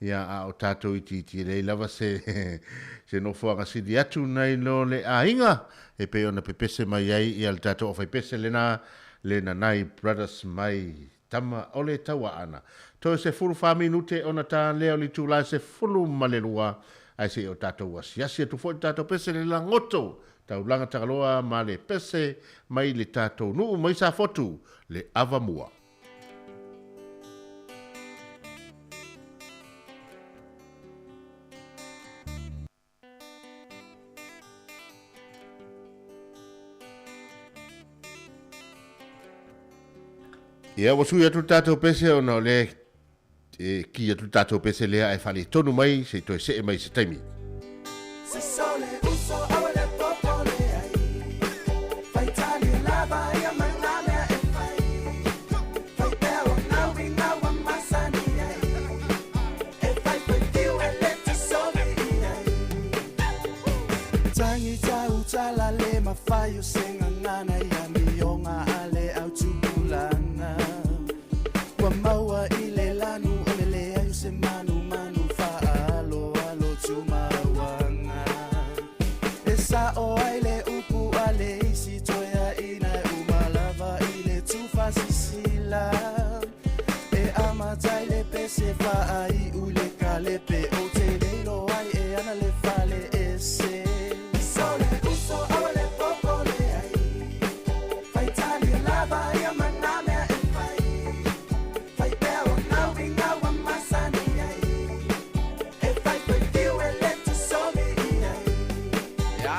ia a o tato i titi le lava se se no fuanga si di atu nai lo le ainga e pe ona pe pese mai ai i al tato o fai pese le Nanai Brothers mai tama ole tawa ana to se fulu fa minute ona ta leo li tu la se fulu malelua ai se o tato wasiasi tu fo tato pese le langoto tau langa takaloa ma le pese mai le tato nuu mai sa fotu le avamua. Ia wasu ia tu tato pese ona le ki ia tu tato pese lea e fale tonu mai se toi se mai se taimi. Ayo senga ngana ya mionga ale au tupulana Wa maua ile lanu olele ayo se manu manu faalo alo tumawanga Esa o aile upu ale isi toya ina umalava ile tufasisila E amataile pese fa ai ule kalepe o telelo ai e ana le fale ese Sole uso awale popole ai Fai tali lava ya maname e fai beo na winga wa masani ai E fai perdiu e leto somi ai Ya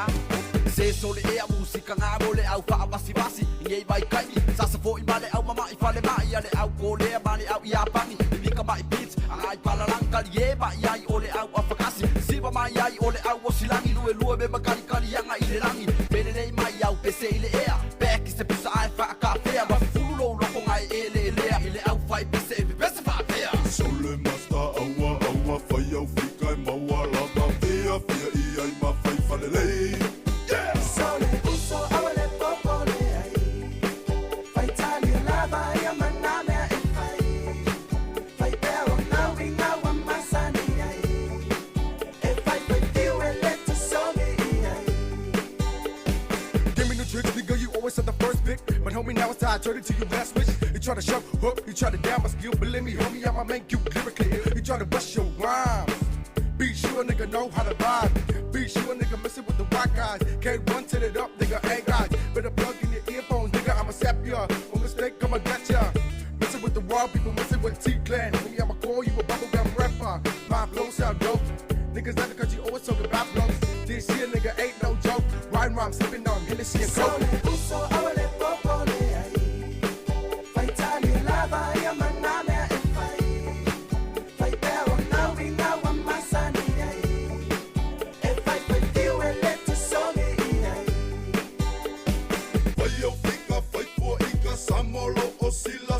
Se sole e a musica nga mole au fa basi basi Ngei bai kai Sasa fo i male au mama i fale mai ale au kole mani au ia pani Mika mai beats ai pala langkali e mai ai ole au afakasi Siva mai ai ole au osilangi lue me makali kali yanga ile rangi Benene mai au pese ile ea Back is the pisa ai fa ka fea Ma fulo loko ngai ele lea ile au fai pese e pese fa fea Sole masta awa fai au fika e maua lava fea i ai ma fai falelei Sole uso awale popole ai Fai tali lava ya maname e fai beo na winga wa masani ai E fai perdiu e leto somi ai Give me the tricks, nigga, you always had the first pick. But homie, now it's time, turn it to your last switch. You try to shove, hook, you try to down my skill. Believe me, homie, I'ma make you lyrically ill. You try to bust your rhymes. Be sure a nigga know how to vibe. Be sure a nigga messing with the rock guys. Can't run, turn it up, nigga, ain't guys. Better plug in your earphones, nigga, I'ma sap ya. No mistake, I'ma get ya. Messing with the raw people, messing with T-Clan. Homie, I'ma call you a bubblegum rapper. My flow sound dope. Niggas like the country always talking about flows. This here nigga ain't no joke. Rhyme, sipping on Hennessy and Coke. Sole uso awale popole ai Fai tali lava ya maname e fai beo na winga wa masani ai E fai perdiu e leto somi ai Fai au fika, fai po ika, samolo o sila.